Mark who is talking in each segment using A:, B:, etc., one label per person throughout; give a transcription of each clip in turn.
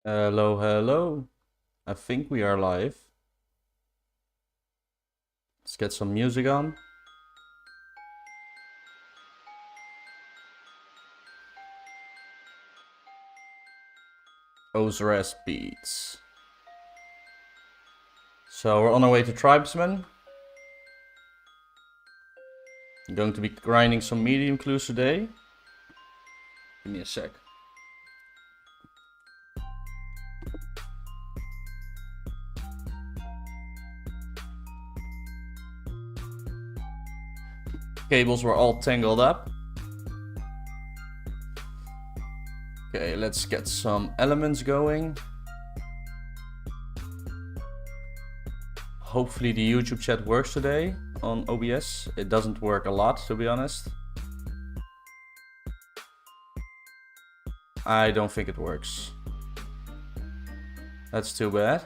A: Hello, hello. I think we are live. Let's get some music on. Ozarest beats. So we're on our way to Tribesman. I'm going to be grinding some medium clues today. Give me a sec. Cables were all tangled up. Okay, let's get some elements going. Hopefully the YouTube chat works today on OBS. It doesn't work a lot, to be honest. I don't think it works. That's too bad.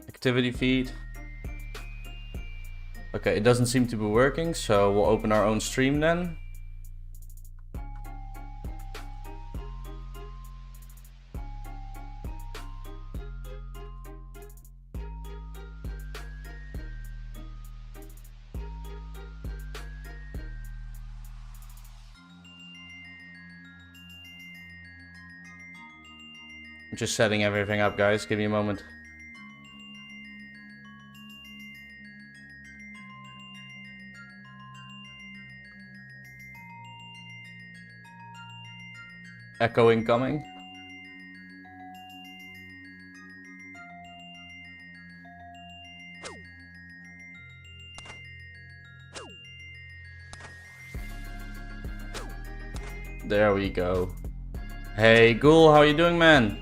A: Activity feed. Okay, it doesn't seem to be working, so we'll open our own stream then. I'm just setting everything up, guys. Give me a moment. Echo incoming. There we go. Hey, Ghoul, how you doing, man?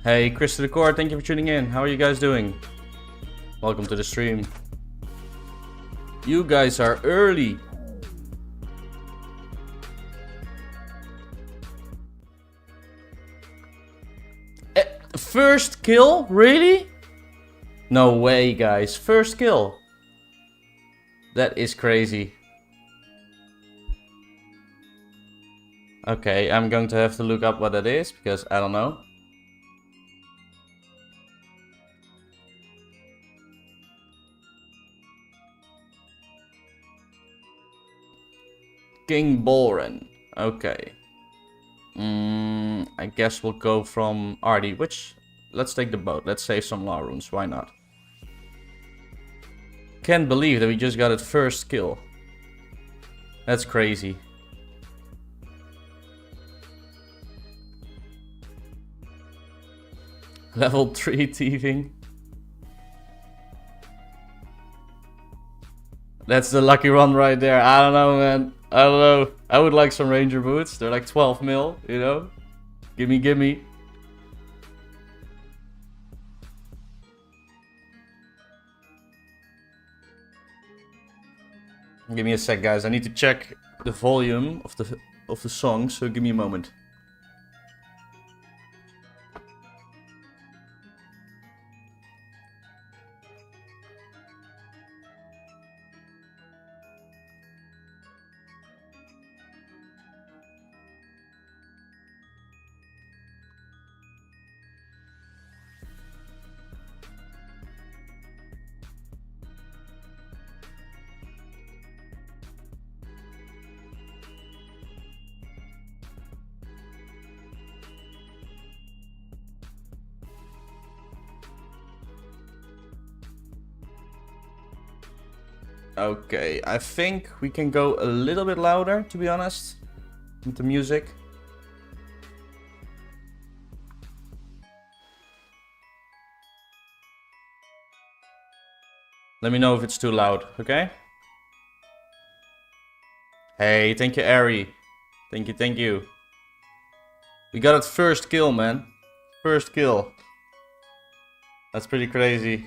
A: Hey, Chris to the Core, thank you for tuning in. How are you guys doing? Welcome to the stream. You guys are early. First kill? Really? No way, guys. First kill. That is crazy. Okay, I'm going to have to look up what that is, because I don't know. King Bolren. Okay. I guess we'll go from Artie. Let's take the boat. Let's save some law runes. Why not? Can't believe that we just got it first kill. That's crazy. Level 3 thieving. That's the lucky run right there. I don't know, man. I don't know. I would like some ranger boots. They're like 12 mil, you know? Gimme, gimme. Give me a sec, guys. I need to check the volume of the song, so give me a moment. Okay, I think we can go a little bit louder, to be honest, with the music. Let me know if it's too loud, okay? Hey, thank you, Ari. Thank you, thank you. We got it first kill, man. First kill. That's pretty crazy.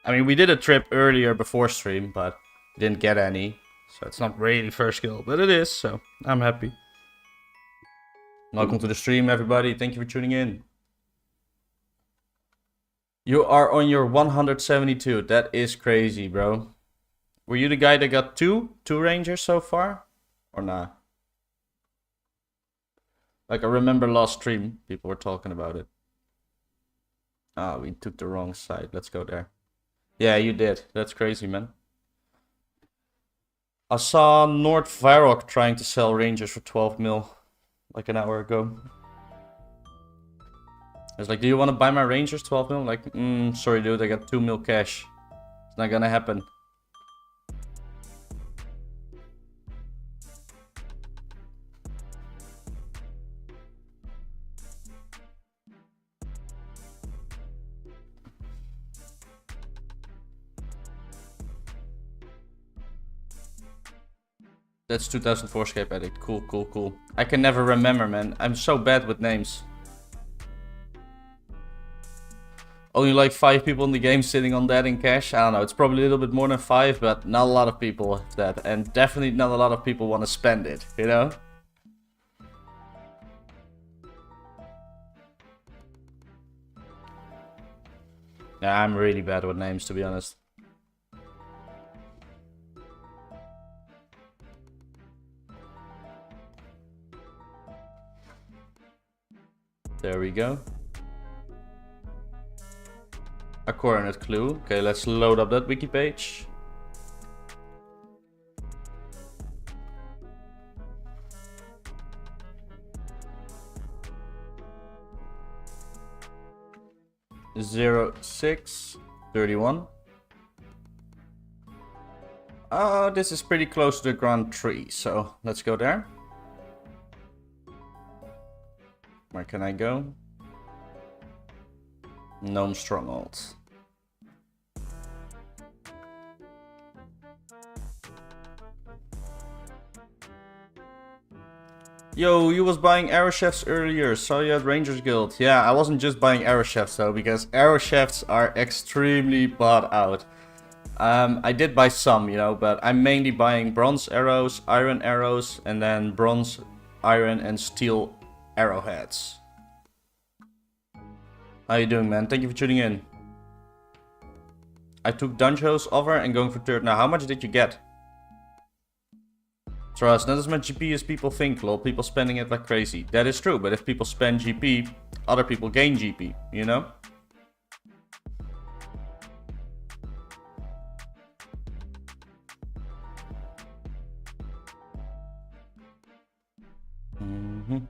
A: I mean, we did a trip earlier before stream, but didn't get any. So it's not really first kill, but it is, so I'm happy. Welcome to the stream, everybody. Thank you for tuning in. You are on your 172. That is crazy, bro. Were you the guy that got two rangers so far? Or nah? Like I remember last stream, people were talking about it. Ah, we took the wrong side. Let's go there. Yeah, you did. That's crazy, man. I saw Nord Varrock trying to sell Rangers for 12 mil like an hour ago. I was like, do you want to buy my Rangers 12 mil? Like, sorry dude, I got 2 mil cash. It's not gonna happen. That's 2004SCAPE Addict. Cool, cool, cool. I can never remember, man. I'm so bad with names. Only like 5 people in the game sitting on that in cash. I don't know, it's probably a little bit more than 5, but not a lot of people have that. And definitely not a lot of people want to spend it, you know? Yeah, I'm really bad with names, to be honest. There we go. A coordinate clue. Okay, let's load up that wiki page. Zero 6 31. Oh, this is pretty close to the Grand Tree, so let's go there. Where can I go? Gnome Stronghold. Yo, you was buying arrow shafts earlier, saw you at Rangers Guild. Yeah, I wasn't just buying arrow shafts though, because arrow shafts are extremely bought out. I did buy some, you know, but I'm mainly buying bronze arrows, iron arrows, and then bronze, iron, and steel arrowheads. How you doing, man? Thank you for tuning in. I took Dunjo's offer and going for third. Now, how much did you get? Trust, not as much GP as people think, lol. People spending it like crazy. That is true, but if people spend GP, other people gain GP, you know?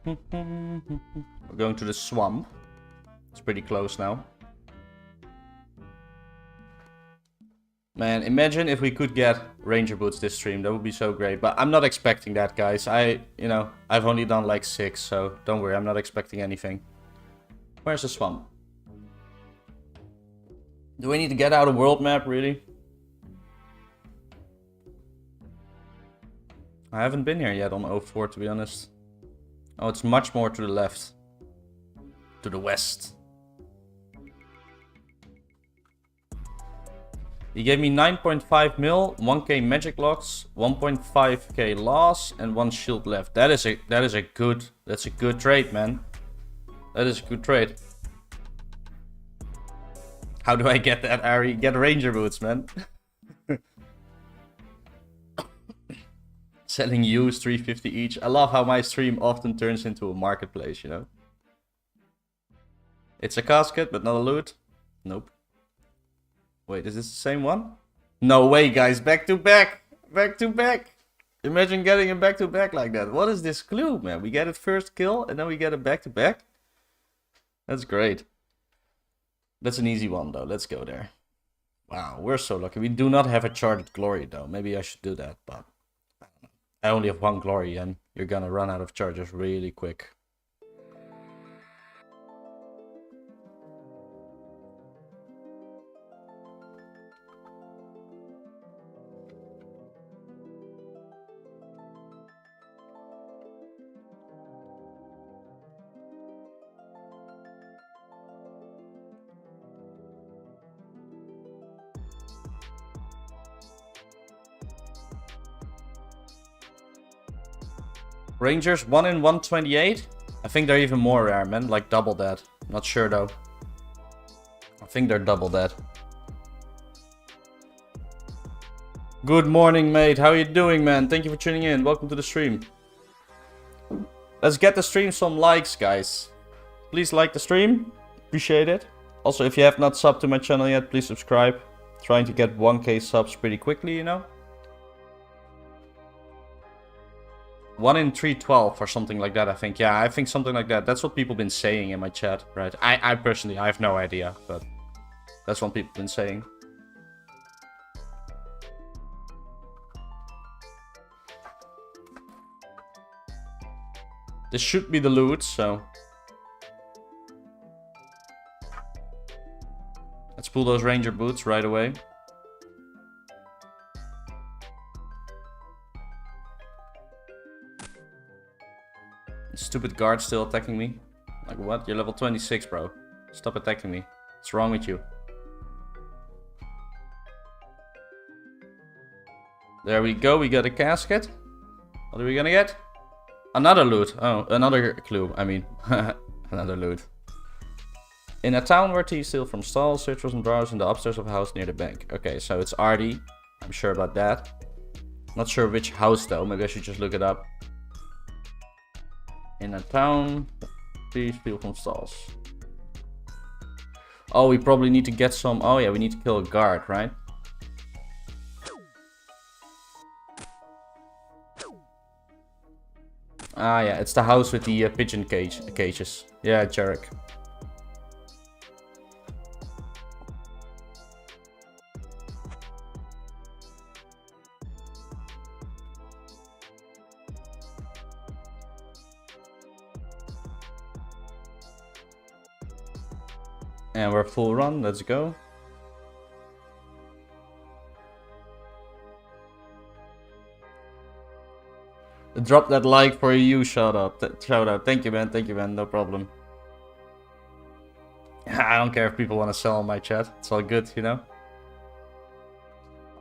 A: We're going to the swamp. It's pretty close now. Man, imagine if we could get Ranger boots this stream. That would be so great. But I'm not expecting that, guys. I've only done like 6, so don't worry. I'm not expecting anything. Where's the swamp? Do we need to get out a world map, really? I haven't been here yet on 04, to be honest. Oh, it's much more to the left. To the west. He gave me 9.5 mil, 1k magic locks, 1.5k loss, and 1 shield left. That's a good trade, man. That is a good trade. How do I get that, Ari? Get Ranger boots, man. Selling used 350 each. I love how my stream often turns into a marketplace, you know. It's a casket, but not a loot. Nope. Wait, is this the same one? No way, guys. Back to back. Back to back. Imagine getting a back to back like that. What is this clue, man? We get it first kill and then we get a back to back. That's great. That's an easy one, though. Let's go there. Wow, we're so lucky. We do not have a charged glory, though. Maybe I should do that, but I don't know. I only have 1 glory and you're gonna run out of charges really quick. Rangers 1 in 128? I think they're even more rare, man. Like double that. Not sure though. I think they're double that. Good morning, mate. How you doing, man? Thank you for tuning in. Welcome to the stream. Let's get the stream some likes, guys. Please like the stream. Appreciate it. Also, if you have not subbed to my channel yet, please subscribe. Trying to get 1k subs pretty quickly, you know. 1 in 312 or something like that, I think. Yeah, I think something like that. That's what people been saying in my chat, right? I personally, I have no idea, but that's what people been saying. This should be the loot, so let's pull those ranger boots right away. Stupid guard still attacking me. Like what? You're level 26, bro. Stop attacking me. What's wrong with you? There we go. We got a casket. What are we gonna get? Another loot. Oh, another clue. I mean, another loot. In a town where thieves steal from stalls, searchers and browse in the upstairs of a house near the bank. Okay, so it's Artie. I'm sure about that. Not sure which house though. Maybe I should just look it up. In a town, thieves steal from stalls. Oh, we probably need to get some. Oh yeah, we need to kill a guard, right? Ah yeah, it's the house with the pigeon cages. Yeah, Jarek. And we're full run, let's go. Drop that like for you, shout out. Thank you, man, no problem. I don't care if people want to sell on my chat, it's all good, you know.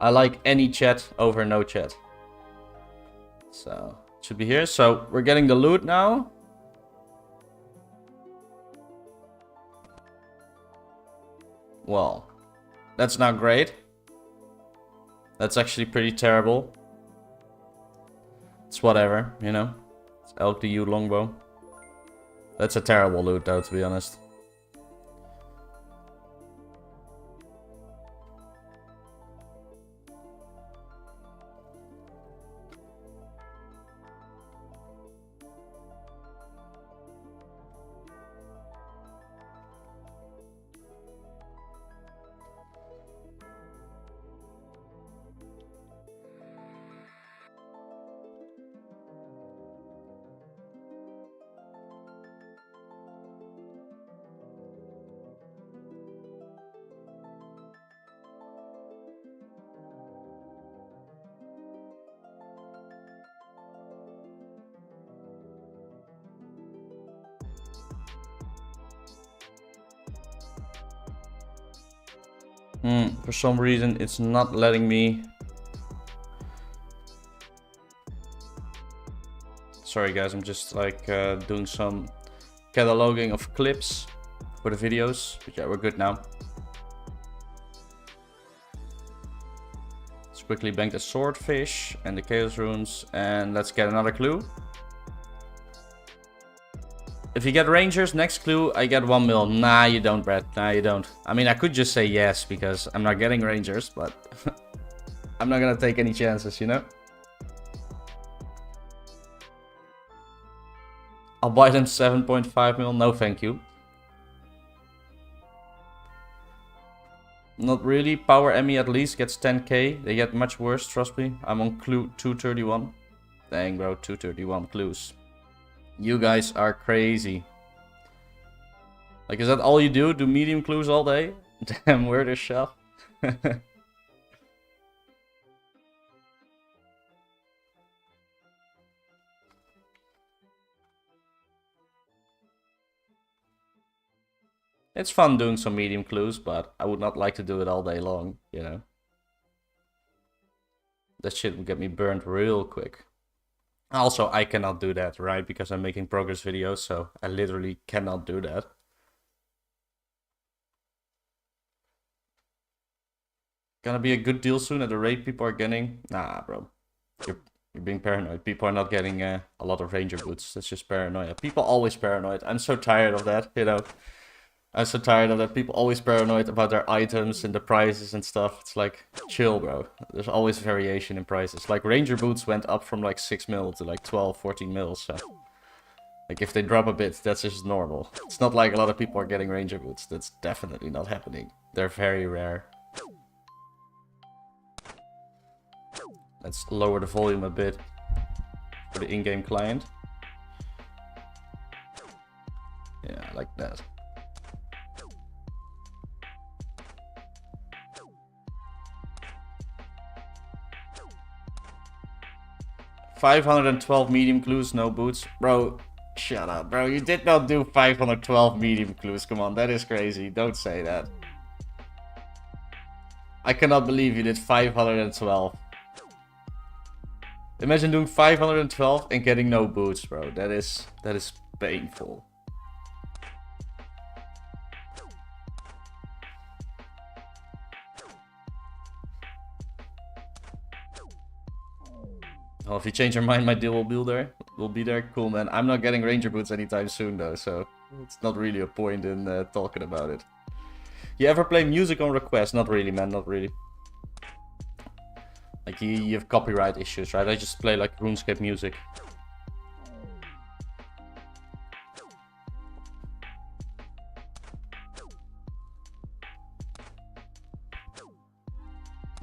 A: I like any chat over no chat. So, it should be here. So, we're getting the loot now. Well, that's not great. That's actually pretty terrible. It's whatever, you know. It's LTU longbow. That's a terrible loot though, to be honest. For some reason, it's not letting me. Sorry guys, I'm just like doing some cataloging of clips for the videos. But yeah, we're good now. Let's quickly bank the swordfish and the chaos runes, and let's get another clue. If you get rangers, next clue, I get 1 mil. Nah, you don't, Brett. Nah, you don't. I mean, I could just say yes, because I'm not getting rangers, but I'm not gonna take any chances, you know? I'll buy them 7.5 mil. No, thank you. Not really. Power Emmy at least gets 10k. They get much worse, trust me. I'm on clue 231. Dang, bro, 231 clues. You guys are crazy. Like, is that all you do? Do medium clues all day? Damn, we're the chef. It's fun doing some medium clues, but I would not like to do it all day long, you know. That shit would get me burned real quick. Also, I cannot do that, right? Because I'm making progress videos, so I literally cannot do that. Gonna be a good deal soon at the rate people are getting. Nah, bro. You're being paranoid. People are not getting a lot of ranger boots. That's just paranoia. People always paranoid. I'm so tired of that, you know. I'm so tired of that. People always paranoid about their items and the prices and stuff. It's like, chill, bro. There's always variation in prices. Like, ranger boots went up from like 6 mil to like 12, 14 mil, so... Like, if they drop a bit, that's just normal. It's not like a lot of people are getting ranger boots. That's definitely not happening. They're very rare. Let's lower the volume a bit for the in-game client. Yeah, like that. $512 medium clues, no boots. Bro, shut up, bro. You did not do 512 medium clues. Come on, that is crazy. Don't say that. I cannot believe you did 512. Imagine doing 512 and getting no boots, bro. That is painful. Well, if you change your mind, my deal will be there. Cool, man. I'm not getting ranger boots anytime soon, though, so it's not really a point in talking about it. You ever play music on request? Not really, man. Not really. Like, you have copyright issues, right? I just play, like, RuneScape music.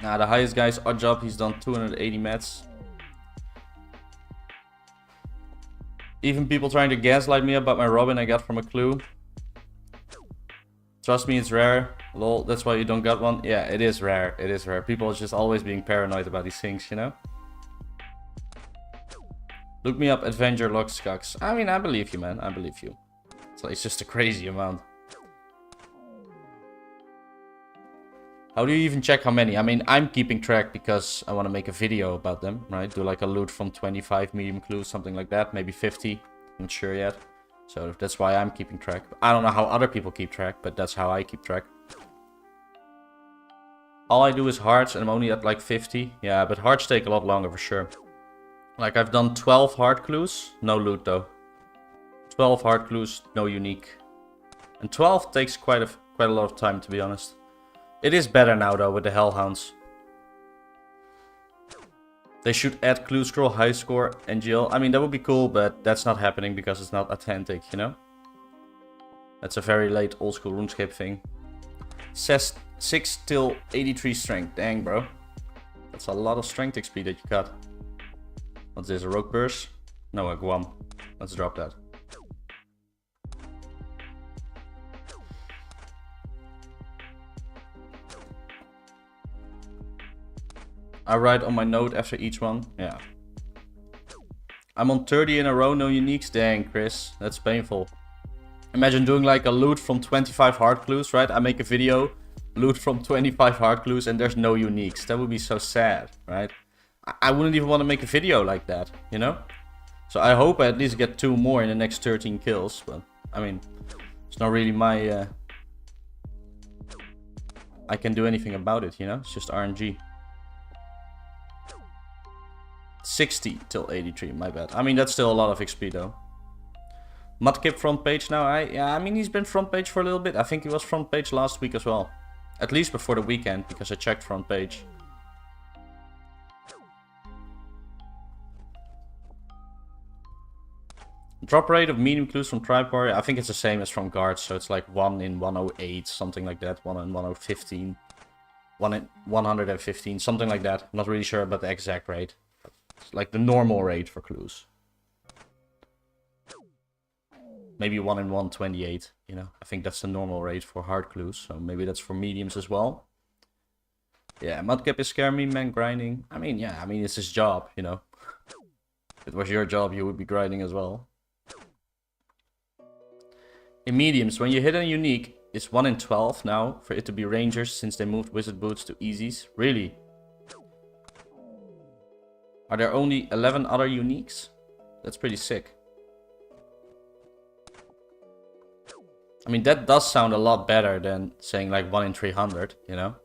A: Nah, the highest guy's odd job, he's done 280 mats. Even people trying to gaslight me about my Robin I got from a clue. Trust me, it's rare. Lol, that's why you don't got one. Yeah, it is rare. It is rare. People are just always being paranoid about these things, you know? Look me up, Avenger Logscox. I mean, I believe you, man. I believe you. It's just a crazy amount. How do you even check how many? I mean, I'm keeping track because I want to make a video about them, right? Do like a loot from 25 medium clues, something like that. Maybe 50. I'm not sure yet. So that's why I'm keeping track. I don't know how other people keep track, but that's how I keep track. All I do is hearts and I'm only at like 50. Yeah, but hearts take a lot longer for sure. Like, I've done 12 heart clues. No loot though. 12 heart clues, no unique. And 12 takes quite a lot of time, to be honest. It is better now though with the Hellhounds. They should add clue scroll, high score, and GL. I mean, that would be cool, but that's not happening because it's not authentic, you know? That's a very late old school RuneScape thing. Says 6 till 83 strength. Dang, bro. That's a lot of strength XP that you got. What's this, a rogue burst? No, a Guam. Let's drop that. I write on my note after each one. Yeah. I'm on 30 in a row, no uniques. Dang, Chris. That's painful. Imagine doing like a loot from 25 hard clues, right? I make a video, loot from 25 hard clues, and there's no uniques. That would be so sad, right? I wouldn't even want to make a video like that, you know? So I hope I at least get 2 more in the next 13 kills. But, I mean, it's not really my... I can do anything about it, you know? It's just RNG. 60 till 83, my bad. I mean, that's still a lot of XP though. Mudkip front page now. Yeah, I mean, he's been front page for a little bit. I think he was front page last week as well. At least before the weekend, because I checked front page. Drop rate of medium clues from Tribe Warrior. I think it's the same as from guards, so it's like 1 in 108, something like that. 1 in 115. 1 in 115, something like that. I'm not really sure about the exact rate. It's like the normal rate for clues. Maybe 1 in 128, you know. I think that's the normal rate for hard clues. So maybe that's for mediums as well. Yeah, Mudkip is scaring me, man, grinding. I mean, yeah, I mean, it's his job, you know. If it was your job, you would be grinding as well. In mediums, when you hit a unique, it's 1 in 12 now for it to be rangers since they moved wizard boots to easies. Really? Are there only 11 other uniques? That's pretty sick. I mean, that does sound a lot better than saying like 1 in 300, you know?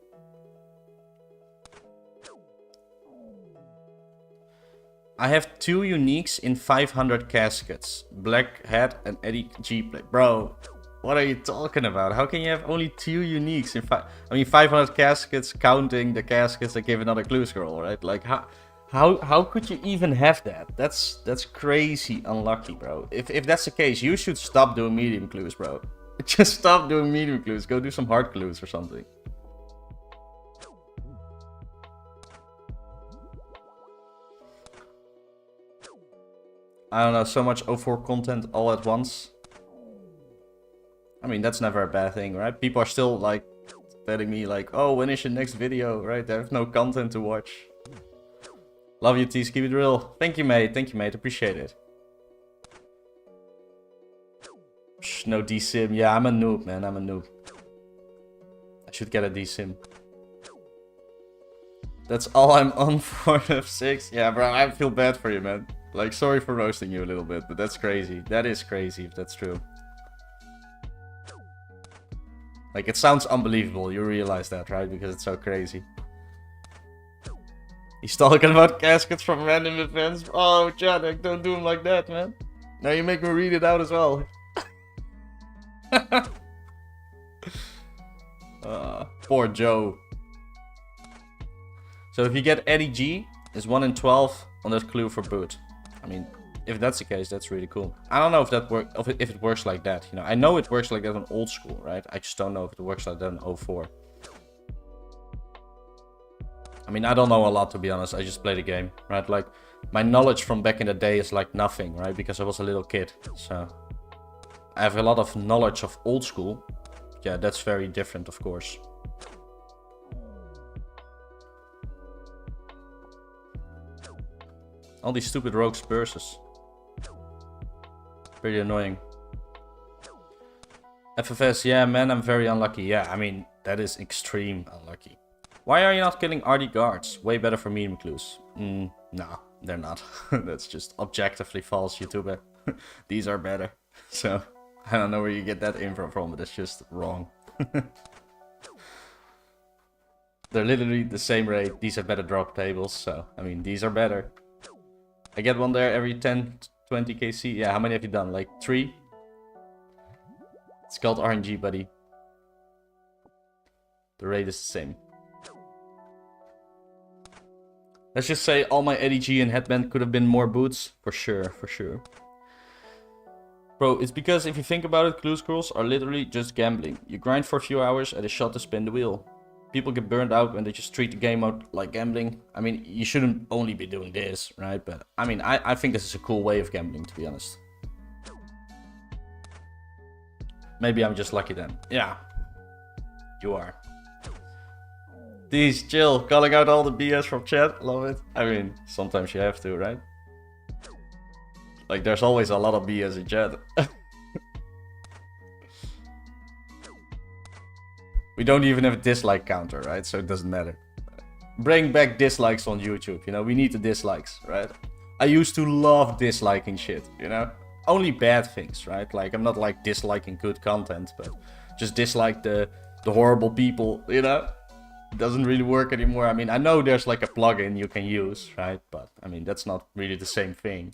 A: I have 2 uniques in 500 caskets. Black Hat and Eddie G play. Bro, what are you talking about? How can you have only 2 uniques in 500 caskets, counting the caskets that give another clue scroll, right? Like, how could you even have that? That's crazy unlucky, bro. If that's the case, you should stop doing medium clues, bro. Just stop doing medium clues. Go do some hard clues or something. I don't know, so much 04 content all at once. I mean, that's never a bad thing, right? People are still, like, telling me, like, oh, when is your next video, right? They have no content to watch. Love you, Tees, keep it real. Thank you, mate. Thank you, mate. Appreciate it. Psh, no D-Sim. Yeah, I'm a noob, man. I'm a noob. I should get a D-Sim. That's all I'm on for F6. Yeah, bro, I feel bad for you, man. Like, sorry for roasting you a little bit, but that's crazy. That is crazy, if that's true. Like, it sounds unbelievable. You realize that, right? Because it's so crazy. He's talking about caskets from random events. Oh, Janek, don't do him like that, man. Now you make me read it out as well. Poor Joe. So if you get Eddie G, it's 1 in 12 on that clue for boot. I mean, if that's the case, that's really cool. I don't know if that if it works like that. You know, I know it works like that on old school, right? I just don't know if it works like that on 04. I mean, I don't know a lot, to be honest. I just play the game, right? Like, my knowledge from back in the day is like nothing, right? Because I was a little kid. So I have a lot of knowledge of old school. Yeah, that's very different, of course. All these stupid rogues bursts. Pretty annoying. FFS, yeah, man, I'm very unlucky. Yeah, I mean, that is extreme unlucky. Why are you not killing RD guards? Way better for medium clues. No, they're not. That's just objectively false, YouTuber. These are better. So, I don't know where you get that info from, but it's just wrong. They're literally the same rate. These have better drop tables, so, I mean, these are better. I get one there every 10, 20 KC. Yeah, how many have you done? Like 3? It's called RNG, buddy. The rate is the same. Let's just say all my Eddie G and headband could have been more boots. For sure, for sure. Bro, it's because if you think about it, clue scrolls are literally just gambling. You grind for a few hours and a shot to spin the wheel. People get burned out when they just treat the game out like gambling. I mean, you shouldn't only be doing this, right? But, I mean, I think this is a cool way of gambling, to be honest. Maybe I'm just lucky then. Yeah. You are. These chill, calling out all the BS from chat. Love it. I mean, sometimes you have to, right? Like, there's always a lot of BS in chat. We don't even have a dislike counter, right? So it doesn't matter. Bring back dislikes on YouTube, you know? We need the dislikes, right? I used to love disliking shit, you know? Only bad things, right? Like, I'm not like disliking good content, but just dislike the horrible people, you know? It doesn't really work anymore. I mean, I know there's like a plugin you can use, right? But, I mean, that's not really the same thing.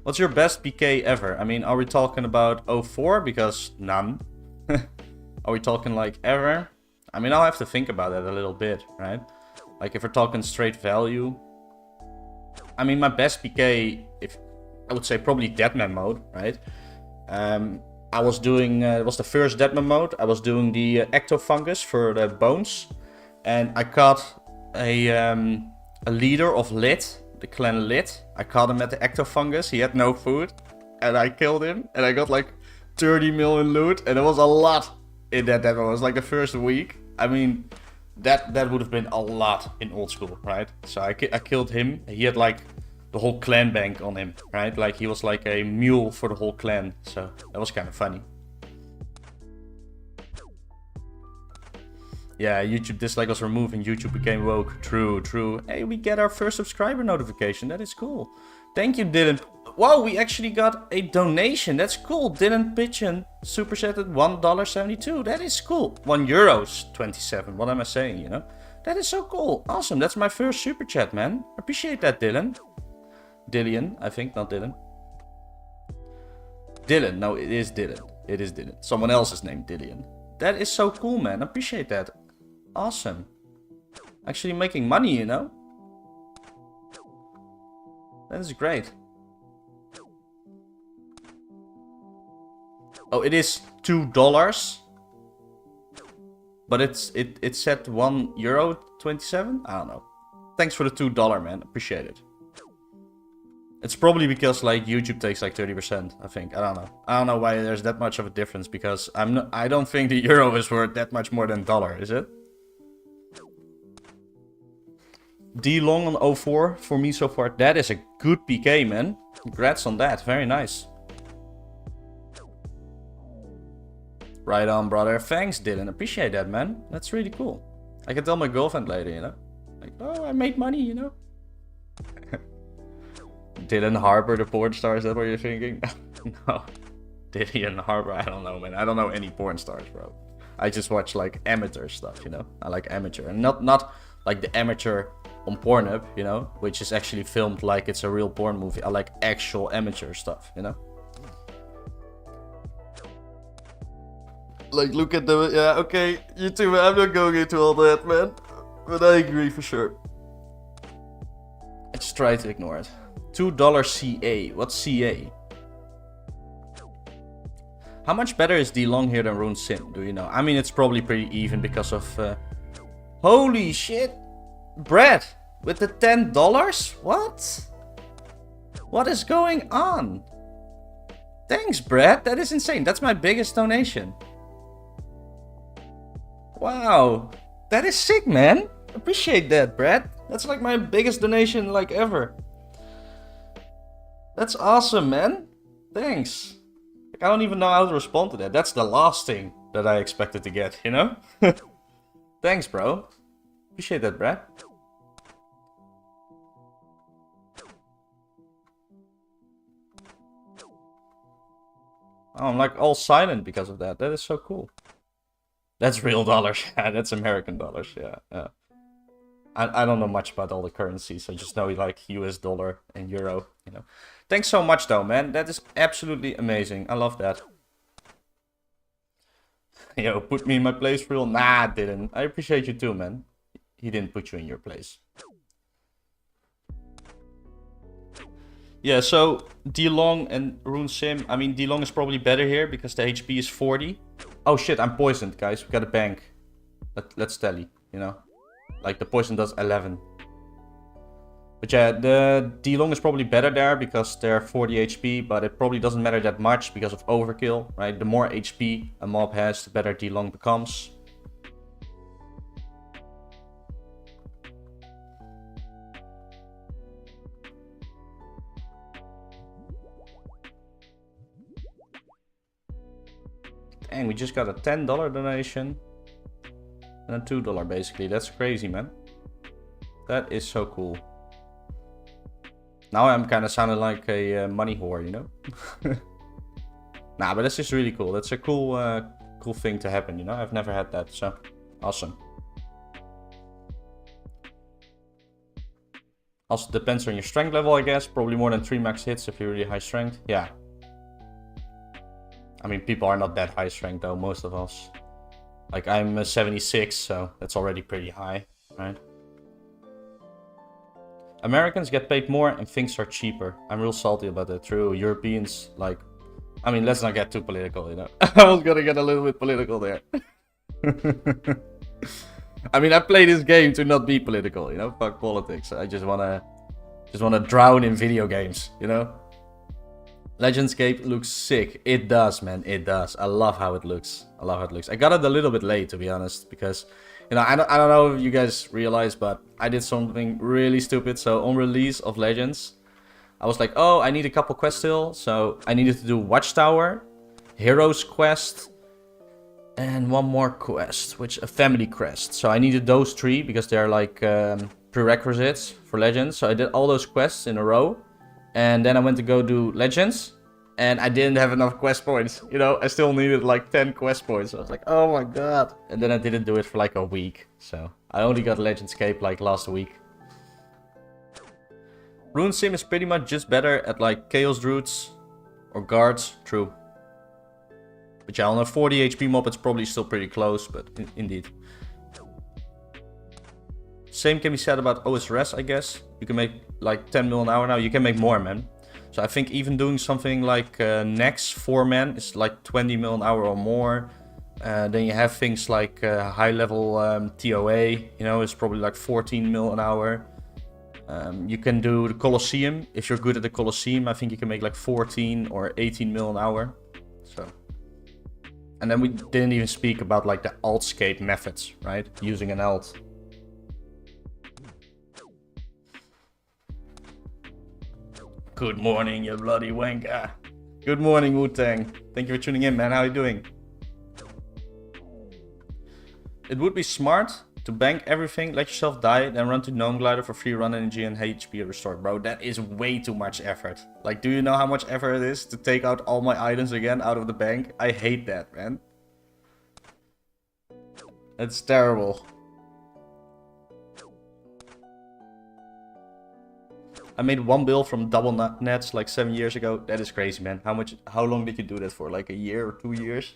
A: What's your best PK ever? I mean, are we talking about 04? Because none. Are we talking like ever? I mean, I'll have to think about that a little bit, right? Like if we're talking straight value. I mean, my best PK, if I would say probably Deadman mode, right? I was doing, it was the first Deadman mode. I was doing the ectofungus for the bones. And I caught a leader of Lit. The clan Lit. I caught him at the ectofungus. He had no food. And I killed him. And I got like 30 million loot. And it was a lot in that demo. It was like the first week. I mean, that would have been a lot in old school, right? So I killed him. He had like the whole clan bank on him, right? Like he was like a mule for the whole clan. So that was kind of funny. Yeah, YouTube dislike was removed and YouTube became woke. True, true. Hey, we get our first subscriber notification. That is cool. Thank you, Dylan. Wow, we actually got a donation. That's cool. Dylan Pigeon super chatted $1.72. That is cool. €1.27. What am I saying, you know? That is so cool. Awesome. That's my first super chat, man. Appreciate that, Dylan. Dillian, I think, not Dylan. Dylan. No, it is Dylan. It is Dylan. Someone else's name, Dillian. That is so cool, man. Appreciate that. Awesome. Actually making money, you know? That is great. Oh, it is $2. But it said €1.27? I don't know. Thanks for the $2, man. Appreciate it. It's probably because like YouTube takes like 30%, I think. I don't know. I don't know why there's that much of a difference, because I don't think the euro is worth that much more than dollar, is it? D long on 04 for me so far. That is a good PK, man. Congrats on that. Very nice. Right on, brother. Thanks, Dylan. Appreciate that, man. That's really cool. I can tell my girlfriend later, you know? Like, oh, I made money, you know? Dylan Harbour, the porn star, is that what you're thinking? No. Dylan Harbour, I don't know, man. I don't know any porn stars, bro. I just watch, like, amateur stuff, you know? I like amateur. And not like the amateur on Pornhub, you know? Which is actually filmed like it's a real porn movie. I like actual amateur stuff, you know? Like, look at the... Yeah, okay. You too, man. I'm not going into all that, man. But I agree for sure. I just try to ignore it. $2 CA. What's CA? How much better is D long here than Rune Sim? Do you know? I mean, it's probably pretty even because of... Holy shit! Brad! With the $10? What? What is going on? Thanks, Brad. That is insane. That's my biggest donation. Wow. That is sick, man. Appreciate that, Brad. That's like my biggest donation like ever. That's awesome, man. Thanks. Like, I don't even know how to respond to that. That's the last thing that I expected to get, you know? Thanks, bro. Appreciate that, Brad. Oh, I'm like all silent because of that. That is so cool. That's real dollars. Yeah, that's American dollars. Yeah. I don't know much about all the currencies. I just know like US dollar and euro, you know. Thanks so much though, man. That is absolutely amazing. I love that. Yo, put me in my place for real. Nah, I didn't. I appreciate you too, man. He didn't put you in your place. Yeah, so D-Long and Rune Sim. I mean, D-Long is probably better here because the HP is 40. Oh shit, I'm poisoned, guys. We got a bank. Let's tally, you know. Like, the poison does 11. But yeah, the D-Long is probably better there because they're 40 HP. But it probably doesn't matter that much because of overkill, right? The more HP a mob has, the better D-Long becomes. And we just got a $10 donation. And a $2 basically. That's crazy, man. That is so cool. Now I'm kind of sounding like a money whore, you know? Nah, but that's just really cool. That's a cool cool thing to happen, you know? I've never had that, so awesome. Also depends on your strength level, I guess. Probably more than 3 max hits if you're really high strength. Yeah. I mean, people are not that high strength though, most of us. Like, I'm 76, so that's already pretty high, right? Americans get paid more and things are cheaper. I'm real salty about that. True, Europeans, like... I mean, let's not get too political, you know? I was gonna get a little bit political there. I mean, I play this game to not be political, you know? Fuck politics. I just wanna drown in video games, you know? Legendscape looks sick. It does, man. It does. I love how it looks. I love how it looks. I got it a little bit late, to be honest, because, you know, I don't know if you guys realize, but I did something really stupid. So on release of Legends, I was like, oh, I need a couple quests still. So I needed to do Watchtower, Heroes Quest, and one more quest, which a Family Quest. So I needed those 3 because they're like prerequisites for Legends. So I did all those quests in a row. And then I went to go do Legends. And I didn't have enough quest points. You know, I still needed like 10 quest points. I was like, oh my god. And then I didn't do it for like a week. So I only got Legendscape like last week. Rune Sim is pretty much just better at like Chaos Druids or Guards. True. But yeah, on a 40 HP mob, it's probably still pretty close. But indeed. Same can be said about OSRS, I guess. You can make like 10 mil an hour now. You can make more, man. So I think even doing something like Nex 4-man is like 20 mil an hour or more. Then you have things like high level TOA, you know, it's probably like 14 mil an hour. You can do the Colosseum. If you're good at the Colosseum, I think you can make like 14 or 18 mil an hour. So, and then we didn't even speak about like the alt-scape methods, right? Using an alt. Good morning, you bloody wanker. Good morning, Wu-Tang. Thank you for tuning in, man. How are you doing? It would be smart to bank everything, let yourself die, then run to Gnome Glider for free run energy and HP restored. Bro, that is way too much effort. Like, do you know how much effort it is to take out all my items again out of the bank? I hate that, man. It's terrible. I made one bill from double nets like 7 years ago. That is crazy, man. How long did you do that for? Like a year or 2 years?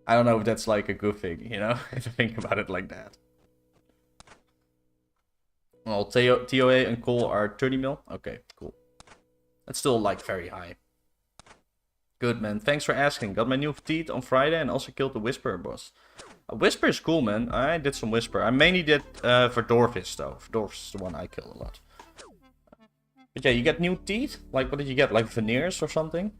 A: I don't know if that's like a good thing, you know? If you think about it like that. Well, TOA and Cole are 30 mil. Okay, cool. That's still like very high. Good, man. Thanks for asking. Got my new teeth on Friday and also killed the Whisperer boss. Whisper is cool, man. I did some Whisper. I mainly did Verdorvis, though. Verdorvis is the one I kill a lot. But yeah, you get new teeth? Like, what did you get? Like veneers or something?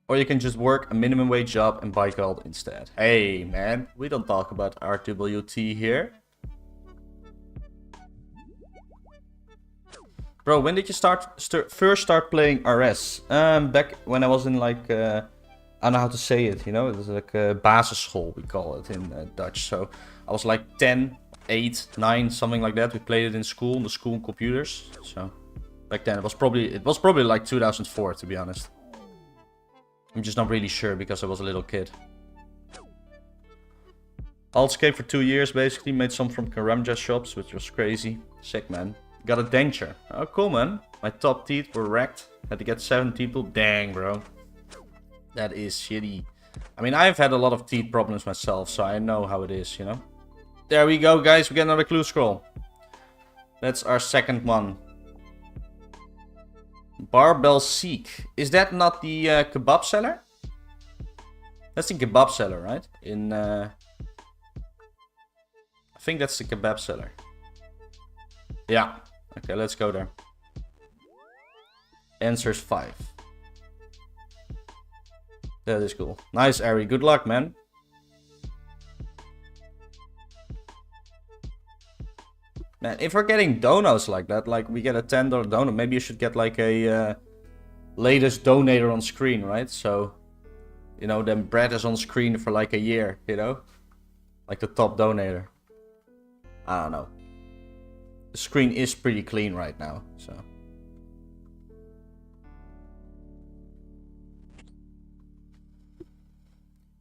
A: Or you can just work a minimum wage job and buy gold instead. Hey, man. We don't talk about RWT here. Bro, when did you first start playing RS? Back when I was in like... I don't know how to say it, you know, it was like a basisschool, we call it in Dutch. So I was like 10, 8, 9, something like that. We played it in school, on the school computers. So back then it was probably like 2004, to be honest. I'm just not really sure because I was a little kid. Altscape for 2 years basically, made some from Karamja shops, which was crazy. Sick, man. Got a denture. Oh, cool, man. My top teeth were wrecked. Had to get 7 people. Dang, bro. That is shitty. I mean, I've had a lot of teeth problems myself, so I know how it is, you know? There we go, guys. We get another clue scroll. That's our second one. Barbell Seek. Is that not the kebab seller? That's the kebab seller, right? I think that's the kebab seller. Yeah. Okay, let's go there. Answer's 5. That is cool. Nice, Ari. Good luck, man. Man, if we're getting donos like that, like we get a $10 dono, maybe you should get like a latest donator on screen, right? So, you know, then Brad is on screen for like a year, you know? Like the top donator. I don't know. The screen is pretty clean right now, so...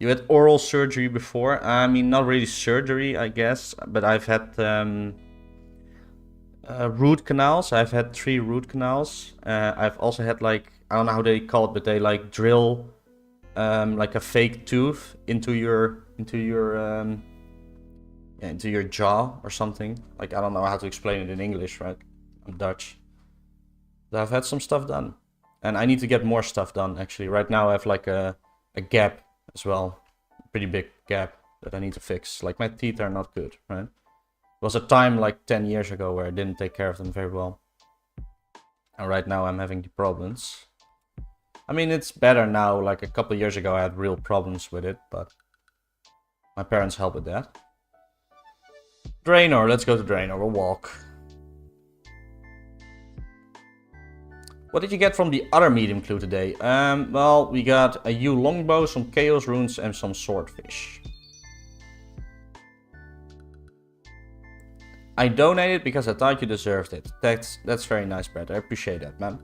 A: You had oral surgery before. I mean, not really surgery, I guess, but I've had root canals. I've had 3 root canals. I've also had like, I don't know how they call it, but they like drill like a fake tooth into your jaw or something. Like, I don't know how to explain it in English, right? I'm Dutch. But I've had some stuff done, and I need to get more stuff done. Actually, right now I have like a gap as well, pretty big gap that I need to fix. Like, my teeth are not good, right? There was a time like 10 years ago where I didn't take care of them very well, and right now I'm having the problems. I mean, it's better now. Like a couple of years ago I had real problems with it, but my parents help with that. Draenor, let's go to Draenor, we'll walk. What did you get from the other medium clue today? Well, we got a yew longbow, some chaos runes, and some swordfish. I donated because I thought you deserved it. That's very nice, Brad. I appreciate that, man.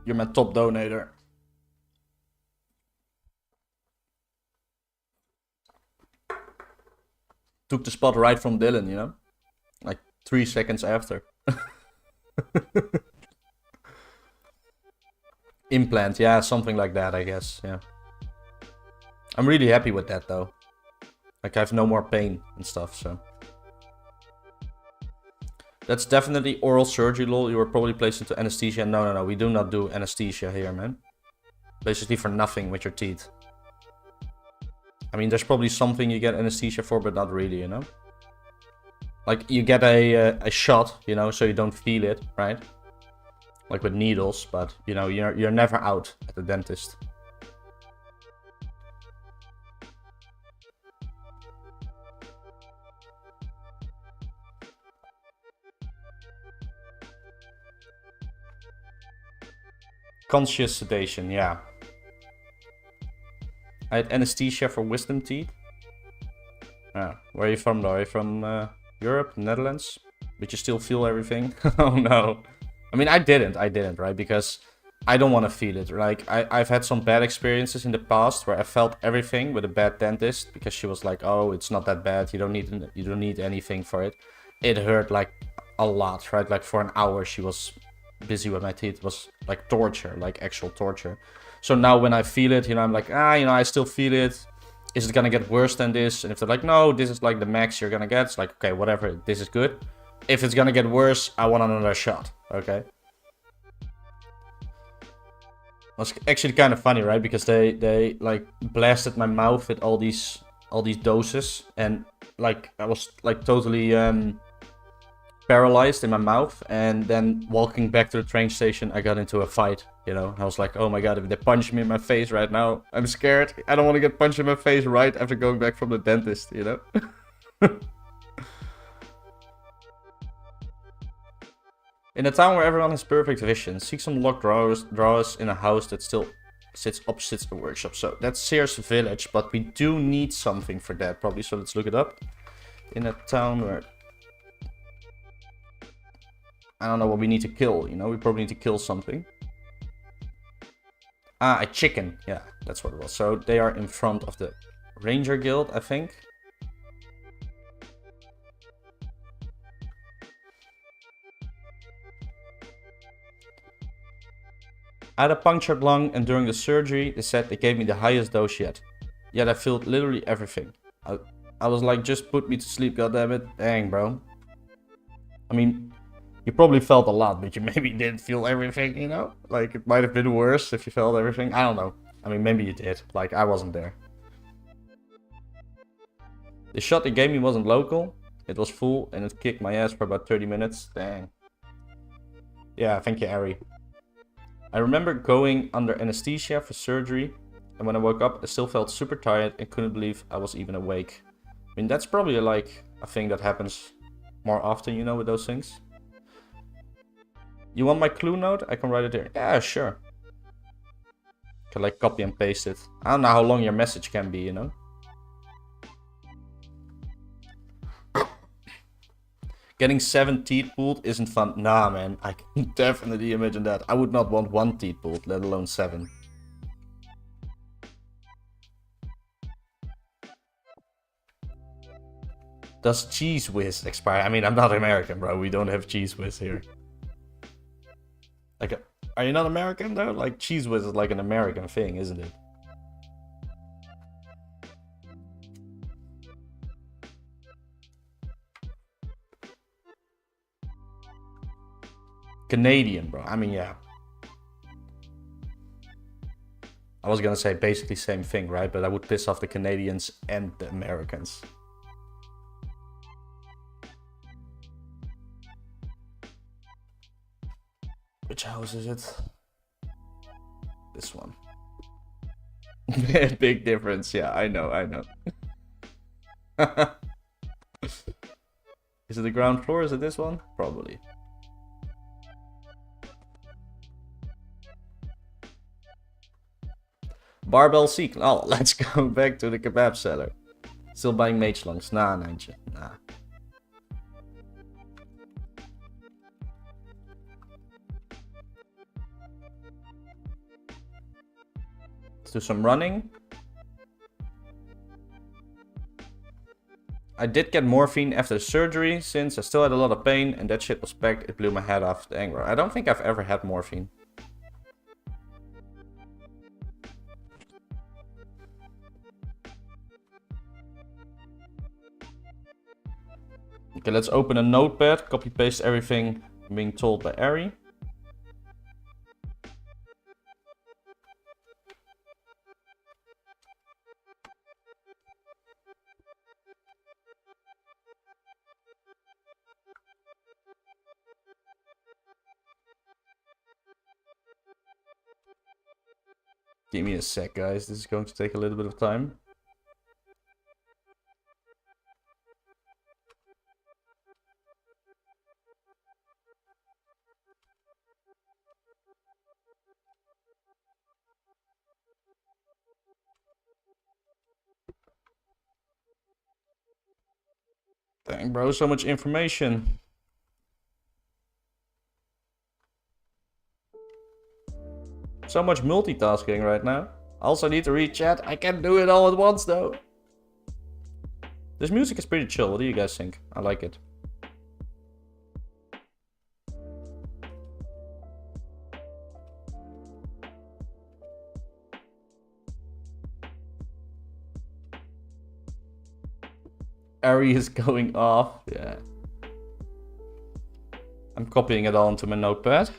A: You're my top donator. Took the spot right from Dylan, you know? Like 3 seconds after. Implant, yeah, something like that, I guess, yeah. I'm really happy with that, though. Like, I have no more pain and stuff, so. That's definitely oral surgery, lol. You were probably placed into anesthesia. No, we do not do anesthesia here, man. Basically for nothing with your teeth. I mean, there's probably something you get anesthesia for, but not really, you know? Like, you get a shot, you know, so you don't feel it, right? Like with needles, but, you know, you're never out at the dentist. Conscious sedation, yeah. I had anesthesia for wisdom teeth. Yeah. Where are you from, though? Are you from Europe, Netherlands? But you still feel everything? Oh no. I mean, I didn't, right? Because I don't want to feel it. Like, I've had some bad experiences in the past where I felt everything with a bad dentist because she was like, "Oh, it's not that bad. You don't need anything for it." It hurt like a lot, right? Like for an hour, she was busy with my teeth. It was like torture, like actual torture. So now when I feel it, you know, I'm like, you know, I still feel it. Is it gonna get worse than this? And if they're like, no, this is like the max you're gonna get, it's like, okay, whatever, this is good. If it's gonna get worse, I want another shot, okay? Was actually kind of funny, right? Because they like blasted my mouth with all these doses, and like I was like totally paralyzed in my mouth. And then walking back to the train station, I got into a fight. You know, I was like, oh my god, if they punch me in my face right now, I'm scared. I don't want to get punched in my face right after going back from the dentist, you know? In a town where everyone has perfect vision, seek some locked drawers in a house that still sits opposite a workshop. So that's Sears Village, but we do need something for that probably, so let's look it up. In a town where... I don't know what we need to kill, you know? We probably need to kill something. Ah, a chicken. Yeah, that's what it was. So they are in front of the Ranger Guild, I think. I had a punctured lung, and during the surgery, they said they gave me the highest dose yet. Yet I felt literally everything. I was like, just put me to sleep, goddammit. Dang, bro. I mean... You probably felt a lot, but you maybe didn't feel everything, you know? Like, it might have been worse if you felt everything. I don't know. I mean, maybe you did. Like, I wasn't there. The shot they gave me wasn't local. It was full, and it kicked my ass for about 30 minutes. Dang. Yeah, thank you, Ari. I remember going under anesthesia for surgery, and when I woke up, I still felt super tired and couldn't believe I was even awake. I mean, that's probably, like, a thing that happens more often, you know, with those things. You want my clue note? I can write it here. Yeah, sure. Can like copy and paste it. I don't know how long your message can be, you know? Getting 7 teeth pulled isn't fun. Nah, man. I can definitely imagine that. I would not want 1 teeth pulled, let alone 7. Does Cheese Whiz expire? I mean, I'm not American, bro. We don't have Cheese Whiz here. Like, are you not American though? Like, Cheese Whiz is like an American thing, isn't it? Canadian, bro. I mean, yeah. I was gonna say basically same thing, right? But I would piss off the Canadians and the Americans. Which house is it? This one. Big difference. Yeah, I know. Is it the ground floor? Is it this one? Probably. Barbell Seek. Oh, let's go back to the kebab seller. Still buying mage longs. Nah, Nijntje. Nah. Let's do some running. I did get morphine after the surgery, since I still had a lot of pain and that shit was packed. It blew my head off the anger. I don't think I've ever had morphine. Okay, let's open a notepad, copy paste everything I'm being told by Ari. Give me a sec, guys. This is going to take a little bit of time. Dang, bro, so much information. So much multitasking right now. I also need to read chat. I can't do it all at once, though. This music is pretty chill. What do you guys think? I like it. Ari is going off. Yeah. I'm copying it all into my notepad.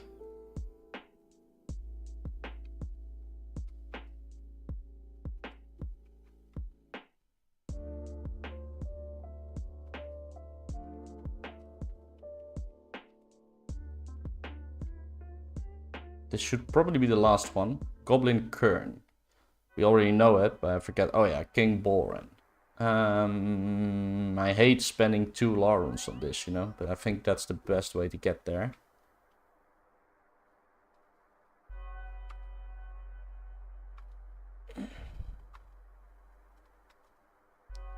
A: This should probably be the last one. Goblin Kern. We already know it, but I forget. Oh yeah, King Boren. I hate spending 2 law runes on this, you know, but I think that's the best way to get there.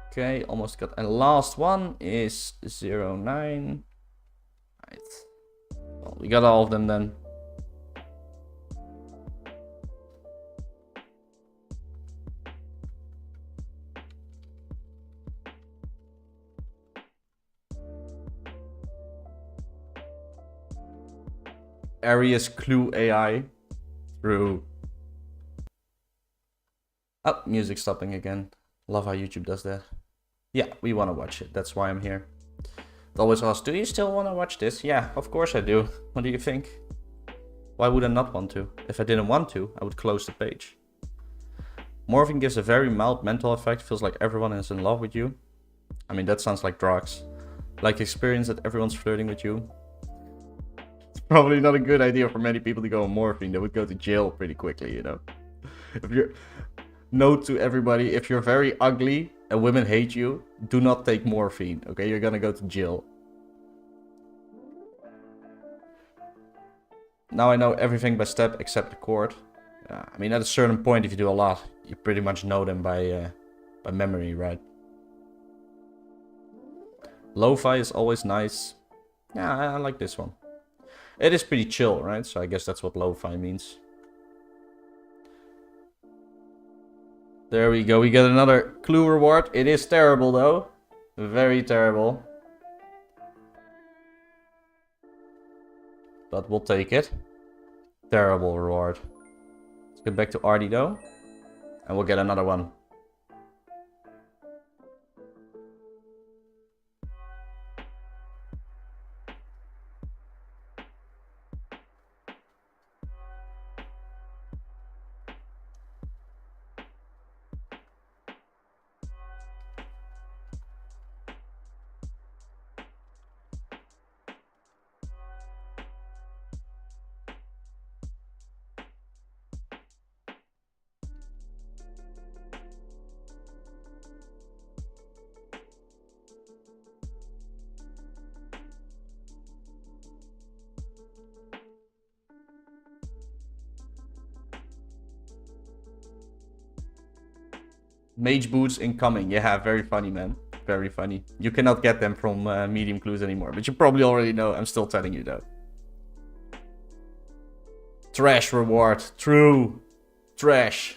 A: Okay, almost got. And last one is 09. Right. Well, we got all of them then. Arius Clue AI through. Oh, music stopping again. Love how YouTube does that. Yeah, we want to watch it. That's why I'm here. They always ask, do you still want to watch this? Yeah, of course I do. What do you think? Why would I not want to? If I didn't want to, I would close the page. Morphine gives a very mild mental effect. Feels like everyone is in love with you. I mean, that sounds like drugs. Like experience that everyone's flirting with you. It's probably not a good idea for many people to go on morphine. They would go to jail pretty quickly, you know. If you're... Note to everybody, if you're very ugly and women hate you, do not take morphine, okay? You're gonna go to jail. Now I know everything by step except the chord. I mean, at a certain point, if you do a lot, you pretty much know them by memory, right? Lo-fi is always nice. Yeah, I like this one. It is pretty chill, right? So I guess that's what lo-fi means. There we go. We get another clue reward. It is terrible, though. Very terrible. But we'll take it. Terrible reward. Let's get back to Artie, though. And we'll get another one. Mage boots incoming. Yeah, very funny, man. Very funny. You cannot get them from medium clues anymore, but you probably already know. I'm still telling you though. Trash reward. True. Trash.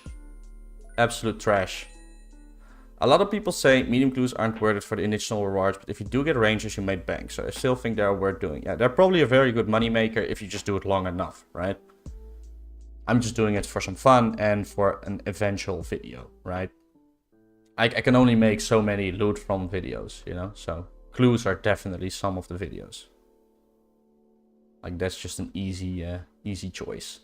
A: Absolute trash. A lot of people say medium clues aren't worth it for the initial rewards, but if you do get ranges, you made bank. So I still think they are worth doing. Yeah, they're probably a very good moneymaker if you just do it long enough, right? I'm just doing it for some fun and for an eventual video, right? I can only make so many loot from videos, you know? So clues are definitely some of the videos. Like that's just an easy choice.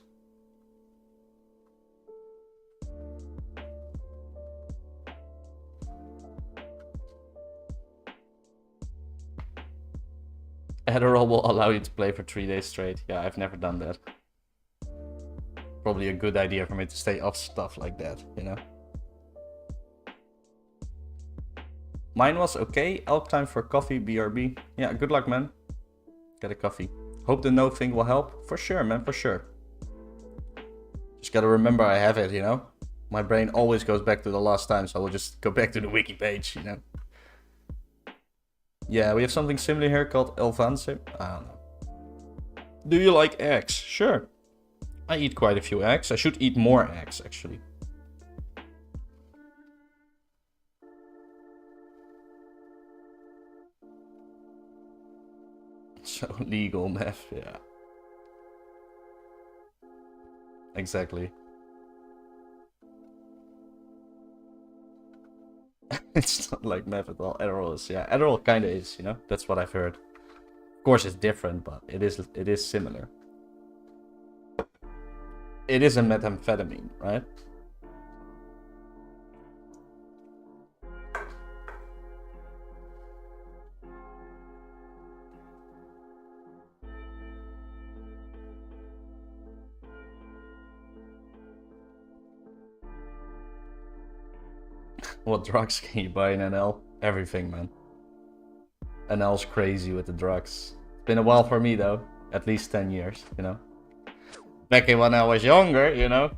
A: Adderall will allow you to play for 3 days straight. Yeah, I've never done that. Probably a good idea for me to stay off stuff like that, you know? Mine was okay. Elk time for coffee, BRB. Yeah, good luck, man. Get a coffee. Hope the note thing will help. For sure, man, for sure. Just gotta remember I have it, you know? My brain always goes back to the last time, so I will just go back to the wiki page, you know? Yeah, we have something similar here called Elvanse. I don't know. Do you like eggs? Sure. I eat quite a few eggs. I should eat more eggs, actually. So legal meth, yeah. Exactly. It's not like meth at all. Adderall is, yeah. Adderall kinda is, you know? That's what I've heard. Of course it's different, but it is similar. It is a methamphetamine, right? What drugs can you buy in NL? Everything, man. NL's crazy with the drugs. It's been a while for me, though. At least 10 years, you know? Back when I was younger, you know?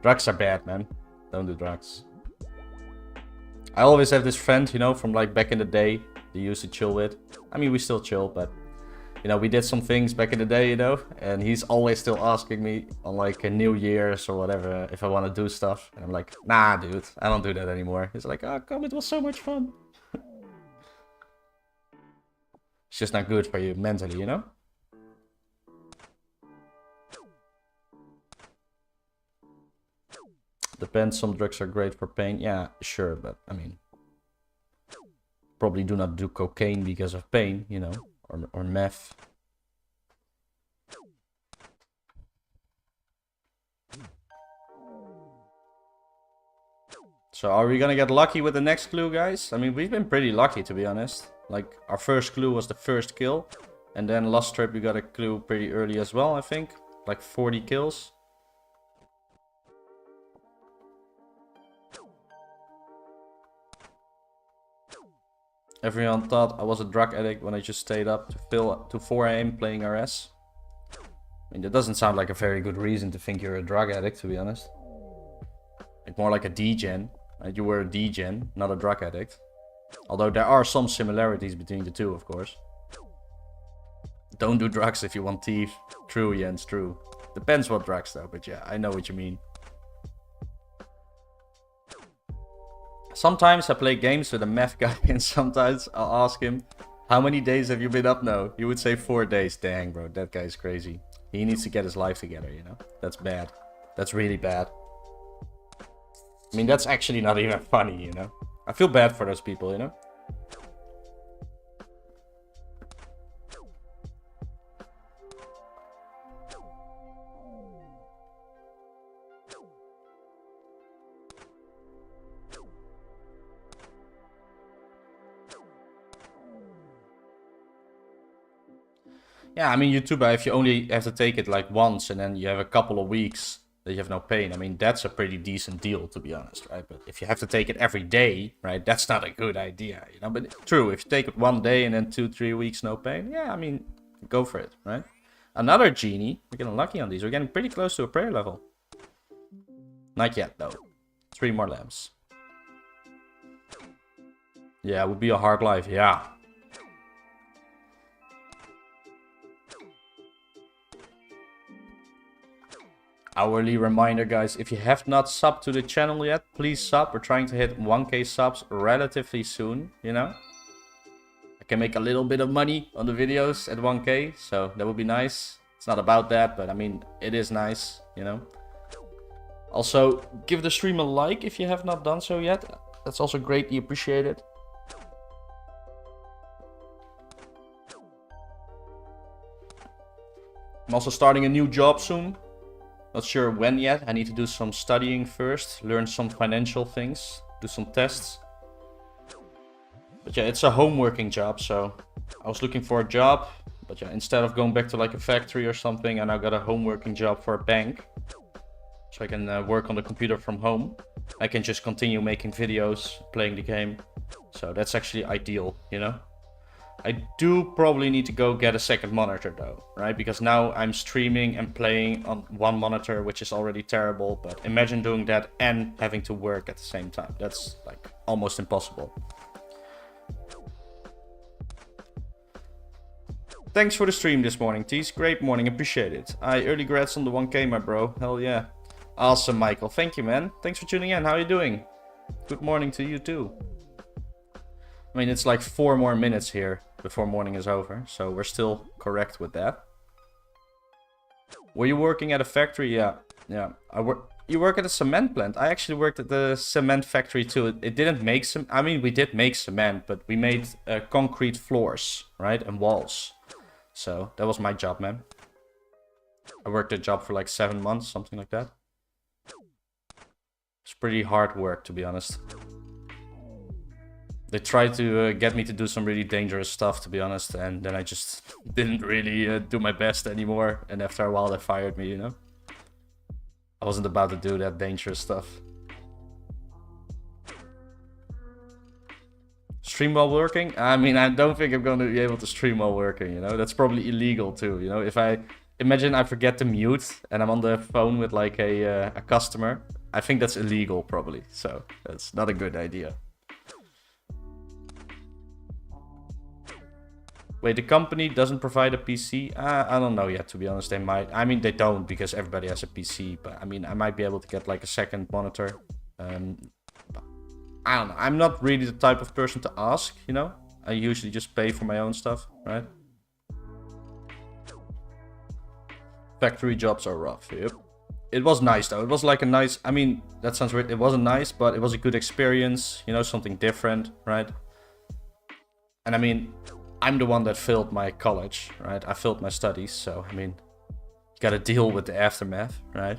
A: Drugs are bad, man. Don't do drugs. I always have this friend, you know, from like back in the day. They used to chill with. I mean, we still chill, but... You know, we did some things back in the day, you know, and he's always still asking me on like a New Year's or whatever if I want to do stuff. And I'm like, nah, dude, I don't do that anymore. He's like, oh, come, it was so much fun. It's just not good for you mentally, you know? Depends, some drugs are great for pain. Yeah, sure, but I mean, probably do not do cocaine because of pain, you know? Or meth. So are we gonna get lucky with the next clue, guys? I mean, we've been pretty lucky, to be honest. Like, our first clue was the first kill. And then last trip we got a clue pretty early as well, I think. Like 40 kills. Everyone thought I was a drug addict when I just stayed up to 4 AM playing RS. I mean, that doesn't sound like a very good reason to think you're a drug addict, to be honest. Like more like a degen. Right? You were a degen, not a drug addict. Although there are some similarities between the two, of course. Don't do drugs if you want teeth. True, Jens, true. Depends what drugs though, but yeah, I know what you mean. Sometimes I play games with a meth guy and sometimes I'll ask him, how many days have you been up now? He would say 4 days. Dang, bro, that guy's crazy. He needs to get his life together, you know? That's bad. That's really bad. I mean, that's actually not even funny, you know? I feel bad for those people, you know? Yeah, I mean, YouTuber, if you only have to take it like once and then you have a couple of weeks that you have no pain, I mean, that's a pretty decent deal, to be honest, right? But if you have to take it every day, right, that's not a good idea, you know? But true, if you take it one day and then 2-3 weeks no pain, yeah, I mean, go for it, right? Another genie. We're getting lucky on these. We're getting pretty close to a prayer level. Not yet, though. It's 3 more lamps. Yeah, it would be a hard life, yeah. Hourly reminder, guys, if you have not subbed to the channel yet, please sub. We're trying to hit 1k subs relatively soon, you know? I can make a little bit of money on the videos at 1k, so that would be nice. It's not about that, but I mean, it is nice, you know? Also, give the stream a like if you have not done so yet. That's also greatly appreciated. I'm also starting a new job soon. Not sure when yet. I need to do some studying first, learn some financial things, do some tests. But yeah, it's a home working job, so I was looking for a job. But yeah, instead of going back to like a factory or something, I now got a home working job for a bank. So I can work on the computer from home. I can just continue making videos, playing the game. So that's actually ideal, you know? I do probably need to go get a second monitor though, right? Because now I'm streaming and playing on one monitor, which is already terrible. But imagine doing that and having to work at the same time. That's like almost impossible. Thanks for the stream this morning, Tees. Great morning, appreciate it. Early grats on the 1k, my bro. Hell yeah. Awesome, Michael. Thank you, man. Thanks for tuning in. How are you doing? Good morning to you too. I mean, it's like 4 more minutes here before morning is over, so we're still correct with that. Were you working at a factory? Yeah. You work at a cement plant? I actually worked at the cement factory too. It didn't make some. I mean, we did make cement, but we made concrete floors, right, and walls. So that was my job, man. I worked that job for like 7 months, something like that. It's pretty hard work, to be honest. They tried to get me to do some really dangerous stuff, to be honest, and then I just didn't really do my best anymore, and after a while they fired me, you know? I wasn't about to do that dangerous stuff. Stream while working? I mean, I don't think I'm going to be able to stream while working, you know? That's probably illegal too, you know? If I... Imagine I forget to mute, and I'm on the phone with like a customer. I think that's illegal, probably, so that's not a good idea. Wait, the company doesn't provide a PC? I don't know yet, to be honest. They might. I mean, they don't because everybody has a PC. But I mean, I might be able to get like a second monitor. I don't know. I'm not really the type of person to ask, you know? I usually just pay for my own stuff, right? Factory jobs are rough, yep. It was nice though. It was like a nice... I mean, that sounds weird. It wasn't nice, but it was a good experience. You know, something different, right? And I mean... I'm the one that failed my college, right? I failed my studies, so, I mean, you gotta deal with the aftermath, right?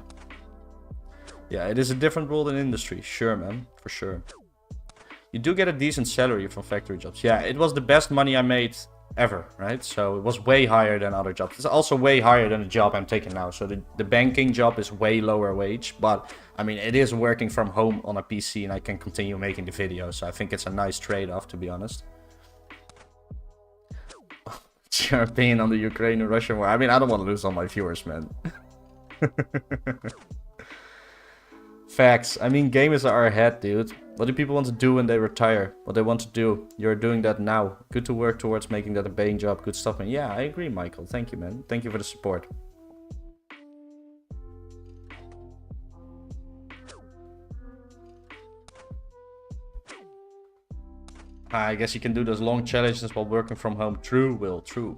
A: Yeah, it is a different world in industry. Sure, man, for sure. You do get a decent salary from factory jobs. Yeah, it was the best money I made ever, right? So it was way higher than other jobs. It's also way higher than the job I'm taking now. So the banking job is way lower wage, but, I mean, it is working from home on a PC and I can continue making the videos. So I think it's a nice trade-off, to be honest. Your opinion on the Ukraine and Russian war. I mean, I don't want to lose all my viewers, man. Facts. I mean, gamers are ahead, dude. What do people want to do when they retire? What they want to do? You're doing that now. Good to work towards making that a paying job. Good stuff, man. Yeah, I agree, Michael. Thank you, man. Thank you for the support. I guess you can do those long challenges while working from home. True, Will, true.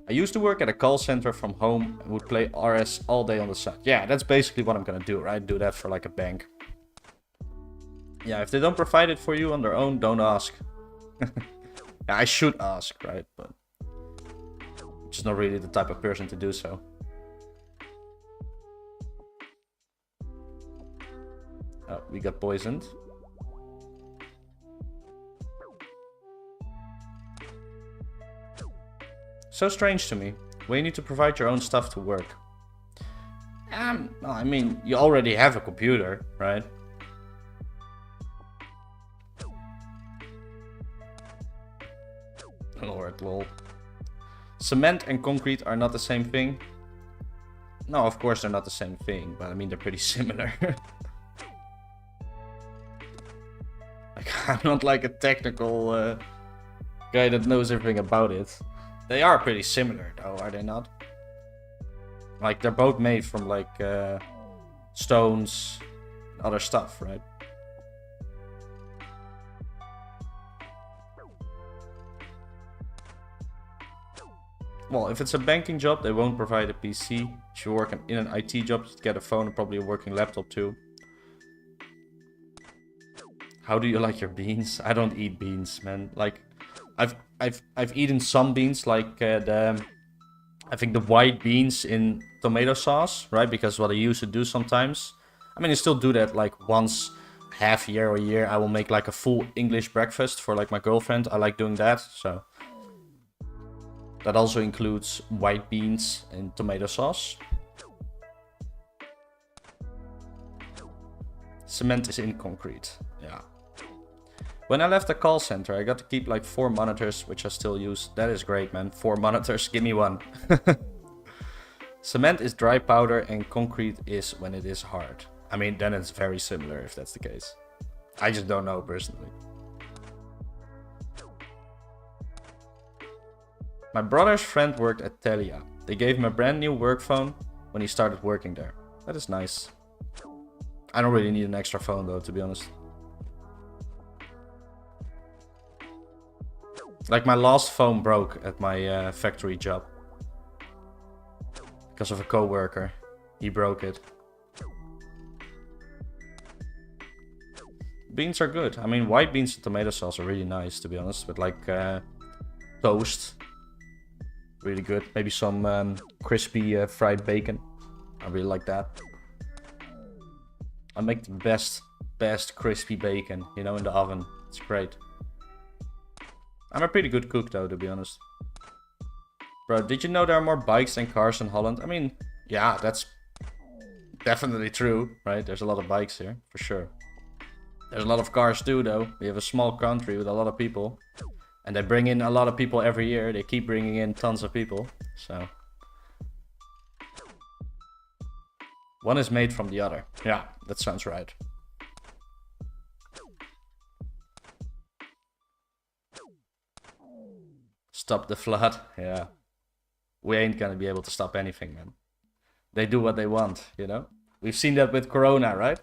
A: I used to work at a call center from home and would play RS all day on the side. Yeah, that's basically what I'm gonna do, right? Do that for like a bank. Yeah, if they don't provide it for you on their own, don't ask. Yeah, I should ask, right? But I'm just not really the type of person to do so. Oh, we got poisoned. So strange to me. Well, you need to provide your own stuff to work. Well, I mean, you already have a computer, right? Lord, lol. Cement and concrete are not the same thing. No, of course they're not the same thing, but I mean, they're pretty similar. Like, I'm not like a technical guy that knows everything about it. They are pretty similar though, are they not? Like, they're both made from like stones and other stuff, right? Well, if it's a banking job, they won't provide a PC. If you work in an IT job, you get a phone and probably a working laptop too. How do you like your beans? I don't eat beans, man. Like, I've eaten some beans, like I think the white beans in tomato sauce, right? Because what I used to do sometimes. I mean, I still do that like once half year or a year. I will make like a full English breakfast for like my girlfriend. I like doing that, so. That also includes white beans and tomato sauce. Cement is in concrete. Yeah. When I left the call center, I got to keep like 4 monitors, which I still use. That is great, man. 4 monitors, give me one. Cement is dry powder and concrete is when it is hard. I mean, then it's very similar if that's the case. I just don't know personally. My brother's friend worked at Telia. They gave him a brand new work phone when he started working there. That is nice. I don't really need an extra phone though, to be honest. Like, my last phone broke at my factory job. Because of a coworker. He broke it. Beans are good. I mean, white beans and tomato sauce are really nice, to be honest. With like toast. Really good. Maybe some crispy fried bacon. I really like that. I make the best crispy bacon, you know, in the oven. It's great. I'm a pretty good cook though, to be honest. Bro, did you know there are more bikes than cars in Holland? I mean, yeah, that's definitely true, right? There's a lot of bikes here, for sure. There's a lot of cars too, though. We have a small country with a lot of people. And they bring in a lot of people every year. They keep bringing in tons of people, so. One is made from the other. Yeah, that sounds right. Stop the flood. Yeah. We ain't gonna be able to stop anything, man. They do what they want, you know? We've seen that with Corona, right?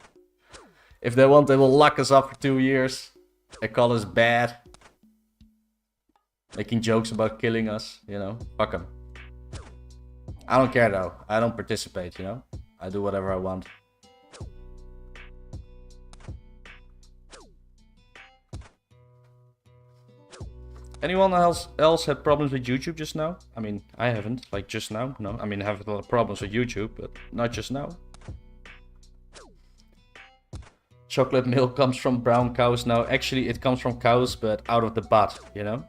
A: If they want, they will lock us up for 2 years. They call us bad. Making jokes about killing us, you know? Fuck them. I don't care though. I don't participate, you know? I do whatever I want. Anyone else had problems with YouTube just now? I mean, I haven't. Like, just now. No, I mean, I have a lot of problems with YouTube, but not just now. Chocolate milk comes from brown cows now. Actually, it comes from cows, but out of the butt, you know?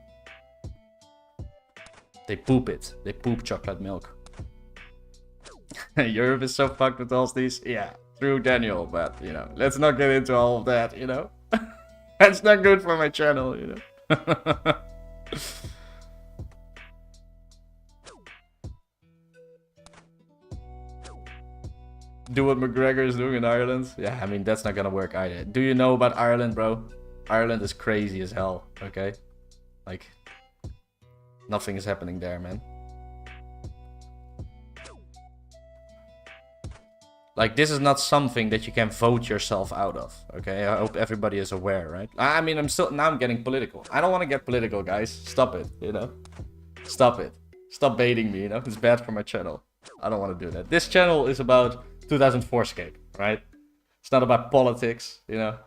A: They poop it. They poop chocolate milk. Europe is so fucked with all these. Yeah, true, Daniel, but, you know, let's not get into all of that, you know? That's not good for my channel, you know? Do what McGregor is doing in Ireland? Yeah, I mean, that's not gonna work either. Do you know about Ireland, bro? Ireland is crazy as hell, okay? Like, nothing is happening there, man. Like, this is not something that you can vote yourself out of, okay? I hope everybody is aware, right? I mean, now I'm getting political. I don't want to get political, guys. Stop it, you know? Stop it. Stop baiting me, you know? It's bad for my channel. I don't want to do that. This channel is about 2004SCAPE, right? It's not about politics, you know?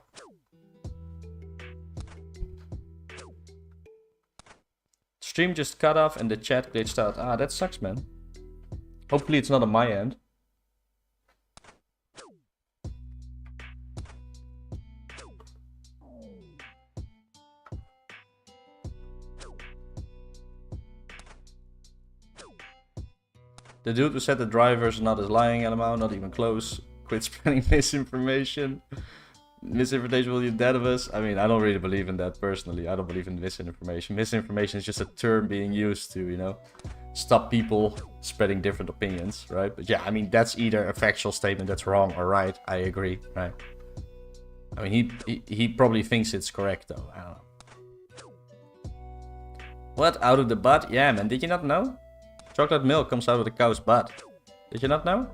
A: Stream just cut off and the chat glitched out. Ah, that sucks, man. Hopefully it's not on my end. The dude who said the drivers are not as lying, LMAO, not even close. Quit spreading misinformation. Misinformation will be dead of us. I mean, I don't really believe in that personally. I don't believe in misinformation. Misinformation is just a term being used to, you know, stop people spreading different opinions, right? But yeah, I mean, that's either a factual statement that's wrong or right. I agree, right? I mean, he probably thinks it's correct though. I don't know. What? Out of the butt? Yeah, man. Did you not know? Chocolate milk comes out of the cow's butt. Did you not know?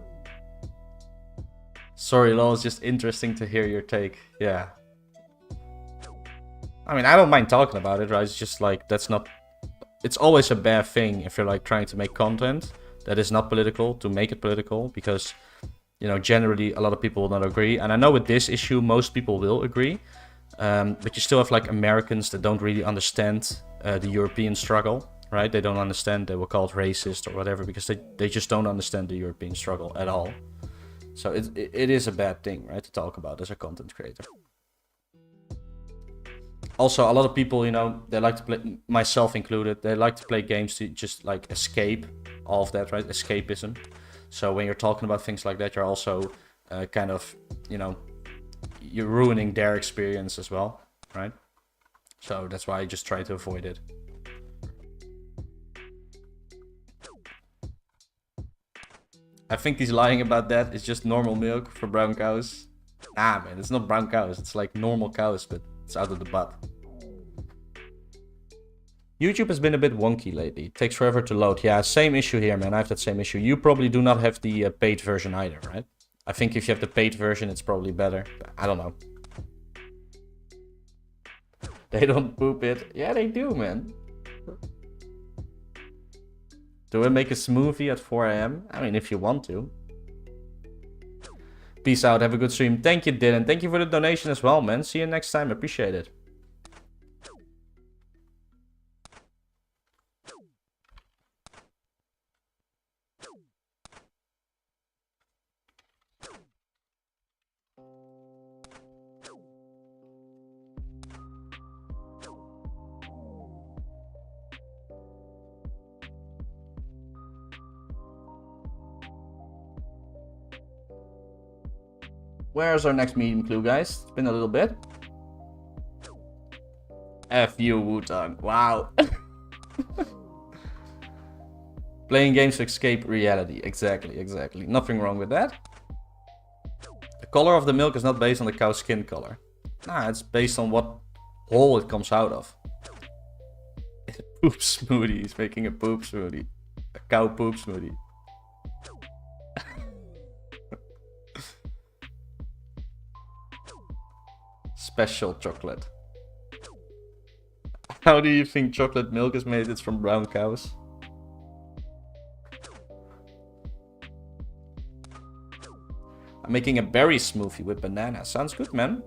A: Sorry, lol. It's just interesting to hear your take. Yeah. I mean, I don't mind talking about it, right? It's just like, that's not... It's always a bad thing if you're like trying to make content that is not political, to make it political, because, you know, generally a lot of people will not agree. And I know with this issue, most people will agree. But you still have like Americans that don't really understand the European struggle, right? They don't understand, they were called racist or whatever, because they just don't understand the European struggle at all. So it is a bad thing, right, to talk about as a content creator. Also, a lot of people, you know, they like to play, myself included, they like to play games to just like escape all of that, right? Escapism. So when you're talking about things like that, you're also kind of, you know, you're ruining their experience as well, right? So that's why I just try to avoid it. I think he's lying about that. It's just normal milk for brown cows. Ah, man, it's not brown cows. It's like normal cows, but it's out of the butt. YouTube has been a bit wonky lately. It takes forever to load. Yeah, same issue here, man. I have that same issue. You probably do not have the paid version either, right? I think if you have the paid version, it's probably better. I don't know. They don't poop it. Yeah, they do, man. Do I make a smoothie at 4 AM? I mean, if you want to. Peace out. Have a good stream. Thank you, Dylan. Thank you for the donation as well, man. See you next time. Appreciate it. Where's our next medium clue, guys? It's been a little bit. F you, Wu-Tang. Wow. Playing games to escape reality. Exactly, exactly. Nothing wrong with that. The color of the milk is not based on the cow's skin color. Nah, it's based on what hole it comes out of. Poop smoothie. He's making a poop smoothie. A cow poop smoothie. Special chocolate. How do you think chocolate milk is made? It's from brown cows. I'm making a berry smoothie with banana. Sounds good, man.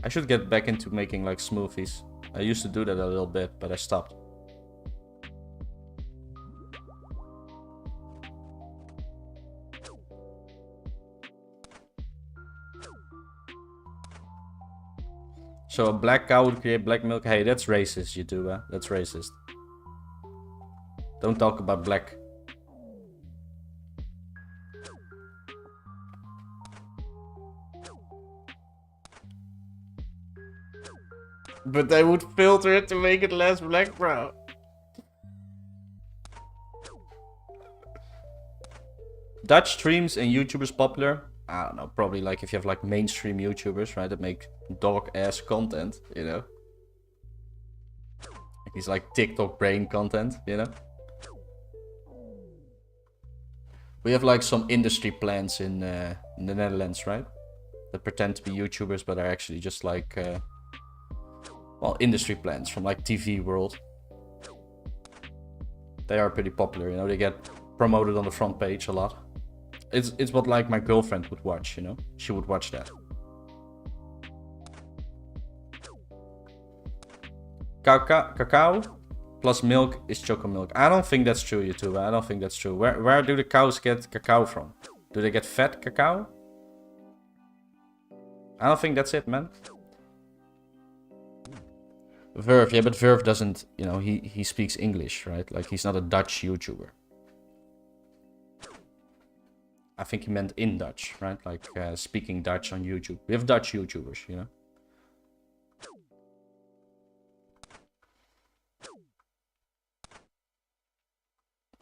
A: I should get back into making like smoothies. I used to do that a little bit, but I stopped. So a black cow would create black milk. Hey, that's racist, YouTuber. That's racist. Don't talk about black. But they would filter it to make it less black, bro. Dutch streams and YouTubers popular? I don't know, probably like if you have like mainstream YouTubers, right, that make dog-ass content, you know? He's like TikTok brain content, you know? We have like some industry plants in the Netherlands, right? That pretend to be YouTubers, but are actually just like, well, industry plants from like TV world. They are pretty popular, you know? They get promoted on the front page a lot. It's what like my girlfriend would watch, you know? She would watch that. Cacao plus milk is choco milk. I don't think that's true, YouTube. I don't think that's true. Where do the cows get cacao from? Do they get fat cacao? I don't think that's it, man. Verve, yeah, but Verve doesn't, you know, he speaks English, right? Like, he's not a Dutch YouTuber. I think he meant in Dutch, right? Like, speaking Dutch on YouTube. We have Dutch YouTubers, you know?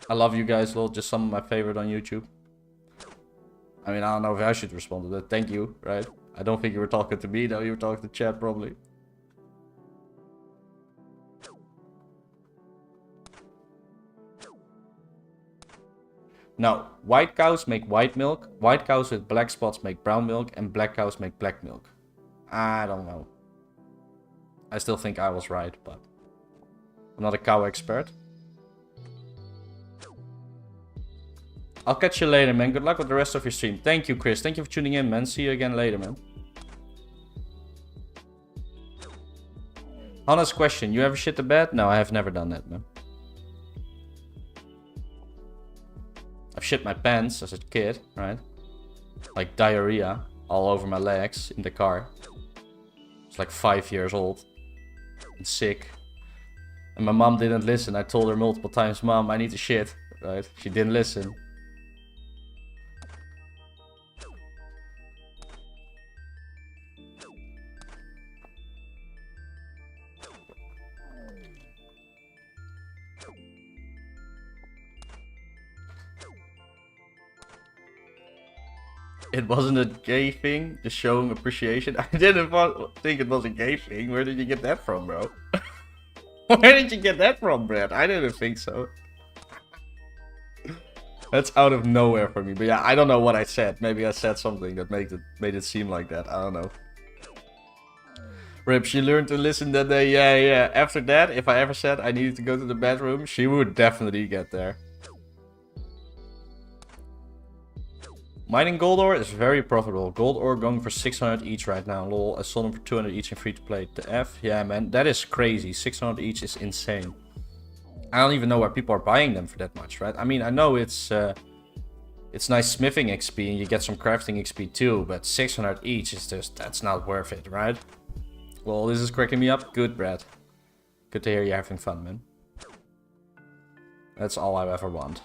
A: I love you guys, lol. Just some of my favorite on YouTube. I mean, I don't know if I should respond to that. Thank you, right? I don't think you were talking to me though, you were talking to chat probably. No, white cows make white milk, white cows with black spots make brown milk, and black cows make black milk. I don't know. I still think I was right, but I'm not a cow expert. I'll catch you later, man. Good luck with the rest of your stream. Thank you, Chris. Thank you for tuning in, man. See you again later, man. Honest question. You ever shit the bed? No, I have never done that, man. I've shit my pants as a kid, right? Like diarrhea all over my legs in the car. It's like 5 years old. And sick. And my mom didn't listen. I told her multiple times, Mom, I need to shit. Right? She didn't listen. It wasn't a gay thing, just showing appreciation. I didn't think it was a gay thing. Where did you get that from, bro? Where did you get that from, Brad? I didn't think so. That's out of nowhere for me. But yeah, I don't know what I said. Maybe I said something that made it seem like that. I don't know. Rip, she learned to listen that day. Yeah. After that, if I ever said I needed to go to the bedroom, she would definitely get there. Mining gold ore is very profitable. Gold ore going for 600 each right now. Lol, I sold them for 200 each in free to play. The F? Yeah, man, that is crazy. 600 each is insane. I don't even know where people are buying them for that much, right? I mean, I know it's nice smithing XP and you get some crafting XP too, but 600 each is just, that's not worth it, right? Well, this is cracking me up. Good, Brad. Good to hear you're having fun, man. That's all I ever want.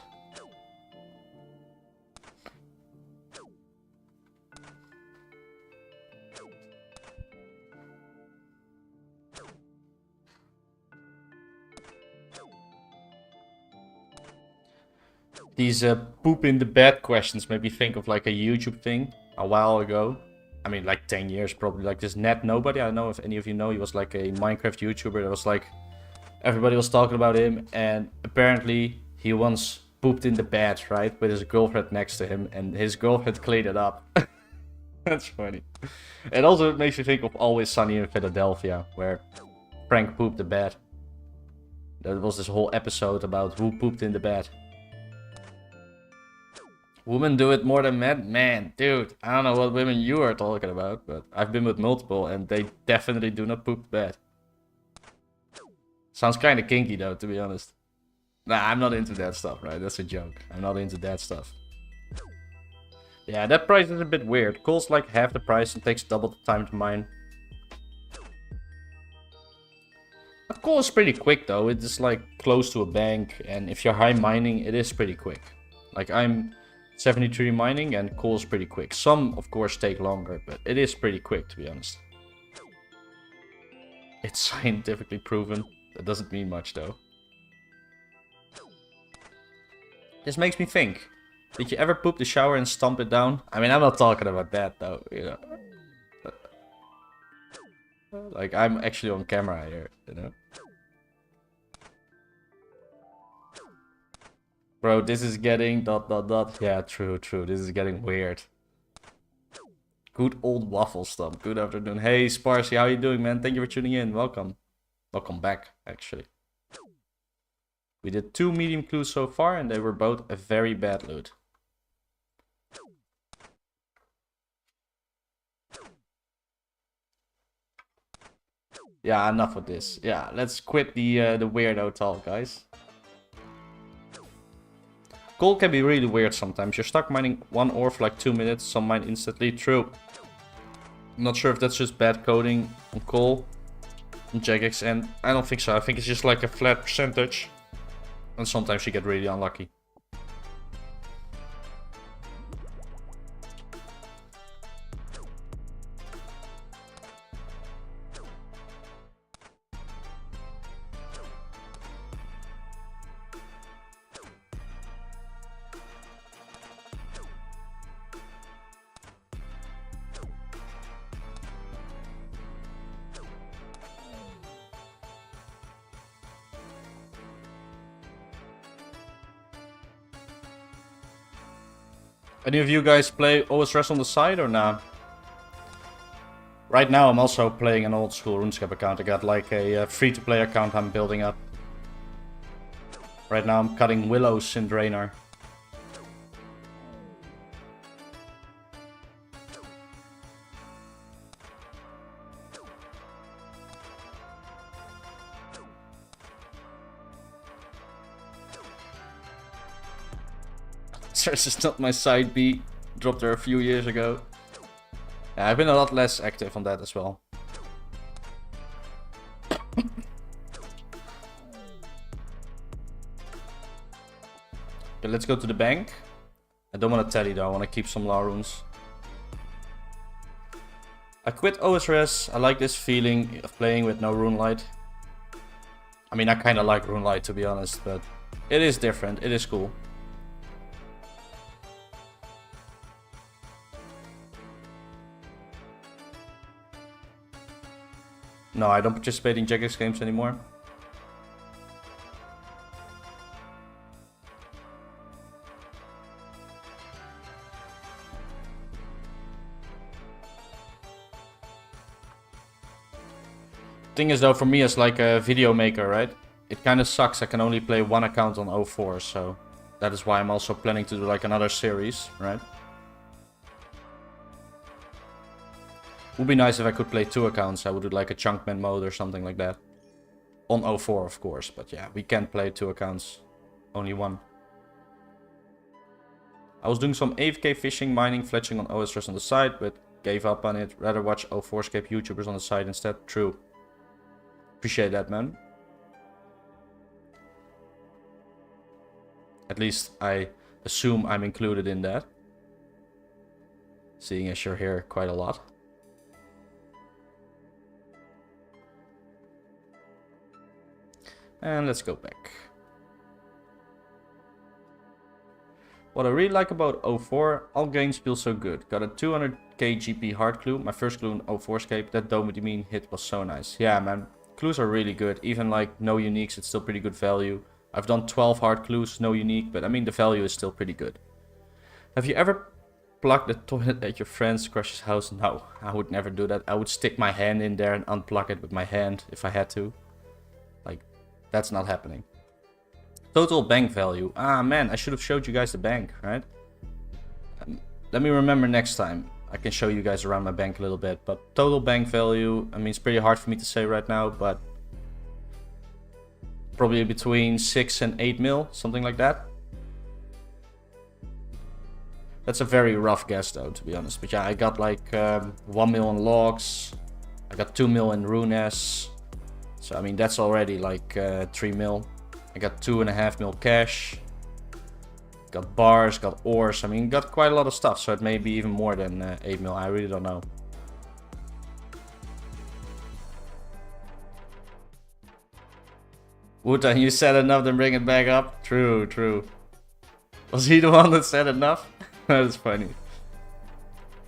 A: These poop in the bed questions made me think of like a YouTube thing a while ago. I mean, like 10 years probably. Like this Net Nobody. I don't know if any of you know. He was like a Minecraft YouTuber that was like... Everybody was talking about him. And apparently he once pooped in the bed, right? With his girlfriend next to him. And his girlfriend cleaned it up. That's funny. And also it makes me think of Always Sunny in Philadelphia. Where Frank pooped the bed. There was this whole episode about who pooped in the bed. Women do it more than men? Man, dude, I don't know what women you are talking about, but I've been with multiple and they definitely do not poop bad. Sounds kind of kinky though, to be honest. Nah, I'm not into that stuff, right? That's a joke. I'm not into that stuff. Yeah, that price is a bit weird. Coal's like half the price and takes double the time to mine. But coal is pretty quick though. It is like close to a bank, and if you're high mining, it is pretty quick. Like I'm 73 mining and coal is pretty quick. Some of course take longer, but it is pretty quick to be honest. It's scientifically proven. That doesn't mean much though. This makes me think. Did you ever poop the shower and stomp it down? I mean, I'm not talking about that though, you know. Like I'm actually on camera here, you know. Bro, this is getting ... Yeah, true. This is getting weird. Good old waffle stump. Good afternoon. Hey, Sparsy, how you doing, man? Thank you for tuning in. Welcome. Welcome back, actually. We did 2 medium clues so far, and they were both a very bad loot. Yeah, enough of this. Yeah, let's quit the weirdo talk, guys. Coal can be really weird sometimes. You're stuck mining one ore for like 2 minutes, some mine instantly. True. I'm not sure if that's just bad coding on coal, on Jagex, and I don't think so. I think it's just like a flat percentage. And sometimes you get really unlucky. Any of you guys play OSRS on the side or nah? Right now I'm also playing an old school RuneScape account. I got like a free-to-play account I'm building up. Right now I'm cutting willows in Draenor. This is not my side B. Dropped her a few years ago. Yeah, I've been a lot less active on that as well. Okay, let's go to the bank. I don't want to tally though, I want to keep some law runes. I quit OSRS. I like this feeling of playing with no rune light. I mean, I kind of like rune light to be honest, but it is different. It is cool. No, I don't participate in Jagex games anymore. Thing is though, for me as like a video maker, right? It kind of sucks. I can only play one account on 04, so that is why I'm also planning to do like another series, right? Would be nice if I could play 2 accounts. I would do like a chunkman mode or something like that. On 04, of course, but yeah, we can't play 2 accounts. Only one. I was doing some AFK fishing, mining, fletching on OSRS on the side, but gave up on it. Rather watch 2004SCAPE YouTubers on the side instead. True. Appreciate that, man. At least I assume I'm included in that. Seeing as you're here quite a lot. And let's go back. What I really like about 04, all games feel so good. Got a 200k GP hard clue, my first clue in 04SCAPE. That dopamine hit was so nice. Yeah, man, clues are really good. Even like no uniques, it's still pretty good value. I've done 12 hard clues, no unique, but I mean the value is still pretty good. Have you ever plugged the toilet at your friend's crush's house? No, I would never do that. I would stick my hand in there and unplug it with my hand if I had to. Like, that's not happening. Total bank value. Ah man, I should have showed you guys the bank, right? Let me remember next time. I can show you guys around my bank a little bit. But total bank value, I mean, it's pretty hard for me to say right now, but probably between 6 and 8 mil, something like that. That's a very rough guess though, to be honest. But yeah, I got like 1 mil in logs. I got 2 mil in runes. So I mean, that's already like 3 mil. I got 2.5 mil cash. Got bars, got ores. I mean, got quite a lot of stuff. So it may be even more than 8 mil. I really don't know. Wutan, you said enough, then bring it back up. True, true. Was he the one that said enough? That is funny.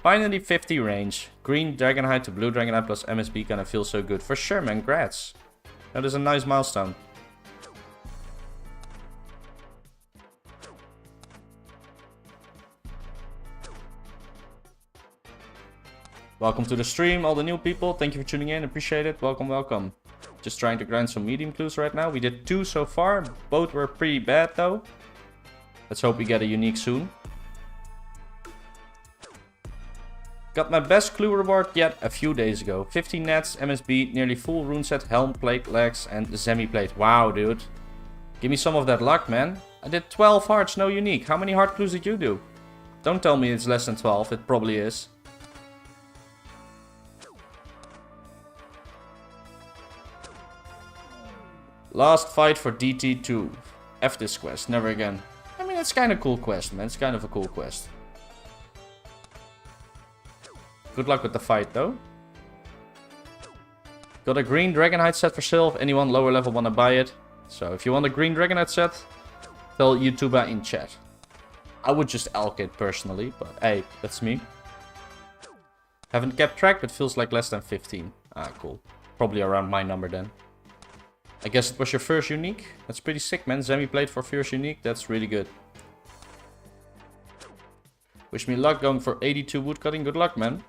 A: Finally 50 range. Green Dragonhide to blue Dragonhide plus MSB gonna feel so good. For sure, man. Grats. That is a nice milestone. Welcome to the stream, all the new people. Thank you for tuning in. Appreciate it. Welcome, welcome. Just trying to grind some medium clues right now. We did 2 so far. Both were pretty bad though. Let's hope we get a unique soon. Got my best clue reward yet a few days ago. 15 nets, MSB, nearly full rune set, helm plate, legs, and the semi plate. Wow, dude. Give me some of that luck, man. I did 12 hearts, no unique. How many hard clues did you do? Don't tell me it's less than 12. It probably is. Last fight for DT2. F this quest, never again. I mean, it's kind of cool quest, man. It's kind of a cool quest. Good luck with the fight, though. Got a green Dragonhide set for sale if anyone lower level want to buy it. So if you want a green Dragonhide set, tell YouTuber in chat. I would just alk it personally, but hey, that's me. Haven't kept track, but feels like less than 15. Ah, cool. Probably around my number then. I guess it was your first unique. That's pretty sick, man. Zemi played for first unique. That's really good. Wish me luck going for 82 woodcutting. Good luck, man.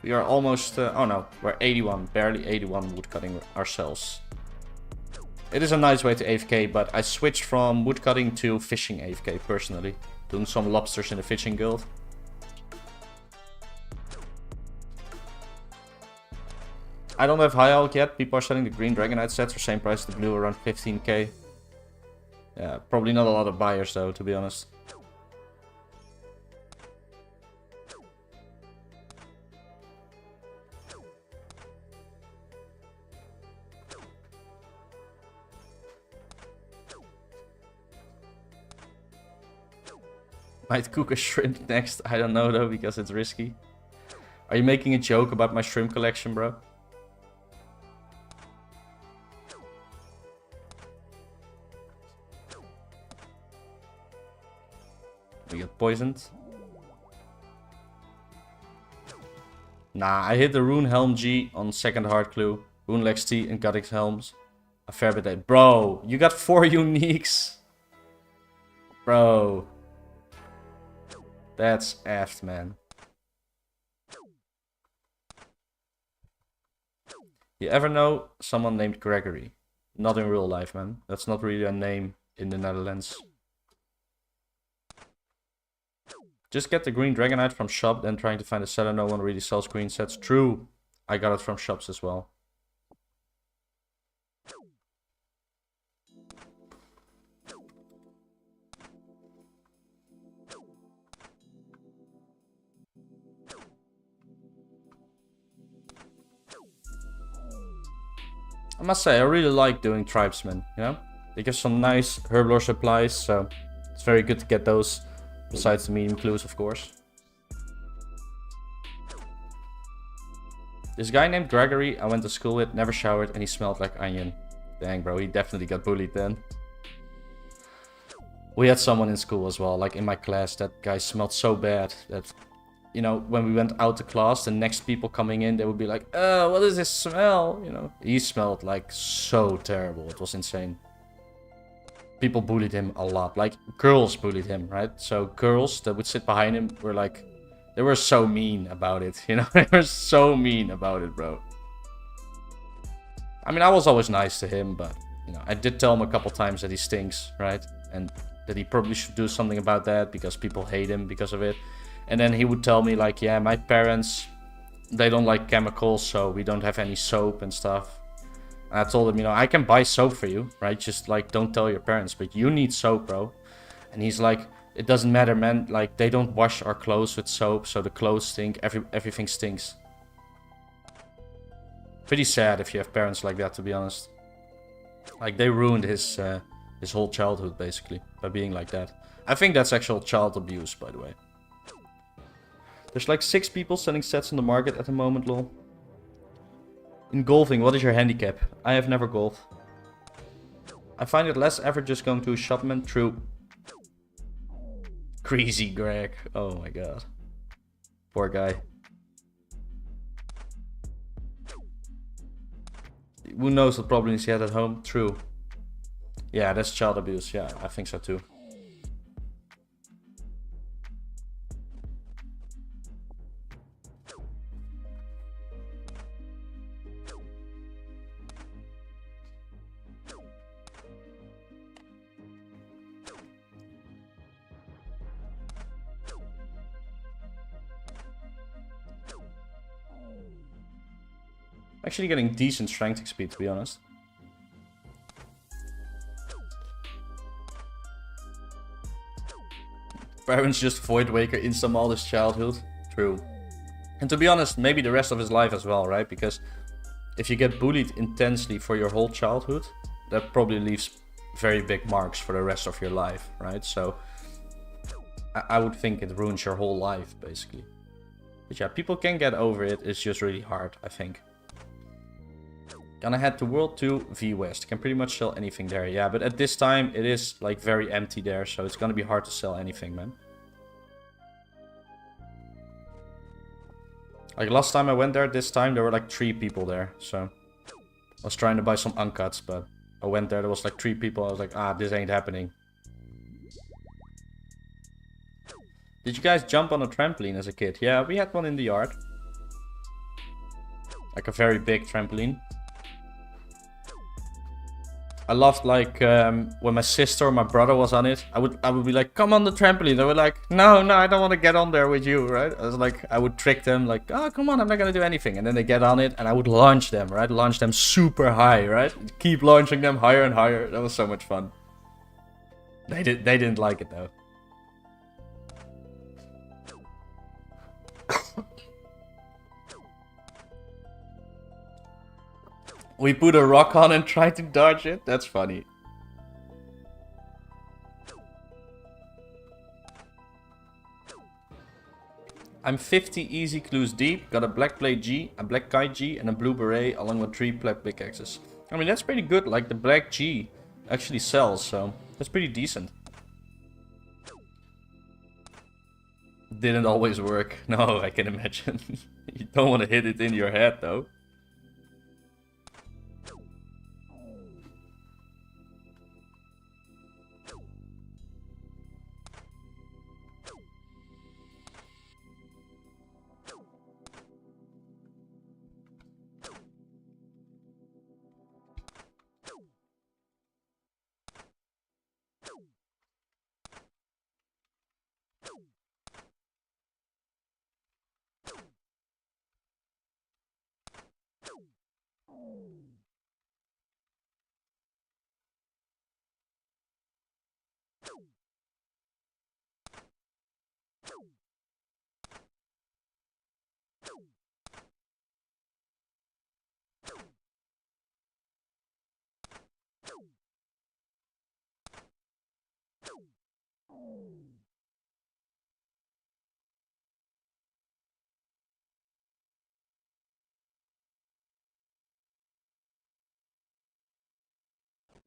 A: We are almost... oh no, we're 81. Barely 81 woodcutting ourselves. It is a nice way to AFK, but I switched from woodcutting to fishing AFK personally. Doing some lobsters in the fishing guild. I don't have high elk yet. People are selling the green dragonite sets for same price as the blue, around 15k. Yeah, probably not a lot of buyers though, to be honest. Might cook a shrimp next. I don't know though, because it's risky. Are you making a joke about my shrimp collection, bro? We get poisoned. Nah, I hit the Rune Helm G on second hard clue. Rune Lex T and Godix Helms. A fair bit. Bro, you got 4 uniques. Bro. That's effed, man. You ever know someone named Gregory? Not in real life, man. That's not really a name in the Netherlands. Just get the green dragonite from shop, then trying to find a seller. No one really sells green sets. True. I got it from shops as well. I must say, I really like doing tribesmen, you know? They give some nice herblore supplies, so it's very good to get those. Besides the medium clues, of course. This guy named Gregory, I went to school with, never showered, and he smelled like onion. Dang, bro, he definitely got bullied then. We had someone in school as well, like in my class, that guy smelled so bad that, you know, when we went out to class, the next people coming in, they would be like, oh, what is this smell? You know, he smelled like so terrible. It was insane. People bullied him a lot. Like, girls bullied him, right? So girls that would sit behind him were like, they were so mean about it, you know? They were so mean about it, bro. I mean, I was always nice to him, but, you know, I did tell him a couple times that he stinks, right? And that he probably should do something about that because people hate him because of it. And then he would tell me, like, yeah, my parents, they don't like chemicals, so we don't have any soap and stuff. I told him, you know, I can buy soap for you, right? Just, like, don't tell your parents, but you need soap, bro. And he's like, it doesn't matter, man. Like, they don't wash our clothes with soap, so the clothes stink. Everything stinks. Pretty sad if you have parents like that, to be honest. Like, they ruined his whole childhood, basically, by being like that. I think that's actual child abuse, by the way. There's like 6 people selling sets on the market at the moment, lol. In golfing, what is your handicap? I have never golfed. I find it less effort just going to a shopman. True. Greasy Greg. Oh my god. Poor guy. Who knows what problems he had at home? True. Yeah, that's child abuse. Yeah, I think so too. Actually getting decent strength XP, to be honest. Parents just Void Waker instam all his childhood. True. And to be honest, maybe the rest of his life as well, right? Because if you get bullied intensely for your whole childhood, that probably leaves very big marks for the rest of your life, right? So I would think it ruins your whole life, basically. But yeah, people can get over it. It's just really hard, I think. Gonna head to World 2 V West. Can pretty much sell anything there. Yeah, but at this time it is like very empty there, so it's gonna be hard to sell anything, man. Like last time I went there, this time there were like 3 people there, so I was trying to buy some uncuts, but I went there was like 3 people. I was like, ah, this ain't happening. Did you guys jump on a trampoline as a kid? Yeah, we had one in the yard. Like a very big trampoline. I loved like when my sister or my brother was on it, I would be like, come on the trampoline. They were like, no, I don't want to get on there with you, right? I was like, I would trick them like, oh, come on, I'm not gonna do anything. And then they get on it and I would launch them, right? Launch them super high, right? Keep launching them higher and higher. That was so much fun. They didn't like it though. We put a rock on and tried to dodge it? That's funny. I'm 50 easy clues deep, got a black plate G, a black kite G, and a blue beret along with 3 black pickaxes. I mean, that's pretty good. Like, the black G actually sells, so that's pretty decent. Didn't always work. No, I can imagine. You don't want to hit it in your head, though.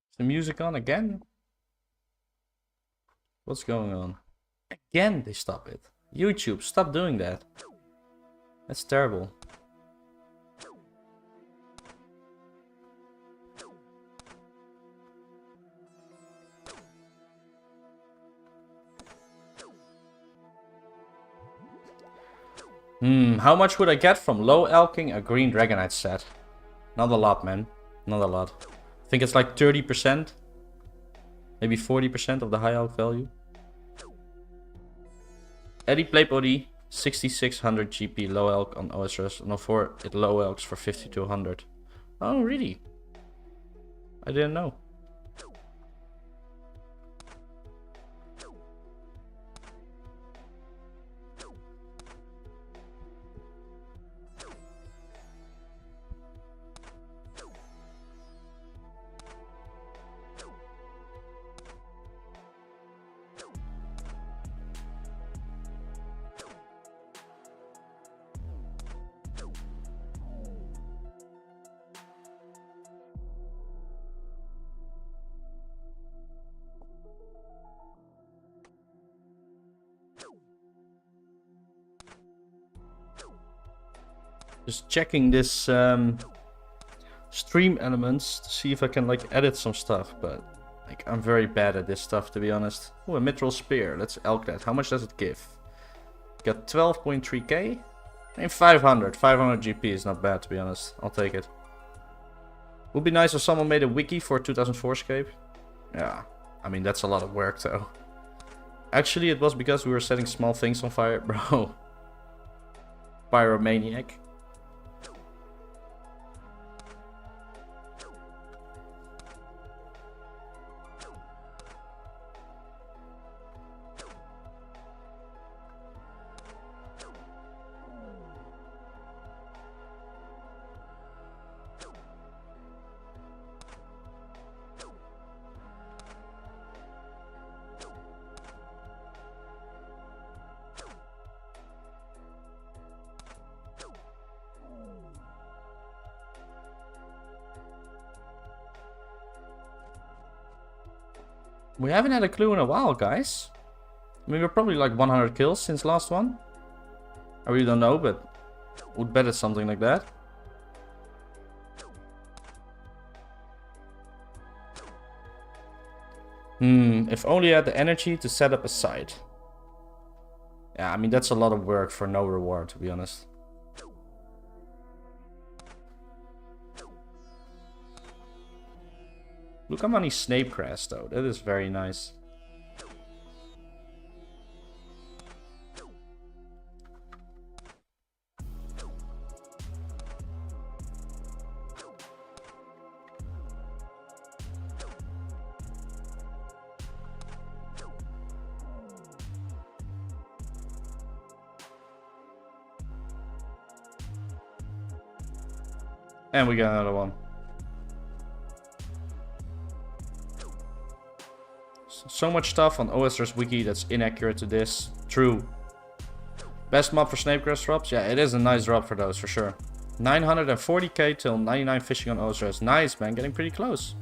A: Is the music on again? What's going on? Again, they stop it. YouTube, stop doing that. That's terrible. How much would I get from low elking a green dragonite set? Not a lot, man. Not a lot. I think it's like 30%. Maybe 40% of the high elk value. Eddie Playpody, 6600 GP low elk on OSRS. No, for it low elks for 5200. Oh, really? I didn't know. Just checking this stream elements to see if I can like edit some stuff, but like I'm very bad at this stuff, to be honest. Oh, a mithril spear. Let's elk that. How much does it give? Got 12.3k. And 500 GP is not bad, to be honest. I'll take it. Would be nice if someone made a wiki for 2004SCAPE. Yeah, I mean that's a lot of work though. Actually, it was because we were setting small things on fire, bro. Pyromaniac. We haven't had a clue in a while, guys. I mean, we're probably like 100 kills since last one. I really don't know, but would bet it's something like that. If only I had the energy to set up a site. Yeah, I mean, that's a lot of work for no reward, to be honest. Look how many Snape Crest, though. That is very nice. And we got another one. So much stuff on OSR's wiki that's inaccurate to this. True. Best mob for Snape Crest drops? Yeah, it is a nice drop for those, for sure. 940k till 99 fishing on OSR's. Nice, man. Getting pretty close.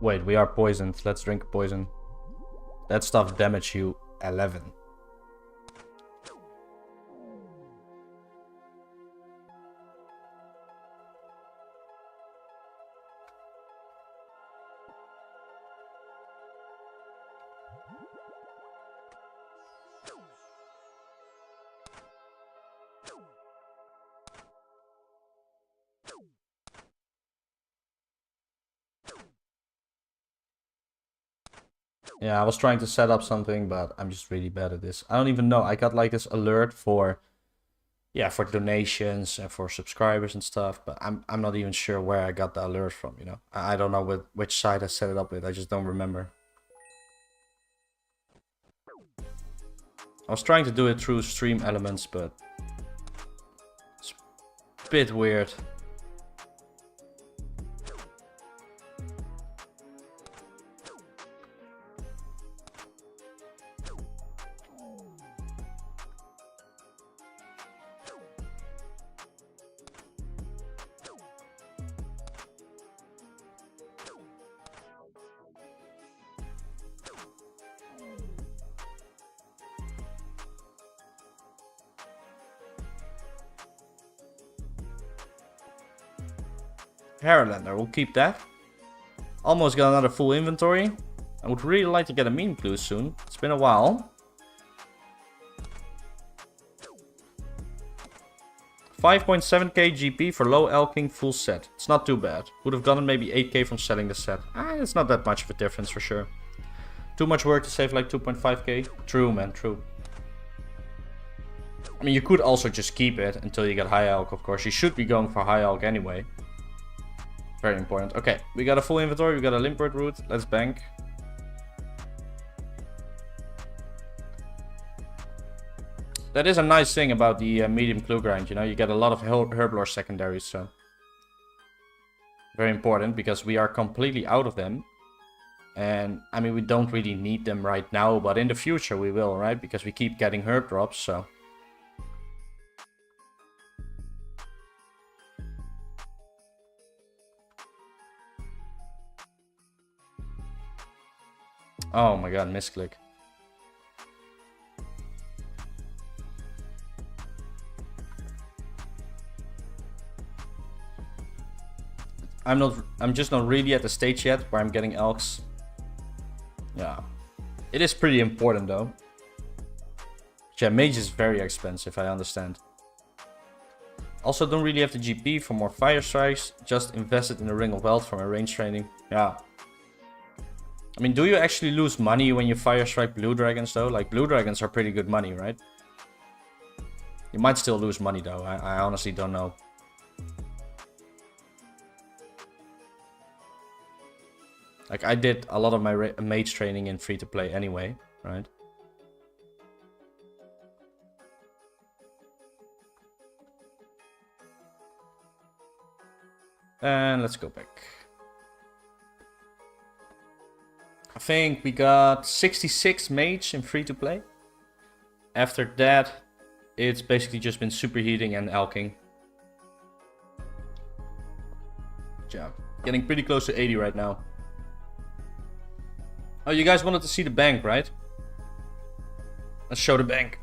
A: Wait, we are poisoned. Let's drink poison. That stuff damage you 11. Yeah, I was trying to set up something, but I'm just really bad at this. I don't even know. I got like this alert for, yeah, for donations and for subscribers and stuff, but I'm not even sure where I got the alert from, you know. I don't know which site I set it up with. I just don't remember. I was trying to do it through stream elements, but it's a bit weird. Haralander, we'll keep that. Almost got another full inventory. I would really like to get a meme clue soon. It's been a while. 5.7k GP for low Elking full set. It's not too bad. Would have gotten maybe 8k from selling the set. It's not that much of a difference for sure. Too much work to save like 2.5k. True, man, true. I mean, you could also just keep it until you get high elk, of course. You should be going for high elk anyway. Very important. Okay, we got a full inventory. We got a Limpert route. Let's bank. That is a nice thing about the medium clue grind, you know. You get a lot of herblore secondaries, so. Very important, because we are completely out of them. And, I mean, we don't really need them right now, but in the future we will, right? Because we keep getting herb drops, so. Oh my god, misclick. I'm just not really at the stage yet where I'm getting elks. Yeah. It is pretty important though. Yeah, mage is very expensive, I understand. Also don't really have the GP for more fire strikes, just invested in the Ring of Wealth for my range training. Yeah. I mean, do you actually lose money when you fire strike blue dragons though? Like, blue dragons are pretty good money, right? You might still lose money though, I honestly don't know. Like, I did a lot of my mage training in free-to-play anyway, right? And let's go back. I think we got 66 mage in free-to-play. After that, it's basically just been superheating and alking. Yeah, getting pretty close to 80 right now. Oh, you guys wanted to see the bank, right? Let's show the bank.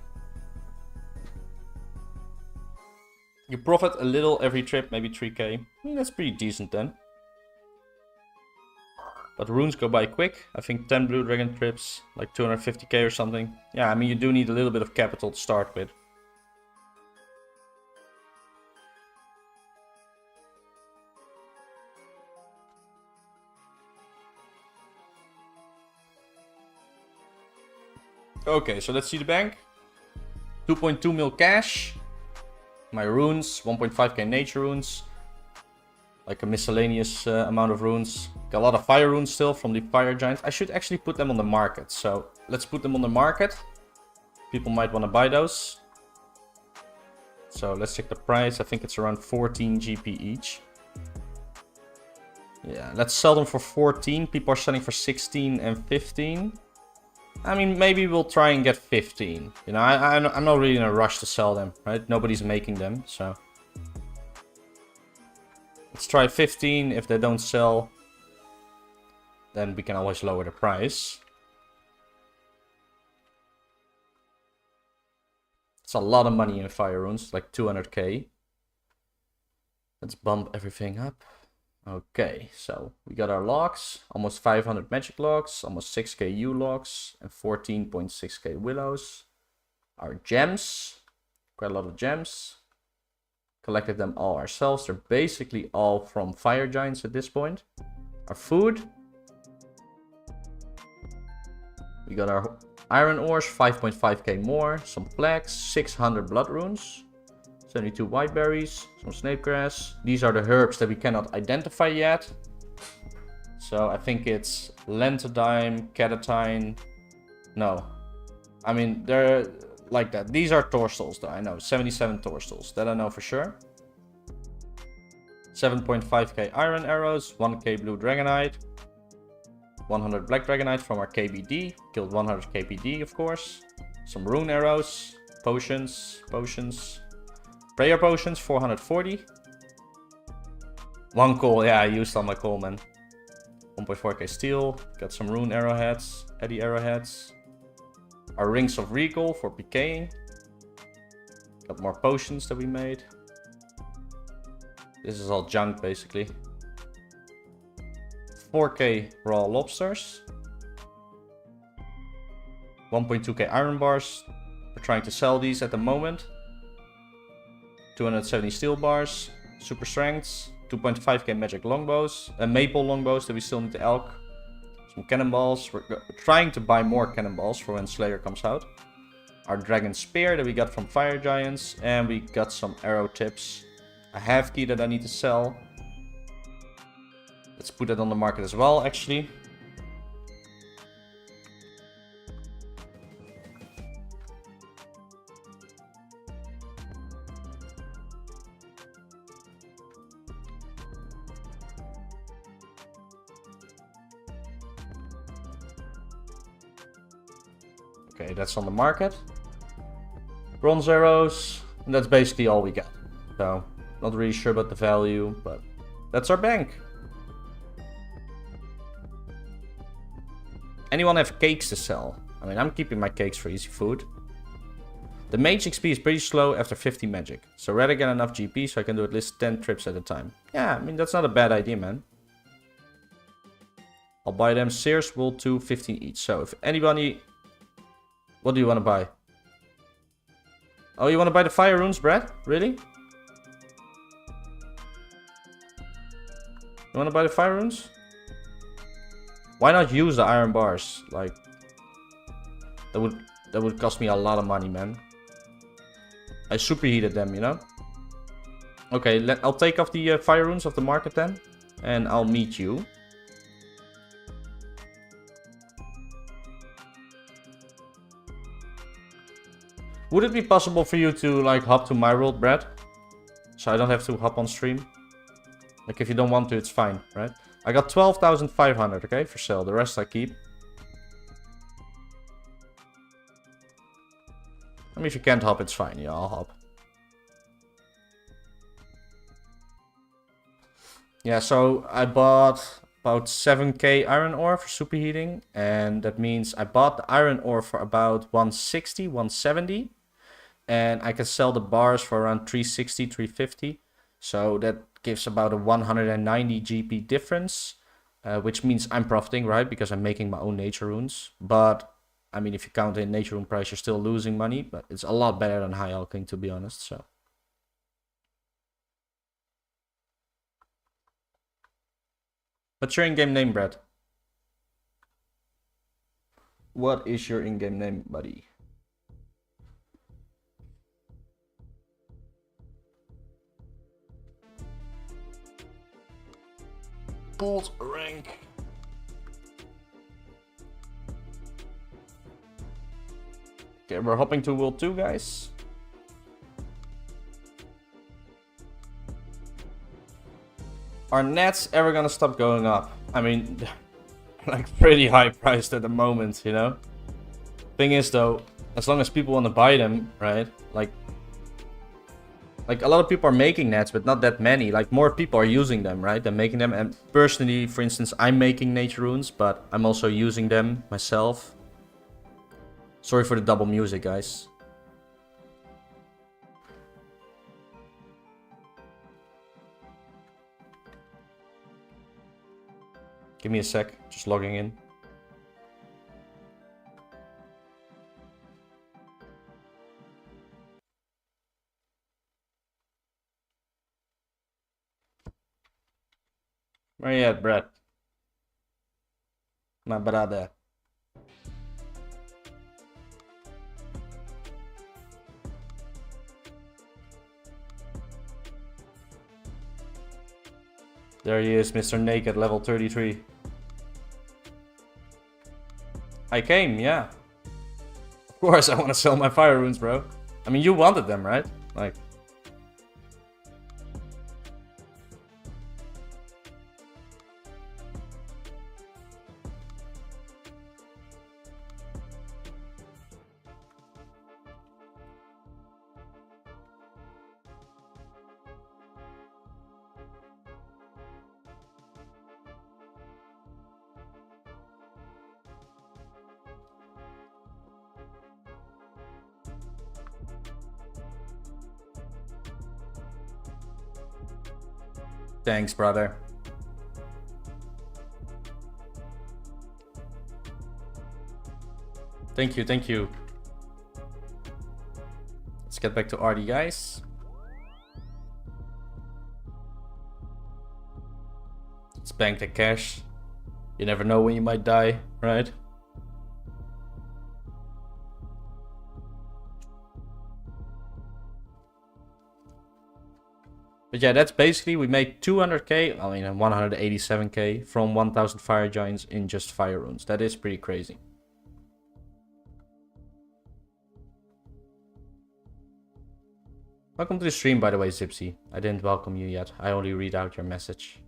A: You profit a little every trip, maybe 3k. That's pretty decent then. But runes go by quick. I think 10 blue dragon trips, like 250k or something. Yeah, I mean, you do need a little bit of capital to start with. Okay, so let's see the bank. 2.2 mil cash. My runes, 1.5k nature runes. Like a miscellaneous amount of runes. Got a lot of fire runes still from the fire giants. I should actually put them on the market. So let's put them on the market. People might want to buy those. So let's check the price. I think it's around 14 GP each. Yeah, let's sell them for 14. People are selling for 16 and 15. I mean, maybe we'll try and get 15. You know, I'm not really in a rush to sell them, right? Nobody's making them, so. Let's try 15. If they don't sell, then we can always lower the price. It's a lot of money in fire runes, like 200k. Let's bump everything up. Okay, so we got our logs, almost 500 magic logs, almost 6k U logs, and 14.6k willows. Our gems, quite a lot of gems. Collected them all ourselves. They're basically all from fire giants at this point. Our food. We got our iron ores, 5.5k more, some flax, 600 blood runes. 72 white berries, some snake grass. These are the herbs that we cannot identify yet. So I think it's lentodime, catatine. No. I mean, they're like that. These are torstals though, I know. 77 torstals, that I know for sure. 7.5k iron arrows, 1k blue dragonite. 100 black dragonite from our KBD. Killed 100 KBD, of course. Some rune arrows, potions. Prayer potions, 440. 1 coal, yeah, I used all my coal, man. 1.4k steel. Got some rune arrowheads, eddy arrowheads. Our rings of recall for PKing. Got more potions that we made. This is all junk, basically. 4k raw lobsters. 1.2k iron bars. We're trying to sell these at the moment. 270 steel bars, super strengths, 2.5k magic longbows, and maple longbows that we still need to elk. Some cannonballs. We're trying to buy more cannonballs for when Slayer comes out. Our dragon spear that we got from fire giants, and we got some arrow tips. A half key that I need to sell. Let's put it on the market as well, actually. Okay, that's on the market. Bronze arrows, and that's basically all we got. So, not really sure about the value, but that's our bank. Anyone have cakes to sell? I mean, I'm keeping my cakes for easy food. The mage XP is pretty slow after 50 magic, so rather get enough GP so I can do at least 10 trips at a time. Yeah, I mean, that's not a bad idea, man. I'll buy them Sears wool 2, 15 each. So if anybody... What do you want to buy? Oh, you want to buy the fire runes, Brad? Really? You want to buy the fire runes? Why not use the iron bars? Like, that would cost me a lot of money, man. I superheated them, you know? Okay, I'll take off the fire runes off the market then. And I'll meet you. Would it be possible for you to, like, hop to my world, Brad? So I don't have to hop on stream? Like, if you don't want to, it's fine, right? I got 12,500, okay, for sale. The rest I keep. mean, if you can't hop, it's fine. Yeah, I'll hop. Yeah, so I bought about 7k iron ore for superheating. And that means I bought the iron ore for about 160, 170. And I can sell the bars for around 360, 350. So that gives about a 190 GP difference. Which means I'm profiting, right? Because I'm making my own nature runes. But, I mean, if you count in nature rune price, you're still losing money. But it's a lot better than high alching, to be honest, so. What's your in-game name, Brad? What is your in-game name, buddy? Bolt rank. Okay, we're hopping to World 2, guys. Are nets ever gonna stop going up? I mean, like pretty high priced at the moment, you know? Thing is though, as long as people want to buy them, right? Like a lot of people are making nets, but not that many. Like more people are using them, right? They're making them. And personally, for instance, I'm making nature runes, but I'm also using them myself. Sorry for the double music, guys. Give me a sec, just logging in. Where you at, Brad? My brother. There he is, Mr. Naked, level 33. I came, yeah. Of course, I want to sell my fire runes, bro. I mean, you wanted them, right? Like... Thanks, brother. Thank you, thank you. Let's get back to Artie, guys. Let's bank the cash. You never know when you might die, right? But yeah, that's basically, we made 200k, I mean 187k from 1000 fire giants in just fire runes. That is pretty crazy. Welcome to the stream, by the way, Zipsy. I didn't welcome you yet. I only read out your message.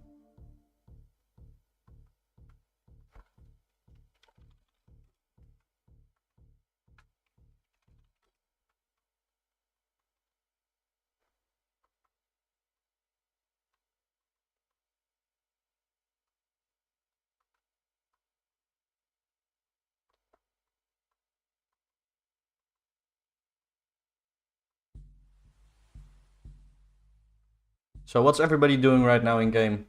A: So what's everybody doing right now in game?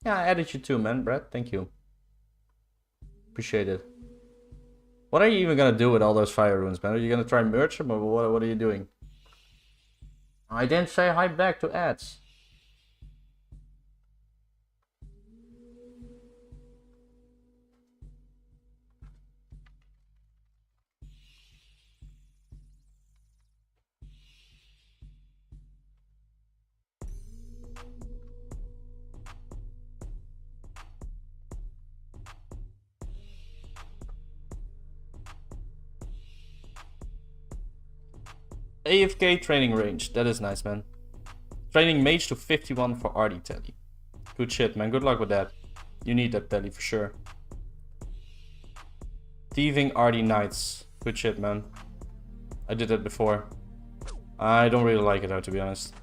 A: Yeah, I added you too, man, Brad. Thank you. Appreciate it. What are you even gonna do with all those fire runes, man? Are you gonna try and merge them, or what are you doing? I didn't say hi back to ads. AFK training range. That is nice, man. Training mage to 51 for Artie Telly. Good shit, man. Good luck with that. You need that Telly for sure. Thieving Arty Knights. Good shit, man. I did that before. I don't really like it though, to be honest.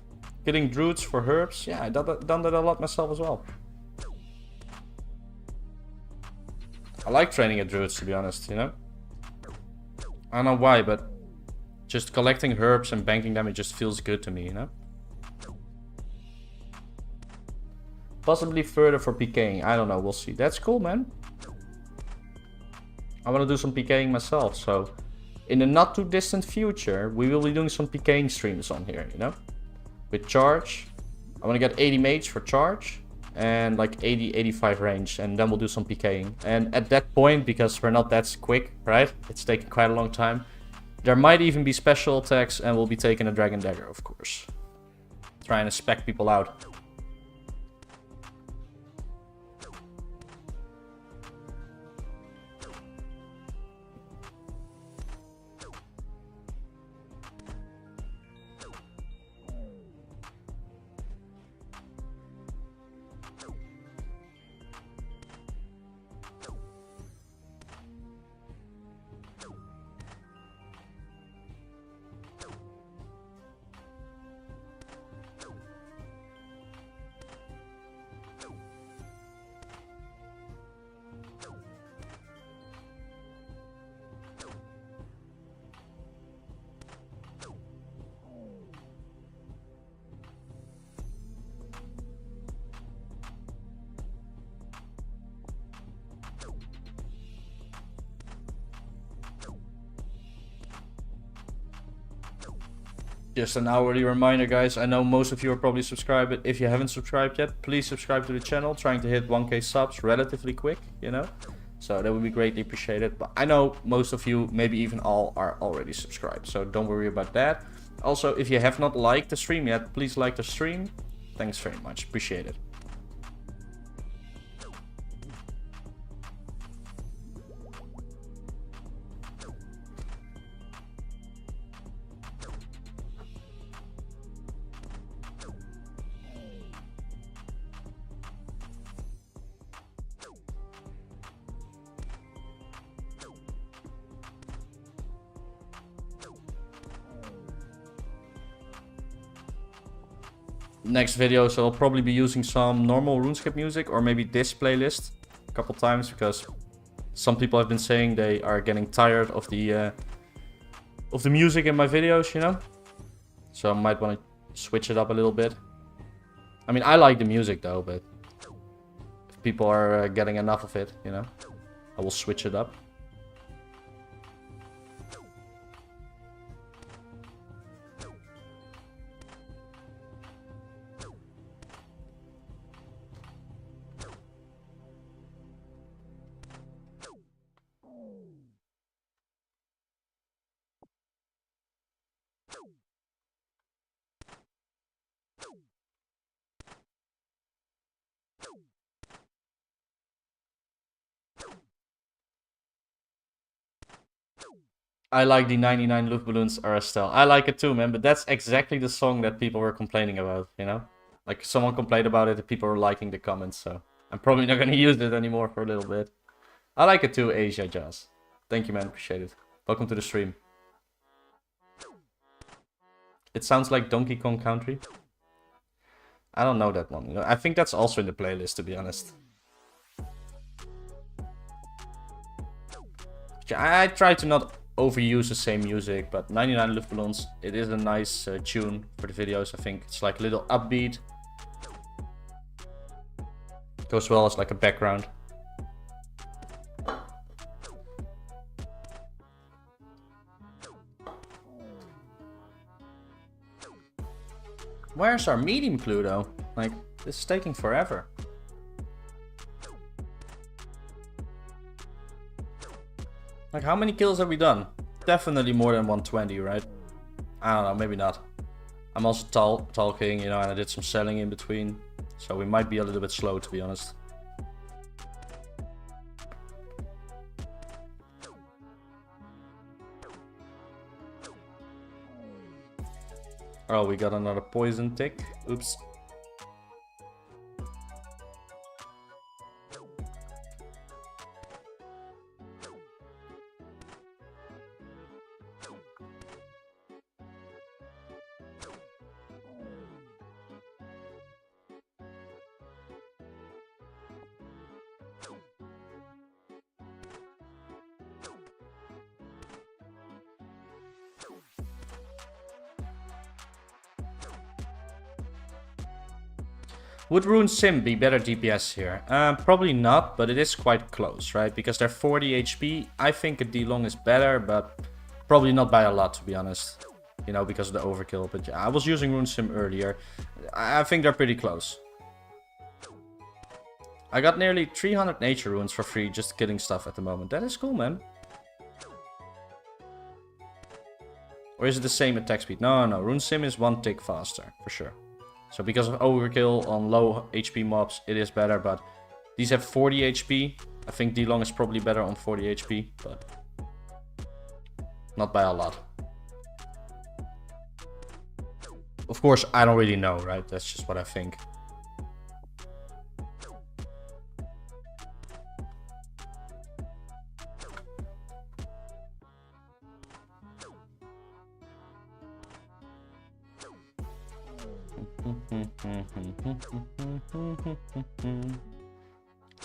A: Killing druids for herbs. Yeah, I done that a lot myself as well. I like training at druids, to be honest, you know? I don't know why, but just collecting herbs and banking them, it just feels good to me, you know? Possibly further for PKing. I don't know, we'll see. That's cool, man. I want to do some PKing myself, so in the not too distant future, we will be doing some PKing streams on here, you know? With charge. I want to get 80 mage for charge and like 80-85 range, and then we'll do some PKing. And at that point, because we're not that quick, right? It's taking quite a long time. There might even be special attacks, and we'll be taking a Dragon Dagger, of course. Trying to spec people out. Just an hourly reminder, guys. I know most of you are probably subscribed, but if you haven't subscribed yet, please subscribe to the channel. Trying to hit 1k subs relatively quick, you know? So that would be greatly appreciated. But I know most of you, maybe even all, are already subscribed. So don't worry about that. Also, if you have not liked the stream yet, please like the stream. Thanks very much. Appreciate it. Next video, so I'll probably be using some normal RuneScape music, or maybe this playlist a couple times, because some people have been saying they are getting tired of the music in my videos, you know? So I might want to switch it up a little bit. I mean, I like the music though, but if people are getting enough of it, you know, I will switch it up. I like the 99 Luftballons Arastel. I like it too, man, but that's exactly the song that people were complaining about, you know? Like, someone complained about it and people were liking the comments, so I'm probably not gonna use it anymore for a little bit. I like it too, Asia Jazz. Thank you, man. Appreciate it. Welcome to the stream. It sounds like Donkey Kong Country. I don't know that one. You know, I think that's also in the playlist, to be honest. I try to not overuse the same music, but 99 Luftballons, it is a nice tune for the videos. I think it's like a little upbeat. Goes well as like a background. Where's our medium clue though? Like, this is taking forever. Like, how many kills have we done? Definitely more than 120, right? I don't know, maybe not. I'm also talking, you know, and I did some selling in between. So we might be a little bit slow, to be honest. Oh, we got another poison tick. Oops. Would Rune Sim be better DPS here? Probably not, but it is quite close, right? Because they're 40 HP. I think a D-Long is better, but probably not by a lot, to be honest. You know, because of the overkill. But yeah, I was using Rune Sim earlier. I think they're pretty close. I got nearly 300 nature runes for free just killing stuff at the moment. That is cool, man. Or is it the same attack speed? No, no. Rune Sim is one tick faster, for sure. So because of overkill on low HP mobs, it is better. But these have 40 HP. I think D-Long is probably better on 40 HP. But not by a lot. Of course, I don't really know, right? That's just what I think.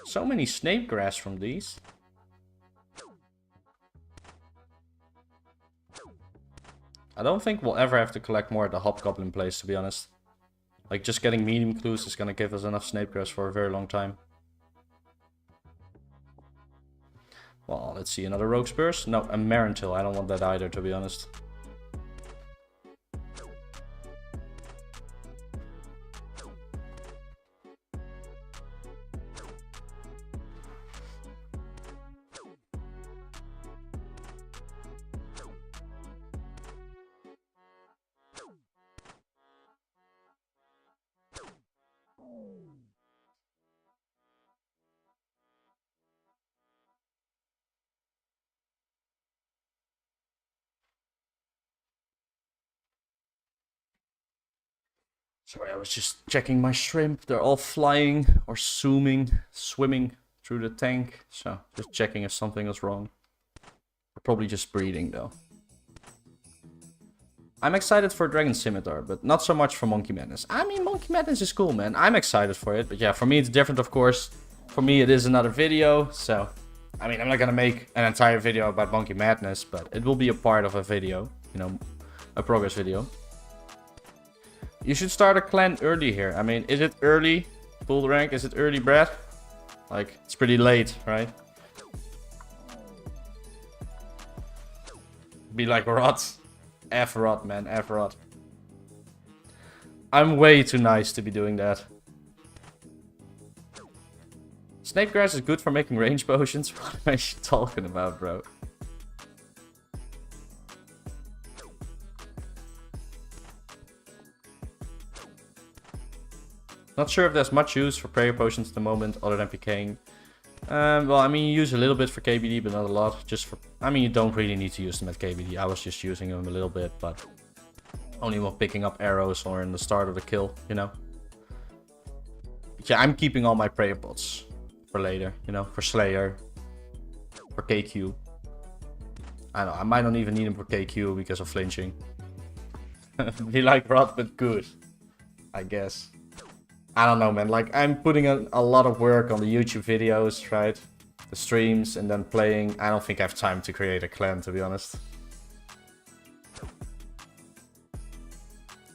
A: So many snake grass from these. I don't think we'll ever have to collect more at the Hobgoblin place, to be honest. Like, just getting medium clues is gonna give us enough snake grass for a very long time. Well, let's see, another Rogue's Burst? No, a Marentil. I don't want that either, to be honest. Sorry, I was just checking my shrimp. They're all flying or swimming through the tank. So, just checking if something is wrong. They're probably just breeding, though. I'm excited for Dragon Scimitar, but not so much for Monkey Madness. I mean, Monkey Madness is cool, man. I'm excited for it. But yeah, for me it's different, of course. For me it is another video, so... I mean, I'm not gonna make an entire video about Monkey Madness, but it will be a part of a video. You know, a progress video. You should start a clan early here. I mean, is it early? Full rank? Is it early, Brad? Like, it's pretty late, right? Be like Rot. F-Rot, man. F-Rot. I'm way too nice to be doing that. Snake grass is good for making range potions. What am I talking about, bro? Not sure if there's much use for prayer potions at the moment, other than PKing. Well, I mean, you use a little bit for KBD, but not a lot. Just for, I mean, you don't really need to use them at KBD. I was just using them a little bit, but only while picking up arrows or in the start of the kill, you know. But yeah, I'm keeping all my prayer pots for later, you know, for Slayer, for KQ. I know, I might not even need them for KQ because of flinching. Be like Rot, but good, I guess. I don't know, man. Like, I'm putting a lot of work on the YouTube videos, right? The streams, and then playing. I don't think I have time to create a clan, to be honest.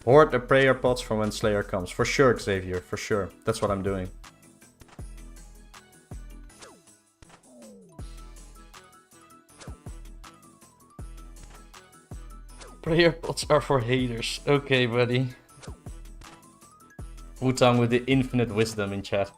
A: Hoard the prayer pots for when Slayer comes. For sure, Xavier. For sure. That's what I'm doing. Prayer pots are for haters. Okay, buddy. Wutang with the infinite wisdom in chat.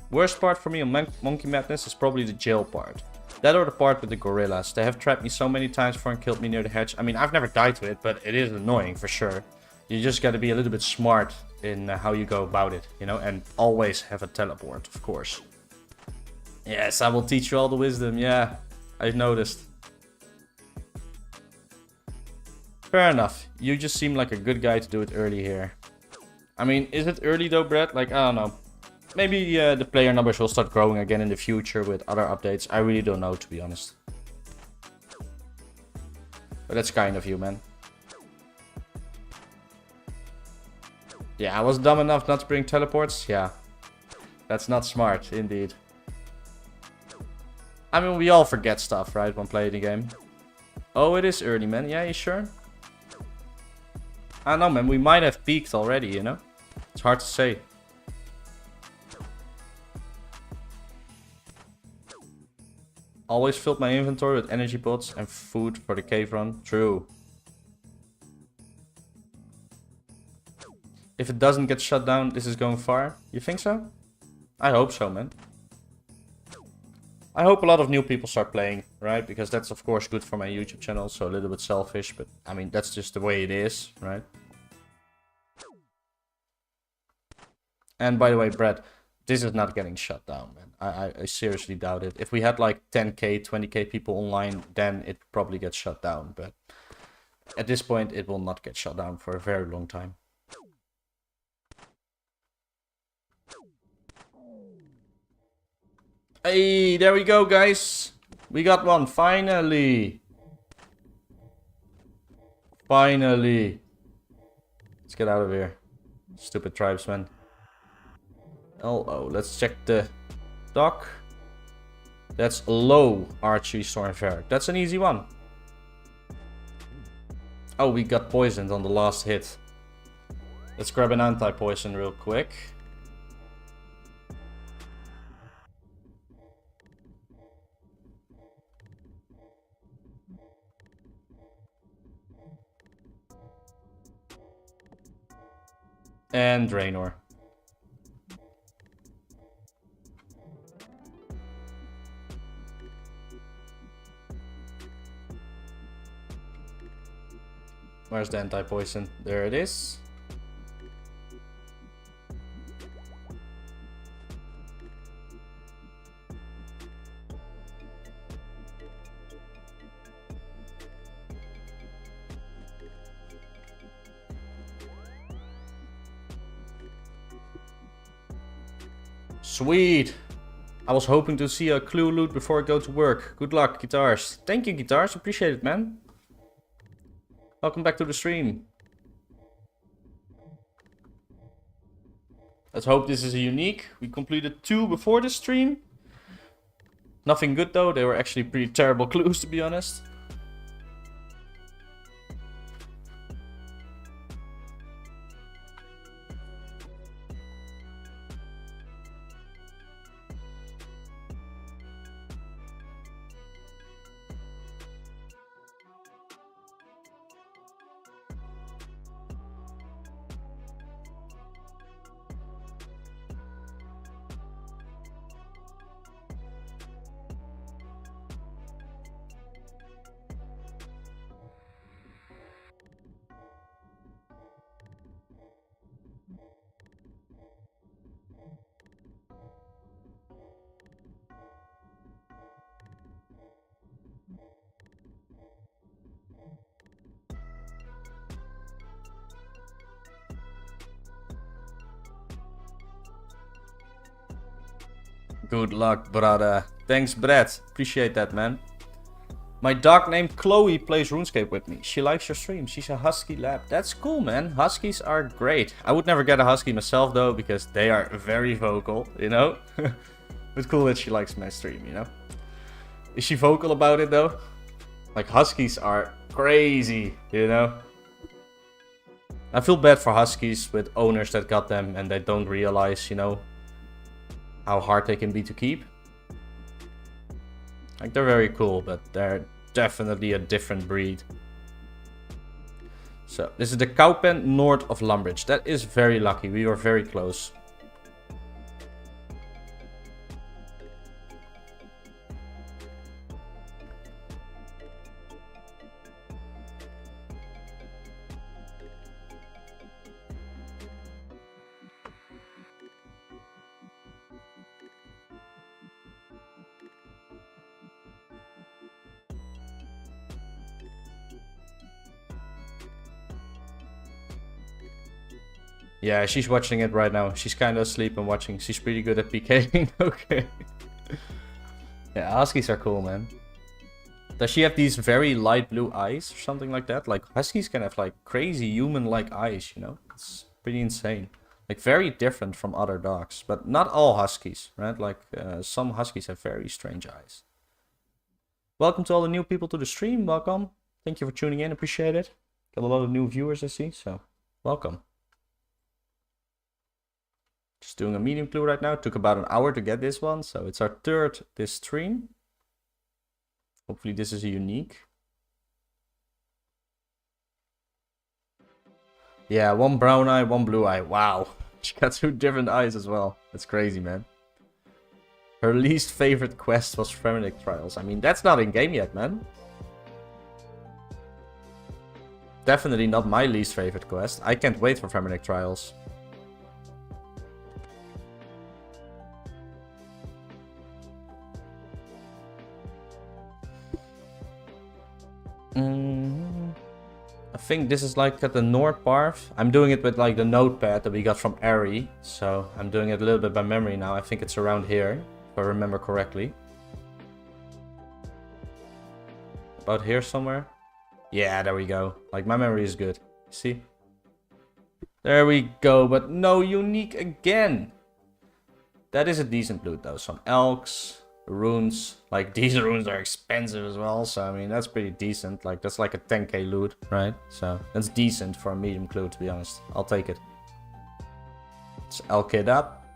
A: Worst part for me on Monkey Madness is probably the jail part. That or the part with the gorillas. They have trapped me so many times before and killed me near the hedge. I mean, I've never died to it, but it is annoying for sure. You just gotta be a little bit smart in how you go about it, you know? And always have a teleport, of course. Yes, I will teach you all the wisdom, yeah. I've noticed. Fair enough. You just seem like a good guy to do it early here. I mean, is it early though, Brett? Like, I don't know. Maybe the player numbers will start growing again in the future with other updates. I really don't know, to be honest. But that's kind of you, man. Yeah, I was dumb enough not to bring teleports. Yeah. That's not smart, indeed. I mean, we all forget stuff, right, when playing the game. Oh, it is early, man. Yeah, you sure? I don't know, man. We might have peaked already, you know? It's hard to say. Always filled my inventory with energy pots and food for the cave run. True. If it doesn't get shut down, this is going far. You think so? I hope so, man. I hope a lot of new people start playing, right? Because that's, of course, good for my YouTube channel. So a little bit selfish, but I mean, that's just the way it is, right? And by the way, Brad, this is not getting shut down, man. I seriously doubt it. If we had like 10k, 20k people online, then it probably gets shut down. But at this point, it will not get shut down for a very long time. Hey, there we go, guys. We got one, finally. Finally. Let's get out of here. Stupid tribesmen. Oh, let's check the dock. That's low archery storm fair. That's an easy one. Oh, we got poisoned on the last hit. Let's grab an anti-poison real quick. And Draenor. Where's the anti-poison? There it is. Sweet. I was hoping to see a clue loot before I go to work. Good luck, Guitars. Thank you, Guitars. Appreciate it, man. Welcome back to the stream. Let's hope this is a unique. We completed 2 before the stream. Nothing good though. They were actually pretty terrible clues, to be honest. Good luck, brother. Thanks, Brett. Appreciate that, man. My dog named Chloe plays RuneScape with me. She likes your stream. She's a husky lab. That's cool, man. Huskies are great. I would never get a husky myself, though, because they are very vocal, you know? But cool that she likes my stream, you know? Is she vocal about it, though? Like, huskies are crazy, you know? I feel bad for huskies with owners that got them and they don't realize, you know, how hard they can be to keep. Like, they're very cool, but they're definitely a different breed. So, this is the cow pen north of Lumbridge. That is very lucky. We were very close. Yeah, she's watching it right now. She's kind of asleep and watching. She's pretty good at PKing. Okay. Yeah, Huskies are cool, man. Does she have these very light blue eyes or something like that? Like, huskies can have like crazy human-like eyes, you know? It's pretty insane. Like, very different from other dogs. But not all huskies, right? Like, some huskies have very strange eyes. Welcome to all the new people to the stream. Welcome. Thank you for tuning in. Appreciate it. Got a lot of new viewers, I see. So, welcome. Just doing a medium clue right now. It took about an hour to get this one. So, it's our third this stream. Hopefully this is a unique. Yeah, one brown eye, one blue eye. Wow. She got 2 different eyes as well. That's crazy, man. Her least favorite quest was Frenetic Trials. I mean, that's not in game yet, man. Definitely not my least favorite quest. I can't wait for Frenetic Trials. I think this is like at the North part. I'm doing it with like the notepad that we got from Ari. So I'm doing it a little bit by memory now. I think it's around here, if I remember correctly. About here somewhere. Yeah, there we go. Like, my memory is good. See? There we go, but no unique again. That is a decent loot though. Some elks. Runes, like these runes are expensive as well, so I mean that's pretty decent. Like that's like a 10k loot, right? So that's decent for a medium clue, to be honest. I'll take it. Let's elk it up.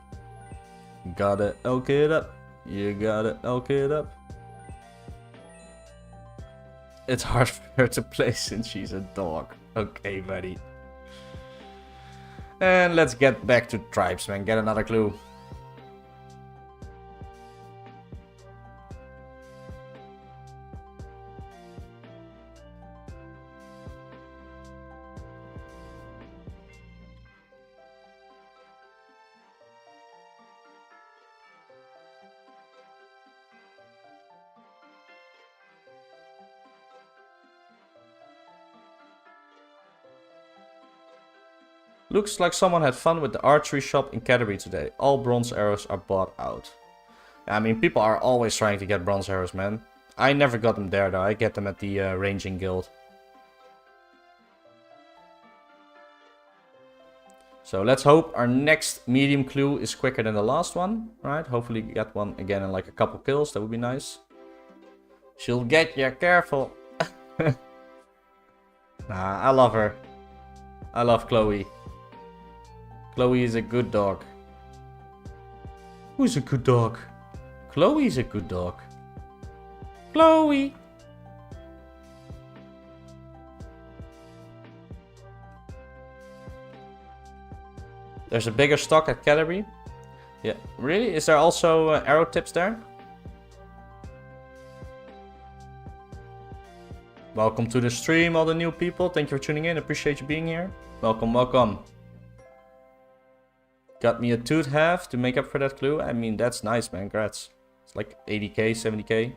A: Gotta elk it up. You gotta elk it up. It's hard for her to play since she's a dog. Okay, buddy. And let's get back to tribesmen. Get another clue. Looks like someone had fun with the archery shop in Canterbury today. All bronze arrows are bought out. I mean, people are always trying to get bronze arrows, man. I never got them there, though. I get them at the ranging guild. So let's hope our next medium clue is quicker than the last one. Right? Hopefully get one again in like a couple kills. That would be nice. She'll get you. Careful. Nah, I love her. I love Chloe. Chloe is a good dog. Who's a good dog? Chloe is a good dog. Chloe! There's a bigger stock at Canterbury. Yeah, really? Is there also arrow tips there? Welcome to the stream, all the new people. Thank you for tuning in. Appreciate you being here. Welcome, welcome. Got me a tooth half to make up for that clue. I mean, that's nice, man. Congrats. It's like 80k, 70k.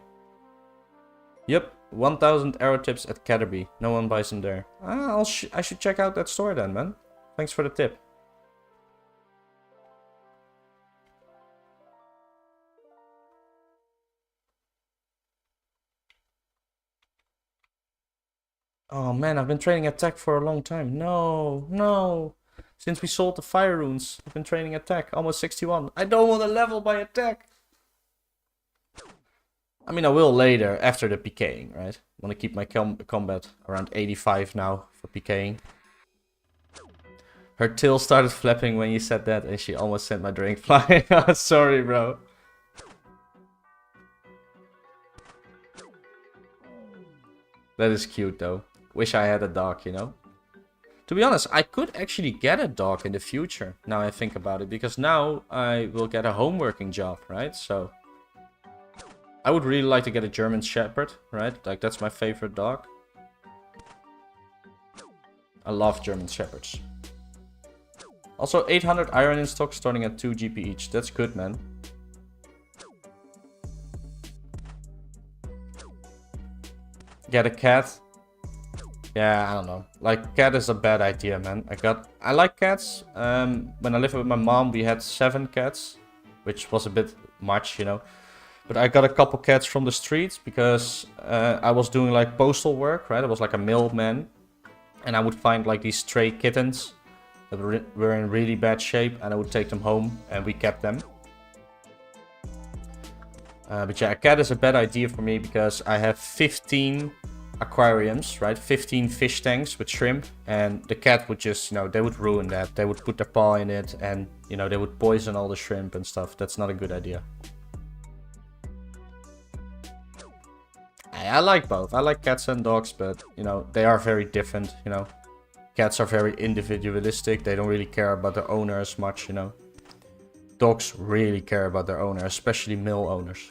A: Yep, 1000 arrow tips at Canterbury. No one buys them there. I should check out that store then, man. Thanks for the tip. Oh man, I've been training attack for a long time. No, no. Since we sold the fire runes, I've been training attack. Almost 61. I don't want to level by attack. I mean, I will later, after the PKing, right? I want to keep my combat around 85 now for PKing. Her tail started flapping when you said that, and she almost sent my drink flying. Sorry, bro. That is cute, though. Wish I had a dog, you know? To be honest, I could actually get a dog in the future, now I think about it. Because now I will get a home working job, right? So I would really like to get a German Shepherd, right? Like, that's my favorite dog. I love German Shepherds. Also, 800 iron in stock, starting at 2 GP each. That's good, man. Get a cat. Yeah, I don't know. Like, cat is a bad idea, man. I like cats. When I lived with my mom, we had 7 cats, which was a bit much, you know. But I got a couple cats from the streets because I was doing like postal work, right? I was like a mailman. And I would find like these stray kittens that were in really bad shape, and I would take them home and we kept them. But yeah, a cat is a bad idea for me because I have 15 aquariums, right? 15 fish tanks with shrimp, and the cat would just, you know, they would ruin that. They would put their paw in it and, you know, they would poison all the shrimp and stuff. That's not a good idea. I like both. I like cats and dogs, but, you know, they are very different, you know. Cats are very individualistic. They don't really care about their owner as much, you know. Dogs really care about their owner, especially male owners.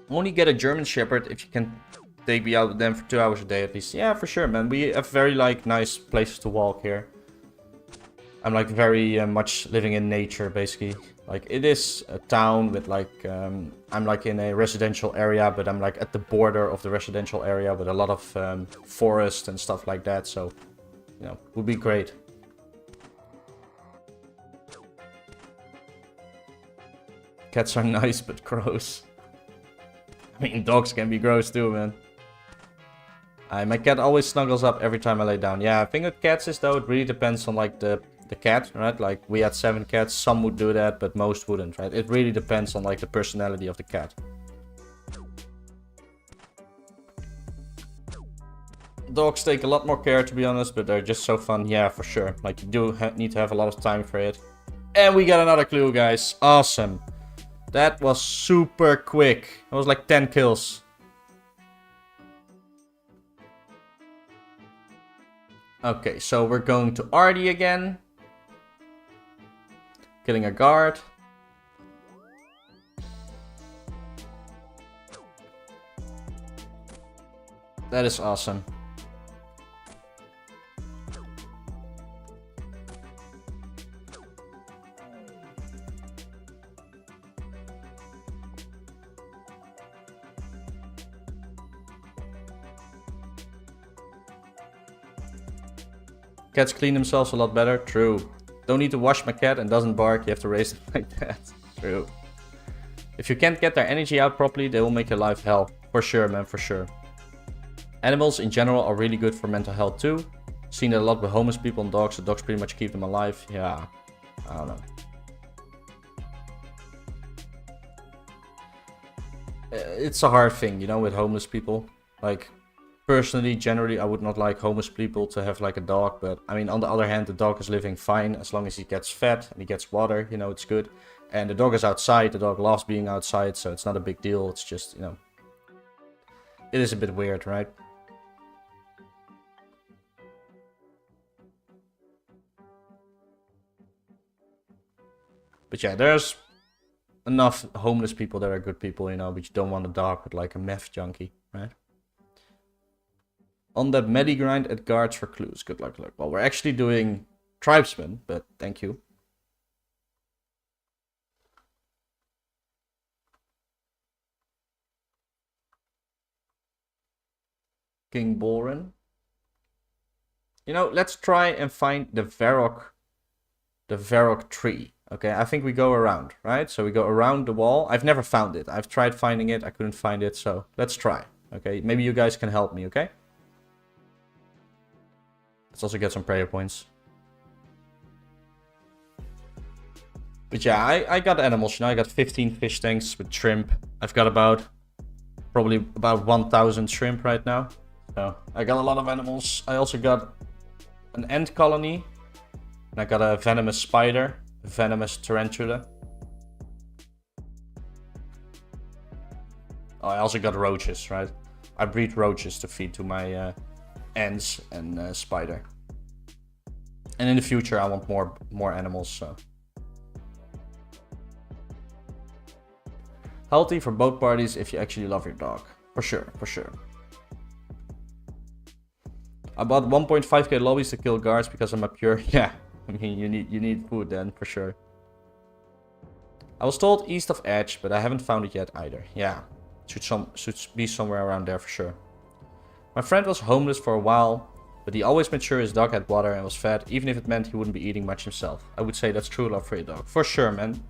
A: Only get a German Shepherd if you can take me out with them for 2 hours a day at least. Yeah, for sure, man. We have very, like, nice places to walk here. I'm, like, very much living in nature, basically. Like, it is a town with, like, I'm, like, in a residential area, but I'm, like, at the border of the residential area with a lot of forest and stuff like that. So, you know, would be great. Cats are nice, but gross. I mean, dogs can be gross too, man. My cat always snuggles up every time I lay down. Yeah, the thing with cats is, though, it really depends on, like, the cat, right? Like, we had 7 cats. Some would do that, but most wouldn't, right? It really depends on, like, the personality of the cat. Dogs take a lot more care, to be honest, but they're just so fun. Yeah, for sure. Like, you do need to have a lot of time for it. And we got another clue, guys. Awesome. That was super quick. That was like 10 kills. Okay, so we're going to Artie again. Killing a guard. That is awesome. Cats clean themselves a lot better. True. Don't need to wash my cat and doesn't bark. You have to raise it like that. True. If you can't get their energy out properly, they will make your life hell. For sure, man. For sure. Animals in general are really good for mental health too. Seen it a lot with homeless people and dogs. The dogs pretty much keep them alive. Yeah. I don't know. It's a hard thing, you know, with homeless people. Like... Personally, generally, I would not like homeless people to have like a dog, but I mean, on the other hand, the dog is living fine as long as he gets fed and he gets water, you know, it's good. And the dog is outside, the dog loves being outside, so it's not a big deal, it's just, you know, it is a bit weird, right? But yeah, there's enough homeless people that are good people, you know, but you don't want a dog with like a meth junkie, right? On that medi grind at guards for clues. Good luck, luck. Well, we're actually doing tribesmen, but thank you. King Boren. You know, let's try and find the Varrock tree. Okay, I think we go around, right? So we go around the wall. I've never found it. I've tried finding it. I couldn't find it, so let's try. Okay, maybe you guys can help me, okay? Let's also get some prayer points. But yeah, I got animals, you know, I got 15 fish tanks with shrimp. I've got probably about 1,000 shrimp right now. So, I got a lot of animals. I also got an ant colony. And I got a venomous spider, a venomous tarantula. Oh, I also got roaches, right? I breed roaches to feed to my... ants and spider. And in the future I want more animals, so. Healthy for both parties if you actually love your dog. For sure, for sure. I bought 1.5k lobbies to kill guards because I'm a pure... Yeah, I mean you need food then, for sure. I was told east of Edge, but I haven't found it yet either. Yeah, should be somewhere around there for sure. My friend was homeless for a while, but he always made sure his dog had water and was fed, even if it meant he wouldn't be eating much himself. I would say that's true love for your dog. For sure, man.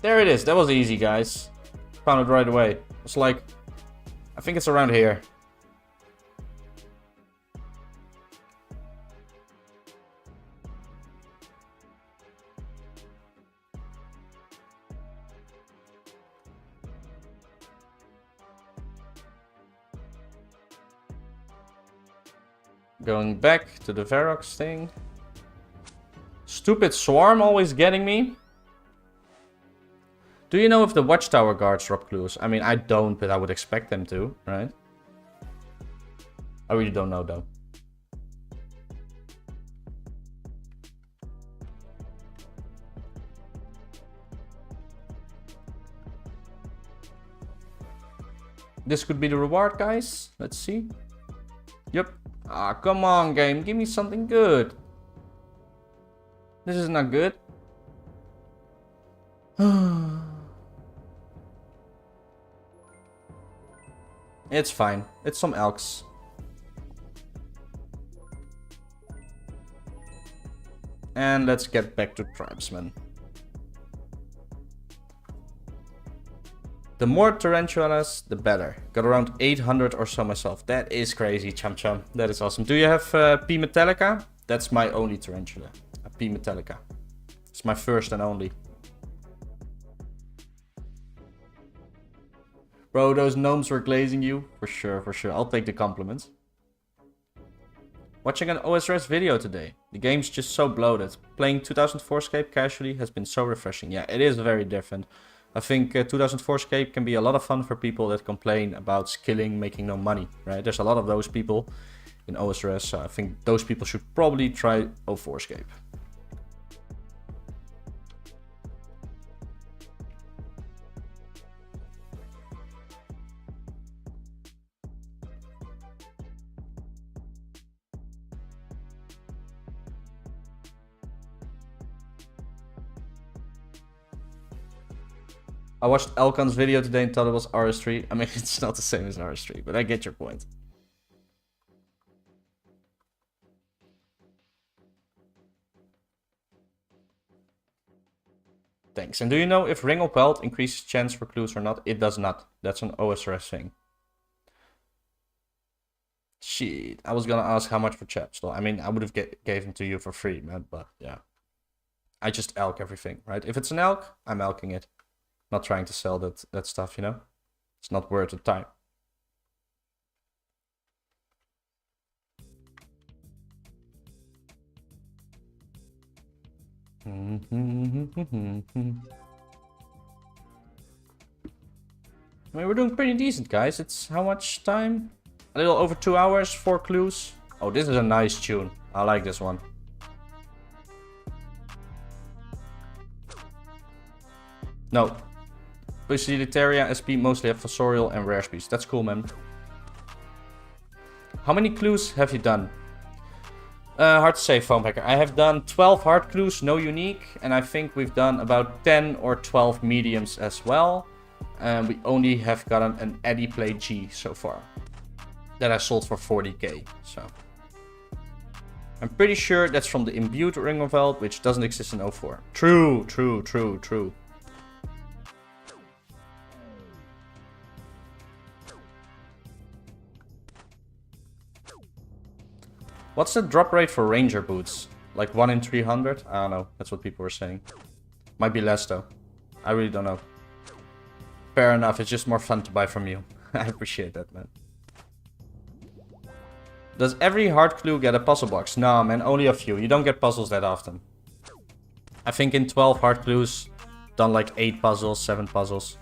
A: There it is. That was easy, guys. Found it right away. It's like, I think it's around here. Going back to the Verox thing. Stupid swarm always getting me. Do you know if the watchtower guards drop clues? I mean, I don't, but I would expect them to, right? I really don't know, though. This could be the reward, guys. Let's see. Yep. Ah, come on, game. Give me something good. This is not good. It's fine. It's some elks. And let's get back to tribesmen. The more tarantulas, the better. Got around 800 or so myself. That is crazy, Chum Chum. That is awesome. Do you have P Metallica? That's my only tarantula. A P Metallica. It's my first and only. Bro, those gnomes were glazing you. For sure, for sure. I'll take the compliments. Watching an OSRS video today. The game's just so bloated. Playing 2004SCAPE casually has been so refreshing. Yeah, it is very different. I think 2004SCAPE can be a lot of fun for people that complain about skilling, making no money, right? There's a lot of those people in OSRS, so I think those people should probably try 04SCAPE. I watched Elkan's video today and thought it was RS3. I mean, it's not the same as RS3, but I get your point. Thanks. And do you know if Ring of Wealth increases chance for clues or not? It does not. That's an OSRS thing. Shit. I was gonna ask how much for Chapstall. I mean, I would have gave him to you for free, man, but yeah. I just elk everything, right? If it's an elk, I'm elking it. Not trying to sell that stuff, you know? It's not worth the time. I mean, we're doing pretty decent, guys. It's how much time? A little over 2 hours, 4 clues. Oh, this is a nice tune. I like this one. No. Poecilotheria SP mostly have fossorial and rare species. That's cool, man. How many clues have you done? Hard to say, Foamhacker. I have done 12 hard clues, no unique. And I think we've done about 10 or 12 mediums as well. And we only have gotten an Eddie Play G so far. That I sold for 40k. So I'm pretty sure that's from the imbued Ring of Wealth, which doesn't exist in 04. True, true, true, true. What's the drop rate for Ranger boots? Like 1 in 300? I don't know. That's what people were saying. Might be less though. I really don't know. Fair enough. It's just more fun to buy from you. I appreciate that, man. Does every hard clue get a puzzle box? Nah, man. Only a few. You don't get puzzles that often. I think in 12 hard clues, done like 8 puzzles, 7 puzzles.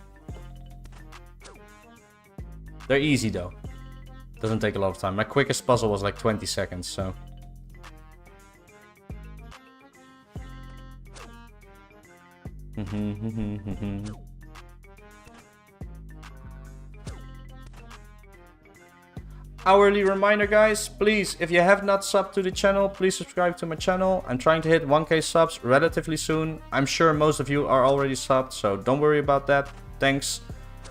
A: They're easy though. Doesn't take a lot of time. My quickest puzzle was like 20 seconds, so. hourly reminder, guys. Please, if you have not subbed to the channel, please subscribe to my channel. I'm trying to hit 1k subs relatively soon. I'm sure most of you are already subbed, so don't worry about that. Thanks.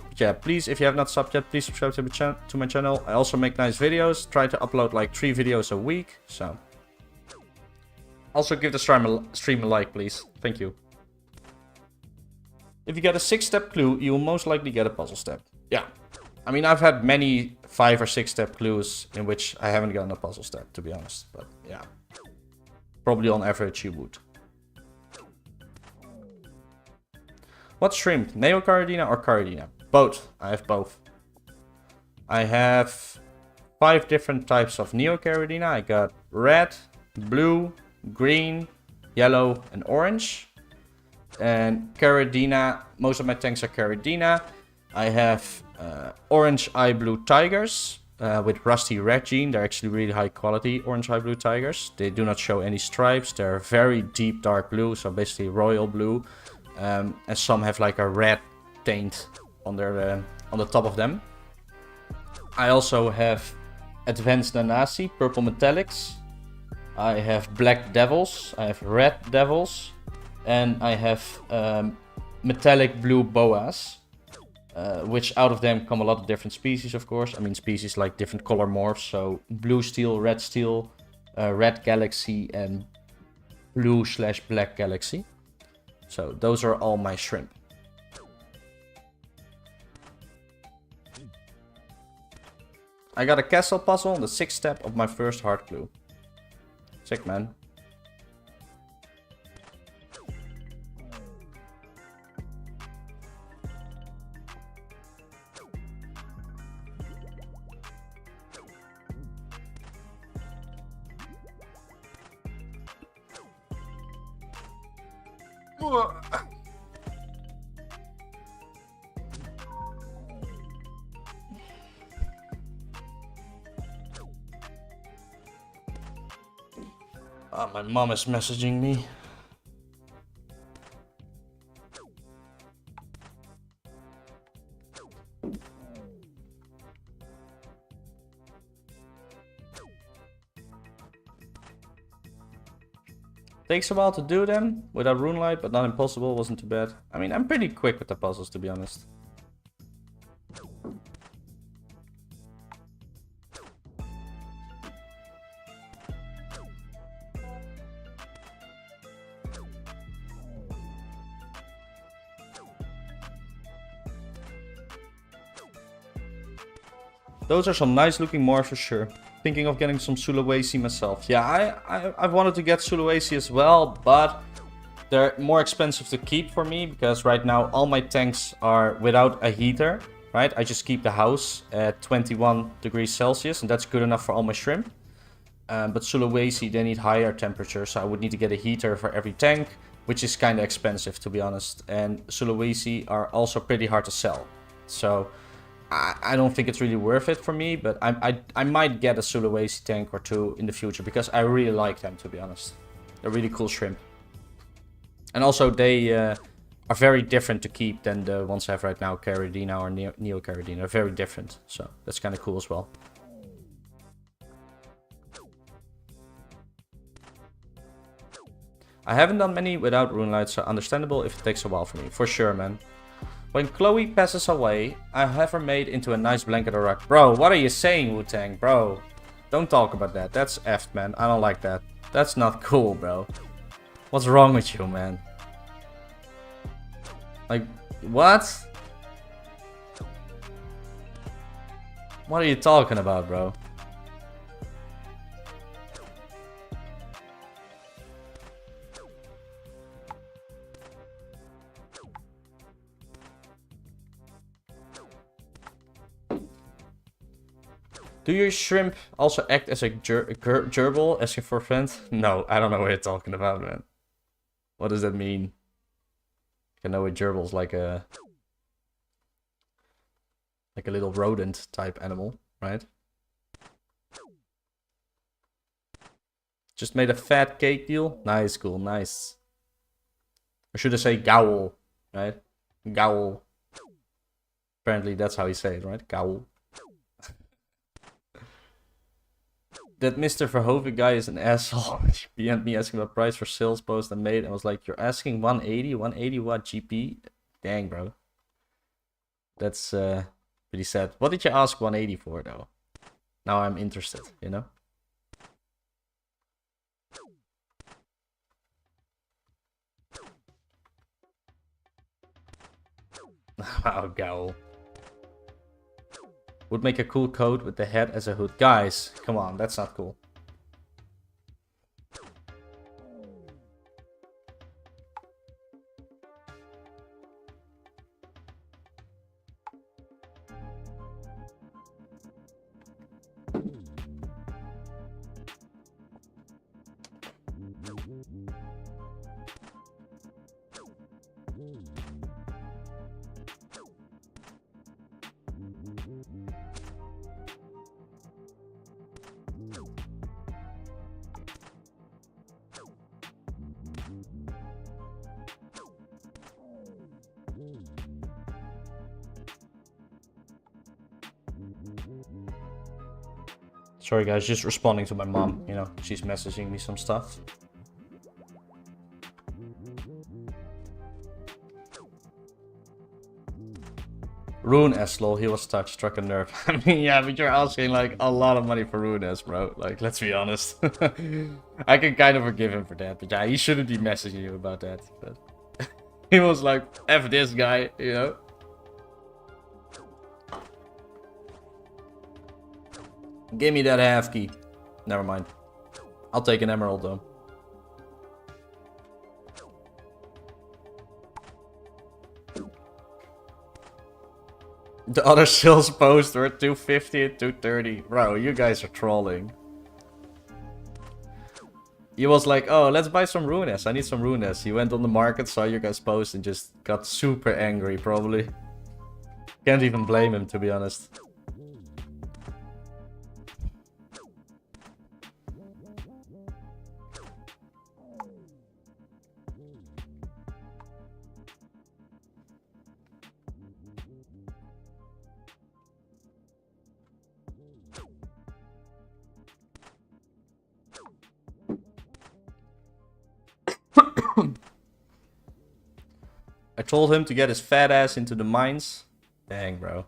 A: But yeah, please, if you have not subbed yet, please subscribe to my channel. I also make nice videos. Try to upload like 3 videos a week, so... Also give the stream a like, please. Thank you. If you get a 6-step clue, you will most likely get a puzzle step. Yeah. I mean, I've had many 5 or 6-step clues in which I haven't gotten a puzzle step, to be honest. But yeah. Probably on average you would. What shrimp? Neocaridina or Caridina? Both. I have both. I have 5 different types of Neocaridina. I got red, blue, green, yellow, and orange. And Caridina, most of my tanks are Caridina. I have orange eye blue tigers with rusty red gene. They're actually really high quality orange eye blue tigers. They do not show any stripes. They're very deep dark blue, so basically royal blue. And some have like a red taint on their on the top of them. I also have advanced Nanasi, purple metallics. I have black devils. I have red devils. And I have metallic blue boas, which out of them come a lot of different species, of course. I mean, species like different color morphs. So blue steel, red galaxy, and blue/black galaxy. So those are all my shrimp. I got a castle puzzle on the 6th step of my first hard clue. Sick, man. Oh, my mom is messaging me. Takes a while to do them without runelight, but not impossible. Wasn't too bad. I mean, I'm pretty quick with the puzzles, to be honest. Those are some nice looking morphs for sure. Thinking of getting some Sulawesi myself. Yeah, I've wanted to get Sulawesi as well, but they're more expensive to keep for me because right now all my tanks are without a heater, right? I just keep the house at 21 degrees Celsius and that's good enough for all my shrimp. But Sulawesi, they need higher temperatures, so I would need to get a heater for every tank, which is kind of expensive to be honest. And Sulawesi are also pretty hard to sell. So I don't think it's really worth it for me, but I might get a Sulawesi tank or 2 in the future because I really like them, to be honest. They're really cool shrimp. And also they are very different to keep than the ones I have right now, Caridina or Neocaridina. They're very different, so that's kind of cool as well. I haven't done many without runelight, so understandable if it takes a while for me. For sure, man. When Chloe passes away, I have her made into a nice blanket or rug. Bro, what are you saying, Wu-Tang? Bro, don't talk about that. That's effed, man. I don't like that. That's not cool, bro. What's wrong with you, man? Like, what? What are you talking about, bro? Do your shrimp also act as a gerbil, asking for a friend? No, I don't know what you're talking about, man. What does that mean? I know a gerbil is like a little rodent type animal, right? Just made a fat cake deal? Nice, cool, nice. Or should I say gowl, right? Gowl. Apparently that's how you say it, right? Gowl. that Mr. Verhoeven guy is an asshole. He had me asking about price for sales post I made. I was like, you're asking 180? 180 what GP? Dang, bro. That's pretty sad. What did you ask 180 for, though? Now I'm interested, you know? Oh, Gowl. Would make a cool coat with the head as a hood. Guys, come on, that's not cool. Sorry guys, just responding to my mom, you know, she's messaging me some stuff. Rune S, lol, he was touched, struck a nerve. I mean, yeah, but you're asking like a lot of money for Rune S, bro. Like, let's be honest. I can kind of forgive him for that, but yeah, he shouldn't be messaging you about that. But he was like, F this guy, you know? Give me that half key. Never mind. I'll take an emerald though. The other sales posts were 250 and 230. Bro, you guys are trolling. He was like, oh, let's buy some runes. I need some runes. He went on the market, saw your guys' post, and just got super angry, probably. Can't even blame him, to be honest. I told him to get his fat ass into the mines. Dang, bro.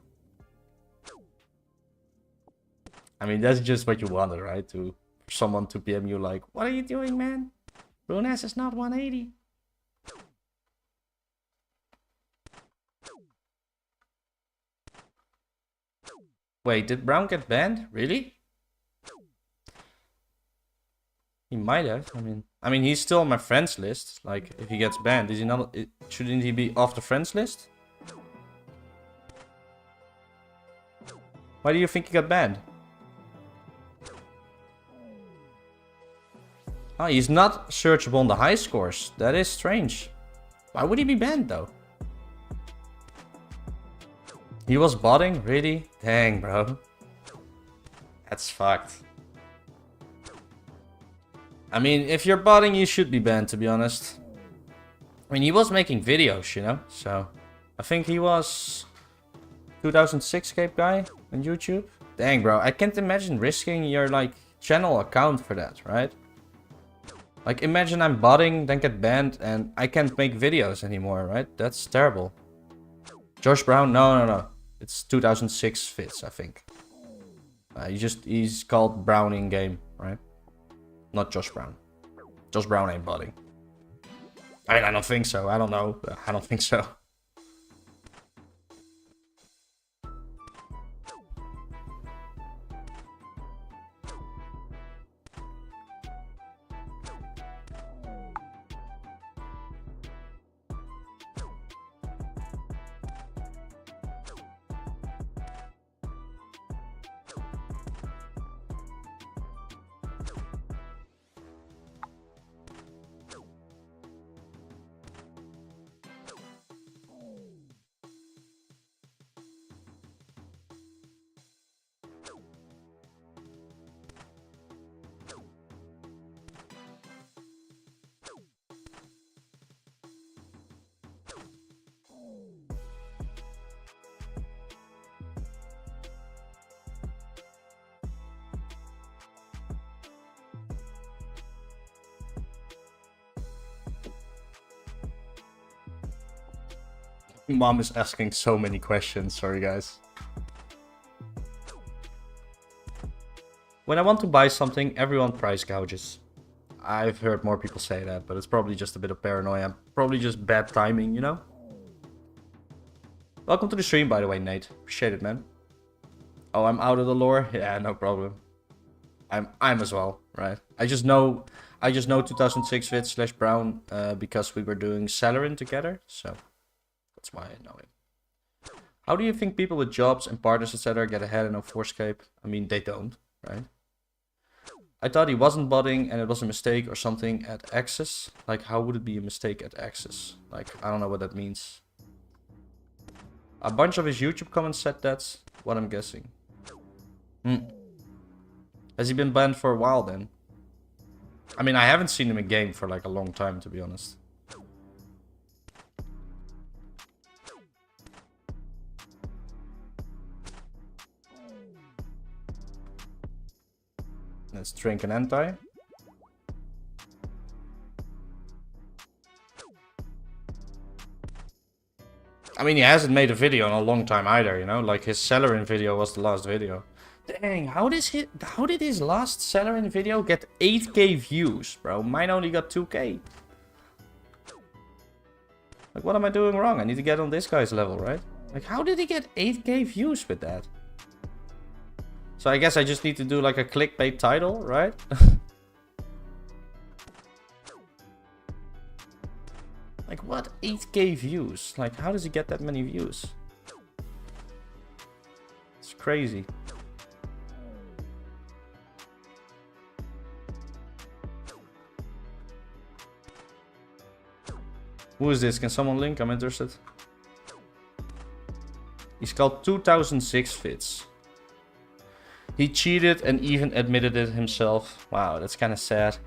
A: I mean, that's just what you wanted, right? For someone to PM you like, what are you doing, man? Runes is not 180. Wait, did Brown get banned? Really? He might have. I mean, he's still on my friends list. Like, if he gets banned, is he not? Shouldn't he be off the friends list? Why do you think he got banned? Oh, he's not searchable on the high scores. That is strange. Why would he be banned though? He was botting? Really? Dang, bro. That's fucked. I mean, if you're botting, you should be banned, to be honest. I mean, he was making videos, you know? So, I think he was 2006SCAPE guy on YouTube. Dang, bro. I can't imagine risking your, like, channel account for that, right? Like, imagine I'm botting, then get banned, and I can't make videos anymore, right? That's terrible. Josh Brown? No. It's 2006 Fits, I think. He's called Brown in game, right? Not Josh Brown. Josh Brown ain't botting. I mean, I don't think so. I don't know. I don't think so. Mom is asking so many questions. Sorry, guys. When I want to buy something, everyone price gouges. I've heard more people say that, but it's probably just a bit of paranoia. Probably just bad timing, you know? Welcome to the stream, by the way, Nate. Appreciate it, man. Oh, I'm out of the lore? Yeah, no problem. I'm as well, right? I just know 2006-Brown because we were doing Celerin together, so that's why I know him. How do you think people with jobs and partners, etc. get ahead in 2004SCAPE? I mean, they don't, right? I thought he wasn't botting and it was a mistake or something at Access. Like, how would it be a mistake at Access? Like, I don't know what that means. A bunch of his YouTube comments said that's what I'm guessing. Has he been banned for a while then? I mean, I haven't seen him in game for like a long time, to be honest. Let's drink an anti. I mean, he hasn't made a video in a long time either, you know? Like, his Celerin video was the last video. Dang, how did his last Celerin video get 8k views, bro? Mine only got 2k. Like, what am I doing wrong? I need to get on this guy's level, right? Like, how did he get 8k views with that? So I guess I just need to do like a clickbait title, right? Like, what? 8k views? Like, how does he get that many views? It's crazy. Who is this? Can someone link? I'm interested. He's called 2006 Fits. He cheated and even admitted it himself. Wow, that's kind of sad.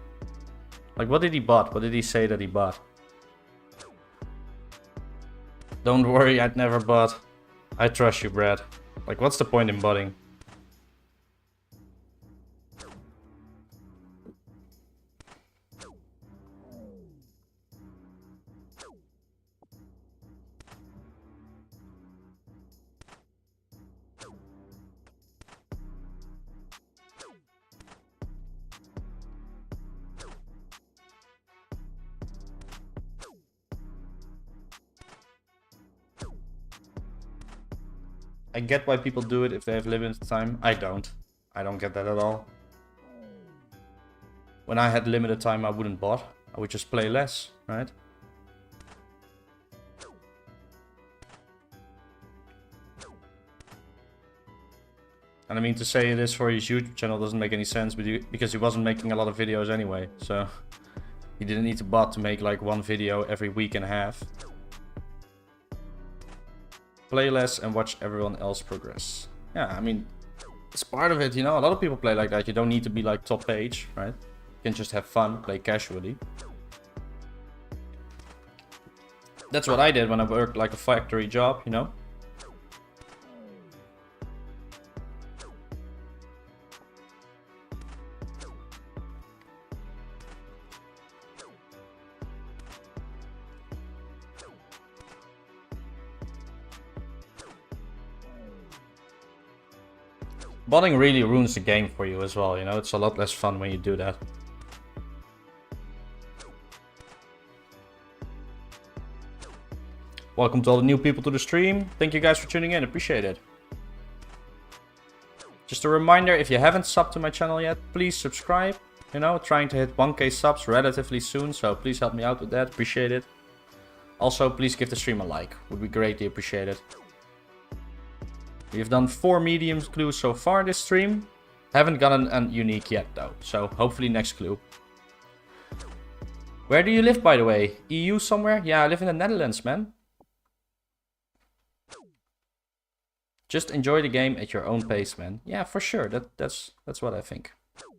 A: Like, what did he bot? What did he say that he bought? Don't worry, I'd never bought. I trust you, Brad. Like, what's the point in botting? I get why people do it if they have limited time. I don't. I don't get that at all. When I had limited time, I wouldn't bot. I would just play less, right? And I mean, to say it is for his YouTube channel doesn't make any sense because he wasn't making a lot of videos anyway. So he didn't need to bot to make like one video every week and a half. Play less and watch everyone else progress. Yeah, I mean, it's part of it, you know. A lot of people play like that. You don't need to be like top page, right? You can just have fun, play casually. That's what I did when I worked like a factory job, you know. Botting really ruins the game for you as well, you know. It's a lot less fun when you do that. Welcome to all the new people to the stream. Thank you guys for tuning in. Appreciate it. Just a reminder, if you haven't subbed to my channel yet, please subscribe. You know, trying to hit 1k subs relatively soon, so please help me out with that. Appreciate it. Also, please give the stream a like. Would be greatly appreciated. We've done 4 medium clues so far this stream. Haven't gotten a unique yet though, so hopefully next clue. Where do you live, by the way? EU somewhere? Yeah, I live in the Netherlands, man. Just enjoy the game at your own pace, man. Yeah, for sure. That's what I think. You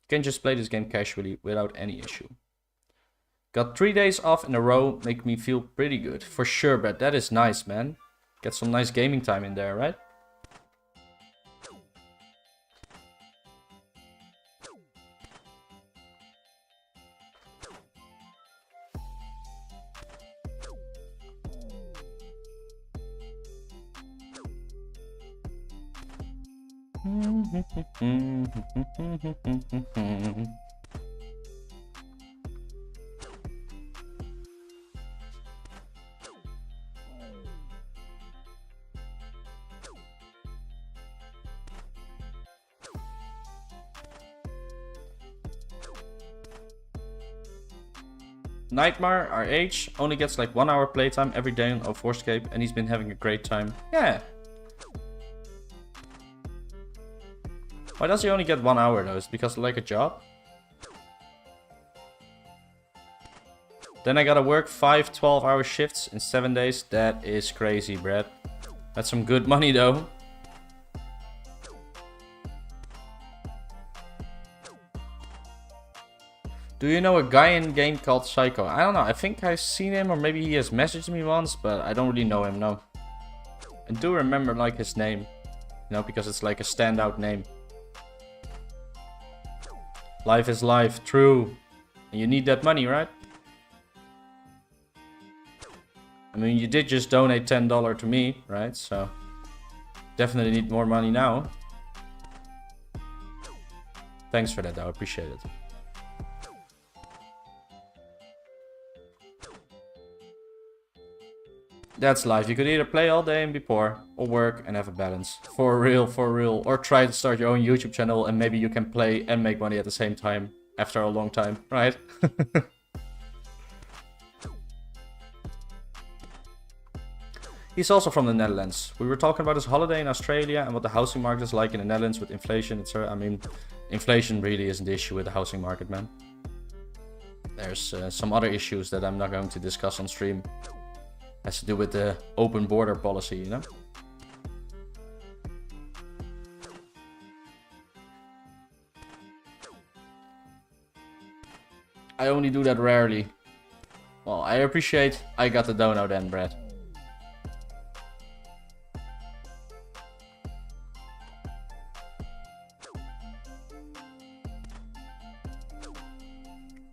A: can just play this game casually without any issue. Got 3 days off in a row, make me feel pretty good. For sure, but that is nice, man. Get some nice gaming time in there, right? Nightmare, our age, only gets like 1 hour playtime every day on 2004SCAPE, and he's been having a great time. Yeah. Why does he only get 1 hour though? Is it because like a job? Then I gotta work 5 12-hour shifts in 7 days. That is crazy, Brad. That's some good money though. Do you know a guy in game called Psycho? I don't know. I think I've seen him, or maybe he has messaged me once, but I don't really know him, no. I do remember like his name, you know, because it's like a standout name. Life is life, true. And you need that money, right? I mean, you did just donate $10 to me, right? So definitely need more money now. Thanks for that though, I appreciate it. That's life. You could either play all day and be poor, or work and have a balance. For real, for real. Or try to start your own YouTube channel and maybe you can play and make money at the same time. After a long time, right? He's also from the Netherlands. We were talking about his holiday in Australia and what the housing market is like in the Netherlands with inflation, etc. I mean, inflation really isn't the issue with the housing market, man. There's some other issues that I'm not going to discuss on stream. Has to do with the open border policy, you know? I only do that rarely. Well, I appreciate I got the dono then, Brad.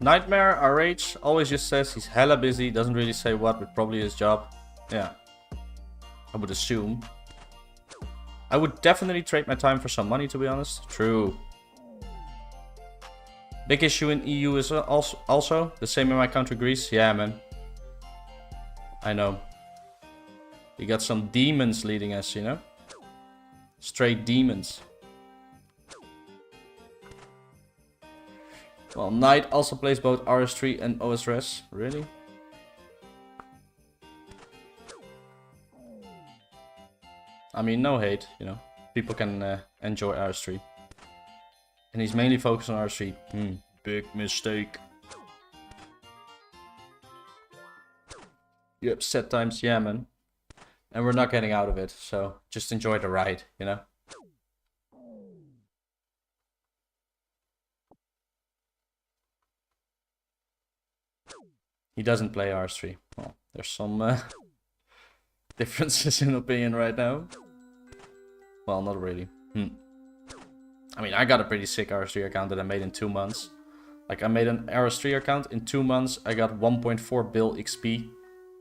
A: Nightmare, RH, always just says he's hella busy, doesn't really say what, but probably his job. Yeah. I would assume. I would definitely trade my time for some money, to be honest. True. Big issue in EU is also the same in my country, Greece. Yeah, man. I know. We got some demons leading us, you know? Straight demons. Well, Knight also plays both RS3 and OSRS. Really? I mean, no hate, you know. People can enjoy RS3. And he's mainly focused on RS3. Big mistake. You upset times, yeah, man. And we're not getting out of it, so just enjoy the ride, you know. He doesn't play RS3. Well, there's some differences in opinion right now. Well, not really. I mean, I got a pretty sick RS3 account that I made in 2 months. Like, I made an RS3 account in 2 months. I got 1.4 bill XP.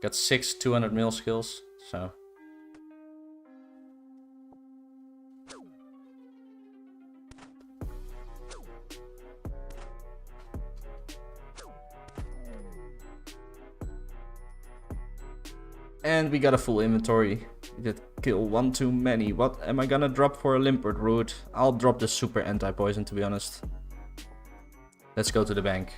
A: Got 6 200 mil skills. So... And we got a full inventory. We did kill 1 too many. What am I gonna drop for a limpert root? I'll drop the super anti-poison, to be honest. Let's go to the bank.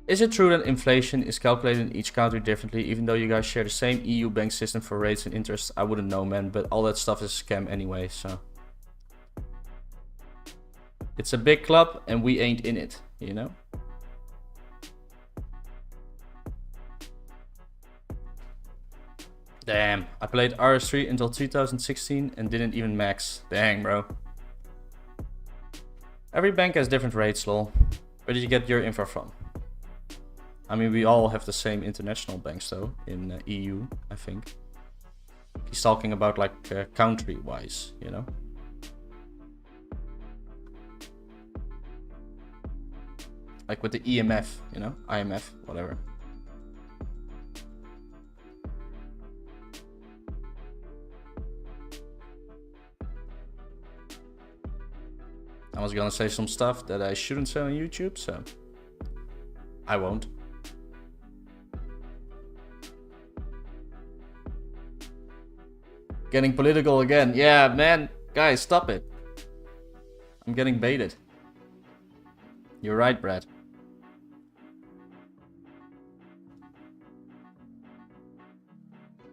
A: Is it true that inflation is calculated in each country differently, even though you guys share the same EU bank system for rates and interest? I wouldn't know, man, but all that stuff is a scam anyway, so... It's a big club and we ain't in it, you know? Damn, I played RS3 until 2016 and didn't even max. Dang, bro. Every bank has different rates, lol. Where did you get your info from? I mean, we all have the same international banks, though, in EU, I think. He's talking about, like, country-wise, you know? Like with the EMF, you know? IMF, whatever. I was gonna say some stuff that I shouldn't say on YouTube, so I won't. Getting political again. Yeah, man. Guys, stop it. I'm getting baited. You're right, Brad.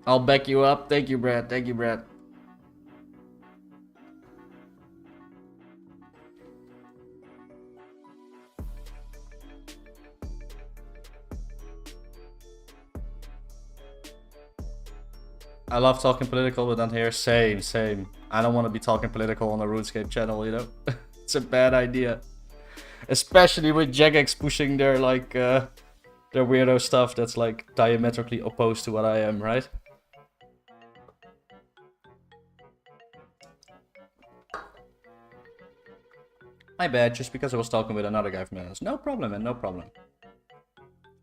A: I'll back you up. Thank you, Brad. Thank you, Brad. I love talking political, but on here, same. I don't want to be talking political on a RuneScape channel, you know? It's a bad idea. Especially with Jagex pushing their, like, their weirdo stuff that's, like, diametrically opposed to what I am, right? My bad, just because I was talking with another guy from Netherlands. No problem, man, no problem.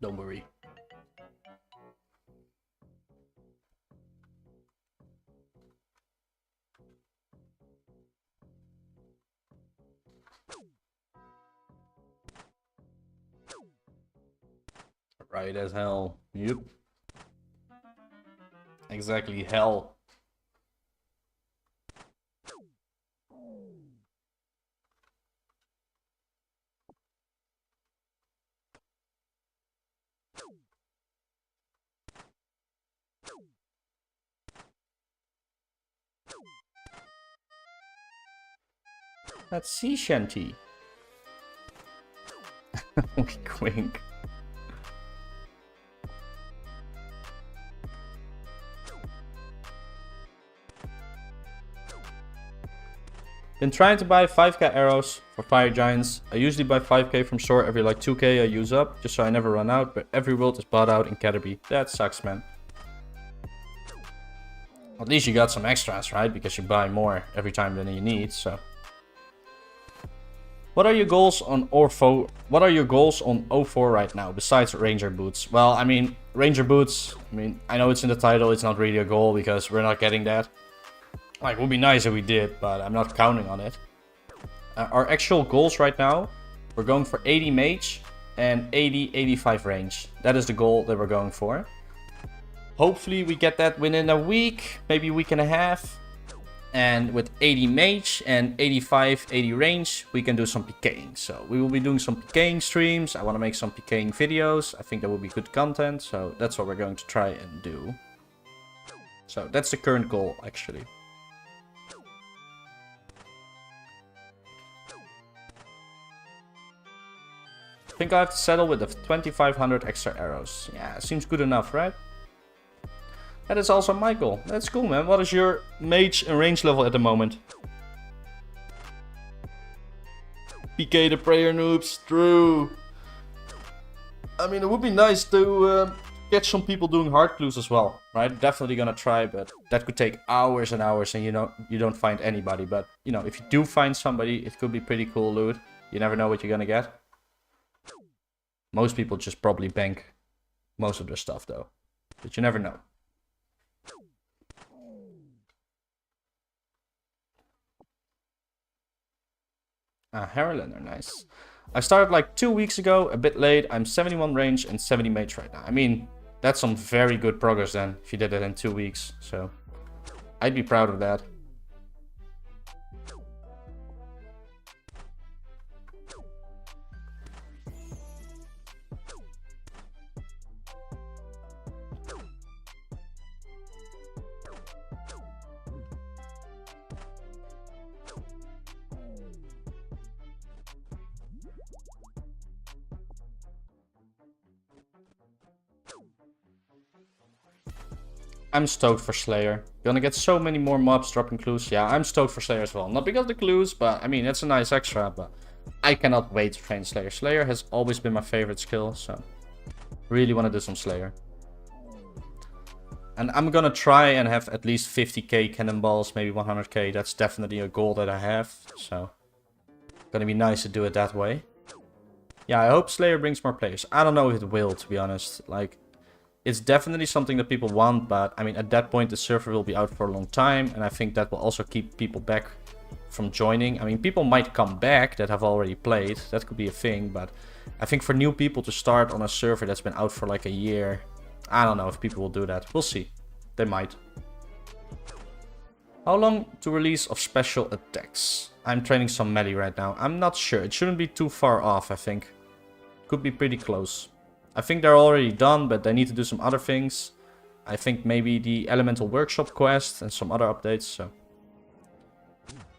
A: Don't worry. Right as hell. Yep. Exactly, hell. That's sea shanty. Wink wink. Been trying to buy 5k arrows for fire giants. I usually buy 5k from store every like 2k I use up, just so I never run out, but every world is bought out in Caterpie. That sucks, man. At least you got some extras, right? Because you buy more every time than you need, so. What are your goals on OFO? What are your goals on 04 right now, besides Ranger boots? Well, I mean, Ranger boots, I know it's in the title, it's not really a goal because we're not getting that. Like, it would be nice if we did, but I'm not counting on it. Our actual goals right now, we're going for 80 mage and 80-85 range. That is the goal that we're going for. Hopefully we get that within a week, maybe a week and a half. And with 80 mage and 85-80 range, we can do some PKing. So we will be doing some PKing streams. I want to make some PKing videos. I think that will be good content. So that's what we're going to try and do. So that's the current goal, actually. I think I have to settle with the 2500 extra arrows. Yeah, seems good enough, right? That is also my goal. That's cool, man. What is your mage and range level at the moment? PK the prayer noobs. True. I mean, it would be nice to catch some people doing hard clues as well, right? Definitely gonna try, but that could take hours and hours and you don't find anybody. But, you know, if you do find somebody, it could be pretty cool loot. You never know what you're gonna get. Most people just probably bank most of their stuff, though. But you never know. Haralander, nice. I started like 2 weeks ago, a bit late. I'm 71 range and 70 mage right now. I mean, that's some very good progress then, if you did it in 2 weeks. So, I'd be proud of that. I'm stoked for Slayer. Gonna get so many more mobs dropping clues. Yeah, I'm stoked for Slayer as well. Not because of the clues, but I mean, it's a nice extra, but I cannot wait to train Slayer. Slayer has always been my favorite skill, so really want to do some Slayer. And I'm gonna try and have at least 50k cannonballs, maybe 100k. That's definitely a goal that I have, so gonna be nice to do it that way. Yeah, I hope Slayer brings more players. I don't know if it will, to be honest. Like, it's definitely something that people want, but I mean, at that point the server will be out for a long time, and I think that will also keep people back from joining. I mean, people might come back that have already played. That could be a thing, but I think for new people to start on a server that's been out for like a year, I don't know if people will do that. We'll see. They might. How long to release of special attacks? I'm training some melee right now. I'm not sure. It shouldn't be too far off, I think. Could be pretty close. I think they're already done, but they need to do some other things. I think maybe the Elemental Workshop quest and some other updates, so.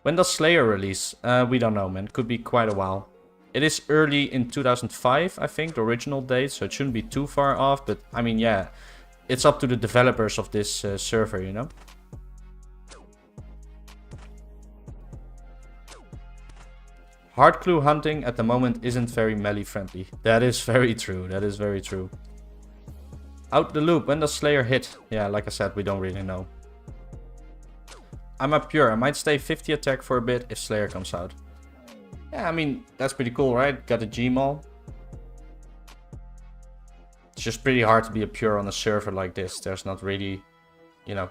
A: When does Slayer release? We don't know, man. Could be quite a while. It is early in 2005, I think, the original date, so it shouldn't be too far off. But, I mean, yeah, it's up to the developers of this server, you know? Hard clue hunting at the moment isn't very melee friendly. That is very true. That is very true. Out the loop. When does Slayer hit? Yeah, like I said, we don't really know. I'm up pure. I might stay 50 attack for a bit if Slayer comes out. Yeah, I mean, that's pretty cool, right? Got a Gmaul. It's just pretty hard to be a pure on a server like this. There's not really, you know.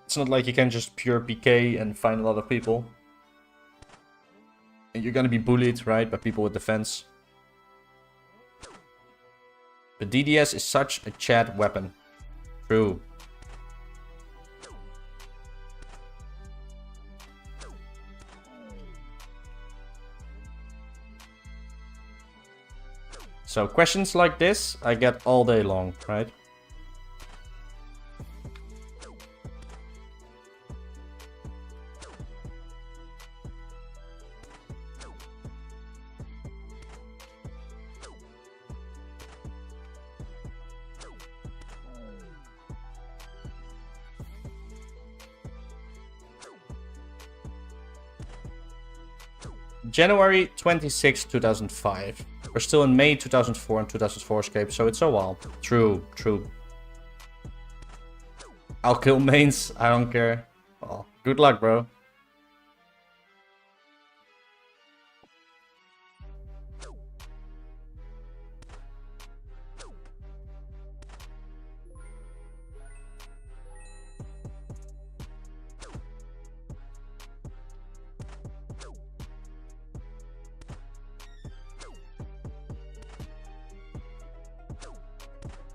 A: It's not like you can just pure PK and find a lot of people. You're gonna be bullied, right, by people with defense. But DDS is such a chat weapon. True. So questions like this, I get all day long, right? January 26, 2005. We're still in May 2004 and 2004SCAPE, so it's a while. True, true. I'll kill mains, I don't care. Well, good luck, bro.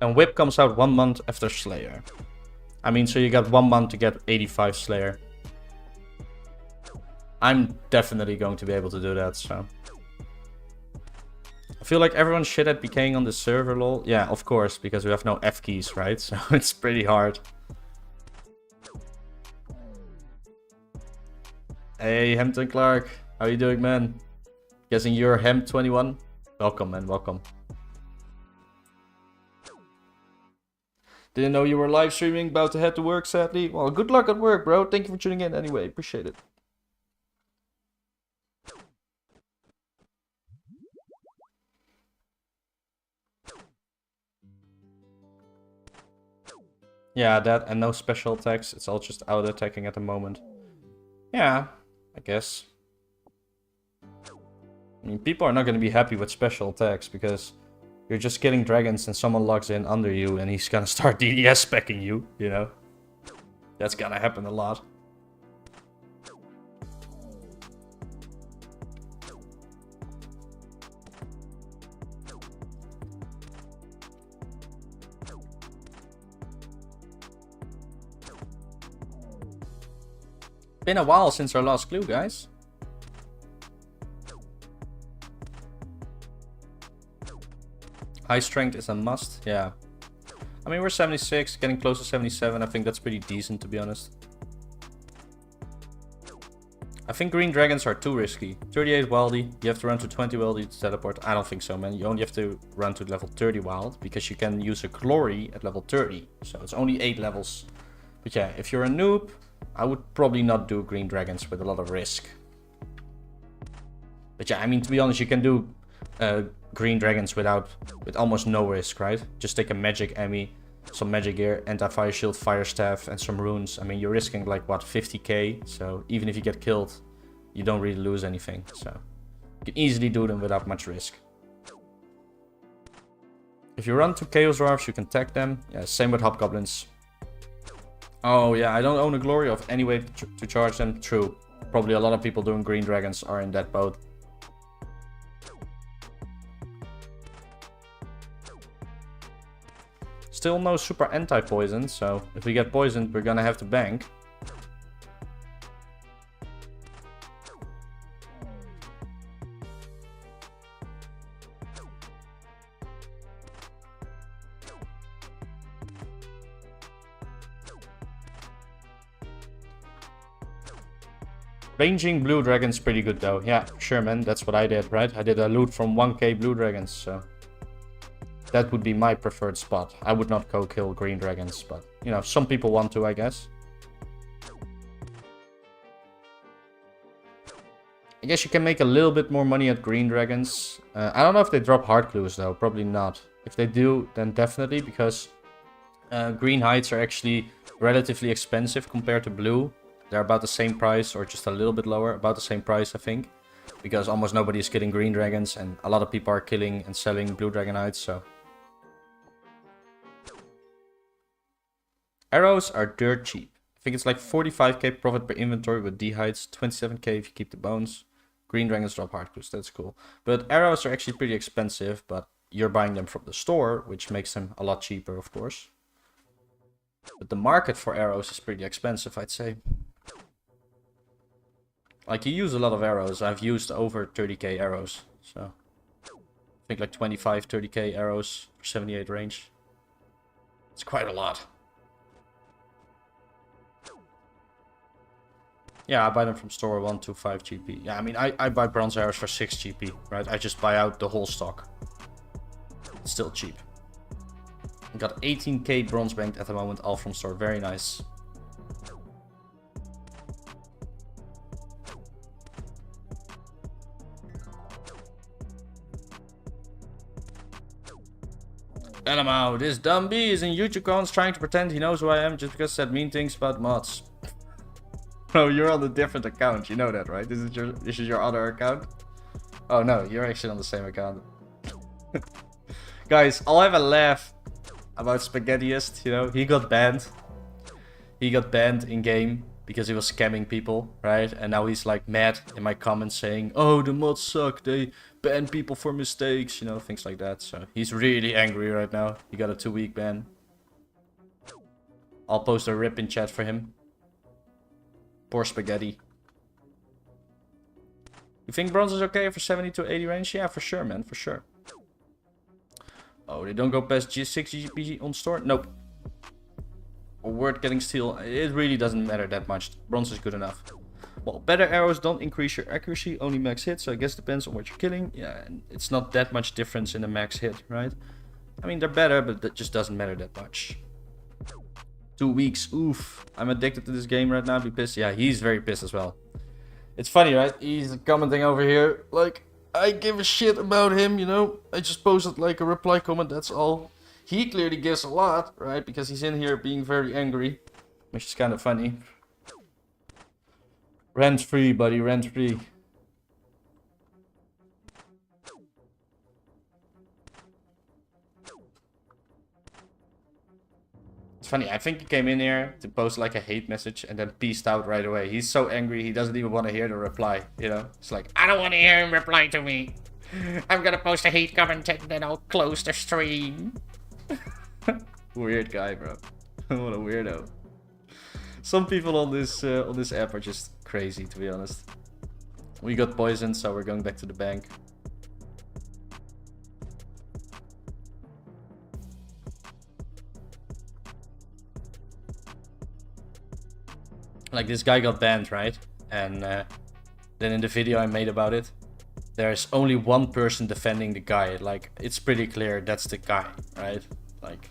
A: And Whip comes out 1 month after Slayer. I mean, so you got 1 month to get 85 Slayer. I'm definitely going to be able to do that, so. I feel like everyone's shit at PKing on the server, lol. Yeah, of course, because we have no F keys, right? So it's pretty hard. Hey, Hampton Clark. How you doing, man? Guessing you're Hem21? Welcome, man, welcome. Didn't know you were live streaming, about to head to work, sadly. Well, good luck at work, bro. Thank you for tuning in anyway. Appreciate it. Yeah, that and no special attacks. It's all just auto attacking at the moment. Yeah, I guess. I mean, people are not going to be happy with special attacks because you're just killing dragons and someone logs in under you and he's gonna start DDS specking you, you know? That's gonna happen a lot. Been a while since our last clue, guys. High strength is a must, yeah. I mean, we're 76, getting close to 77. I think that's pretty decent, to be honest. I think green dragons are too risky. 38 wildy, you have to run to 20 wildy to teleport. I don't think so, man. You only have to run to level 30 wild, because you can use a glory at level 30. So it's only 8 levels. But yeah, if you're a noob, I would probably not do green dragons with a lot of risk. But yeah, I mean, to be honest, you can do green dragons with almost no risk, right? Just take a magic Emmy, some magic gear, anti-fire shield, fire staff, and some runes. I mean, you're risking like, what, 50k? So even if you get killed, you don't really lose anything. So you can easily do them without much risk. If you run to chaos dwarfs, you can tag them. Yeah, same with hobgoblins. Oh yeah, I don't own a glory of any way to charge them. True. Probably a lot of people doing green dragons are in that boat. Still no super anti-poison, so if we get poisoned, we're gonna have to bank. Ranging blue dragons pretty good though. Yeah, sure man, that's what I did, right? I did a loot from 1k blue dragons, so that would be my preferred spot. I would not go kill green dragons, but you know, some people want to, I guess. I guess you can make a little bit more money at green dragons. I don't know if they drop heart clues though, probably not. If they do, then definitely, because green hides are actually relatively expensive compared to blue. They're about the same price, or just a little bit lower, about the same price, I think. Because almost nobody is killing green dragons, and a lot of people are killing and selling blue dragon hides, so. Arrows are dirt cheap. I think it's like 45k profit per inventory with D hides, 27k if you keep the bones. Green dragons drop heart clues, that's cool. But arrows are actually pretty expensive, but you're buying them from the store, which makes them a lot cheaper, of course. But the market for arrows is pretty expensive, I'd say. Like, you use a lot of arrows. I've used over 30k arrows, so I think like 25, 30k arrows for 78 range. It's quite a lot. Yeah, I buy them from store 125 GP. Yeah, I mean, I buy bronze arrows for 6 GP, right? I just buy out the whole stock. It's still cheap. Got 18k bronze banked at the moment, all from store. Very nice. LMAO, this dumb bee is in YouTube comments trying to pretend he knows who I am just because I said mean things about mods. Bro, you're on a different account, you know that, right? This is your other account? Oh no, you're actually on the same account. Guys, I'll have a laugh about Spaghettiest, you know, he got banned. He got banned in game because he was scamming people, right? And now he's like mad in my comments saying, oh, the mods suck, they ban people for mistakes, you know, things like that. So he's really angry right now. He got a 2-week ban. I'll post a rip in chat for him. Poor Spaghetti. You think bronze is okay for 70 to 80 range? Yeah, for sure, man, for sure. Oh, they don't go past G6 GP on store? Nope. Or word getting steel. It really doesn't matter that much. Bronze is good enough. Well, better arrows don't increase your accuracy, only max hit. So I guess it depends on what you're killing. Yeah, and it's not that much difference in the max hit, right? I mean, they're better, but that just doesn't matter that much. 2 weeks. Oof. I'm addicted to this game right now. Be pissed. Yeah, he's very pissed as well. It's funny, right? He's commenting over here like, I give a shit about him, you know? I just posted like a reply comment, that's all. He clearly gives a lot, right? Because he's in here being very angry. Which is kind of funny. Rent free, buddy, rent free. It's funny, I think he came in here to post like a hate message and then peaced out right away. He's so angry, he doesn't even want to hear the reply, you know? It's like, I don't want to hear him reply to me. I'm gonna post a hate comment and then I'll close the stream. Weird guy, bro. What a weirdo. Some people on this app are just crazy, to be honest. We got poisoned, so we're going back to the bank. Like, this guy got banned, right? And then in the video I made about it, there's only one person defending the guy. Like, it's pretty clear that's the guy, right? Like,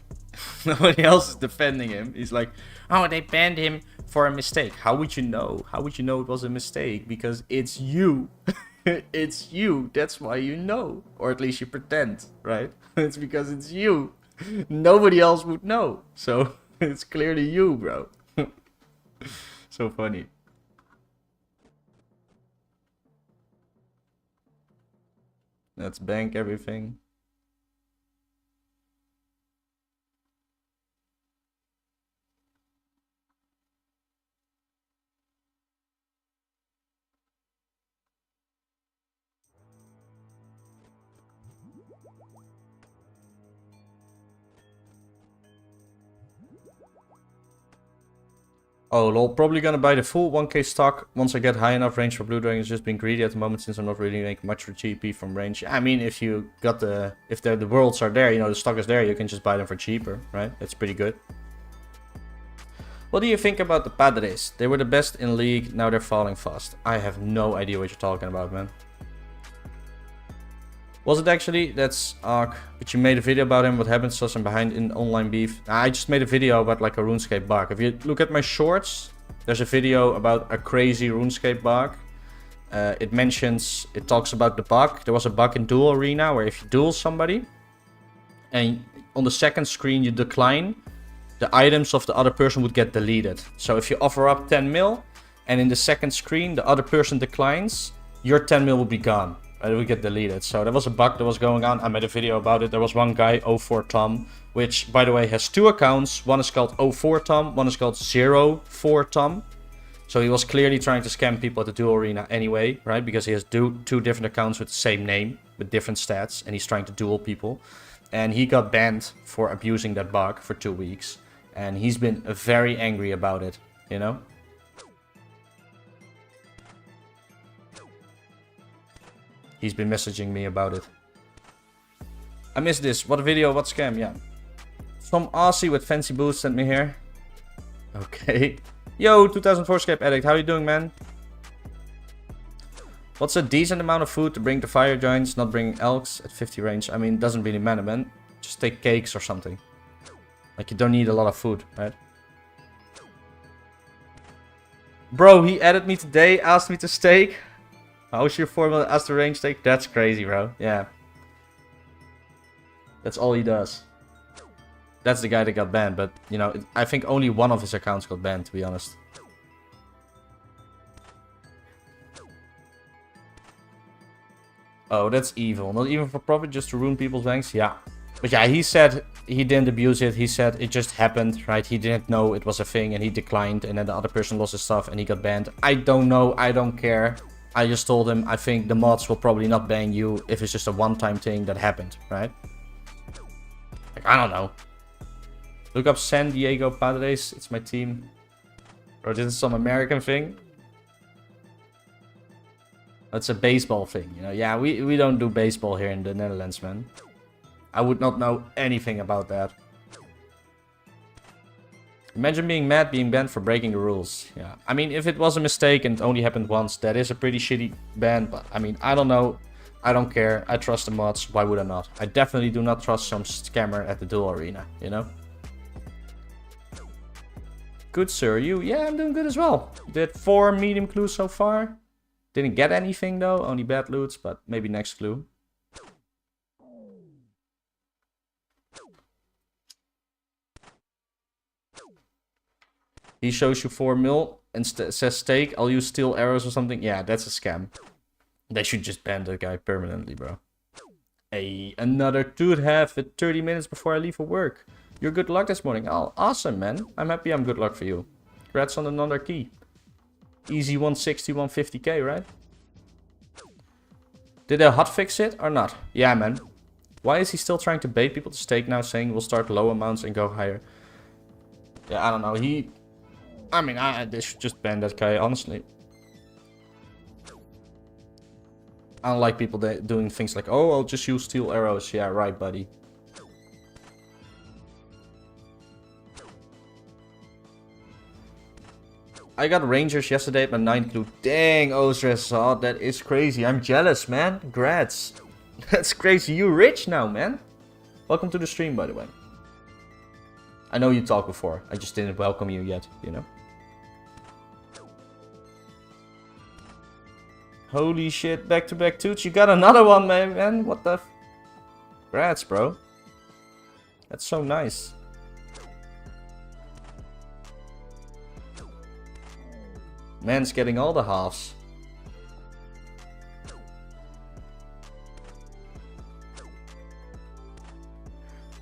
A: nobody else is defending him. He's like, oh, they banned him for a mistake. How would you know? How would you know it was a mistake? Because it's you. It's you. That's why you know. Or at least you pretend, right? It's because it's you. Nobody else would know. So, it's clearly you, bro. So funny. Let's bank everything. Oh lol, probably gonna buy the full 1k stock once I get high enough range for Blue Dragons. Just being greedy at the moment since I'm not really making much for GP from range. I mean, if you got if the worlds are there, you know, the stock is there, you can just buy them for cheaper, right? That's pretty good. What do you think about the Padres? They were the best in league, now they're falling fast. I have no idea what you're talking about, man. Was it actually? That's Ark. But you made a video about him. What happened? Saw some behind in online beef. I just made a video about like a RuneScape bug. If you look at my shorts, there's a video about a crazy RuneScape bug. It talks about the bug. There was a bug in Duel Arena where if you duel somebody and on the second screen you decline, the items of the other person would get deleted. So if you offer up 10 mil and in the second screen the other person declines, your 10 mil will be gone. It would get deleted. So there was a bug that was going on. I made a video about it. There was one guy, 04Tom, which by the way has two accounts. One is called 04Tom, one is called 04Tom. So he was clearly trying to scam people at the Duel Arena anyway, right? Because he has two different accounts with the same name, with different stats, and he's trying to duel people. And he got banned for abusing that bug for 2 weeks. And he's been very angry about it, you know? He's been messaging me about it. I missed this. What video? What scam? Yeah. Some Aussie with fancy boots sent me here. Okay. Yo, 2004SCAPE addict. How you doing, man? What's a decent amount of food to bring to fire giants, not bringing elks at 50 range? I mean, it doesn't really matter, man. Just take cakes or something. Like, you don't need a lot of food, right? Bro, he added me today, asked me to stake. How's your formula as the range take? That's crazy, bro. Yeah. That's all he does. That's the guy that got banned, but, you know, I think only one of his accounts got banned, to be honest. Oh, that's evil. Not even for profit, just to ruin people's banks? Yeah. But yeah, he said he didn't abuse it. He said it just happened, right? He didn't know it was a thing and he declined and then the other person lost his stuff and he got banned. I don't know. I don't care. I just told him, I think the mods will probably not ban you if it's just a one-time thing that happened, right? Like, I don't know. Look up San Diego Padres. It's my team. Bro, this is some American thing. That's a baseball thing, you know? Yeah, we don't do baseball here in the Netherlands, man. I would not know anything about that. Imagine being mad, being banned for breaking the rules. Yeah, I mean, if it was a mistake and it only happened once, that is a pretty shitty ban. But, I mean, I don't know. I don't care. I trust the mods. Why would I not? I definitely do not trust some scammer at the Duel Arena, you know? Good, sir. You? Yeah, I'm doing good as well. Did 4 medium clues so far. Didn't get anything, though. Only bad loots, but maybe next clue. He shows you 4 mil and says stake. I'll use steel arrows or something. Yeah, that's a scam. They should just ban that guy permanently, bro. Hey, another 2.5 at 30 minutes before I leave for work. You're good luck this morning. Oh, awesome, man. I'm happy I'm good luck for you. Congrats on another key. Easy 160, 150k, right? Did they hotfix it or not? Yeah, man. Why is he still trying to bait people to stake now, saying we'll start low amounts and go higher? Yeah, I don't know. I mean, they should just ban that guy, honestly. I don't like people doing things like, oh, I'll just use steel arrows. Yeah, right, buddy. I got Rangers yesterday at my 9th clue. Dang, Ozres, oh, that is crazy. I'm jealous, man. Congrats. That's crazy. You rich now, man. Welcome to the stream, by the way. I know you talked before. I just didn't welcome you yet, you know. Holy shit, back-to-back toots. You got another one, man. What the... Congrats, bro. That's so nice. Man's getting all the halves.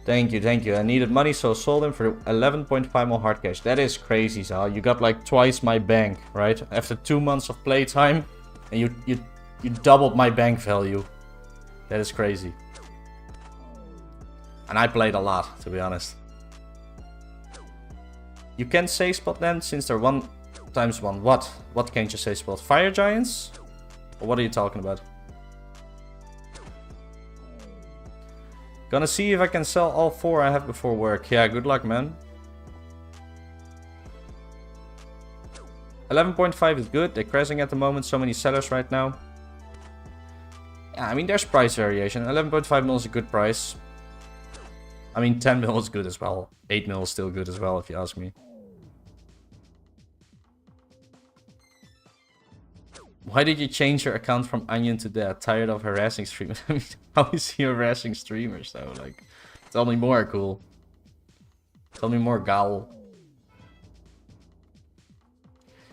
A: Thank you, thank you. I needed money, so I sold him for 11.5 more hard cash. That is crazy, Zal. You got like twice my bank, right? After 2 months of playtime, and you doubled my bank value. That is crazy. And I played a lot, to be honest. You can say spot then, since they're 1 times 1. What? What can't you say spot? Fire giants? Or what are you talking about? Gonna see if I can sell all 4 I have before work. Yeah, good luck, man. 11.5 is good. They're crashing at the moment. So many sellers right now. Yeah, I mean, there's price variation. 11.5 mil is a good price. I mean, 10 mil is good as well. 8 mil is still good as well, if you ask me. Why did you change your account from Onion to that? Tired of harassing streamers. I mean, how is he harassing streamers though? Like, tell me more, cool. Tell me more, Gal.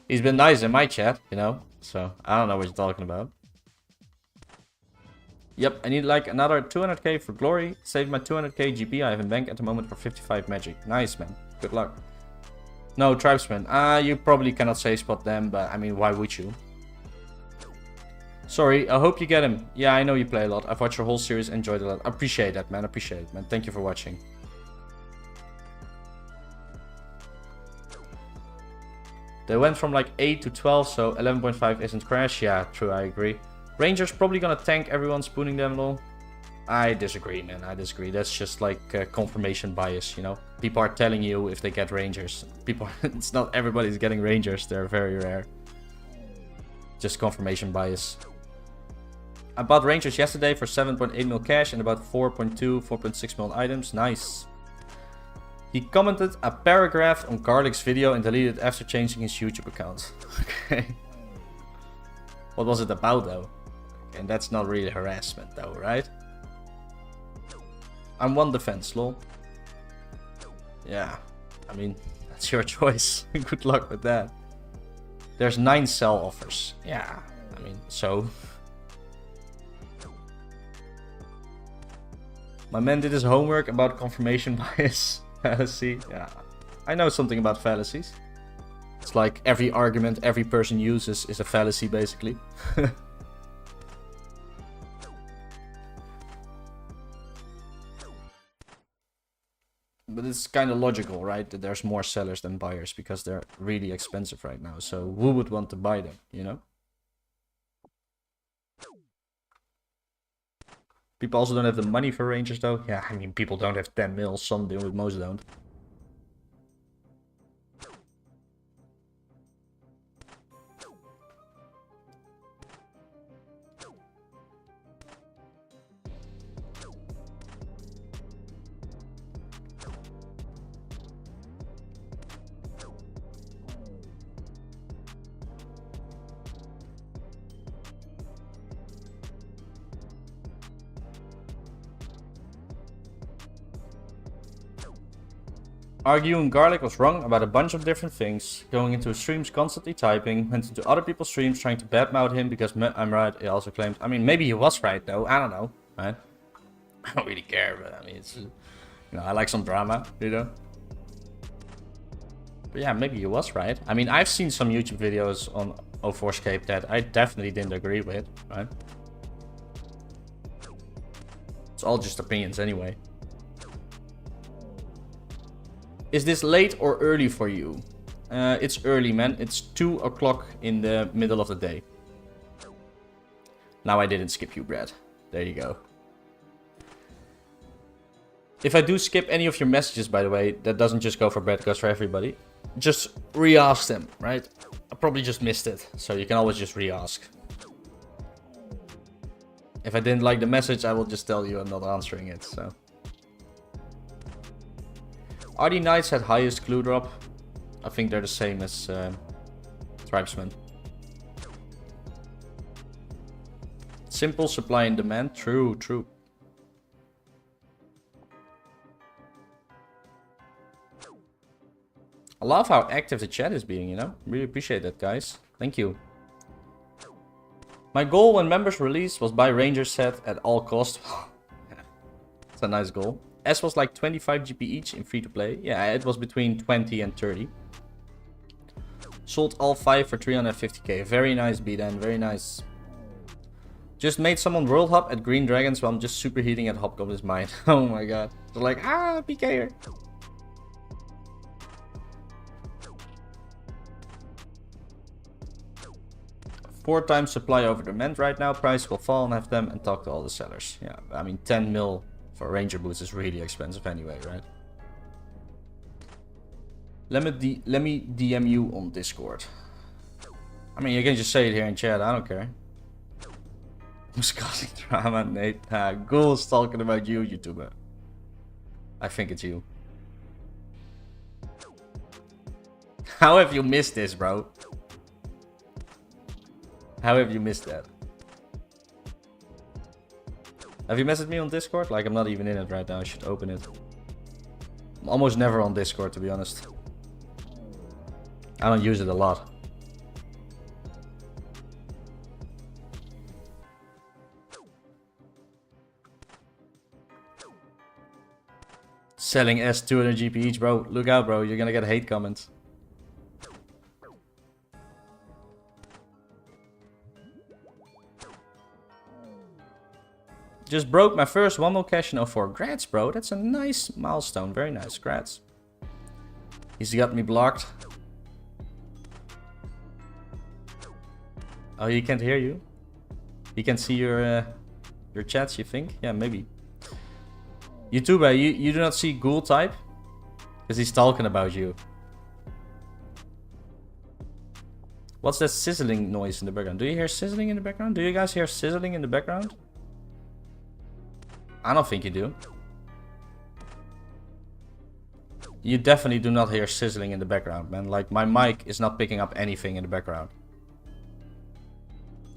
A: He's been nice in my chat, you know? So, I don't know what you're talking about. Yep, I need like another 200k for glory. Save my 200k GP I have in bank at the moment for 55 magic. Nice, man. Good luck. No, tribesman. You probably cannot say spot them, but I mean, why would you? Sorry, I hope you get him. Yeah, I know you play a lot. I've watched your whole series, enjoyed a lot. Appreciate that, man. Appreciate it, man. Thank you for watching. They went from like 8 to 12, so 11.5 isn't crash. Yeah, true, I agree. Rangers probably gonna tank everyone, spooning them lol. I disagree, man. I disagree. That's just like confirmation bias, you know? People are telling you if they get Rangers. People, it's not everybody's getting Rangers. They're very rare. Just confirmation bias. I bought Rangers yesterday for 7.8 mil cash and about 4.6 mil items. Nice. He commented a paragraph on Garlic's video and deleted it after changing his YouTube account. Okay. What was it about though? And that's not really harassment though, right? I'm 1 defense, lol. Yeah, I mean, that's your choice. Good luck with that. There's 9 sell offers. Yeah, I mean, so. My man did his homework about confirmation bias fallacy. Yeah, I know something about fallacies. It's like every argument every person uses is a fallacy, basically. But it's kind of logical, right? That there's more sellers than buyers because they're really expensive right now. So who would want to buy them, you know? People also don't have the money for Rangers though. Yeah, I mean, people don't have 10 mil. Some do, but most don't. Arguing Garlic was wrong about a bunch of different things. Going into his streams constantly typing. Went into other people's streams trying to badmouth him because I'm right. He also claimed. I mean, maybe he was right though. I don't know. Right? I don't really care, but I mean, it's, you know, I like some drama, you know. But yeah, maybe he was right. I mean, I've seen some YouTube videos on 2004SCAPE that I definitely didn't agree with, right? It's all just opinions anyway. Is this late or early for you? It's early, man. It's 2 o'clock in the middle of the day. Now I didn't skip you, Brad. There you go. If I do skip any of your messages, by the way, that doesn't just go for Brad, it goes for everybody. just re-asked him, right? I probably just missed it, so you can always just re-ask. If I didn't like the message, I will just tell you I'm not answering it, so. RD Knights had highest clue drop. I think they're the same as Tribesmen. Simple supply and demand. True, true. I love how active the chat is being, you know? Really appreciate that, guys. Thank you. My goal when members released was buy Ranger set at all cost. It's a nice goal. S was like 25 GP each in free to play. Yeah, it was between 20 and 30. Sold all 5 for 350k. Very nice beat-in, very nice. Just made someone world hop at Green Dragons while I'm just superheating at Hobgoblin's Mine. Oh my god. They're like, ah, PK'er. Four times supply over demand right now. Price will fall and have them and talk to all the sellers. Yeah, I mean 10 mil for Ranger boots is really expensive anyway, right? Let me DM you on Discord. I mean, you can just say it here in chat. I don't care. Who's causing drama, Nate? Ghoul's talking about you, YouTuber. I think it's you. How have you missed this, bro? How have you missed that? Have you messaged me on Discord? Like, I'm not even in it right now. I should open it. I'm almost never on Discord, to be honest. I don't use it a lot. Selling S 200 GP each, bro. Look out, bro. You're gonna get hate comments. Just broke my first 1 mil cash in 04. Grats, bro. That's a nice milestone. Very nice. Grats. He's got me blocked. Oh, he can't hear you? He can see your chats, you think? Yeah, maybe. YouTuber, you do not see Ghoul type? Because he's talking about you. What's that sizzling noise in the background? Do you hear sizzling in the background? Do you guys hear sizzling in the background? I don't think you do. You definitely do not hear sizzling in the background, man. Like, my mic is not picking up anything in the background.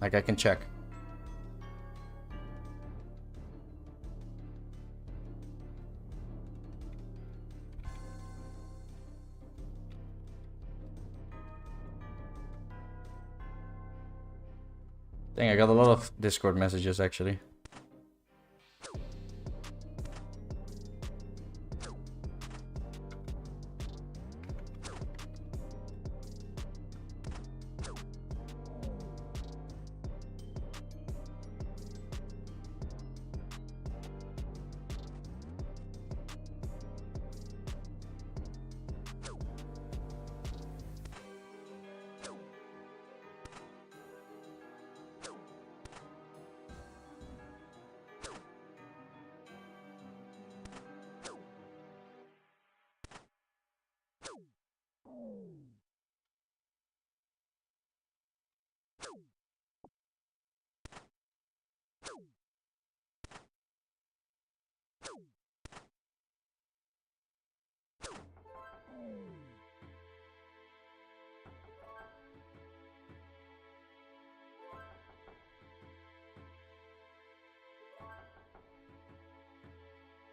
A: Like, I can check. Dang, I got a lot of Discord messages, actually.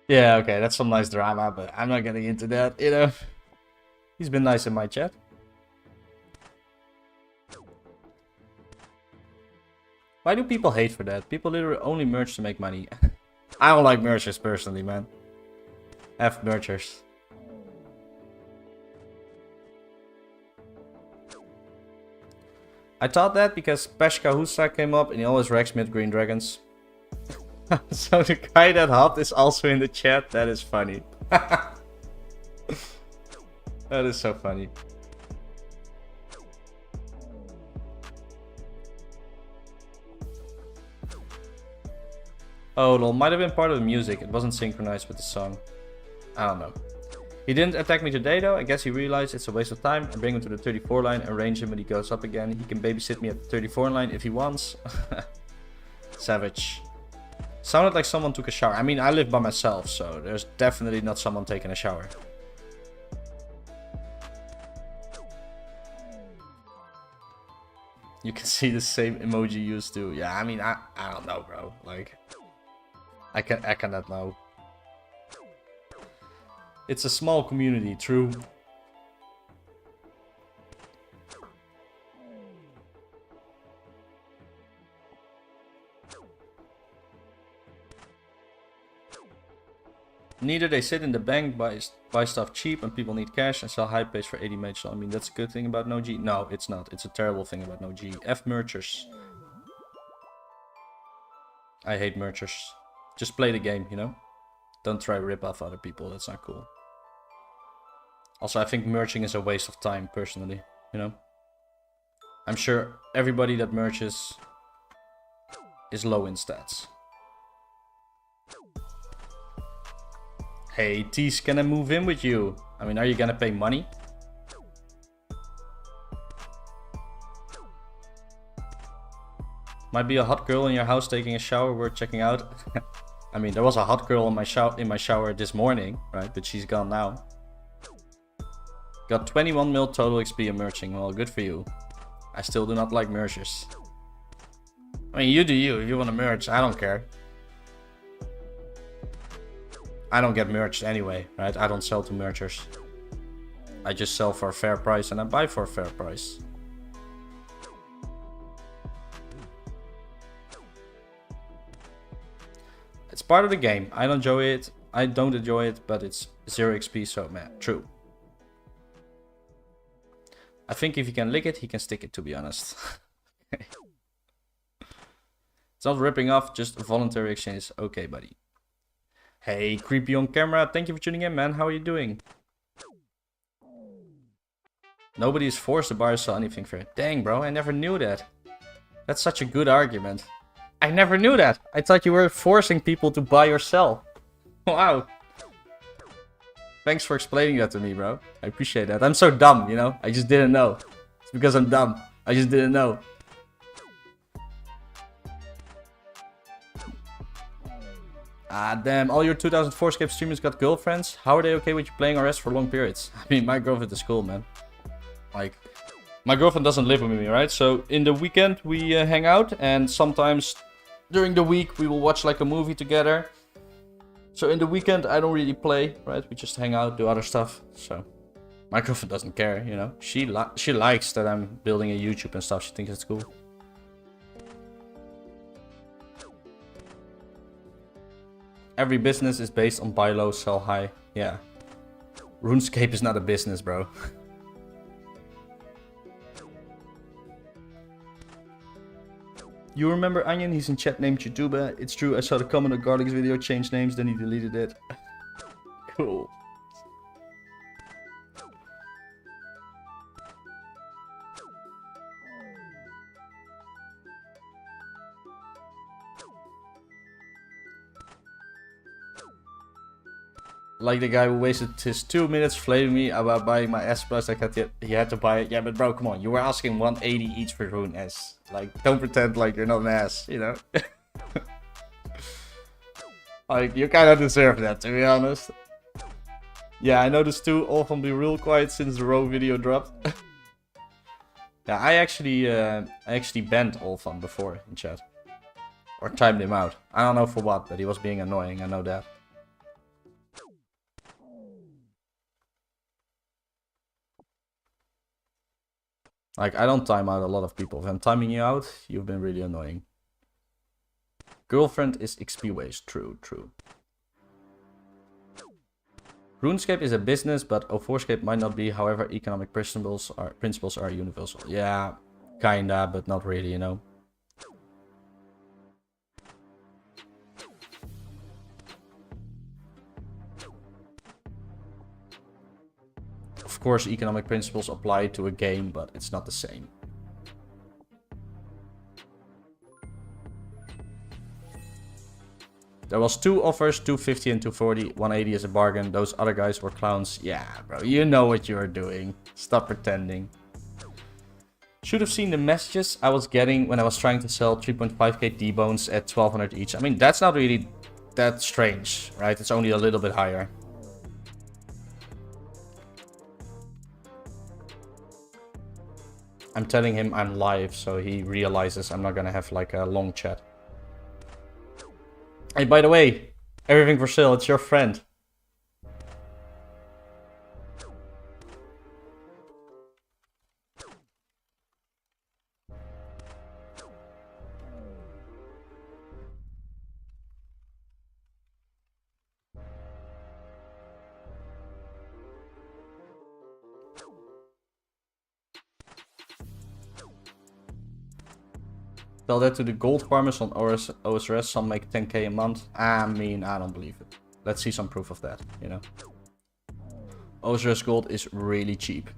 A: Yeah, okay, that's some nice drama, but I'm not getting into that, you know. He's been nice in my chat. Why do people hate for that? People literally only merch to make money. I don't like merchers personally, man. F merchers. I thought that because Peshka Husa came up and he always wrecks me at Green Dragons. So the guy that hopped is also in the chat. That is funny. That is so funny. Oh, lol, might have been part of the music. It wasn't synchronized with the song. I don't know. He didn't attack me today though. I guess he realized it's a waste of time. I bring him to the 34 line and range him when he goes up again. He can babysit me at the 34 line if he wants. Savage. Sounded like someone took a shower. I mean, I live by myself, so there's definitely not someone taking a shower. You can see the same emoji used to. Yeah, I mean, I don't know, bro. Like, I cannot know. It's a small community, true. Neither they sit in the bank, buy stuff cheap, and people need cash and sell high pays for 80 mage. So, I mean, that's a good thing about no G. No, it's not. It's a terrible thing about no G. F merchers. I hate merchers. Just play the game, you know? Don't try to rip off other people. That's not cool. Also, I think merching is a waste of time, personally, you know? I'm sure everybody that merches is low in stats. Hey, Tease, can I move in with you? I mean, are you gonna pay money? Might be a hot girl in your house taking a shower worth checking out. I mean, there was a hot girl in my shower this morning, right? But she's gone now. Got 21 mil total XP in merching. Well, good for you. I still do not like merchers. I mean, you do you. If you want to merch, I don't care. I don't get merched anyway, right? I don't sell to merchers. I just sell for a fair price and I buy for a fair price. It's part of the game. I don't enjoy it. But it's 0 XP, so man, true. I think if he can lick it, he can stick it, to be honest. It's not ripping off, just a voluntary exchange. Okay, buddy. Hey, creepy on camera. Thank you for tuning in, man. How are you doing? Nobody is forced to buy or sell anything for it. Dang, bro. I never knew that. That's such a good argument. I never knew that. I thought you were forcing people to buy or sell. Wow. Thanks for explaining that to me, bro. I appreciate that. I'm so dumb, you know? I just didn't know. It's because I'm dumb. I just didn't know. Ah, damn. All your 2004SCAPE streamers got girlfriends? How are they okay with you playing RS for long periods? I mean, my girlfriend is cool, man. Like, my girlfriend doesn't live with me, right? So, in the weekend, we hang out. And sometimes, during the week, we will watch, like, a movie together. So in the weekend, I don't really play, right? We just hang out, do other stuff. So my girlfriend doesn't care, you know. She likes that I'm building a YouTube and stuff. She thinks it's cool. Every business is based on buy low, sell high. Yeah. RuneScape is not a business, bro. You remember Onion? He's in chat named YouTuber. It's true, I saw the comment on Garlic's video, changed names, then he deleted it. Cool. Like the guy who wasted his 2 minutes flaming me about buying my S plus. He had to buy it. Yeah, but bro, come on. You were asking 180 each for Rune S. Like, don't pretend like you're not an ass, you know? Like, you kind of deserve that, to be honest. Yeah, I noticed too. Olfan be real quiet since the Row video dropped. Yeah, I actually banned Olfan before in chat. Or timed him out. I don't know for what, but he was being annoying. I know that. Like, I don't time out a lot of people. If I'm timing you out, you've been really annoying. Girlfriend is XP waste. True, true. RuneScape is a business, but 04SCAPE might not be. However, economic principles are universal. Yeah, kinda, but not really, you know. Of course, economic principles apply to a game, but it's not the same. There was 2 offers, 250 and 240. 180 is a bargain. Those other guys were clowns. Yeah, bro, you know what you're doing. Stop pretending. Should have seen the messages I was getting when I was trying to sell 3.5k D-bones at 1200 each. I mean, that's not really that strange, right? It's only a little bit higher. I'm telling him I'm live, so he realizes I'm not gonna have like a long chat. Hey, by the way, everything for sale, it's your friend. Tell that to the gold farmers on OSRS, some make 10k a month. I mean, I don't believe it. Let's see some proof of that, you know. OSRS gold is really cheap.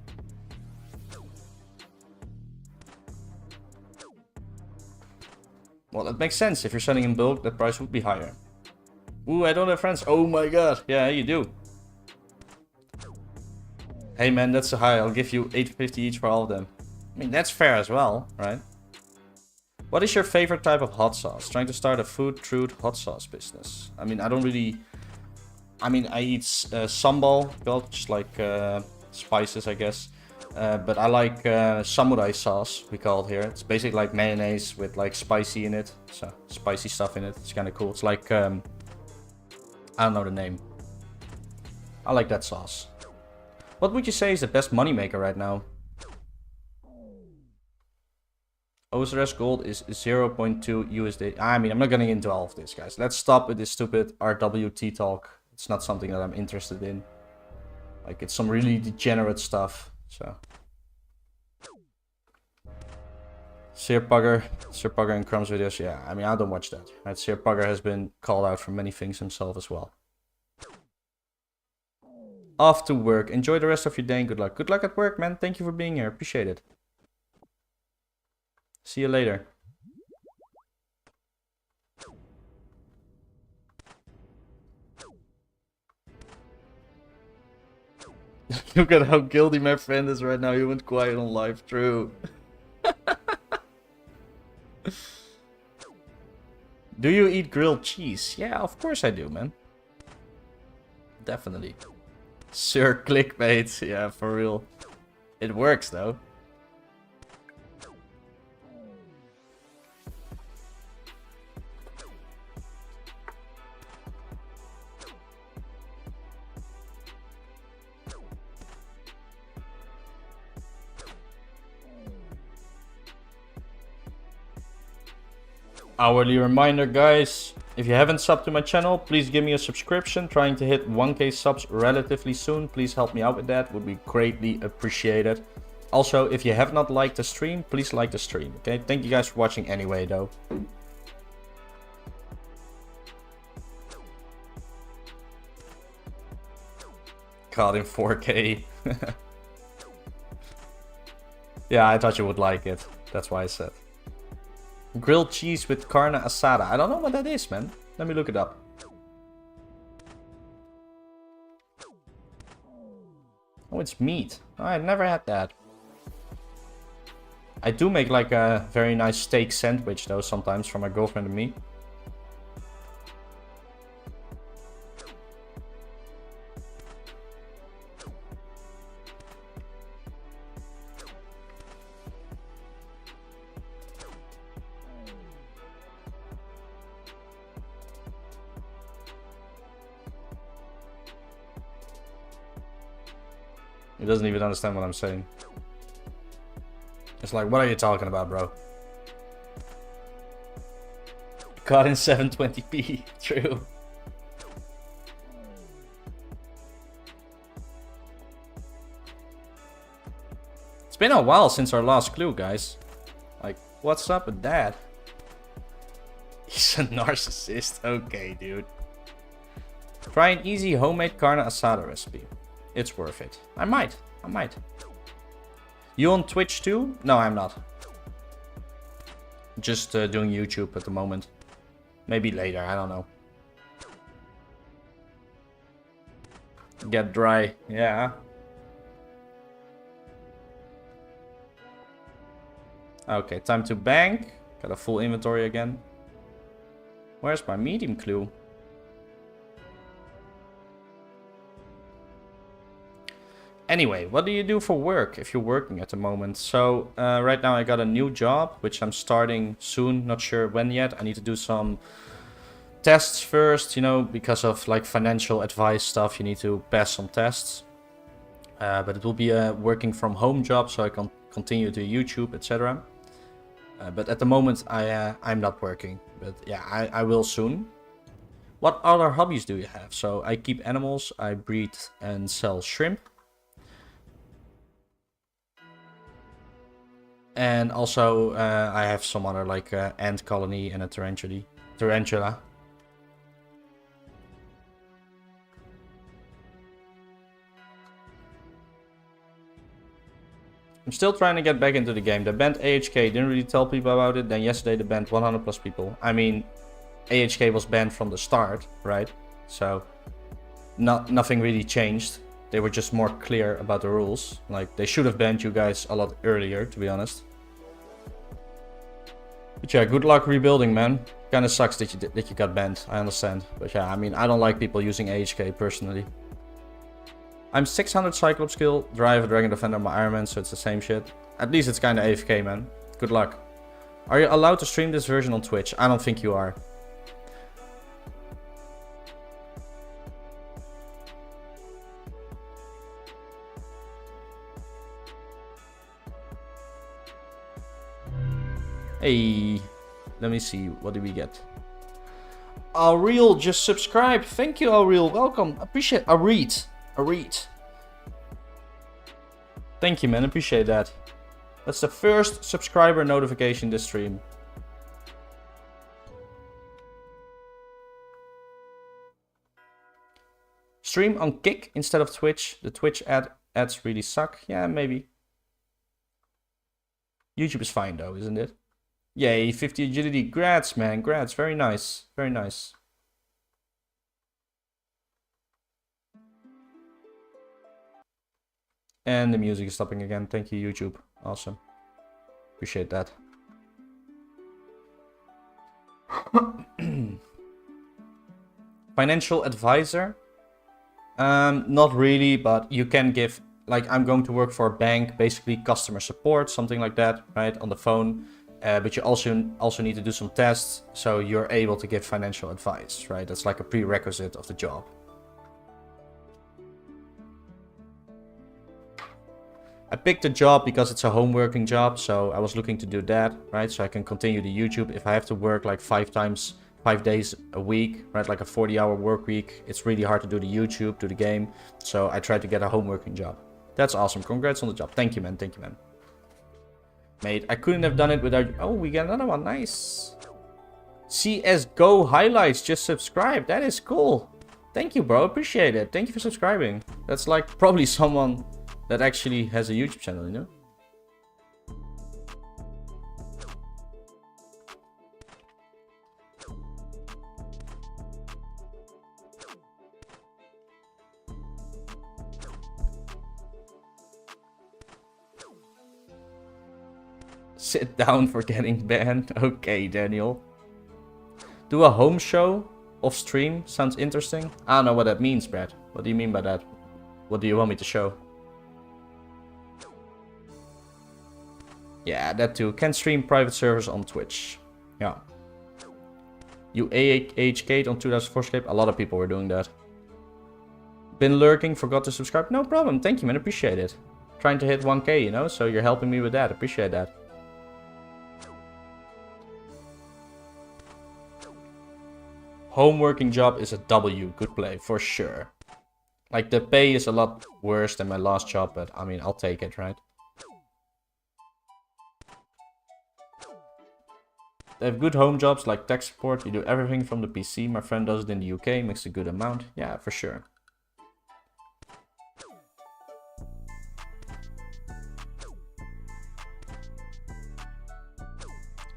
A: Well, that makes sense. If you're selling in bulk, that price would be higher. Ooh, I don't have friends. Oh my god. Yeah, you do. Hey man, that's a high. I'll give you 850 each for all of them. I mean, that's fair as well, right? What is your favorite type of hot sauce? Trying to start a food truth hot sauce business. I mean, I don't really... I mean, I eat sambal, well, just like spices, I guess. But I like samurai sauce, we call it here. It's basically like mayonnaise with like spicy in it. So, spicy stuff in it. It's kind of cool. It's like... I don't know the name. I like that sauce. What would you say is the best moneymaker right now? OSRS gold is 0.2 USD. I mean, I'm not getting into all of this, guys. Let's stop with this stupid RWT talk. It's not something that I'm interested in. Like, it's some really degenerate stuff. So, Sir Pugger and Crumbs videos. Yeah, I mean, I don't watch that. Right? Sir Pugger has been called out for many things himself as well. Off to work. Enjoy the rest of your day and good luck. Good luck at work, man. Thank you for being here. Appreciate it. See you later. Look at how guilty my friend is right now. He went quiet on live. True. Do you eat grilled cheese? Yeah, of course I do, man. Definitely. Sir clickbait. Yeah, for real. It works, though. Hourly reminder, guys, if you haven't subbed to my channel, please give me a subscription. Trying to hit 1k subs relatively soon. Please help me out with that. Would be greatly appreciated. Also, if you have not liked the stream, please like the stream. Okay, thank you guys for watching anyway, though. God, in 4k. Yeah, I thought you would like it. That's why I said. Grilled cheese with carne asada. I don't know what that is, man. Let me look it up. Oh, it's meat. Oh, I've never had that. I do make like a very nice steak sandwich though sometimes for my girlfriend and me. He doesn't even understand what I'm saying. It's like, what are you talking about, bro? Caught in 720p. True. It's been a while since our last clue, guys. Like, what's up with that? He's a narcissist. Okay, dude. Try an easy homemade carne asada recipe. It's worth it. I might. You on Twitch too? No, I'm not. Just doing YouTube at the moment. Maybe later, I don't know. get dry. Yeah. Okay, time to bank. Got a full inventory again. Where's my medium clue? Anyway, what do you do for work if you're working at the moment? So right now I got a new job, which I'm starting soon. Not sure when yet. I need to do some tests first, you know, because of like financial advice stuff. You need to pass some tests. But it will be a working from home job, so I can continue to YouTube, etc. But at the moment I'm not working. But yeah, I will soon. What other hobbies do you have? So I keep animals, I breed and sell shrimp. And also, I have some other, like, ant colony and a tarantula. I'm still trying to get back into the game. They banned AHK, didn't really tell people about it. Then yesterday they banned 100 plus people. I mean, AHK was banned from the start, right? So, nothing really changed. They were just more clear about the rules. Like, they should have banned you guys a lot earlier, to be honest. But yeah, good luck rebuilding, man. Kinda sucks that you got banned, I understand. But yeah, I mean, I don't like people using AHK personally. I'm 600 Cyclops skill, drive a Dragon Defender, my Iron Man, so it's the same shit. At least it's kinda AFK, man. Good luck. Are you allowed to stream this version on Twitch? I don't think you are. Hey, let me see, what do we get? Ariel just subscribed. Thank you, Ariel. Welcome. Appreciate Areed. Thank you, man. Appreciate that. That's the first subscriber notification this stream. Stream on Kick instead of Twitch. The Twitch ads really suck. Yeah, maybe. YouTube is fine though, isn't it? Yay, 50 agility. Grats, man. Grats. Very nice. Very nice. And the music is stopping again. Thank you, YouTube. Awesome. Appreciate that. Financial advisor? Not really, but you can give... Like, I'm going to work for a bank, basically customer support, something like that, right? On the phone. But you also need to do some tests, so you're able to give financial advice, right? That's like a prerequisite of the job. I picked the job because it's a home working job, so I was looking to do that, right? So I can continue the YouTube. If I have to work like 5 days a week, right? Like a 40-hour work week, it's really hard to do the YouTube, do the game. So I tried to get a home working job. That's awesome. Congrats on the job. Thank you, man. Thank you, man. Mate, I couldn't have done it without... Oh, we got another one. Nice. CSGO Highlights just subscribed. That is cool. Thank you, bro. Appreciate it. Thank you for subscribing. That's like probably someone that actually has a YouTube channel, you know? Sit down for getting banned. Okay, Daniel. Do a home show off stream. Sounds interesting. I don't know what that means, Brad. What do you mean by that? What do you want me to show? Yeah, that too. Can stream private servers on Twitch. Yeah. You AHK'd on 2004SCAPE. A lot of people were doing that. Been lurking, forgot to subscribe. No problem. Thank you, man. Appreciate it. Trying to hit 1K, you know? So you're helping me with that. Appreciate that. Home working job is a W. Good play, for sure. Like, the pay is a lot worse than my last job, but I mean, I'll take it, right? They have good home jobs like tech support. You do everything from the PC. My friend does it in the UK, makes a good amount. Yeah, for sure.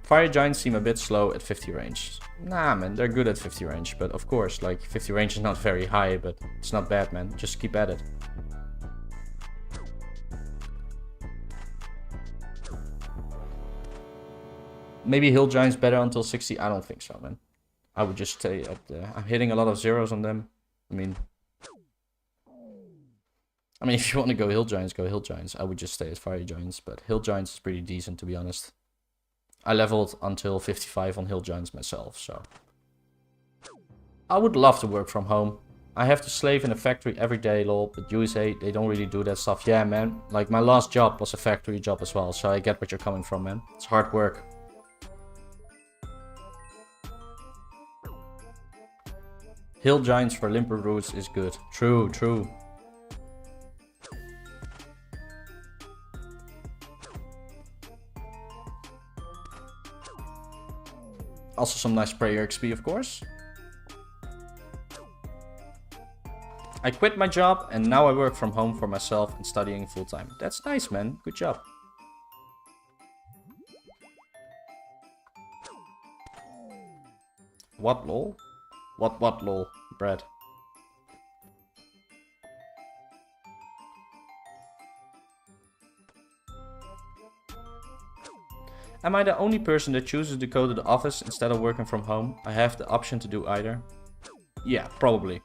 A: Fire giants seem a bit slow at 50 range. Nah, man, they're good at 50 range, but of course, like, 50 range is not very high, but It's not bad, man. Just keep at it. Maybe Hill Giant's better until 60. I don't think so, man. I would just stay at the... I'm hitting a lot of zeros on them. I mean, if you want to go Hill Giants, go Hill Giants. I would just stay at Fire Giants, but Hill Giants is pretty decent, to be honest. I leveled until 55 on Hill Giants myself, so... I would love to work from home. I have to slave in a factory every day, lol, but USA, they don't really do that stuff. Yeah, man. Like, my last job was a factory job as well, so I get what you're coming from, man. It's hard work. Hill Giants for limper routes is good. True, true. Also some nice prayer XP, of course. I quit my job and now I work from home for myself and studying full time. That's nice, man. Good job. What lol? What lol? Brad. Am I the only person that chooses to go to the office instead of working from home? I have the option to do either. Yeah, probably.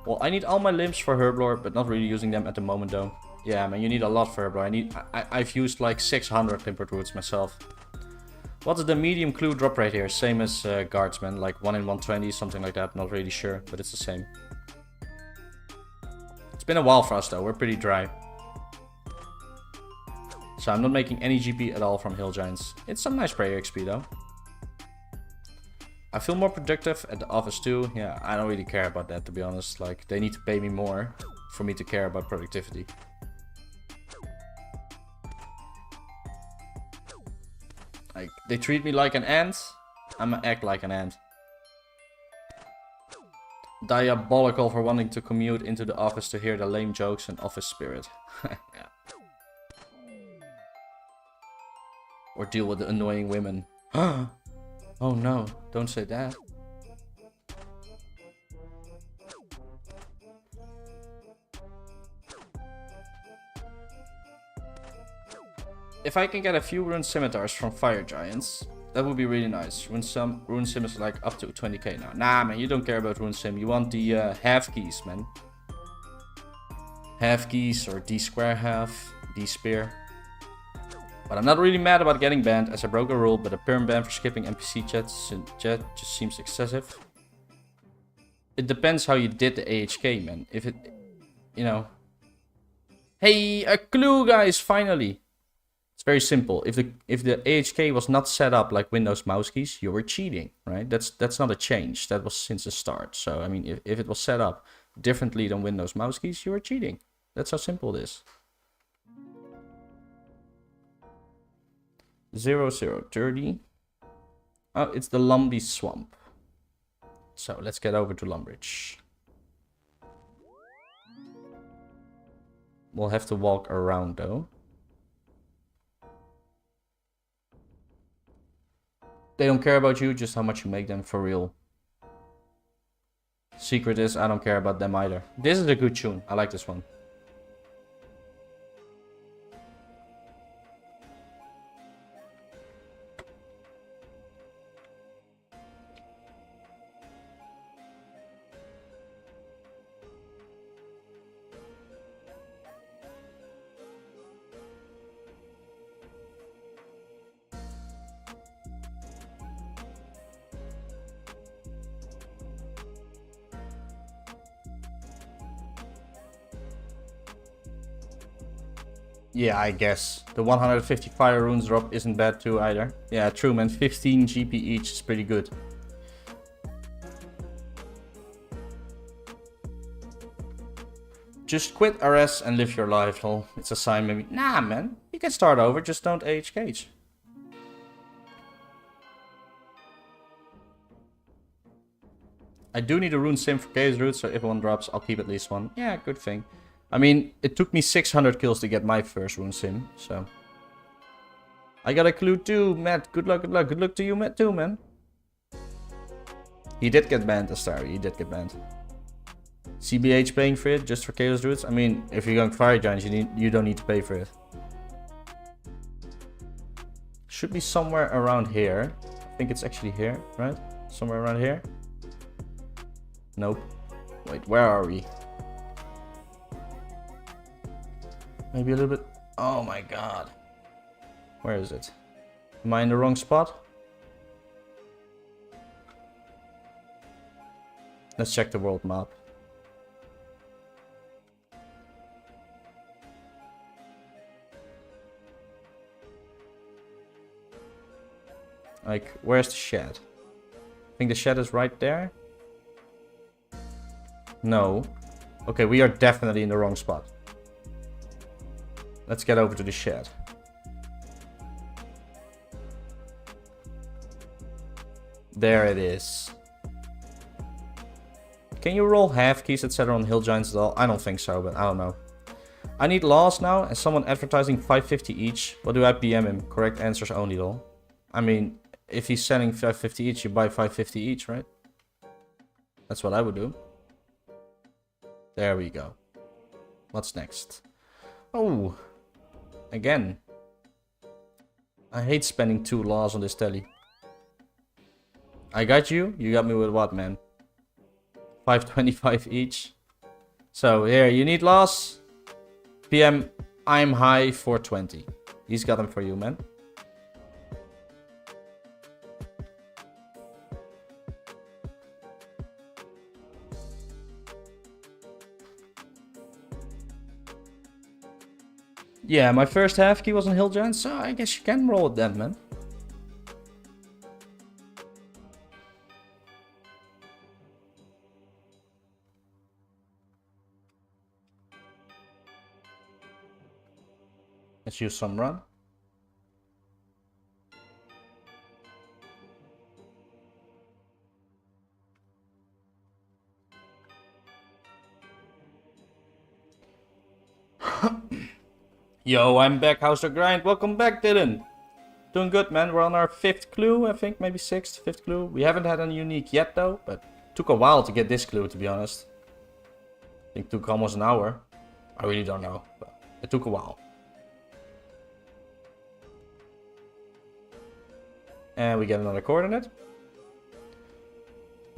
A: Well, I need all my limbs for Herblore, but not really using them at the moment though. Yeah, man, you need a lot for Herblore. I've used like 600 Limpert Roots myself. What's the medium clue drop rate here? Same as Guardsman, like 1 in 120, something like that. Not really sure, but it's the same. It's been a while for us though, we're pretty dry. So I'm not making any GP at all from Hill Giants. It's some nice prayer XP though. I feel more productive at the office too. Yeah, I don't really care about that, to be honest. Like, they need to pay me more for me to care about productivity. Like, they treat me like an ant, I'ma act like an ant. Diabolical for wanting to commute into the office to hear the lame jokes and office spirit. Yeah. Or deal with the annoying women. Oh no, don't say that. If I can get a few rune scimitars from Fire Giants, that would be really nice. Rune sim is like up to 20k now. Nah, man, you don't care about rune sim. You want the half keys, man. Half keys or D square half, D spear. But I'm not really mad about getting banned, as I broke a rule, but a perm ban for skipping NPC chat just seems excessive. It depends how you did the AHK, man. If it, you know... Hey, a clue, guys, finally! It's very simple. If the AHK was not set up like Windows mouse keys, you were cheating, right? That's not a change. That was since the start. So, I mean, if it was set up differently than Windows mouse keys, you were cheating. That's how simple it is. 0030. Oh, it's the Lumbee Swamp. So let's get over to Lumbridge. We'll have to walk around though. They don't care about you, just how much you make them for real. Secret is, I don't care about them either. This is a good tune. I like this one. Yeah, I guess. The 150 fire runes drop isn't bad too either. Yeah, true, man. 15 GP each is pretty good. Just quit RS and live your life, lol. It's a sign maybe. Nah, man. You can start over, just don't AHK. I do need a rune sim for case route, so if one drops, I'll keep at least one. Yeah, good thing. I mean, it took me 600 kills to get my first rune sim, so... I got a clue too, Matt. Good luck, good luck. Good luck to you, Matt, too, man. He did get banned, Astari. He did get banned. CBH paying for it just for Chaos Druids? I mean, if you're going Fire Giants, you don't need to pay for it. Should be somewhere around here. I think it's actually here, right? Somewhere around here. Nope. Wait, where are we? Maybe a little bit. Oh my god. Where is it? Am I in the wrong spot? Let's check the world map. Like, where's the shed? I think the shed is right there. No. Okay, we are definitely in the wrong spot. Let's get over to the shed. There it is. Can you roll half keys, etc. on Hill Giants at all? I don't think so, but I don't know. I need laws now, and someone advertising 550 each. What do I PM him? Correct answers only, though. I mean, if he's selling 550 each, you buy 550 each, right? That's what I would do. There we go. What's next? Oh, again. I hate spending 2 laws on this telly. I got you. You got me with what, man? 525 each. So here, you need laws. PM, I'm high 420. He's got them for you, man. Yeah, my first half key was on Hill Giants, so I guess you can roll with that, man. Let's use some run. Yo, I'm back. How's the grind? Welcome back, Dylan. Doing good, man. We're on our 5th clue, I think. Maybe 6th, 5th clue. We haven't had a unique yet, though. But took a while to get this clue, to be honest. I think it took almost an hour. I really don't know. But it took a while. And we get another coordinate.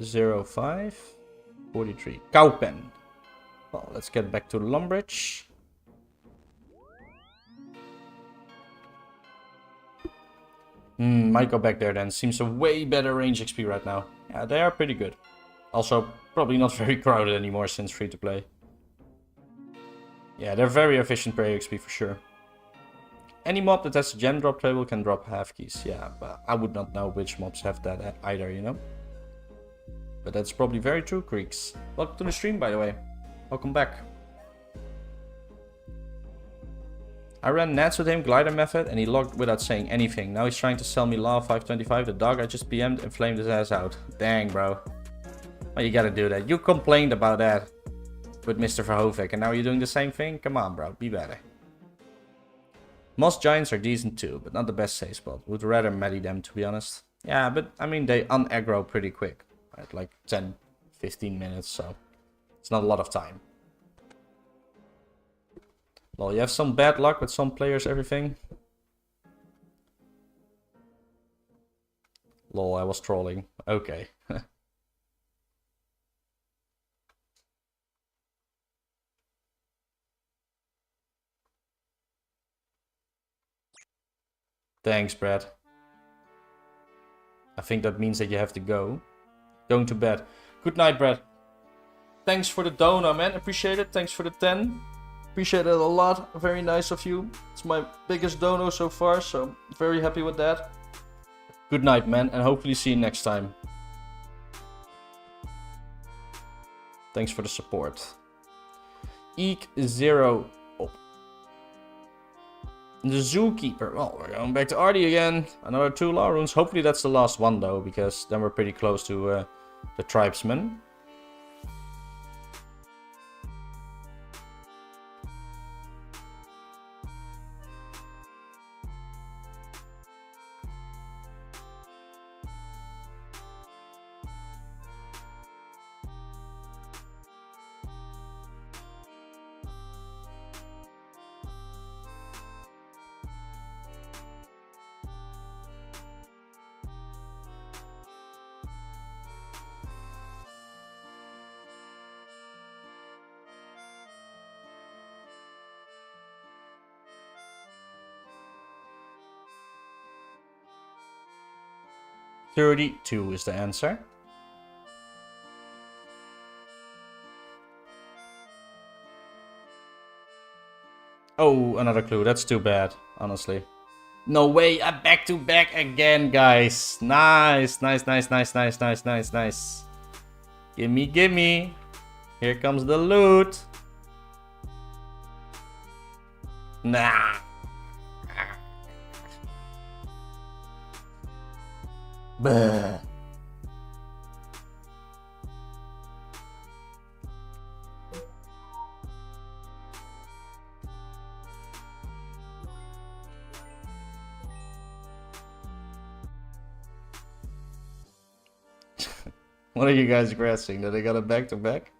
A: 05 43. Cowpen. Well, let's get back to Lumbridge. Might go back there then. Seems a way better range XP right now. Yeah, they are pretty good. Also, probably not very crowded anymore since free to play. Yeah, they're very efficient per XP for sure. Any mob that has a gem drop table can drop half keys. Yeah, but I would not know which mobs have that either, you know? But that's probably very true, Creeks. Welcome to the stream, by the way. Welcome back. I ran Nats with him, glider method, and he logged without saying anything. Now he's trying to sell me Law 525, the dog I just PM'd and flamed his ass out. Dang, bro. Well, you gotta do that. You complained about that with Mr. Verhoeven, and now you're doing the same thing? Come on, bro. Be better. Moss Giants are decent too, but not the best safe spot. Would rather melee them, to be honest. Yeah, but I mean, they unaggro pretty quick. Right? Like 10, 15 minutes, so it's not a lot of time. Well, you have some bad luck with some players, everything. Lol, I was trolling. Okay. Thanks, Brad. I think that means that you have to go. Going to bed. Good night, Brad. Thanks for the dono, man. Appreciate it. Thanks for the 10. Appreciate it a lot. Very nice of you. It's my biggest dono so far, so very happy with that. Good night, man, and hopefully see you next time. Thanks for the support. Eek 0 up. The Zookeeper. Well, we're going back to Artie again. Another 2 law runes. Hopefully that's the last one, though, because then we're pretty close to the Tribesman. 32 is the answer. Oh, another clue. That's too bad, honestly. No way, I'm back to back again, guys. Nice, nice, nice, nice, nice, nice, nice, nice. Gimme, gimme. Here comes the loot. Nah. Buh. What are you guys guessing? That they got a back-to-back?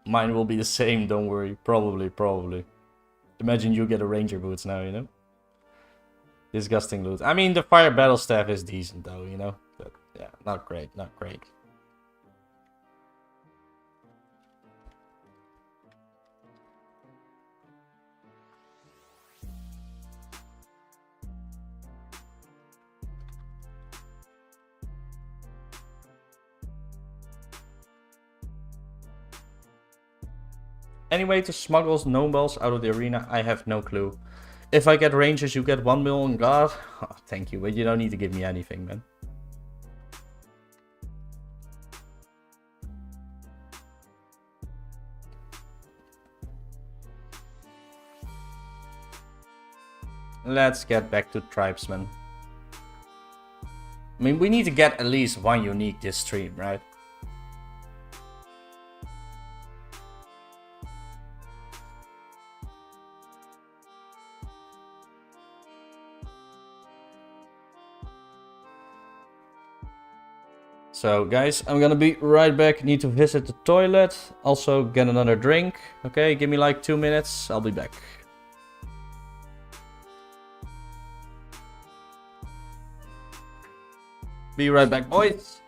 A: Mine will be the same, don't worry. Probably. Imagine you get a ranger boots now, you know? Disgusting loot. I mean, the fire battle staff is decent though, you know? But yeah, not great, not great. Any way to smuggle snowballs out of the arena? I have no clue. If I get rangers, you get 1 million god. Oh, thank you, but you don't need to give me anything, man. Let's get back to tribesmen. I mean, we need to get at least one unique this stream, right? So guys, I'm gonna be right back. Need to visit the toilet. Also get another drink. Okay, give me like 2 minutes. I'll be back. Be right back, boys.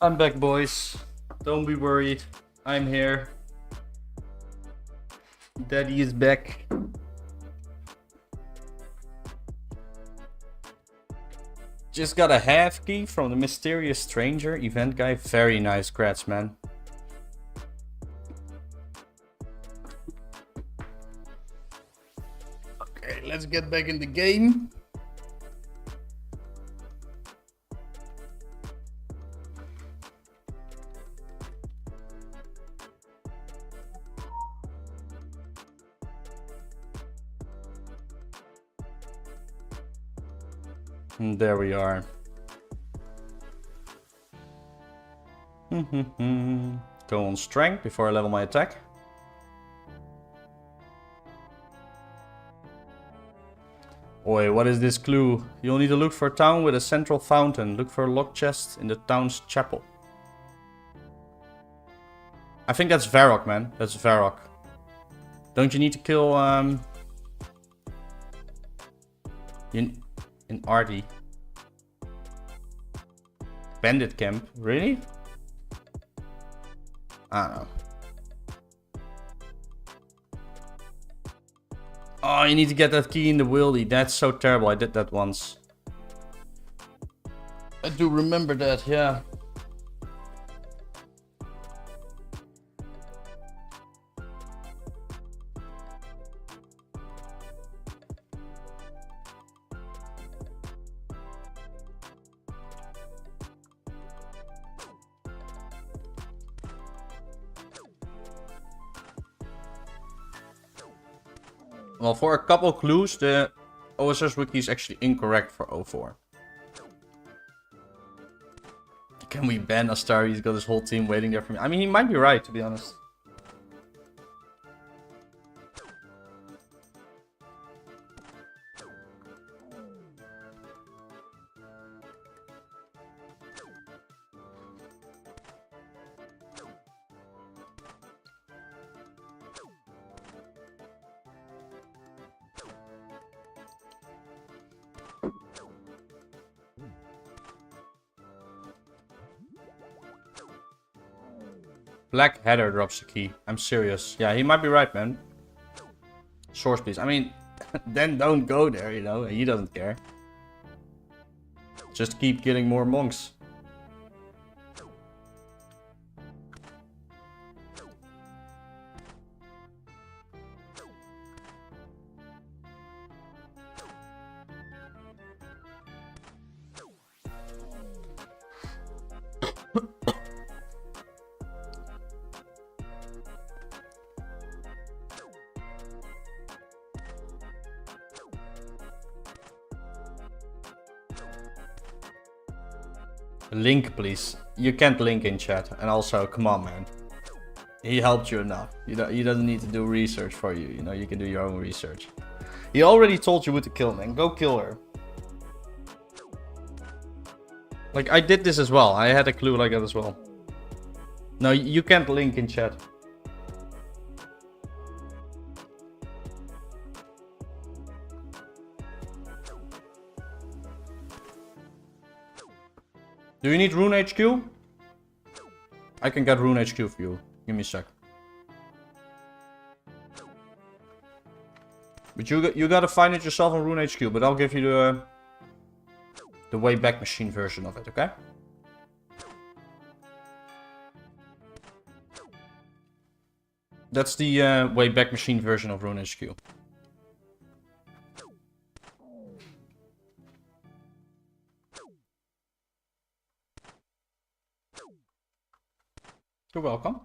A: I'm back, boys. Don't be worried. I'm here. Daddy is back. Just got a half key from the mysterious stranger event guy. Very nice, grats, man. Okay, let's get back in the game. And there we are. Go on strength before I level my attack. Oi, what is this clue? You'll need to look for a town with a central fountain. Look for a locked chest in the town's chapel. I think that's Varrock, man. That's Varrock. Don't you need to kill, in Artie? Bandit camp? Really? I don't know. Oh, you need to get that key in the wildy. That's so terrible. I did that once. I do remember that, yeah. Well, for a couple clues, the OSS wiki is actually incorrect for 04. Can we ban Astari? He's got his whole team waiting there for me. I mean, he might be right, to be honest. Black Heather drops the key. I'm serious. Yeah, he might be right, man. Source, please. I mean, then don't go there, you know. He doesn't care. Just keep killing more monks. Link, please. You can't link in chat. And also, come on, man. He helped you enough. He doesn't need to do research for you. You know, you can do your own research. He already told you who to kill, man. Go kill her. Like, I did this as well. I had a clue like that as well. No, you can't link in chat. Do you need Rune HQ? I can get Rune HQ for you. Give me a sec. But you gotta find it yourself on Rune HQ. But I'll give you the Wayback Machine version of it, okay? That's the Wayback Machine version of Rune HQ. You're welcome.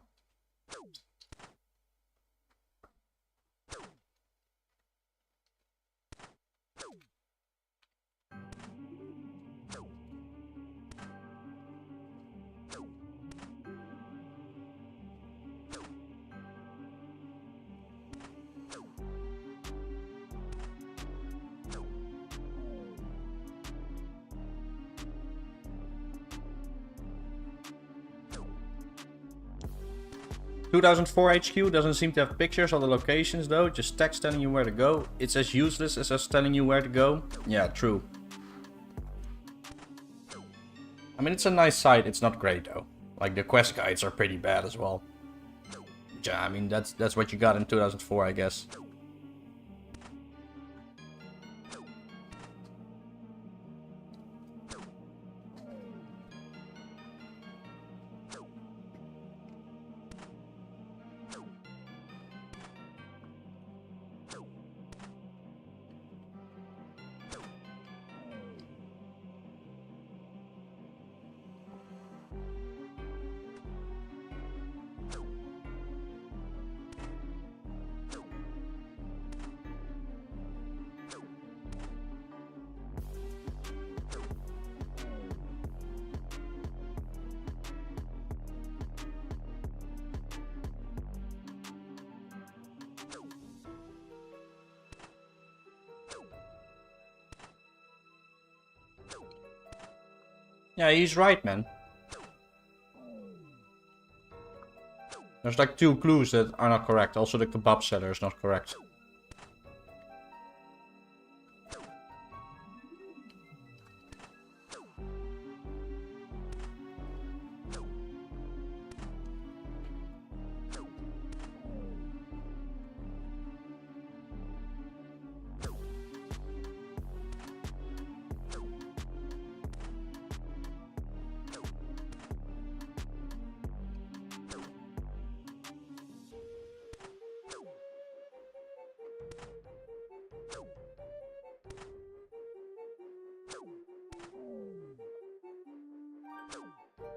A: "2004 HQ doesn't seem to have pictures of the locations though, just text telling you where to go. It's as useless as us telling you where to go." Yeah, true. I mean, it's a nice site, it's not great though. Like, the quest guides are pretty bad as well. Yeah, I mean, that's what you got in 2004, I guess. Yeah, he's right, man. There's like 2 clues that are not correct. Also, the kebab seller is not correct.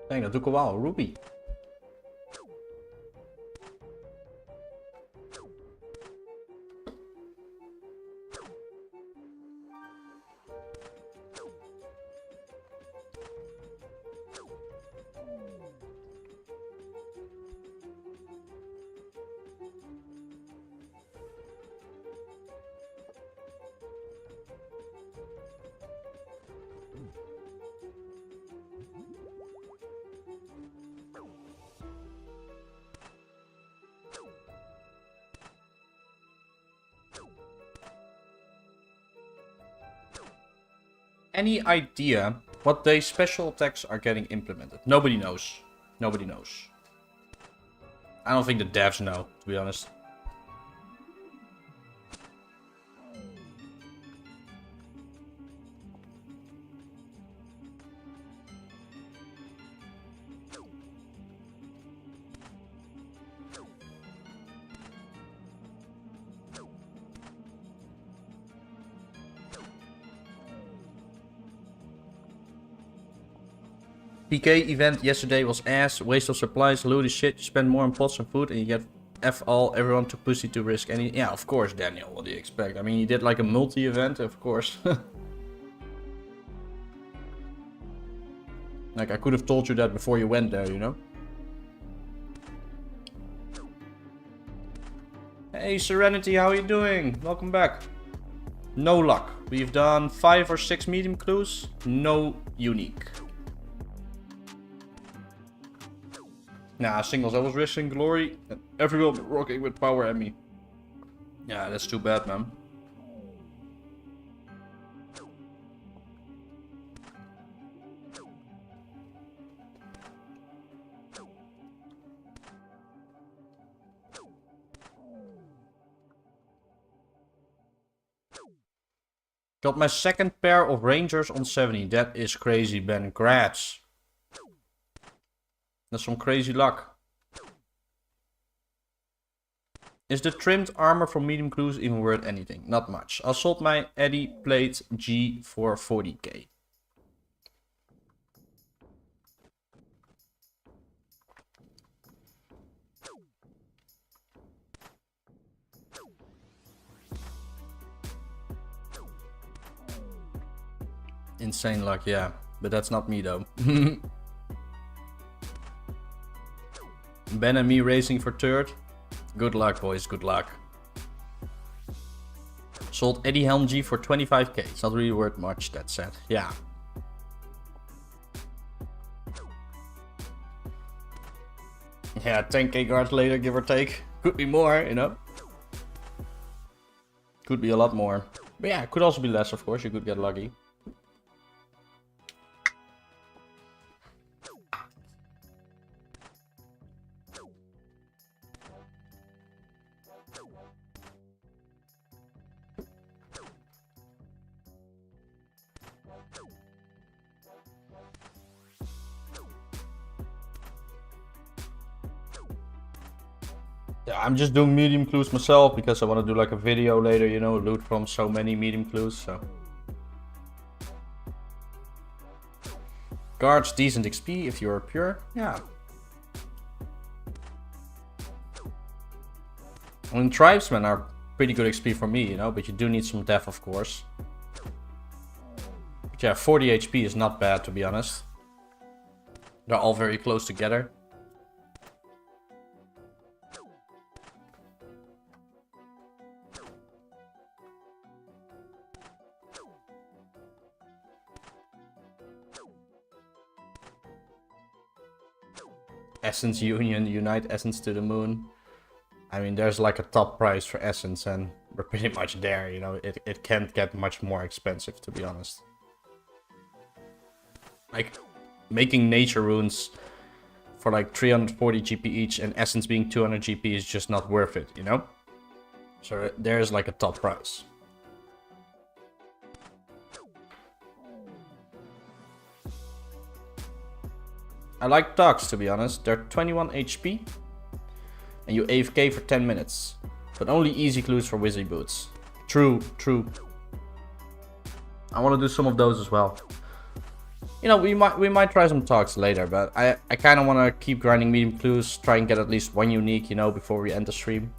A: Dang, dat doe ik al wel. Ruby. Any idea what day special attacks are getting implemented? Nobody knows. Nobody knows. I don't think the devs know, to be honest. PK event yesterday was ass, waste of supplies, load of shit, you spend more on pots and food and you get F all, everyone too pussy to risk any... Yeah, of course, Daniel, what do you expect? I mean, you did like a multi-event, of course. Like, I could have told you that before you went there, you know? Hey, Serenity, how are you doing? Welcome back. No luck. We've done 5 or 6 medium clues, no unique. Nah, singles. I was risking glory and everyone rocking with power at me. Yeah, that's too bad, man. Got my second pair of Rangers on 70. That is crazy, Ben. Congrats. That's some crazy luck. Is the trimmed armor from medium clues even worth anything? Not much. I sold my Eddie plate G for 40k. Insane luck, yeah. But that's not me though. Ben and me racing for third. Good luck, boys. Good luck. Sold Eddie Helm G for 25k. It's not really worth much, that said. Yeah. Yeah, 10k guards later, give or take. Could be more, you know. Could be a lot more. But yeah, it could also be less, of course. You could get lucky. Yeah, I'm just doing medium clues myself because I want to do like a video later, you know, loot from so many medium clues, so. Guards, decent XP if you're pure, yeah. I mean, tribesmen are pretty good XP for me, you know, but you do need some def, of course. But yeah, 40 HP is not bad, to be honest. They're all very close together. Essence Union, unite Essence to the moon. I mean, there's like a top price for Essence and we're pretty much there, you know. It can't get much more expensive, to be honest. Like, making nature runes for like 340 GP each and Essence being 200 GP is just not worth it, you know? So there's like a top price. I like dogs, to be honest. They're 21 HP. And you AFK for 10 minutes. But only easy clues for Wizzy Boots. True, true. I want to do some of those as well. You know, we might try some talks later, but I kind of want to keep grinding medium clues, try and get at least one unique, you know, before we end the stream.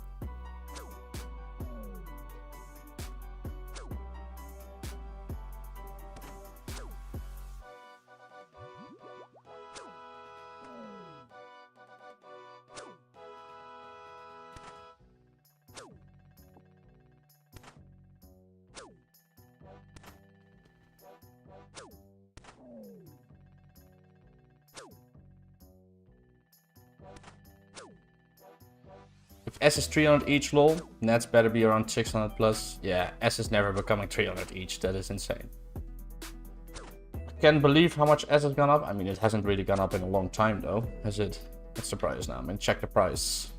A: If S is 300 each, lol, nets better be around 600 plus. Yeah, S is never becoming 300 each, that is insane. I can't believe how much S has gone up. I mean, it hasn't really gone up in a long time though, has it? What's the price now? I mean, check the price.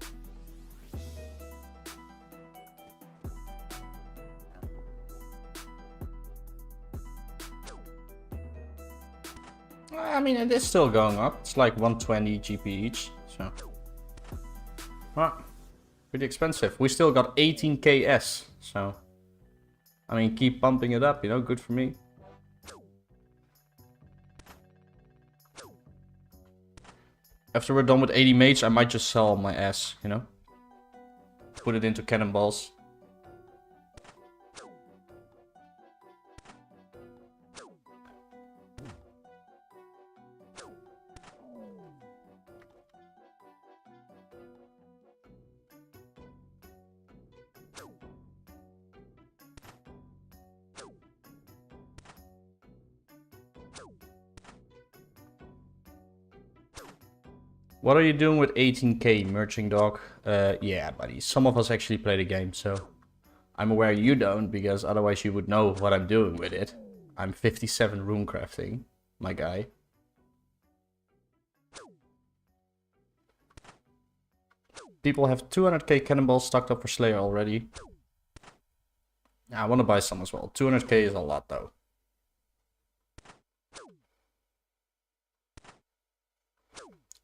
A: I mean, it is still going up. It's like 120 GP each, so. Well, pretty expensive. We still got 18k S, so. I mean, keep pumping it up, you know, good for me. After we're done with 80 mates, I might just sell my S, you know. Put it into cannonballs. What are you doing with 18k, Merching Dog? Yeah, buddy. Some of us actually play the game, so I'm aware you don't, because otherwise you would know what I'm doing with it. I'm 57 rune crafting, my guy. People have 200k cannonballs stocked up for Slayer already. I want to buy some as well. 200k is a lot, though.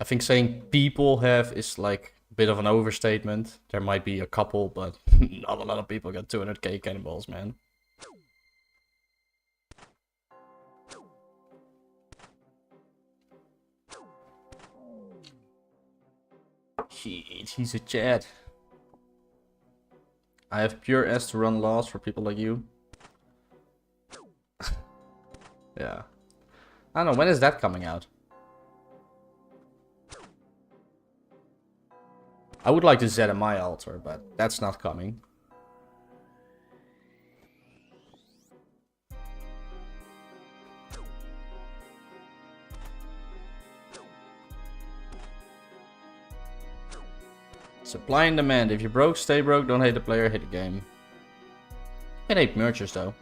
A: I think saying people have is like a bit of an overstatement. There might be a couple, but not a lot of people got 200k cannonballs, man. He's a Chad. I have pure S to run laws for people like you. Yeah. I don't know, when is that coming out? I would like to ZMI altar, but that's not coming. Supply and demand. If you're broke, stay broke. Don't hate the player, hate the game. I hate merchers though.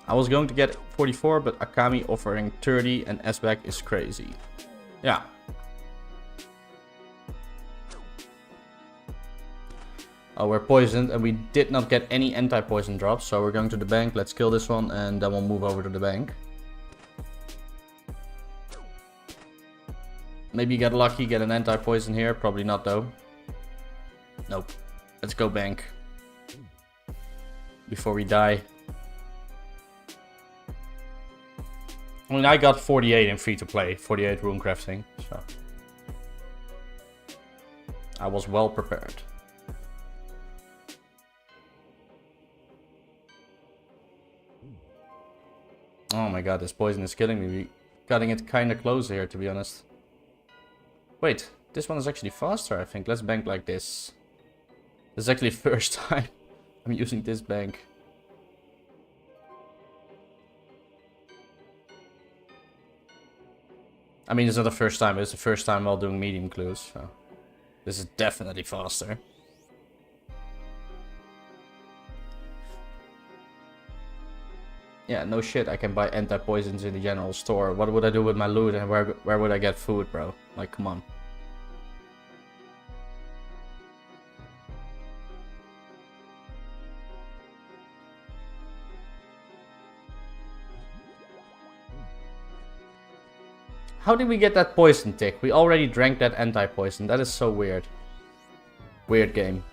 A: I was going to get 44, but Akami offering 30 and S-back is crazy. Yeah. Oh, we're poisoned and we did not get any anti-poison drops, so we're going to the bank. Let's kill this one and then we'll move over to the bank. Maybe get lucky, get an anti-poison here. Probably not though. Nope. Let's go bank. Before we die. I mean, I got 48 in free to play. 48 rune crafting. So I was well prepared. Oh my god, this poison is killing me. We're cutting it kind of close here, to be honest. Wait, this one is actually faster, I think. Let's bank like this. This is actually the first time I'm using this bank. I mean, it's not the first time. It's the first time while doing medium clues. So this is definitely faster. Yeah, no shit. I can buy anti-poisons in the general store. What would I do with my loot and where would I get food, bro? Like, come on. How did we get that poison tick? We already drank that anti-poison. That is so weird. Weird game.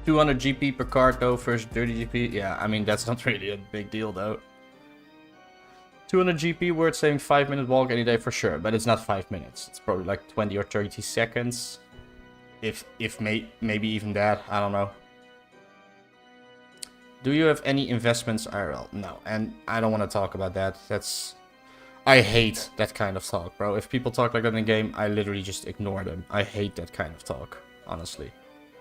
A: $200 GP per card though, first 30 GP. Yeah, I mean, that's not really a big deal though. 200 GP worth saving 5-minute walk any day for sure, but it's not 5 minutes. It's probably like 20 or 30 seconds. If maybe even that, I don't know. Do you have any investments IRL? No, and I don't want to talk about that. I hate that kind of talk, bro. If people talk like that in game, I literally just ignore them. I hate that kind of talk, honestly.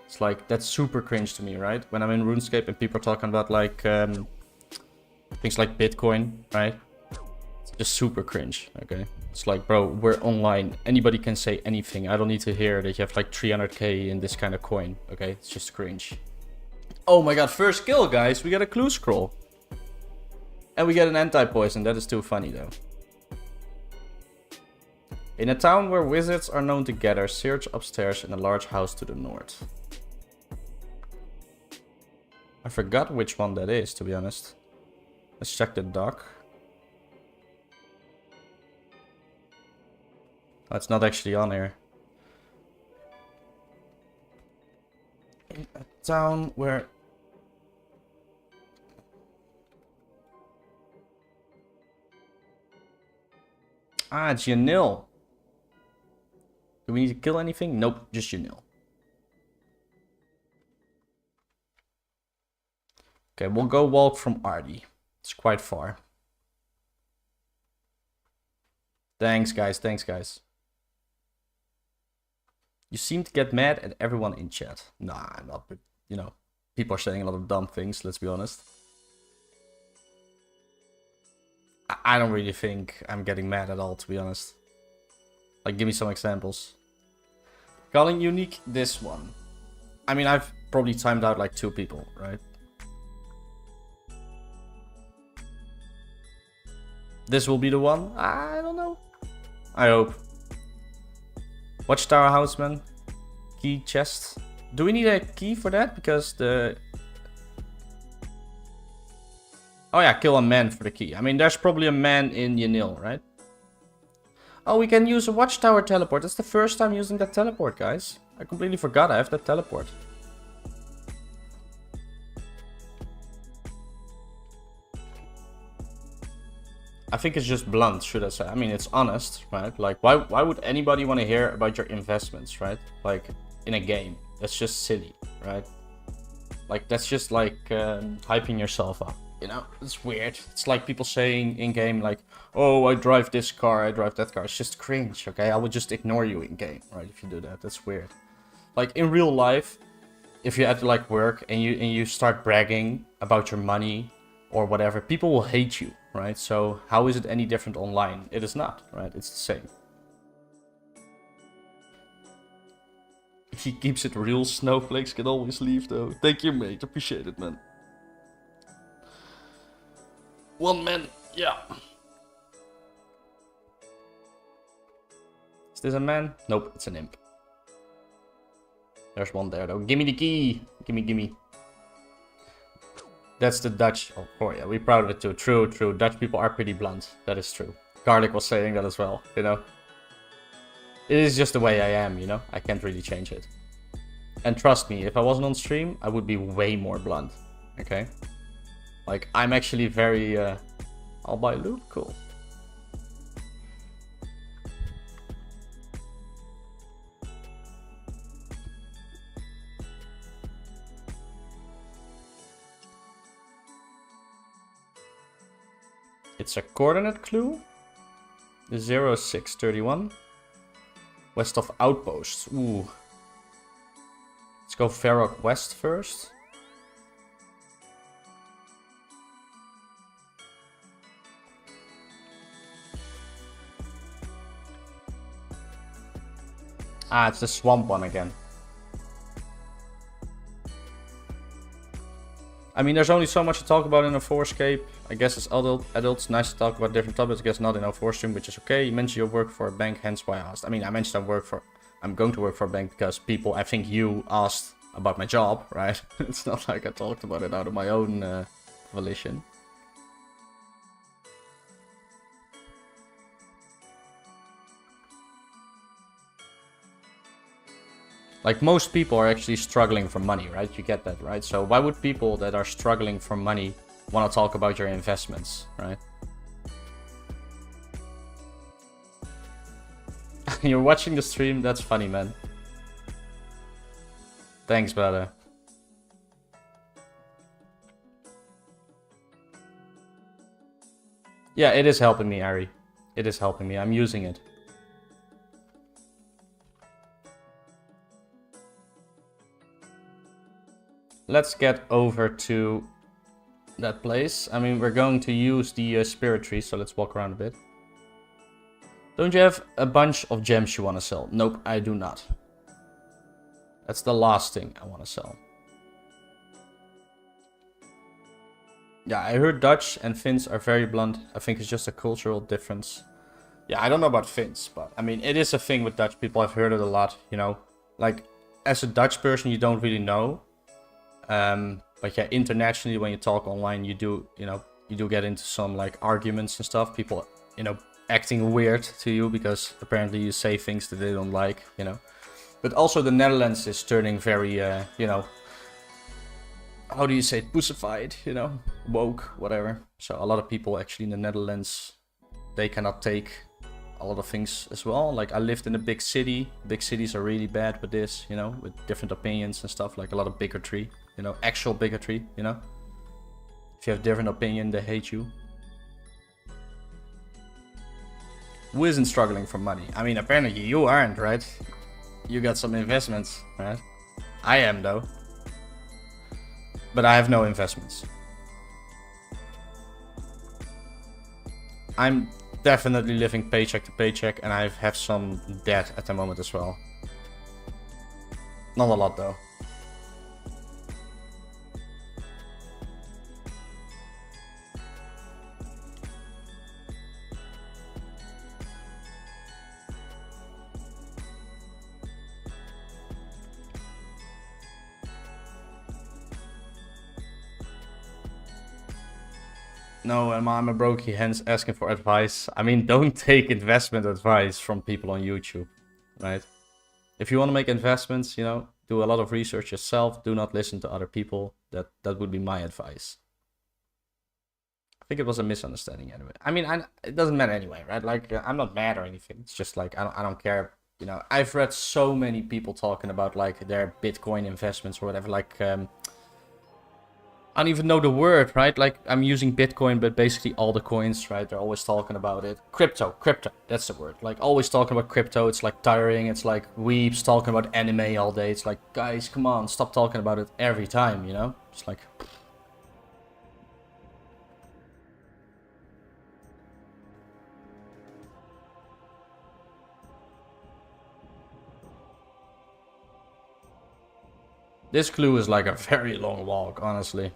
A: It's like, that's super cringe to me, right? When I'm in RuneScape and people are talking about like things like Bitcoin, right? It's just super cringe, okay? It's like, bro, we're online. Anybody can say anything. I don't need to hear that you have like 300k in this kind of coin, okay? It's just cringe. Oh my god, first kill, guys. We got a clue scroll. And we get an anti-poison. That is too funny, though. In a town where wizards are known to gather, search upstairs in a large house to the north. I forgot which one that is, to be honest. Let's check the dock. Oh, it's not actually on here. In a town where... Ah, it's Yanil. Do we need to kill anything? Nope, just Yanil. Okay, we'll go walk from Artie. It's quite far. Thanks, guys. Thanks, guys. You seem to get mad at everyone in chat. Nah, I'm not. But, you know, people are saying a lot of dumb things, let's be honest. I don't really think I'm getting mad at all, to be honest. Like, give me some examples. Calling unique this one. I mean, I've probably timed out like 2 people, right? This will be the one? I don't know. I hope. Watchtower Houseman. Key chest. Do we need a key for that? Because the... Oh yeah, kill a man for the key. I mean, there's probably a man in Yanil, right? Oh, we can use a Watchtower teleport. That's the first time using that teleport, guys. I completely forgot I have that teleport. I think it's just blunt, should I say. I mean, it's honest, right? Like, why would anybody want to hear about your investments, right? Like, in a game. That's just silly, right? Like, that's just like hyping yourself up, you know? It's weird. It's like people saying in-game, like, oh, I drive this car, I drive that car. It's just cringe, okay? I would just ignore you in-game, right? If you do that, that's weird. Like, in real life, if you have to, like, work and you start bragging about your money or whatever, people will hate you, right? So how is it any different online? It is not, right? It's the same. He keeps it real. Snowflakes can always leave, though. Thank you, mate. Appreciate it, man. One man, yeah. Is this a man? Nope, it's an imp. There's one there, though. Gimme the key. Gimme. That's the Dutch. Oh yeah, we're proud of it too. True. Dutch people are pretty blunt. That is true. Garlic was saying that as well, you know. It is just the way I am, you know. I can't really change it. And trust me, if I wasn't on stream, I would be way more blunt. Okay? Like, I'm actually very... I'll buy loot? Cool. It's a coordinate clue. 0631. West of Outposts. Ooh. Let's go Varrock West first. Ah, it's the swamp one again. I mean, there's only so much to talk about in a 4SCAPE. I guess it's adults, nice to talk about different topics. I guess not in a 4 stream, which is okay. You mentioned you work for a bank, hence why I asked. I mean, I mentioned I'm going to work for a bank because people, I think you asked about my job, right? It's not like I talked about it out of my own volition. Like, most people are actually struggling for money, right? You get that, right? So why would people that are struggling for money want to talk about your investments, right? You're watching the stream? That's funny, man. Thanks, brother. Yeah, it is helping me, Ari. It is helping me. I'm using it. Let's get over to that place. I mean, we're going to use the spirit tree, so let's walk around a bit. Don't you have a bunch of gems you want to sell? Nope, I do not. That's the last thing I want to sell. Yeah, I heard Dutch and Finns are very blunt. I think it's just a cultural difference. Yeah, I don't know about Finns, but I mean, it is a thing with Dutch people. I've heard it a lot, you know. Like, as a Dutch person, you don't really know. But yeah, internationally, when you talk online, you do get into some like arguments and stuff. People, acting weird to you because apparently you say things that they don't like, But also the Netherlands is turning very, how do you say it? Pussified, woke, whatever. So a lot of people actually in the Netherlands, they cannot take a lot of things as well. Like, I lived in a big city. Big cities are really bad with this, with different opinions and stuff, like a lot of bigotry. Actual bigotry, If you have different opinion, they hate you. Who isn't struggling for money? I mean, apparently you aren't, right? You got some investments, right? I am, though. But I have no investments. I'm definitely living paycheck to paycheck, and I have some debt at the moment as well. Not a lot, though. No, I'm a brokey, hence asking for advice. I mean, don't take investment advice from people on YouTube, right? If you want to make investments, do a lot of research yourself. Do not listen to other people. That would be my advice. I think it was a misunderstanding anyway. I mean, it doesn't matter anyway, right? Like, I'm not mad or anything. It's just like, I don't care. I've read so many people talking about like their Bitcoin investments or whatever, like, I don't even know the word, right? Like, I'm using Bitcoin, but basically all the coins, right? They're always talking about it. Crypto, that's the word. Like, always talking about crypto. It's like tiring. It's like weeps talking about anime all day. It's like, guys, come on, stop talking about it every time, It's like... This clue is like a very long walk, honestly.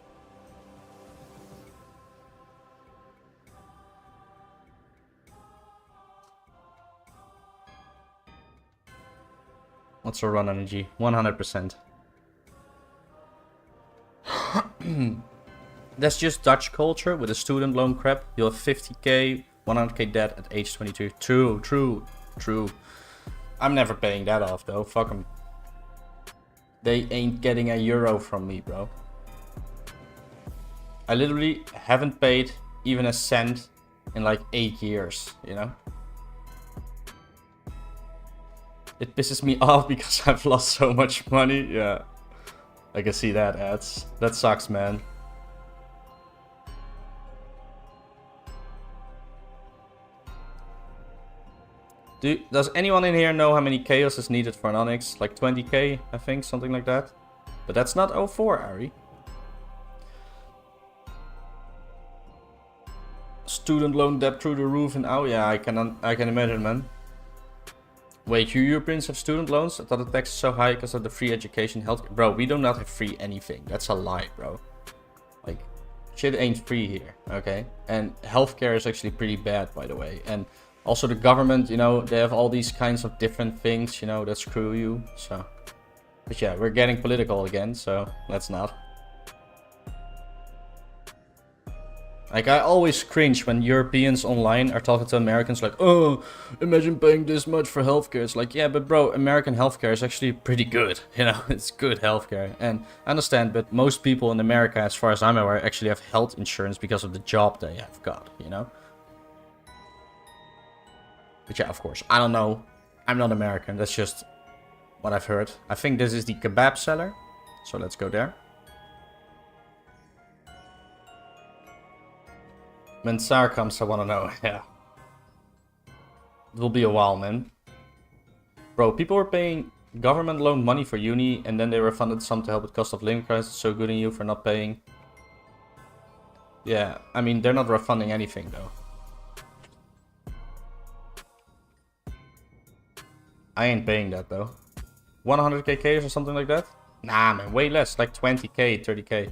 A: What's our run energy? 100%. That's just Dutch culture with a student loan crap. You'll have 50k, 100k debt at age 22. True. I'm never paying that off though. Fuck them. They ain't getting a euro from me, bro. I literally haven't paid even a cent in like 8 years, It pisses me off because I've lost so much money. Yeah, I can see that, ads. That sucks, man. Does anyone in here know how many chaos is needed for an Onyx? Like 20k, I think, something like that. But that's not 04, Ari. Student loan debt through the roof and oh yeah, I can imagine, man. Wait, you Europeans have student loans? I thought the tax is so high because of the free education, health. Bro, we do not have free anything. That's a lie, bro. Like, shit ain't free here, okay? And healthcare is actually pretty bad, by the way. And also the government, you know, they have all these kinds of different things, you know, that screw you. So, but yeah, we're getting political again, so let's not. Like, I always cringe when Europeans online are talking to Americans like, oh, imagine paying this much for healthcare. It's like, yeah, but bro, American healthcare is actually pretty good. You know, it's good healthcare. And I understand, but most people in America, as far as I'm aware, actually have health insurance because of the job they have got, you know? But yeah, of course, I don't know. I'm not American. That's just what I've heard. I think this is the kebab seller. So let's go there. When SAR comes, I want to know. Yeah. It will be a while, man. Bro, people were paying government loan money for uni and then they refunded some to help with cost of living crisis. So good on you for not paying. Yeah, I mean, they're not refunding anything, though. I ain't paying that, though. 100k or something like that? Nah, man, way less. Like 20k, 30k.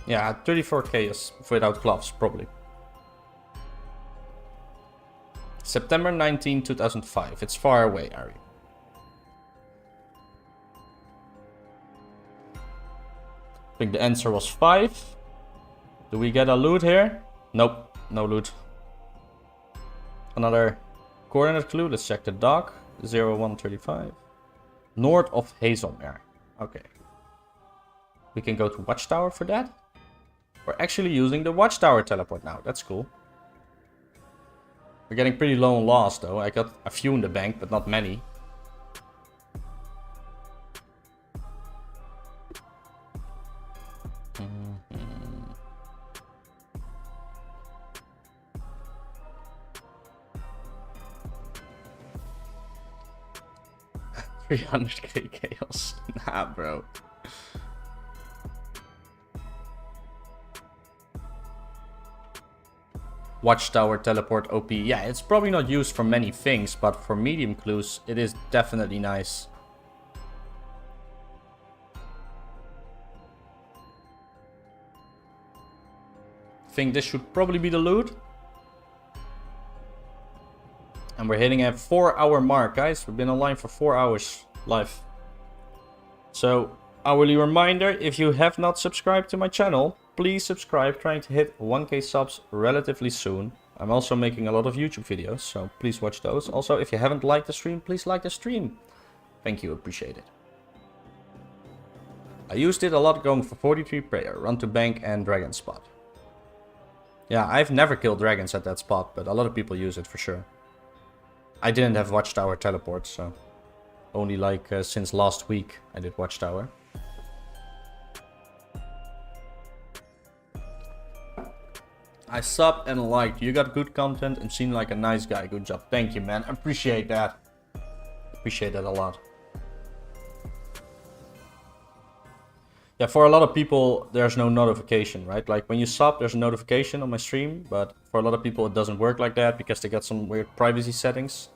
A: Yeah, 34k is without gloves, probably. September 19, 2005. It's far away, Ari. I think the answer was 5. Do we get a loot here? Nope, no loot. Another coordinate clue. Let's check the dock. 0135. North of Hazelmere. Okay. We can go to Watchtower for that. We're actually using the Watchtower teleport now. That's cool. We're getting pretty low on loss though. I got a few in the bank, but not many. Mm-hmm. 300k chaos. Nah, bro. Watchtower teleport OP. Yeah, it's probably not used for many things, but for medium clues, it is definitely nice. I think this should probably be the loot. And we're hitting a 4-hour mark, guys. We've been online for 4 hours live. So, hourly reminder, if you have not subscribed to my channel, please subscribe. Trying to hit 1k subs relatively soon. I'm also making a lot of YouTube videos, so please watch those. Also, if you haven't liked the stream, please like the stream. Thank you, appreciate it. I used it a lot going for 43 prayer, run to bank and dragon spot. Yeah, I've never killed dragons at that spot, but a lot of people use it for sure. I didn't have Watchtower teleport, so only like since last week I did Watchtower. I subbed and liked. You got good content and seem like a nice guy. Good job. Thank you, man. Appreciate that. Appreciate that a lot. Yeah, for a lot of people, there's no notification, right? Like when you sub, there's a notification on my stream, but for a lot of people, it doesn't work like that because they got some weird privacy settings.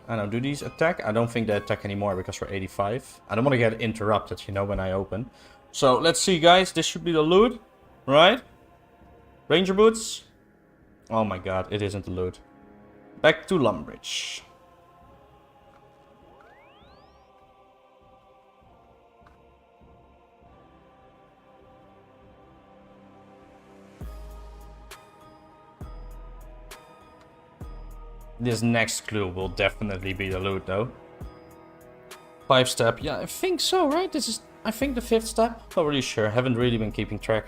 A: I don't know, do these attack? I don't think they attack anymore because we're 85. I don't want to get interrupted, you know, when I open. So let's see, guys. This should be the loot, right? Ranger boots. Oh my god, it isn't the loot. Back to Lumbridge. This next clue will definitely be the loot though. 5 step, yeah, I think so, right? This is, I think, the 5th step. Not really sure, haven't really been keeping track.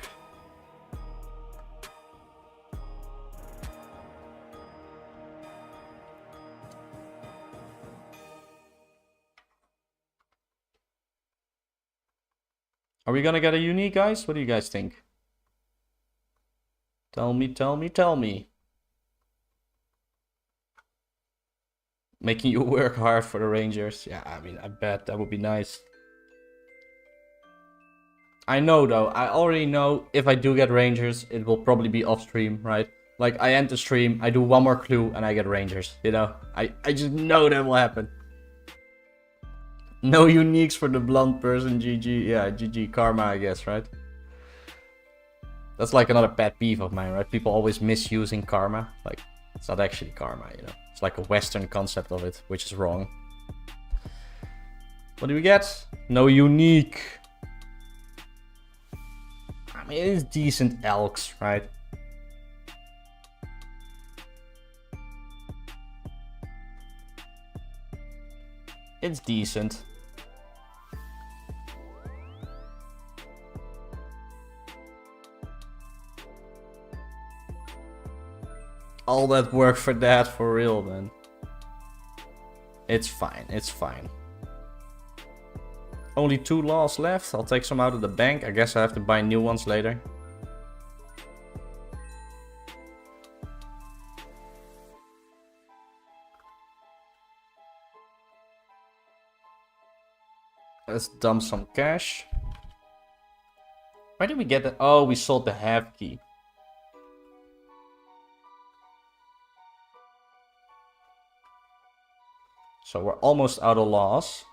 A: Are we gonna get a unique, guys? What do you guys think? Tell me, tell me, tell me. Making you work hard for the Rangers. Yeah, I mean, I bet that would be nice. I know though, I already know if I do get Rangers, it will probably be off stream, right? Like, I end the stream, I do one more clue, and I get Rangers, you know? I just know that will happen. No uniques for the blunt person, GG. Yeah, GG karma, I guess, right? That's like another pet peeve of mine, right? People always misusing karma. Like, it's not actually karma, you know? It's like a Western concept of it, which is wrong. What do we get? No unique. I mean, it is decent elks, right? It's decent. All that work for that, for real, man. It's fine, it's fine. Only 2 laws left. I'll take some out of the bank. I guess I have to buy new ones later. Let's dump some cash. Where did we get that? Oh, we sold the half key. So we're almost out of laws.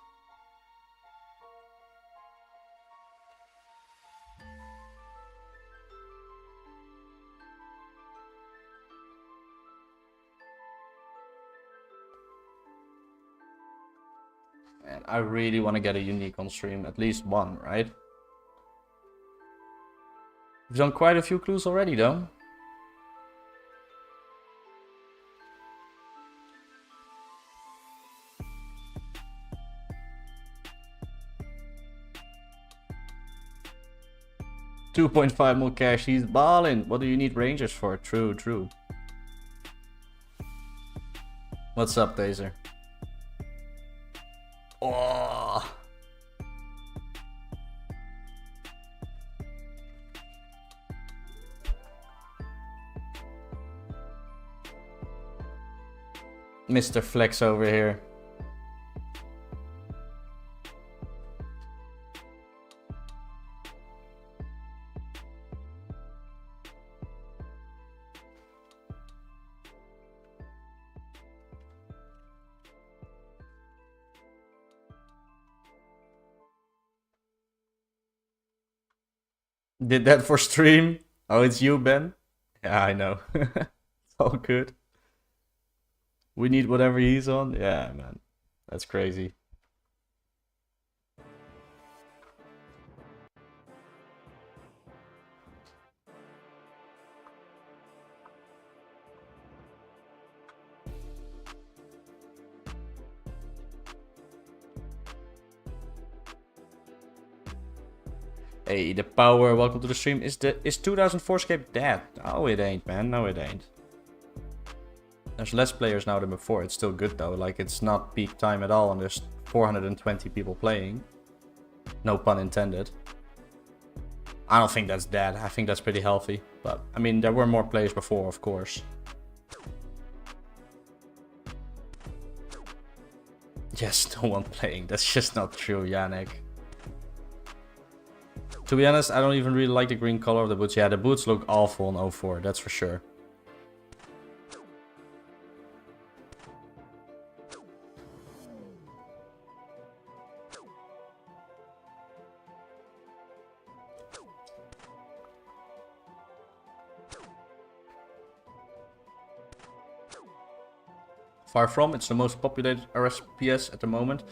A: And I really want to get a unique on stream. At least one, right? We've done quite a few clues already, though. $2.5 more cash. He's balling. What do you need Rangers for? True, true. What's up, Taser? Oh. Mr. Flex over here. Did that for stream? Oh, it's you, Ben? Yeah, I know. It's all good. We need whatever he's on. Yeah, man. That's crazy. Hey, the power, welcome to the stream. Is 2004SCAPE dead? No, it ain't, man. No, it ain't. There's less players now than before. It's still good, though. Like, it's not peak time at all, and there's 420 people playing. No pun intended. I don't think that's dead. I think that's pretty healthy. But, I mean, there were more players before, of course. Yes, no one playing. That's just not true, Yannick. To be honest, I don't even really like the green color of the boots. Yeah, the boots look awful in 04, that's for sure. Far from, it's the most populated RSPS at the moment.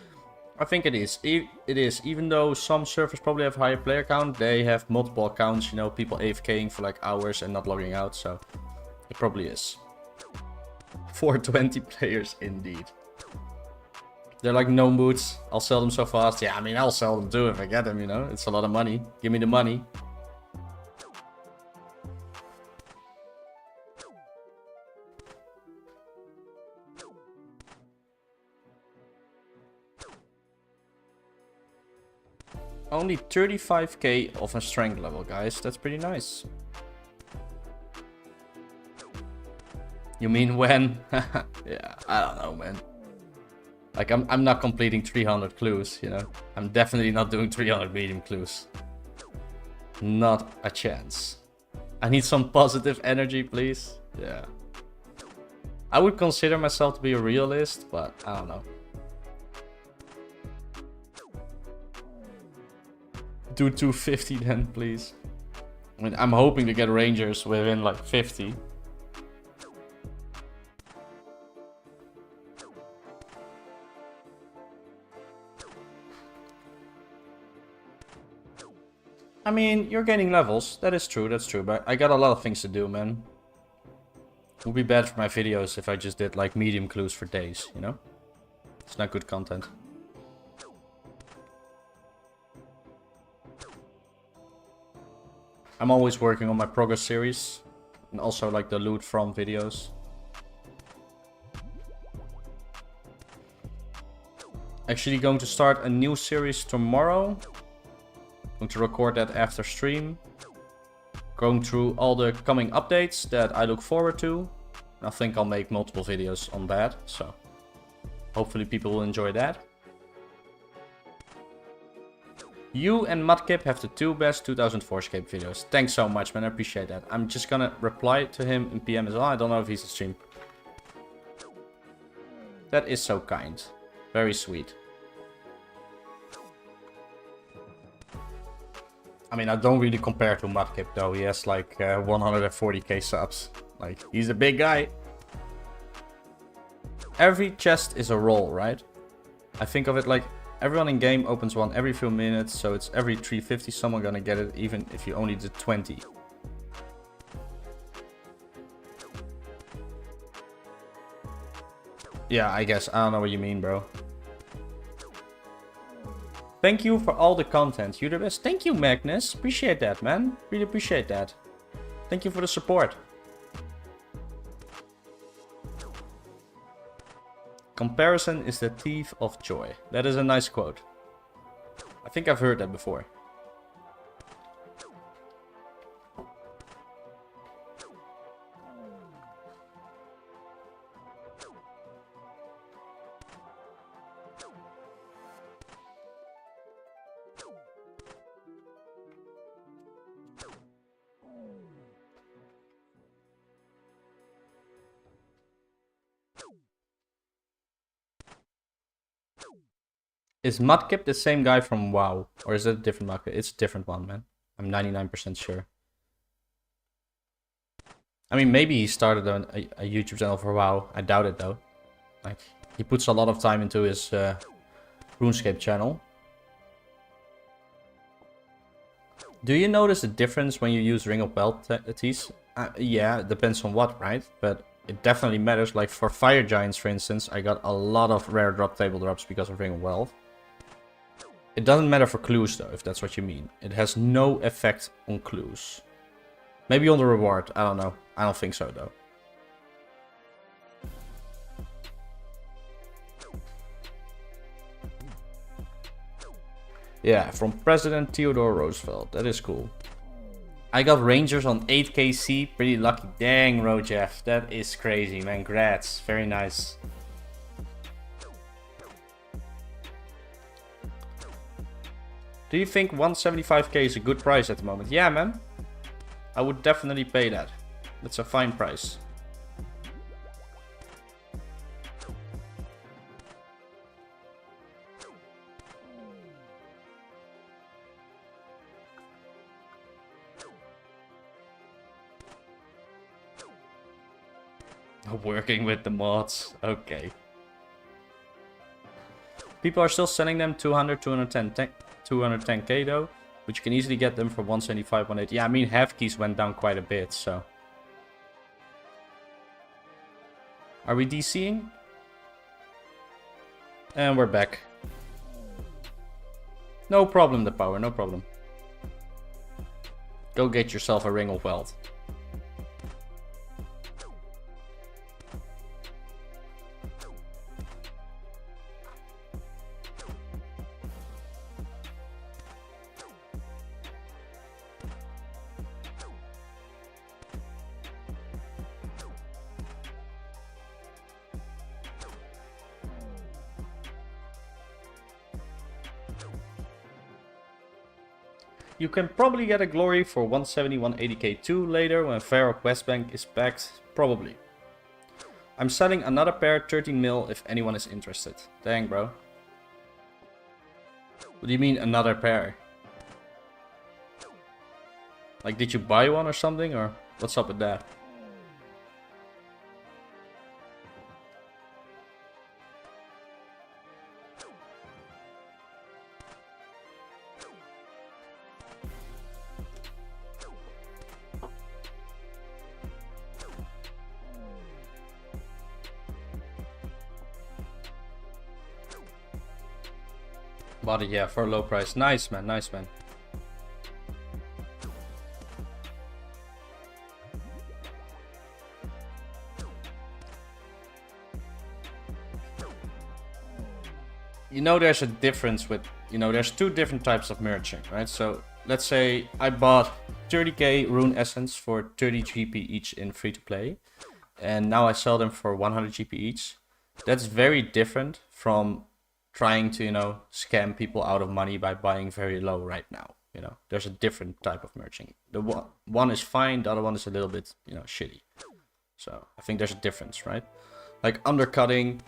A: I think it is. It is. Even though some servers probably have higher player count, they have multiple accounts, you know, people AFKing for like hours and not logging out, so it probably is. 420 players indeed. They're like gnome boots. I'll sell them so fast. Yeah, I mean, I'll sell them too if I get them, you know. It's a lot of money. Give me the money. Only 35k of a strength level, guys. That's pretty nice. You mean when? Yeah, I don't know, man. Like, I'm not completing 300 clues, you know? I'm definitely not doing 300 medium clues. Not a chance. I need some positive energy, please. Yeah. I would consider myself to be a realist, but I don't know. Do 250 then, please. I mean, I'm hoping to get Rangers within like 50. I mean, you're gaining levels. That is true, that's true. But I got a lot of things to do, man. It would be bad for my videos if I just did like medium clues for days, you know? It's not good content. I'm always working on my progress series. And also like the loot from videos. Actually going to start a new series tomorrow. Going to record that after stream. Going through all the coming updates that I look forward to. I think I'll make multiple videos on that, so hopefully people will enjoy that. You and Mudkip have the 2 best 2004SCAPE videos. Thanks so much, man. I appreciate that. I'm just gonna reply to him in PM as well. I don't know if he's a stream. That is so kind. Very sweet. I mean, I don't really compare to Mudkip though. He has like 140k subs. Like, he's a big guy. Every chest is a roll, right? I think of it like everyone in game opens one every few minutes, so it's every 350 someone gonna get it, even if you only did 20. Yeah, I guess. I don't know what you mean, bro. Thank you for all the content. You're the best. Thank you, Magnus. Appreciate that, man. Really appreciate that. Thank you for the support. Comparison is the thief of joy. That is a nice quote. I think I've heard that before. Is Mudkip the same guy from WoW? Or is it a different Mudkip? It's a different one, man. I'm 99% sure. I mean, maybe he started a YouTube channel for WoW. I doubt it, though. Like, he puts a lot of time into his RuneScape channel. Do you notice a difference when you use Ring of Wealth teas? Yeah, it depends on what, right? But it definitely matters. Like, for Fire Giants, for instance, I got a lot of rare drop table drops because of Ring of Wealth. It doesn't matter for clues though, if that's what you mean. It has no effect on clues. Maybe on the reward, I don't know. I don't think so though. Yeah, from President Theodore Roosevelt. That is cool. I got Rangers on 8kc. Pretty lucky. Dang, Rojef. That is crazy, man. Congrats. Very nice. Do you think 175k is a good price at the moment? Yeah, man. I would definitely pay that. That's a fine price. Working with the mods. Okay. People are still selling them 200, 210k though, but you can easily get them for 175, 180. Yeah, I mean, half keys went down quite a bit, so. Are we DCing? And we're back. No problem, the power, no problem. Go get yourself a Ring of Wealth. You can probably get a glory for 170, 180k too later when Pharaoh Quest Bank is packed. Probably. I'm selling another pair, 13 mil, if anyone is interested. Dang, bro. What do you mean another pair? Like, did you buy one or something, or what's up with that? Bought it, yeah, for a low price. Nice, man. Nice, man. You know, there's a difference with, you know, there's two different types of merching, right? So let's say I bought 30k rune essence for 30 GP each in free to play, and now I sell them for 100 GP each. That's very different from trying to, you know, scam people out of money by buying very low right now. You know, there's a different type of merching. The one is fine, the other one is a little bit, you know, shitty. So I think there's a difference, right? Like undercutting,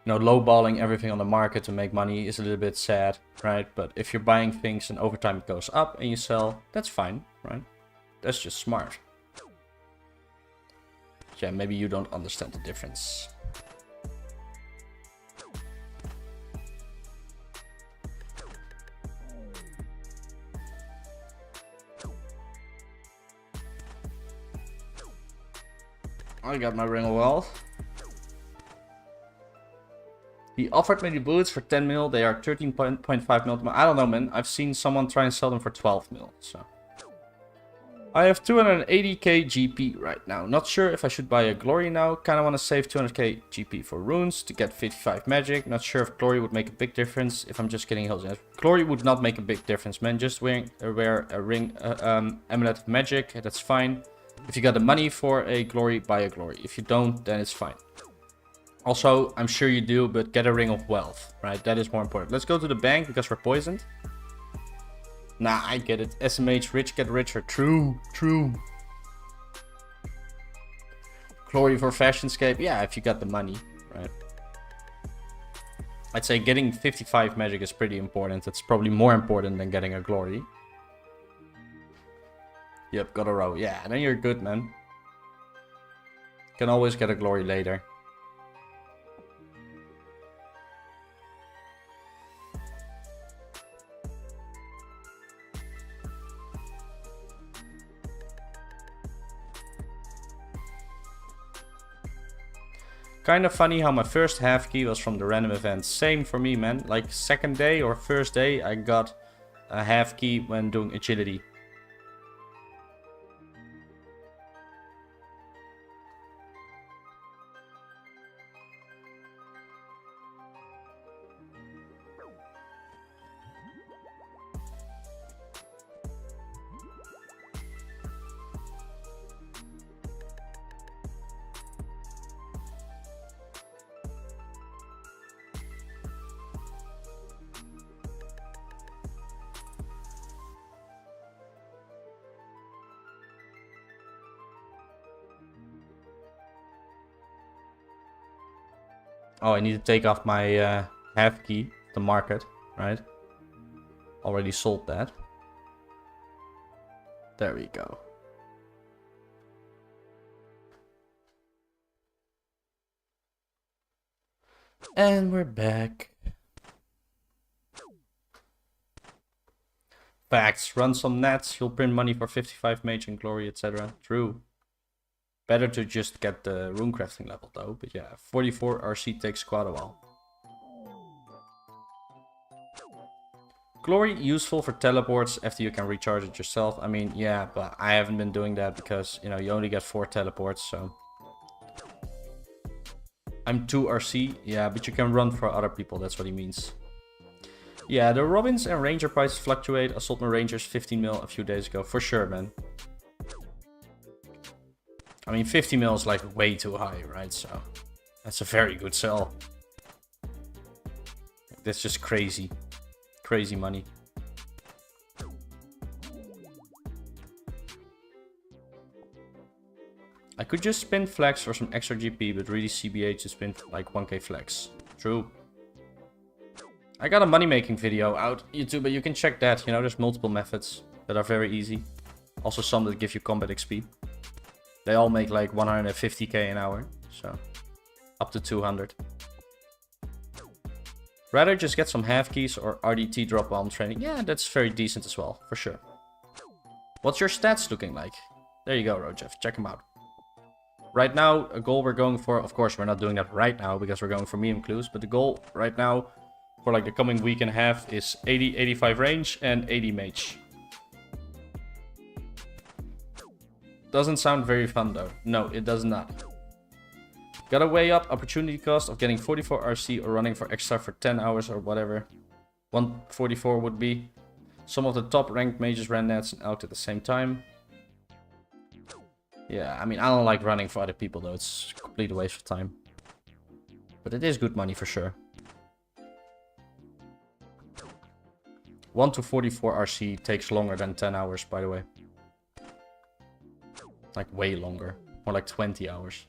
A: you know, lowballing everything on the market to make money is a little bit sad, right? But if you're buying things and over time it goes up and you sell, that's fine, right? That's just smart. Yeah, maybe you don't understand the difference. I got my ring of wealth. He offered me the boots for 10 mil. They are 13.5 mil. I don't know, man. I've seen someone try and sell them for 12 mil. So I have 280k GP right now. Not sure if I should buy a glory now. Kind of want to save 200k GP for runes to get 55 magic. Not sure if glory would make a big difference if I'm just getting hills. Glory would not make a big difference, man. Just wear a ring, amulet of magic. That's fine. If you got the money for a glory, buy a glory. If you don't, then it's fine. Also, I'm sure you do, but get a ring of wealth, right? That is more important. Let's go to the bank because we're poisoned. Nah, I get it. SMH, rich get richer. True, true. Glory for FashionScape. Yeah, if you got the money, right? I'd say getting 55 magic is pretty important. It's probably more important than getting a glory. Yep, got a row. Yeah, then you're good, man. Can always get a glory later. Kind of funny how my first half key was from the random event. Same for me, man. Like second day or first day, I got a half key when doing agility. Oh, I need to take off my half key, the market, right? Already sold that. There we go. And we're back. Facts. Run some nets. You'll print money for 55 mage and glory, etc. True. Better to just get the rune crafting level though. But yeah, 44 RC takes quite a while. Glory useful for teleports after you can recharge it yourself. I mean, yeah, but I haven't been doing that because, you know, you only get 4 teleports, so. I'm 2 RC. Yeah, but you can run for other people. That's what he means. Yeah, the Robins and Ranger prices fluctuate. I sold my Rangers 15 mil a few days ago. For sure, man. I mean, 50 mil is like way too high, right? So that's a very good sell. That's just crazy. Crazy money. I could just spin flex for some extra GP, but really CBA to spin like 1k flex. True. I got a money making video out YouTube, but you can check that. You know, there's multiple methods that are very easy. Also some that give you combat XP. They all make like 150k an hour, so up to 200. Rather just get some half keys or RDT drop while I'm training. Yeah, that's very decent as well, for sure. What's your stats looking like? There you go, Rojef. Check them out. Right now, a goal we're going for, of course, we're not doing that right now because we're going for medium clues, but the goal right now for like the coming week and a half is 80, 85 range and 80 mage. Doesn't sound very fun though. No, it does not. Gotta weigh up opportunity cost of getting 44 RC or running for extra for 10 hours or whatever. 144 would be. Some of the top ranked mages ran nets and elk at the same time. Yeah, I mean, I don't like running for other people though. It's a complete waste of time. But it is good money for sure. 1 to 44 RC takes longer than 10 hours, by the way. Like way longer. More like 20 hours.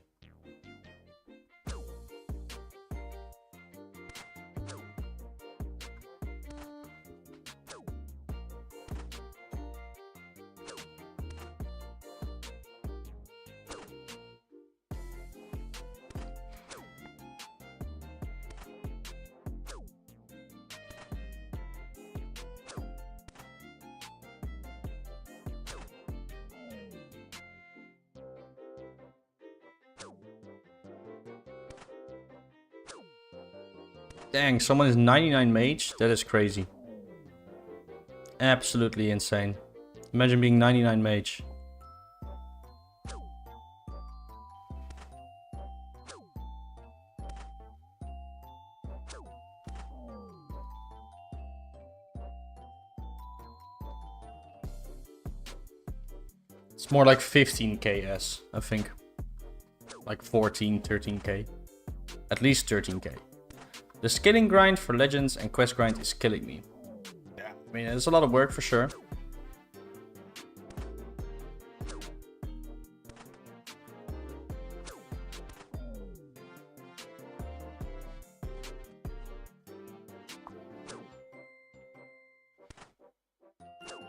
A: Dang, someone is 99 mage? That is crazy. Absolutely insane. Imagine being 99 mage. It's more like 15k, I think. Like 14, 13k. At least 13k. The skilling grind for legends and quest grind is killing me. Yeah, I mean, it's a lot of work for sure.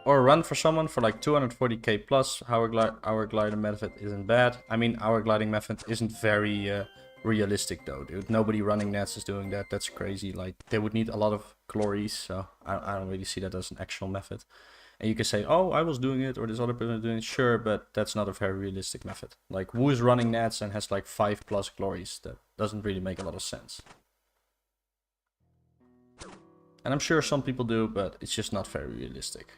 A: Or run for someone for like 240k plus. Hour glider method isn't bad. I mean, hour gliding method isn't very realistic though, dude. Nobody running nets is doing that. That's crazy. Like, they would need a lot of glories, so I don't really see that as an actual method. And you can say, oh, I was doing it, or this other person is doing it. Sure, but that's not a very realistic method. Like, who is running nets and has like 5+ glories? That doesn't really make a lot of sense. And I'm sure some people do, but it's just not very realistic.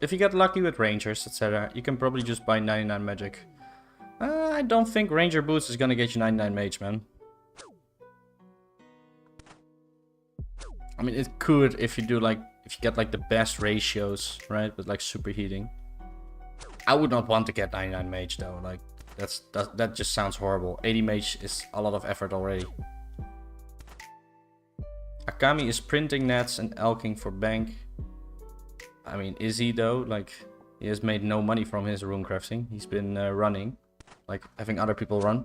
A: If you get lucky with rangers, etc., you can probably just buy 99 magic. I don't think ranger boots is gonna get you 99 mage, man. I mean, it could if you do like, if you get like the best ratios, right? With like superheating. I would not want to get 99 mage though. Like, that just sounds horrible. 80 mage is a lot of effort already. Akami is printing nets and elking for bank. I mean, is he though? Like, he has made no money from his rune crafting. He's been running, like having other people run.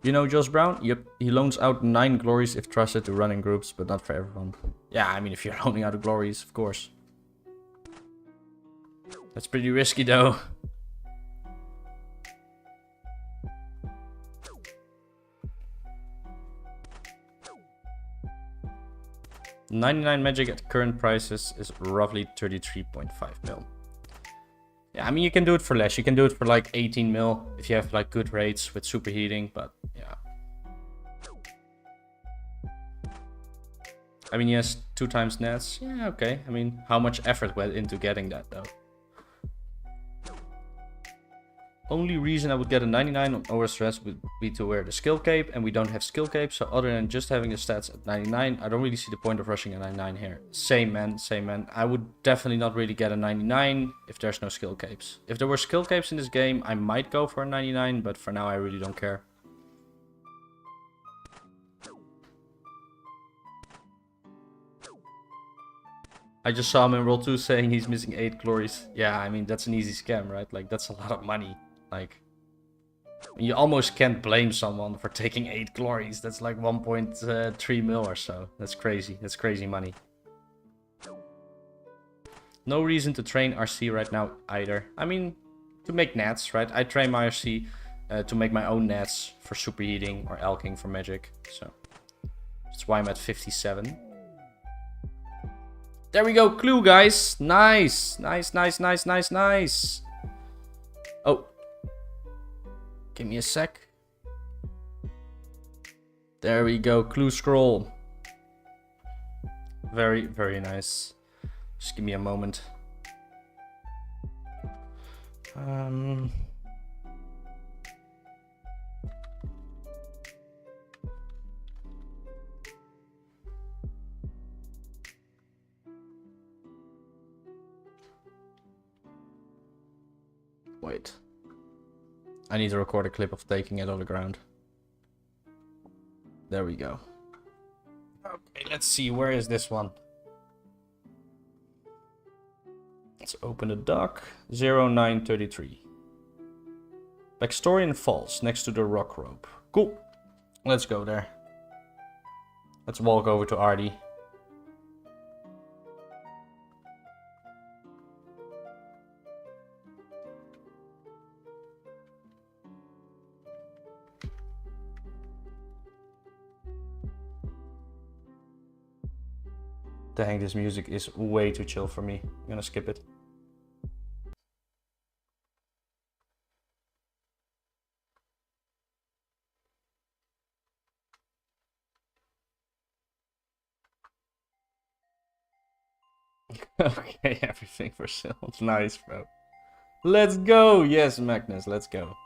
A: You know Josh Brown? Yep, he loans out 9 glories if trusted to run in groups, but not for everyone. Yeah, I mean, if you're loaning out glories, of course. That's pretty risky though. 99 magic at current prices is roughly 33.5 mil. Yeah, I mean, you can do it for less. You can do it for like 18 mil if you have like good rates with superheating, but yeah. I mean, yes, 2 times nets. Yeah, okay. I mean, how much effort went into getting that though? Only reason I would get a 99 on OSRS would be to wear the skill cape, and we don't have skill cape, so other than just having the stats at 99, I don't really see the point of rushing a 99 here. Same man, same man. I would definitely not really get a 99 if there's no skill capes. If there were skill capes in this game, I might go for a 99, but for now I really don't care. I just saw him in Roll 2 saying he's missing 8 glories. Yeah, I mean, that's an easy scam, right? Like, that's a lot of money. Like, you almost can't blame someone for taking 8 glories. That's like 1.3 mil or so. That's crazy. That's crazy money. No reason to train RC right now either. I mean, to make nats, right? I train my RC to make my own nats for superheating or alking for magic. So, that's why I'm at 57. There we go, clue, guys. Nice. Nice, nice, nice, nice, nice. Oh. Give me a sec. There we go, clue scroll. Very, very nice. Just give me a moment. Wait. I need to record a clip of taking it on the ground. There we go. Okay, let's see. Where is this one? Let's open the dock. 0933. Backstorian Falls, next to the rock rope. Cool. Let's go there. Let's walk over to Artie. Dang, this music is way too chill for me. I'm gonna skip it. Okay, everything for sale. It's nice, bro. Let's go! Yes, Magnus, let's go.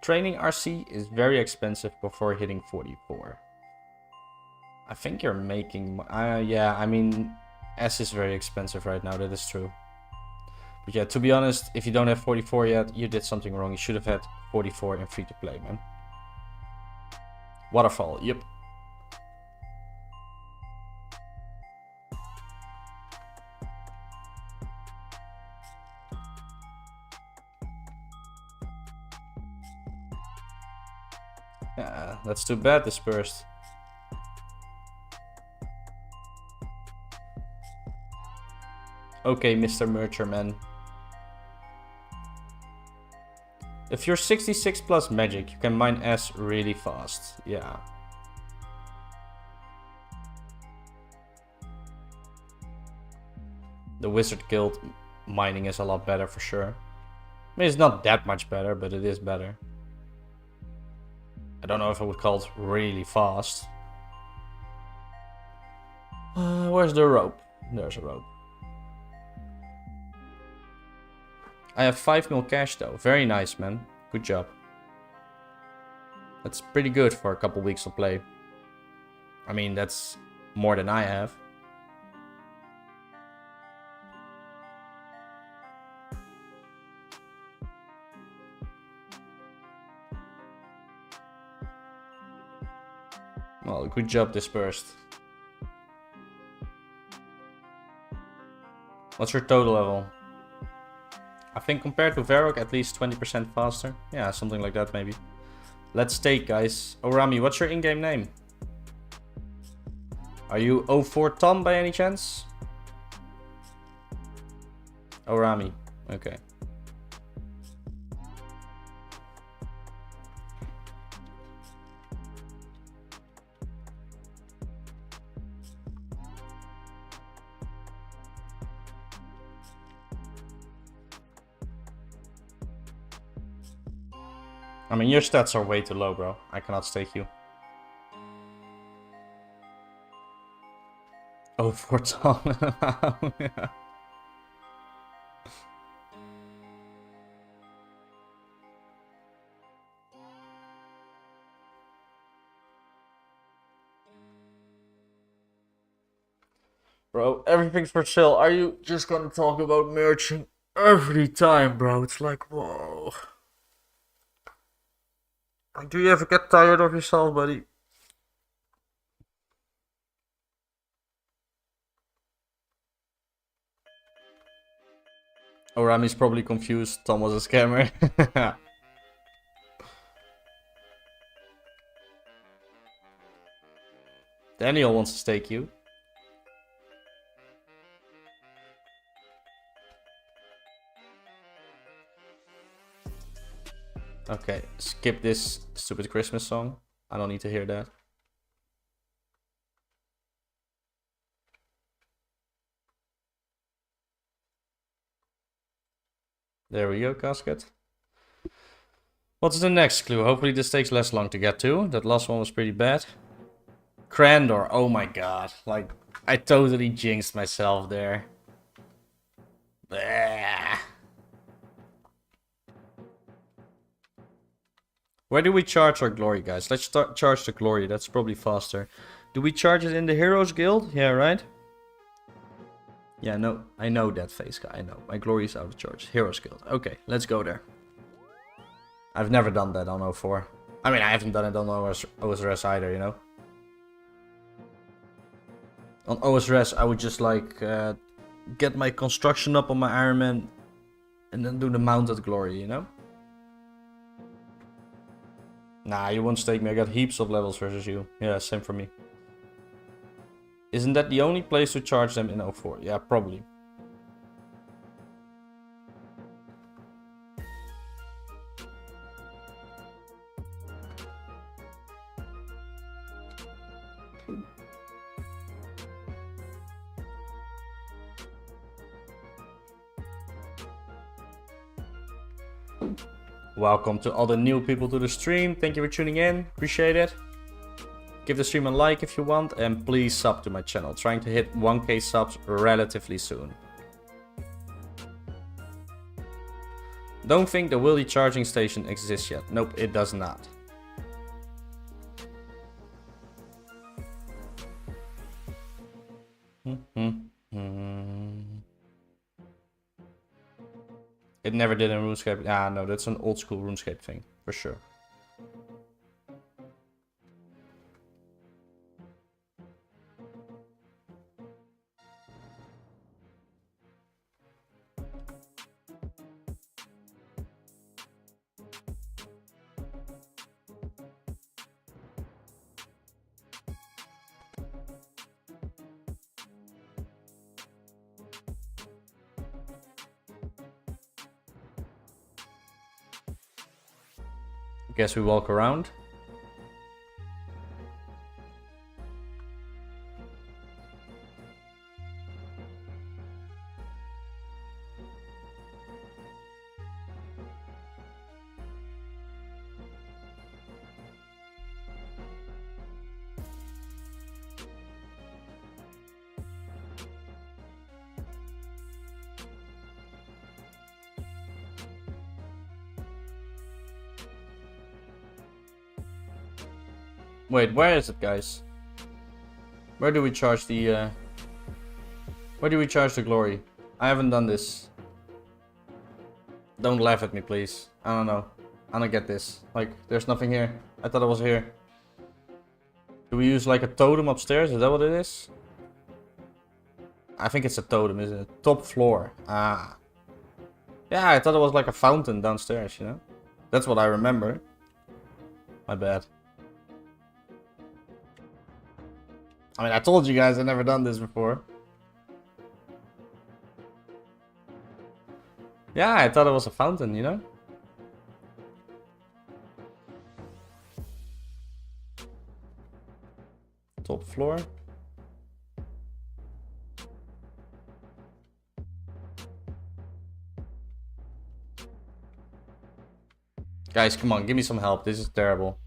A: Training RC is very expensive before hitting 44. I think you're making... yeah, I mean, S is very expensive right now, that is true. But yeah, to be honest, if you don't have 44 yet, you did something wrong. You should have had 44 in free-to-play, man. Waterfall, yep. Yeah, that's too bad, dispersed. Okay, Mr. Mercherman. If you're 66 plus magic, you can mine S really fast. Yeah. The Wizard Guild mining is a lot better for sure. I mean, it's not that much better, but it is better. I don't know if I would call it really fast. Where's the rope? There's a rope. I have 5 mil cash though. Very nice, man. Good job. That's pretty good for a couple weeks of play. I mean, that's more than I have. Well, good job, dispersed. What's your total level? I think compared to Varrock, at least 20% faster. Yeah, something like that maybe. Let's take, guys. Oh, Rami, what's your in-game name? Are you 04 Tom by any chance? Oh, Rami. Okay. I mean, your stats are way too low, bro. I cannot stake you. Oh, for Tom. Yeah. Bro, everything's for sale. Are you just gonna talk about merching every time, bro? It's like, whoa. Like, do you ever get tired of yourself, buddy? Oh, Rami's probably confused. Tom was a scammer. Daniel wants to stake you. Okay, skip this stupid Christmas song. I don't need to hear that. There we go, casket. What's the next clue? Hopefully this takes less long to get to. That last one was pretty bad. Crandor, oh my god. Like, I totally jinxed myself there. Bleh. Where do we charge our glory, guys? Let's start charge the glory. That's probably faster. Do we charge it in the Heroes Guild? Yeah, right? Yeah, no, I know that face guy. I know. My glory is out of charge. Heroes Guild. Okay, let's go there. I've never done that on 04. I mean, I haven't done it on OSRS either, you know? On OSRS, I would just like get my construction up on my Iron Man and then do the mounted glory, you know? Nah, you won't stake me. I got heaps of levels versus you. Yeah, same for me. Isn't that the only place to charge them in 04? Yeah, probably. Welcome to all the new people to the stream. Thank you for tuning in. Appreciate it. Give the stream a like if you want. And please sub to my channel. Trying to hit 1k subs relatively soon. Don't think the Willy charging station exists yet. Nope, it does not. It never did in RuneScape. Ah, no, that's an old school RuneScape thing, for sure. Guess we walk around. Wait, where is it, guys? Where do we charge the where do we charge the glory? I haven't done this. Don't laugh at me, please. I don't know. I don't get this. Like, there's nothing here. I thought it was here. Do we use like a totem upstairs? Is that what it is? I think it's a totem, isn't it? Top floor. Ah. Yeah, I thought it was like a fountain downstairs, you know? That's what I remember. My bad. I mean, I told you guys I've never done this before. Yeah, I thought it was a fountain, you know? Top floor. Guys, come on, give me some help. This is terrible.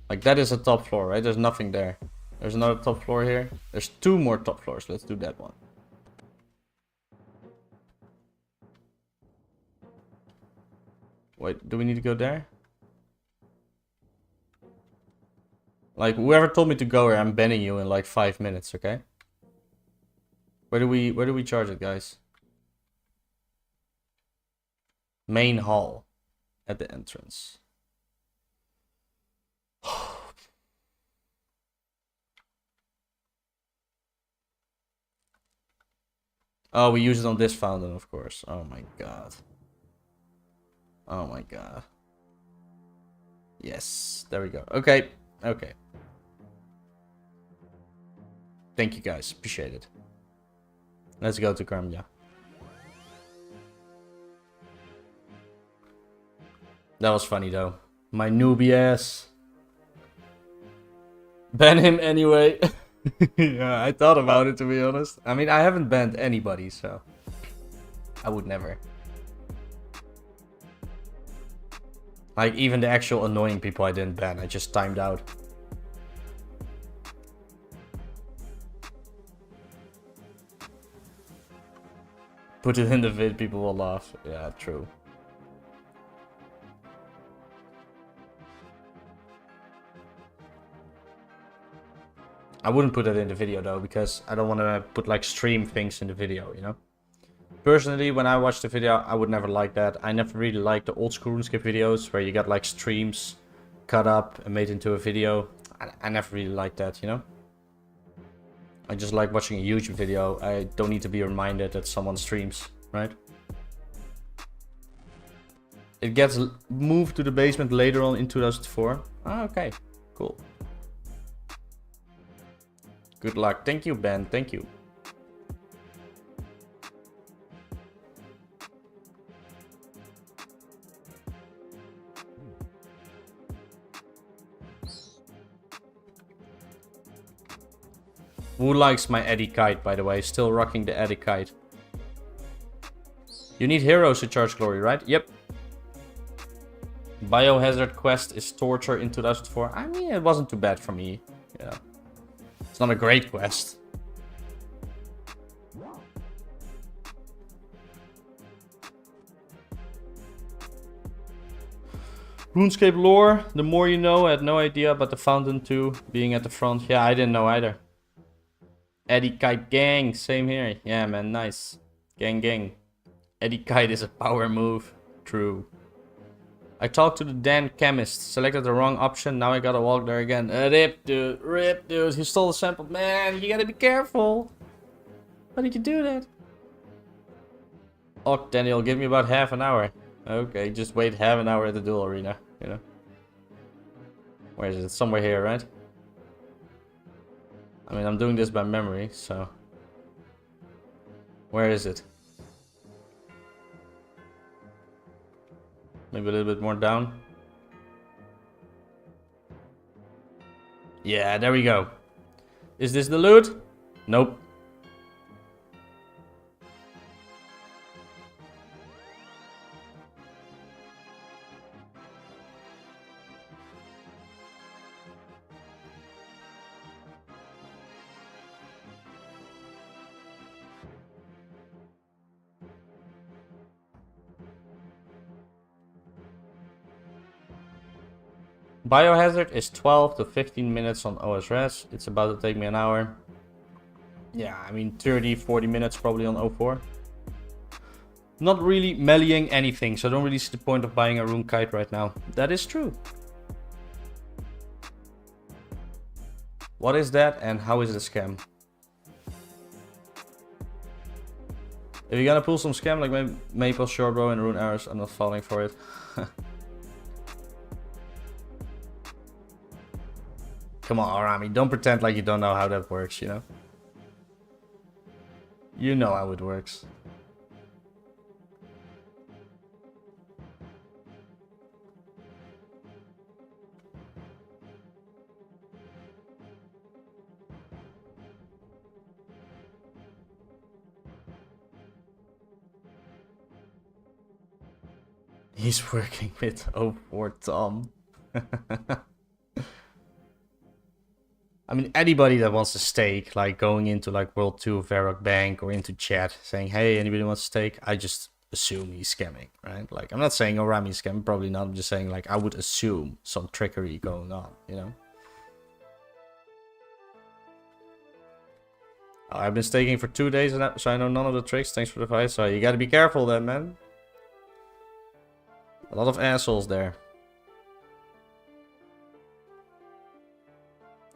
A: Like, that is a top floor, right? There's nothing there. There's another top floor here. There's 2 more top floors. Let's do that one. Wait, do we need to go there? Like, whoever told me to go here, I'm banning you in like 5 minutes, okay? Where do we charge it, guys? Main hall at the entrance. Oh, we use it on this fountain, of course. Oh my god. Oh my god. Yes, there we go. Okay, okay. Thank you guys, appreciate it. Let's go to Gramja. That was funny though. My newbie ass. Ban him anyway. Yeah, I thought about it, to be honest. I mean, I haven't banned anybody, so I would never. Like, even the actual annoying people I didn't ban, I just timed out. Put it in the vid, people will laugh. Yeah, true. I wouldn't put it in the video though, because I don't want to put like stream things in the video, you know? Personally, when I watch the video, I would never like that. I never really liked the old school RuneScape videos where you got like streams cut up and made into a video. I never really liked that, you know? I just like watching a YouTube video. I don't need to be reminded that someone streams, right? It gets moved to the basement later on in 2004. Ah, okay, cool. Good luck. Thank you, Ben. Thank you. Who likes my Eddie Kite, by the way? Still rocking the Eddie Kite. You need heroes to charge glory, right? Yep. Biohazard quest is torture in 2004. I mean, it wasn't too bad for me. Yeah. It's not a great quest. RuneScape lore, the more you know. I had no idea about the fountain too being at the front. Yeah, I didn't know either. Eddie Kite gang, same here. Yeah, man, nice. Gang gang. Eddie Kite is a power move. True. I talked to the Dan chemist, selected the wrong option, now I gotta walk there again. Rip dude, he stole the sample. Man, you gotta be careful. Why did you do that? Oh, Daniel, give me about half an hour. Okay, just wait half an hour at the duel arena, you know. Where is it? Somewhere here, right? I mean, I'm doing this by memory, so... Where is it? Maybe a little bit more down. Yeah, there we go. Is this the loot? Nope. Biohazard is 12 to 15 minutes on OSRS. It's about to take me an hour. Yeah, I mean 30, 40 minutes probably on O4. Not really meleeing anything, so I don't really see the point of buying a rune kite right now. That is true. What is that and how is it a scam? If you're gonna pull some scam like Maple Shortbow and Rune Arrows, I'm not falling for it. Come on, Rami, don't pretend like you don't know how that works, you know? You know how it works. He's working with O4 Tom. I mean, anybody that wants to stake, like going into like World 2 of Varrock Bank or into chat saying, hey, anybody wants to stake? I just assume he's scamming, right? Like, I'm not saying Rami scam, probably not. I'm just saying, like, I would assume some trickery going on, you know? I've been staking for 2 days, so I know none of the tricks. Thanks for the advice. So you gotta be careful then, man. A lot of assholes there.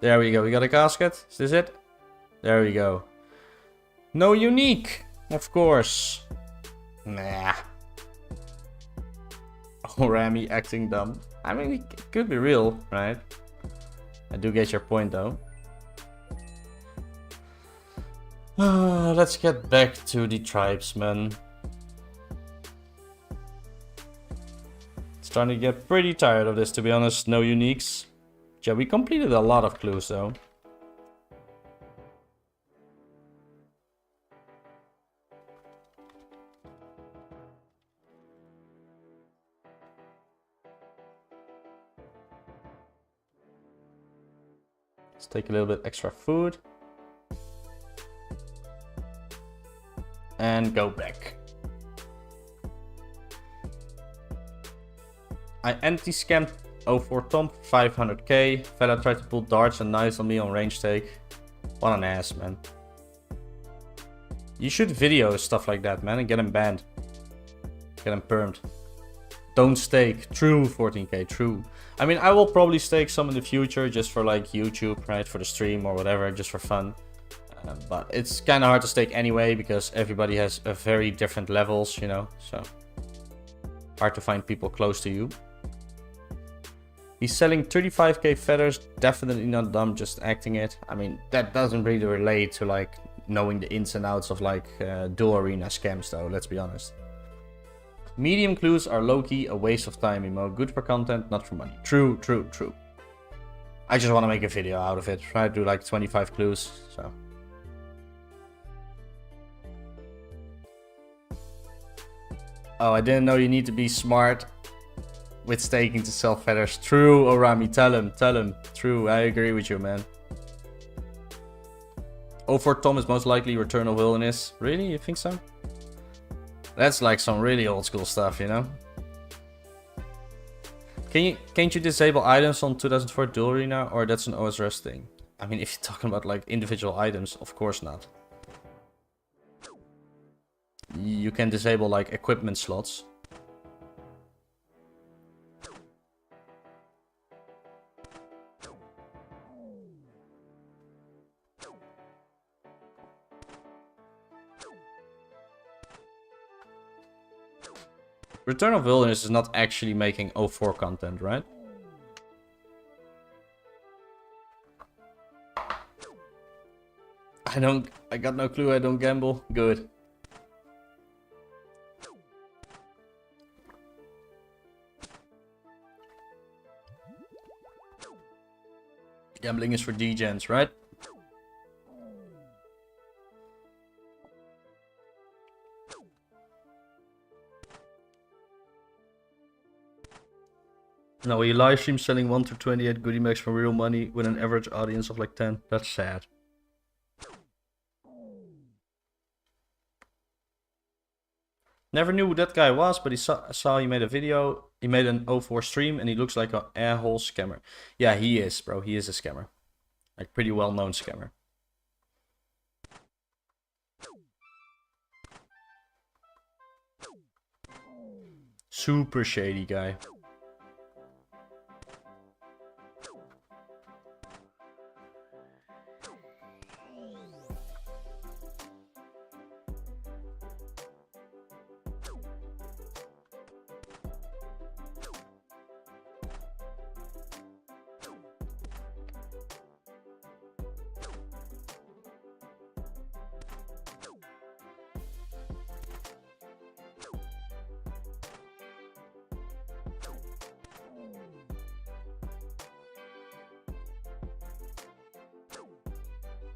A: There we go. We got a casket. Is this it? There we go. No unique, of course. Nah. Oh, Rami acting dumb. I mean, it could be real, right? I do get your point, though. Let's get back to the tribesmen. Starting to get pretty tired of this, to be honest. No uniques. Yeah, we completed a lot of clues, though. Let's take a little bit extra food. And go back. I anti-scammed 04 Tom for 500k. Fella tried to pull darts and knives on me on range take. What an ass, man. You should video stuff like that, man, and get him banned. Get him permed. Don't stake. True, 14k, true. I mean, I will probably stake some in the future just for like YouTube, right? For the stream or whatever, just for fun. But it's kind of hard to stake anyway because everybody has a very different levels, you know, so hard to find people close to you. He's selling 35k feathers, definitely not dumb, just acting it. I mean, that doesn't really relate to like knowing the ins and outs of like dual arena scams though, let's be honest. Medium clues are low-key a waste of time, emo. Good for content, not for money. True, true, true. I just want to make a video out of it. Try to do like 25 clues, so. Oh, I didn't know you need to be smart with staking to sell feathers. True, Orami, tell him, tell him. True, I agree with you, man. 04 Tom is most likely Return of Wilderness. Really? You think so? That's like some really old school stuff, you know? Can't you disable items on 2004 Duel Arena, or that's an OSRS thing? I mean, if you're talking about like individual items, of course not. You can disable like equipment slots. Return of Wilderness is not actually making 04 content, right? I got no clue, I don't gamble. Good. Gambling is for degens, right? No, he live stream selling 1 to 28 goodie bags for real money with an average audience of like 10. That's sad. Never knew who that guy was, but he saw he made a video. He made an 04 stream and he looks like an a-hole scammer. Yeah, he is, bro. He is a scammer. Like, pretty well-known scammer. Super shady guy.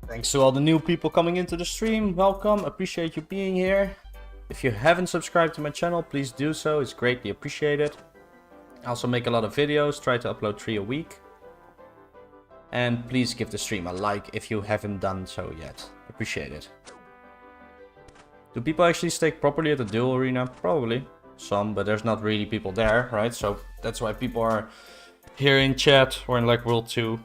A: Thanks to all the new people coming into the stream. Welcome, appreciate you being here. If you haven't subscribed to my channel, please do so. It's greatly appreciated. I also make a lot of videos, try to upload 3 a week. And please give the stream a like if you haven't done so yet. Appreciate it. Do people actually stake properly at the duel arena? Probably. Some, but there's not really people there, right? So that's why people are here in chat or in like World 2.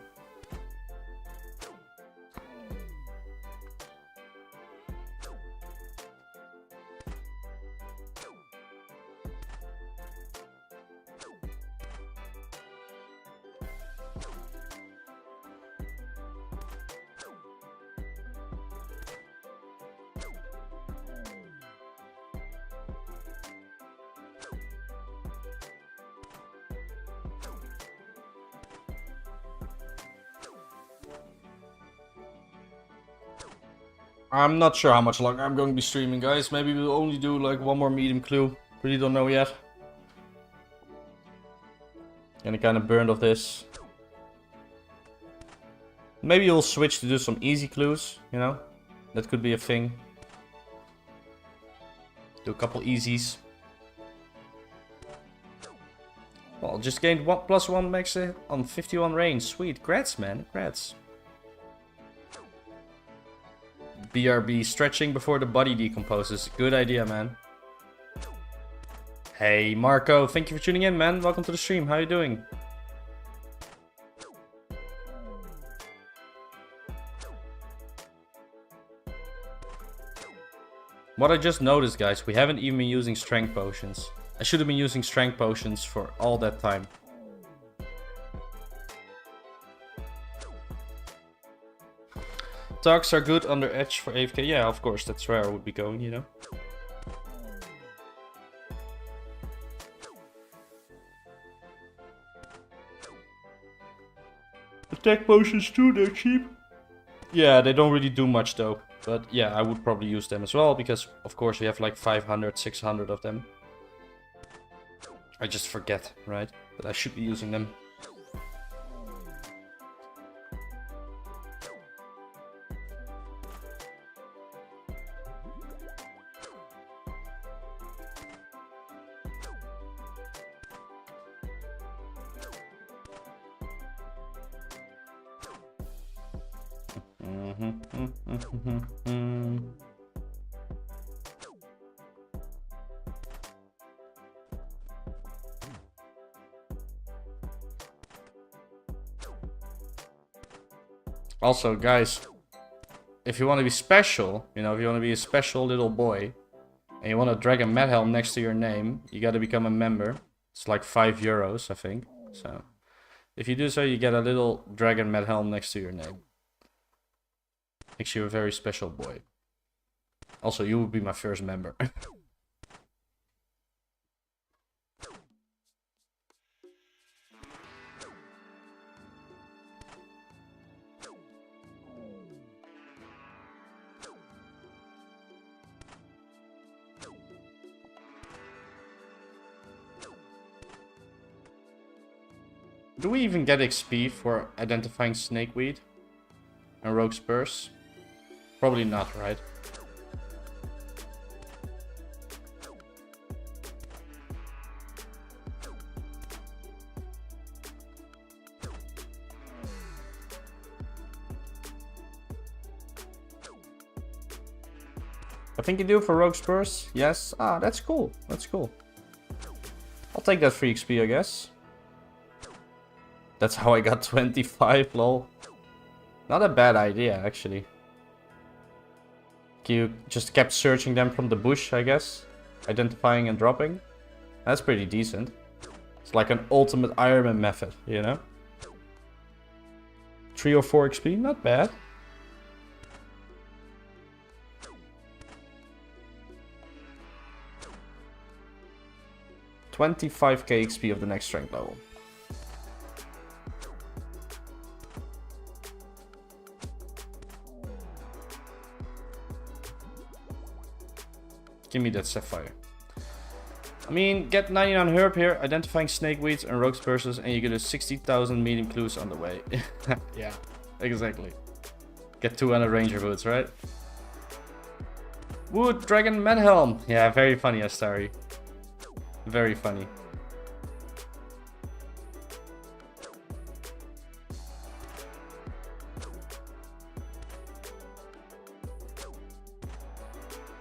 A: I'm not sure how much longer I'm going to be streaming, guys. Maybe we'll only do like one more medium clue. Really don't know yet. Getting kind of burned off this. Maybe we'll switch to do some easy clues, you know? That could be a thing. Do a couple easies. Well, just gained +1 max hit on 51 range. Sweet. Grats, man. Grats. BRB, stretching before the body decomposes. Good idea, man. Hey, Marco. Thank you for tuning in, man. Welcome to the stream. How you doing? What I just noticed, guys, we haven't even been using strength potions. I should have been using strength potions for all that time. Tugs are good under edge for AFK. Yeah, of course, that's where I would be going, you know. Attack potions too, they're cheap. Yeah, they don't really do much though. But yeah, I would probably use them as well, because of course we have like 500, 600 of them. I just forget, right? That I should be using them. Also, guys, if you want to be special, you know, if you want to be a special little boy, and you want to drag a med helm next to your name, you got to become a member. It's like €5, I think. So, if you do so, you get a little dragon med helm next to your name. Makes you a very special boy. Also, you would be my first member. Do we even get XP for identifying snakeweed and rogue spurs? Probably not, right? I think you do for rogue spurs. Yes. Ah, that's cool. That's cool. I'll take that free XP, I guess. That's how I got 25, lol. Not a bad idea, actually. You just kept searching them from the bush, I guess. Identifying and dropping. That's pretty decent. It's like an ultimate Iron Man method, you know? 3 or 4 XP, not bad. $25k XP of the next strength level. Give me that sapphire. I mean, get 99 herb here, identifying snakeweeds and rogue spurs, and you get a 60,000 medium clues on the way. Yeah, exactly. Get 200 ranger boots, right? Wood dragon med helm. Yeah, very funny, Astari. Very funny.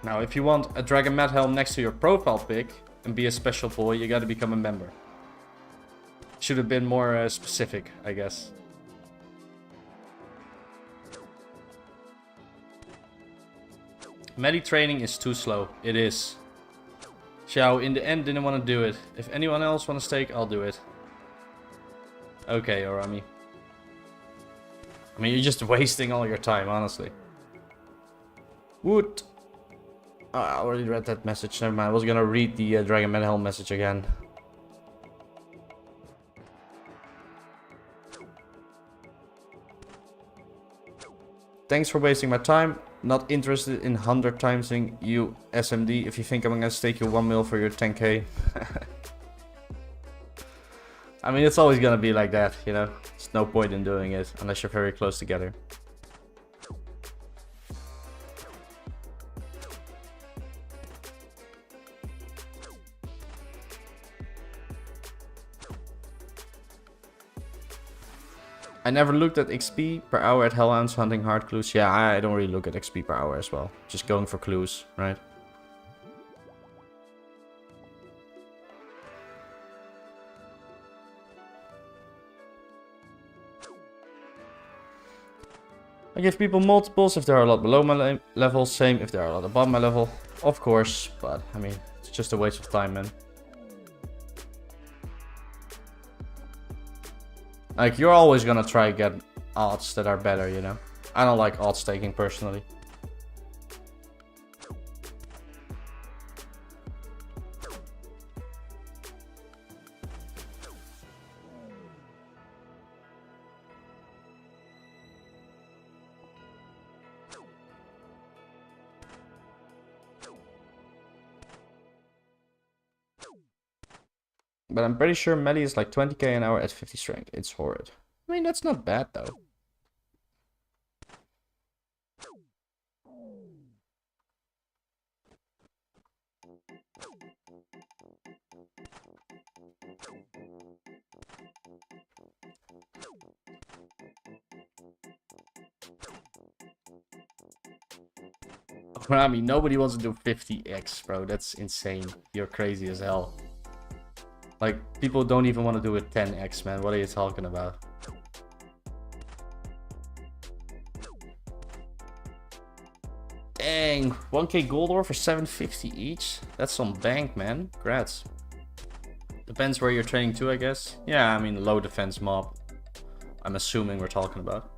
A: Now, if you want a dragon med helm next to your profile pic and be a special boy, you gotta become a member. Should have been more specific, I guess. Medi training is too slow. It is. Xiao, in the end, didn't want to do it. If anyone else wants to stake, I'll do it. Okay, Orami. I mean, you're just wasting all your time, honestly. Wood. Oh, I already read that message. Never mind. I was gonna read the Dragon Man Helm message again. Thanks for wasting my time. Not interested in 100 timesing you SMD if you think I'm gonna stake you 1 mil for your 10k. I mean, it's always gonna be like that, you know? There's no point in doing it unless you're very close together. I never looked at XP per hour at Hellhounds hunting hard clues. Yeah, I don't really look at XP per hour as well. Just going for clues, right? I give people multiples if they are a lot below my level. Same if they are a lot above my level. Of course, but I mean, it's just a waste of time, man. Like, you're always gonna try to get odds that are better, you know? I don't like odds taking personally. But I'm pretty sure melee is like 20k an hour at 50 strength. It's horrid. I mean, that's not bad though. I mean, nobody wants to do 50x, bro. That's insane. You're crazy as hell. Like, people don't even want to do a 10x, man. What are you talking about? Dang, 1k gold ore for 750 each? That's some bank, man. Congrats. Depends where you're training to, I guess. Yeah, I mean, low defense mob. I'm assuming we're talking about.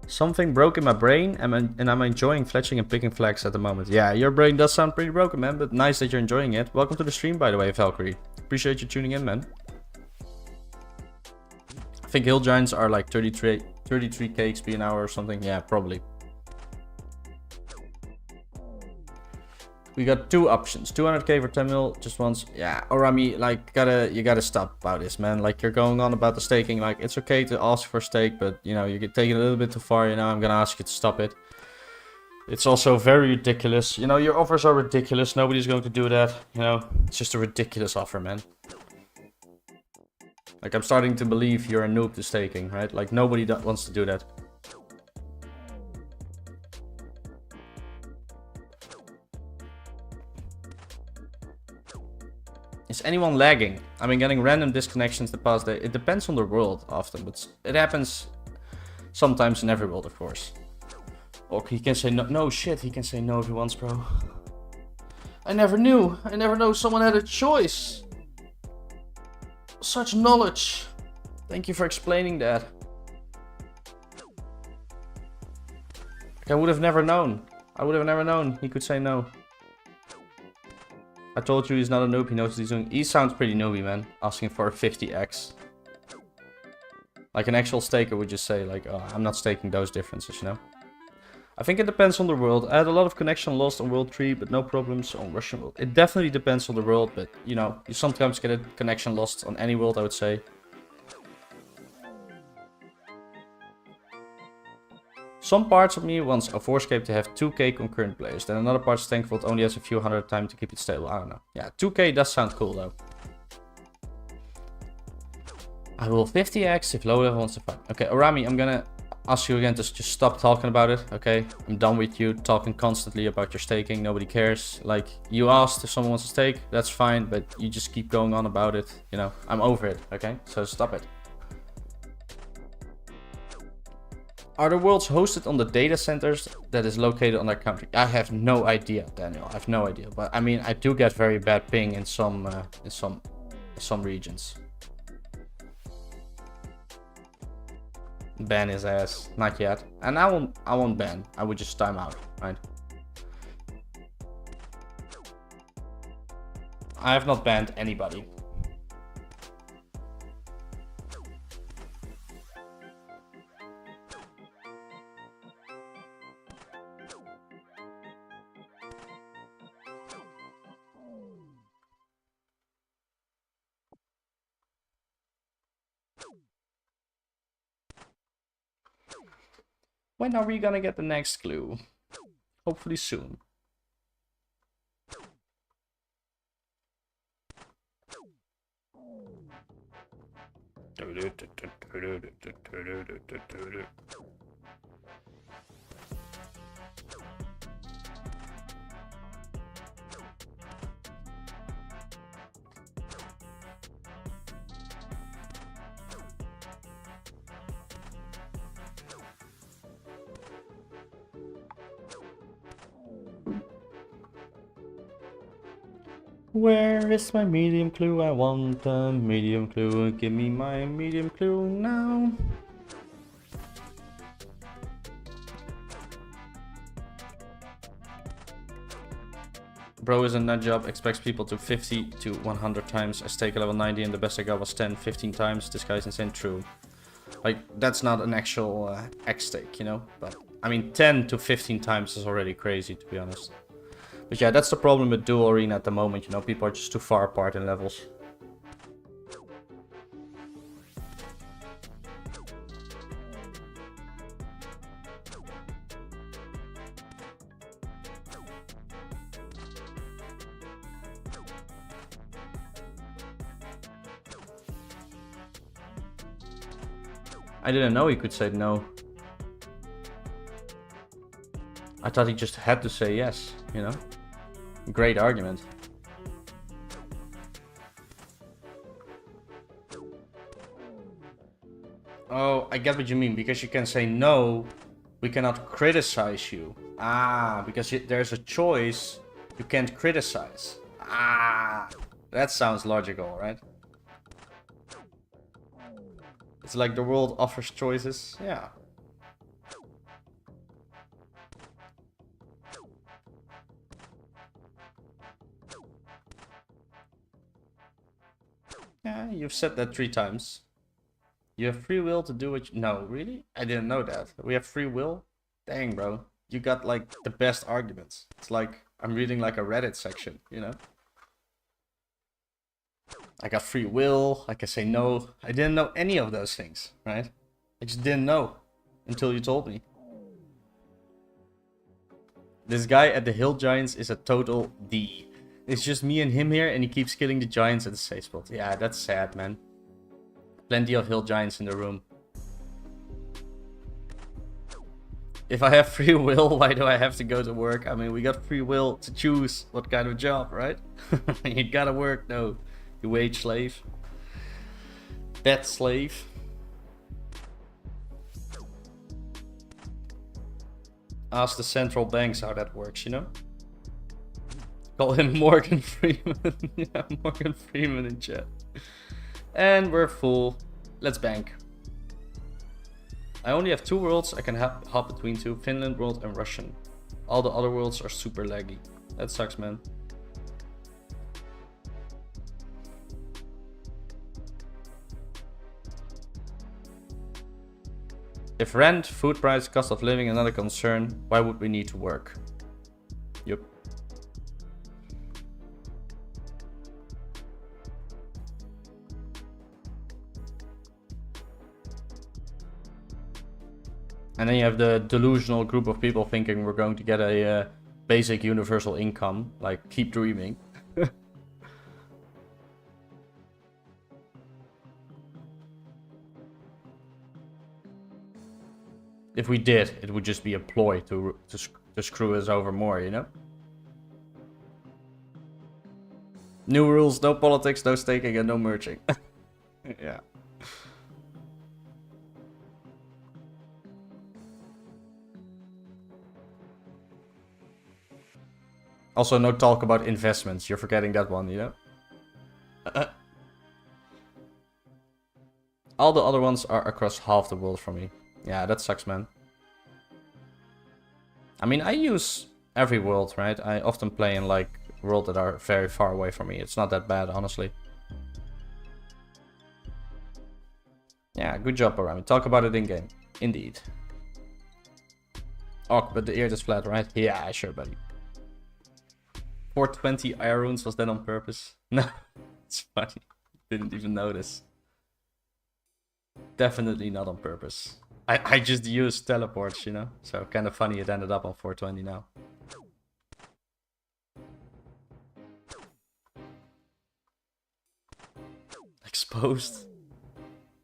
A: Something broke in my brain, and I'm enjoying fletching and picking flags at the moment. Yeah, your brain does sound pretty broken, man, but nice that you're enjoying it. Welcome to the stream, by the way, Valkyrie. Appreciate you tuning in, man. I think hill giants are like 33k XP an hour or something. Yeah, probably. We got two options. 200k for 10 mil, just once. Yeah, Orami, like, you gotta stop about this, man. Like, you're going on about the staking. Like, it's okay to ask for stake, but, you know, you get taken a little bit too far, you know. I'm gonna ask you to stop it. It's also very ridiculous. You know, your offers are ridiculous. Nobody's going to do that, you know. It's just a ridiculous offer, man. Like, I'm starting to believe you're a noob to staking, right? Like, nobody wants to do that. Is anyone lagging? I've been getting random disconnections the past day. It depends on the world often, but it happens sometimes in every world, of course. Or he can say no. No, shit, he can say no if he wants, bro. I never knew. I never know someone had a choice. Such knowledge. Thank you for explaining that. Like, I would have never known. I would have never known he could say no. I told you he's not a noob, he knows what he's doing. He sounds pretty noobie, man. Asking for a 50x. Like an actual staker would just say, like, oh, I'm not staking those differences, you know? I think it depends on the world. I had a lot of connection lost on World 3, but no problems on Russian world. It definitely depends on the world, but, you know, you sometimes get a connection lost on any world, I would say. Some parts of me wants a 4SCAPE to have 2k concurrent players, then another part of Stankvold only has a few hundred time to keep it stable. I don't know. Yeah, 2k does sound cool though. I will 50x if low level wants to fight. Okay, Orami, I'm gonna ask you again to just stop talking about it, okay? I'm done with you talking constantly about your staking. Nobody cares. Like, you asked if someone wants to stake, that's fine, but you just keep going on about it, you know? I'm over it, okay? So stop it. Are the worlds hosted on the data centers that is located on their country? I have no idea, Daniel. I have no idea. But I mean, I do get very bad ping in some regions. Ban his ass. Not yet. And I won't ban. I would just time out, right? I have not banned anybody. When are we gonna get the next clue? Hopefully soon. Where is my medium clue? I want a medium clue. Give me my medium clue now. Bro is a nut job, expects people to 50 to 100 times. I stake a level 90 and the best I got was 10, 15 times. This guy's insane. True. Like, that's not an actual X stake, you know? But, I mean, 10 to 15 times is already crazy, to be honest. But yeah, that's the problem with Duel Arena at the moment, you know? People are just too far apart in levels. I didn't know he could say no. I thought he just had to say yes, you know? Great argument. Oh, I get what you mean. Because you can say no, we cannot criticize you. Ah, because there's a choice, you can't criticize. Ah, that sounds logical, right? It's like the world offers choices. Yeah. Yeah, you've said that 3 times. You have free will to do what you... No, really? I didn't know that. We have free will? Dang, bro. You got, like, the best arguments. It's like, I'm reading, like, a Reddit section, you know? I got free will, I can say no. I didn't know any of those things, right? I just didn't know until you told me. This guy at the Hill Giants is a total D. It's just me and him here, and he keeps killing the Giants at the safe spot. Yeah, that's sad, man. Plenty of Hill Giants in the room. If I have free will, why do I have to go to work? I mean, we got free will to choose what kind of job, right? You gotta work, no. You wage slave. Debt slave. Ask the central banks how that works, you know? Call him Morgan Freeman. Yeah, Morgan Freeman in chat. And we're full. Let's bank. I only have 2 worlds I can hop between 2. Finland world and Russian. All the other worlds are super laggy. That sucks, man. If rent, food price, cost of living are not a concern, why would we need to work? Yup. And then you have the delusional group of people thinking we're going to get a basic universal income. Like, keep dreaming. If we did, it would just be a ploy to screw us over more, you know? New rules, no politics, no staking, and no merging. Yeah. Also, no talk about investments. You're forgetting that one, you know? All the other ones are across half the world for me. Yeah, that sucks, man. I mean, I use every world, right? I often play in, like, worlds that are very far away from me. It's not that bad, honestly. Yeah, good job, Barami. Talk about it in-game. Indeed. Oh, but the ear is flat, right? Yeah, sure, buddy. 420 IR runes, was that on purpose? No, it's funny. Didn't even notice. Definitely not on purpose. I just used teleports, you know? So kind of funny it ended up on 420 now. Exposed?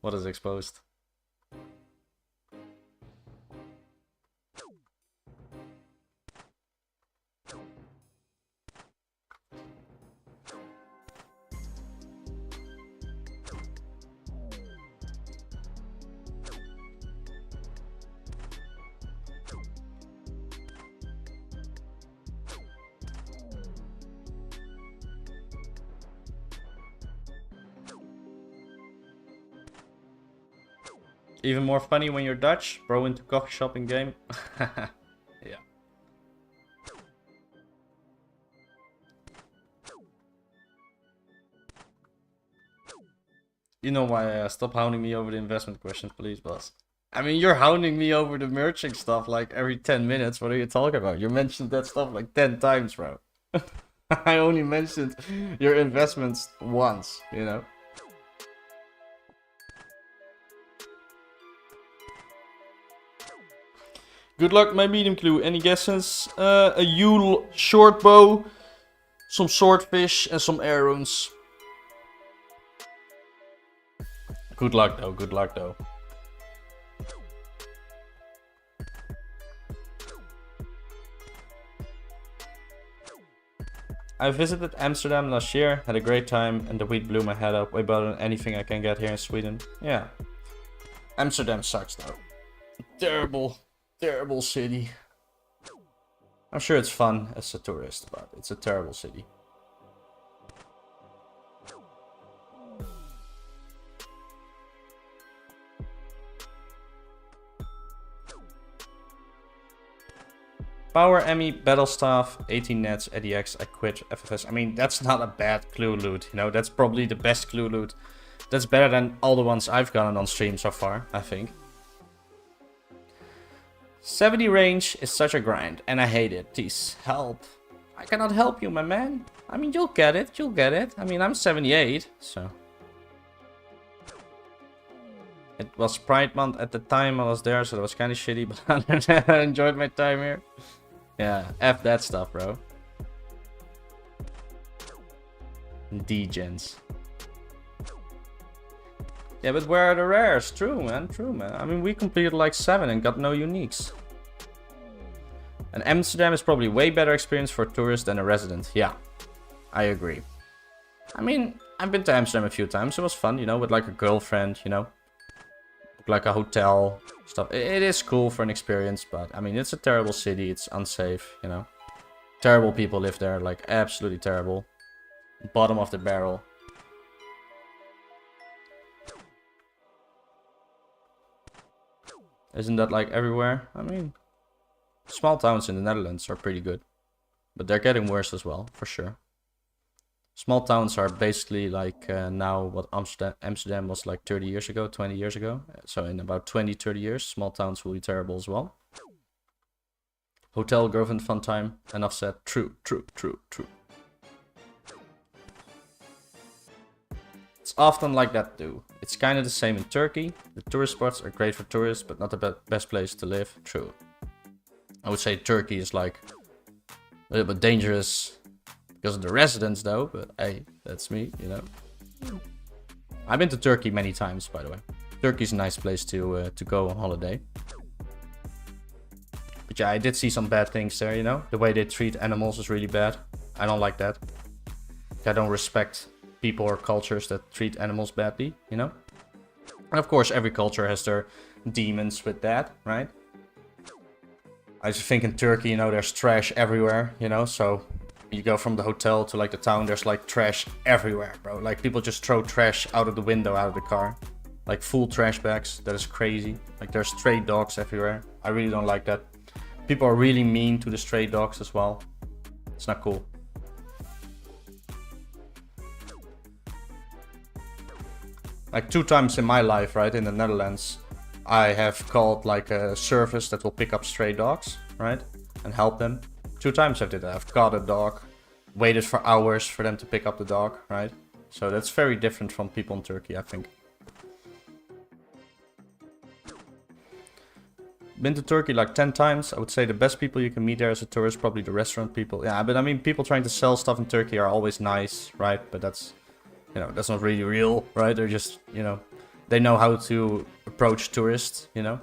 A: What is exposed? Even more funny when you're Dutch, bro into coffee shop in game. Yeah. You know why, stop hounding me over the investment questions, please, boss. I mean, you're hounding me over the merching stuff like every 10 minutes. What are you talking about? You mentioned that stuff like 10 times, bro. I only mentioned your investments once, you know? Good luck, my medium clue. Any guesses? A Yule short bow, some swordfish, and some arrows. Good luck, though. Good luck, though. I visited Amsterdam last year, had a great time, and the weed blew my head up way better than anything I can get here in Sweden. Yeah. Amsterdam sucks, though. Terrible. Terrible city. I'm sure it's fun as a tourist, but it's a terrible city. Power Emmy, Battle Staff, 18 nets, ADX, I quit, FFS. I mean, that's not a bad clue loot, you know? That's probably the best clue loot. That's better than all the ones I've gotten on stream so far, I think. 70 range is such a grind, and I hate it. Please, help. I cannot help you, my man. I mean, you'll get it, you'll get it. I mean, I'm 78, so... It was Pride Month at the time I was there, so that was kind of shitty, but I enjoyed my time here. Yeah, F that stuff, bro. D-gens. Yeah, but where are the rares? True, man. True, man. I mean, we completed like 7 and got no uniques. And Amsterdam is probably way better experience for a tourist than a resident. Yeah, I agree. I mean, I've been to Amsterdam a few times. It was fun, you know, with like a girlfriend, you know. Like a hotel, stuff. It is cool for an experience, but I mean, it's a terrible city. It's unsafe, you know. Terrible people live there, like absolutely terrible. Bottom of the barrel. Isn't that like everywhere? I mean, small towns in the Netherlands are pretty good. But they're getting worse as well, for sure. Small towns are basically like now what Amsterdam was like 30 years ago, 20 years ago. So in about 20, 30 years, small towns will be terrible as well. Hotel, girlfriend, fun time. Enough said. True, true, true, true. It's often like that too. It's kind of the same in Turkey. The tourist spots are great for tourists, but not the best place to live. True. I would say Turkey is like a little bit dangerous because of the residents though, but hey, that's me, you know. I've been to Turkey many times, by the way. Turkey's a nice place to go on holiday. But yeah, I did see some bad things there, you know. The way they treat animals is really bad. I don't like that. I don't respect people or cultures that treat animals badly, you know. And of course, every culture has their demons with that, right? I just think in Turkey, you know, there's trash everywhere, you know, so you go from the hotel to like the town, there's like trash everywhere, bro. Like people just throw trash out of the window, out of the car. Like full trash bags, that is crazy. Like there's stray dogs everywhere. I really don't like that. People are really mean to the stray dogs as well. It's not cool. Like 2 times in my life, right, in the Netherlands, I have called like a service that will pick up stray dogs, right, and help them. 2 times I did that. I've caught a dog, waited for hours for them to pick up the dog, right? So that's very different from people in Turkey, I think. been to Turkey like 10 times. I would say the best people you can meet there as a tourist, probably the restaurant people. Yeah, but I mean, people trying to sell stuff in Turkey are always nice, right? But that's, you know, that's not really real, right? They're just, you know, they know how to approach tourists, you know?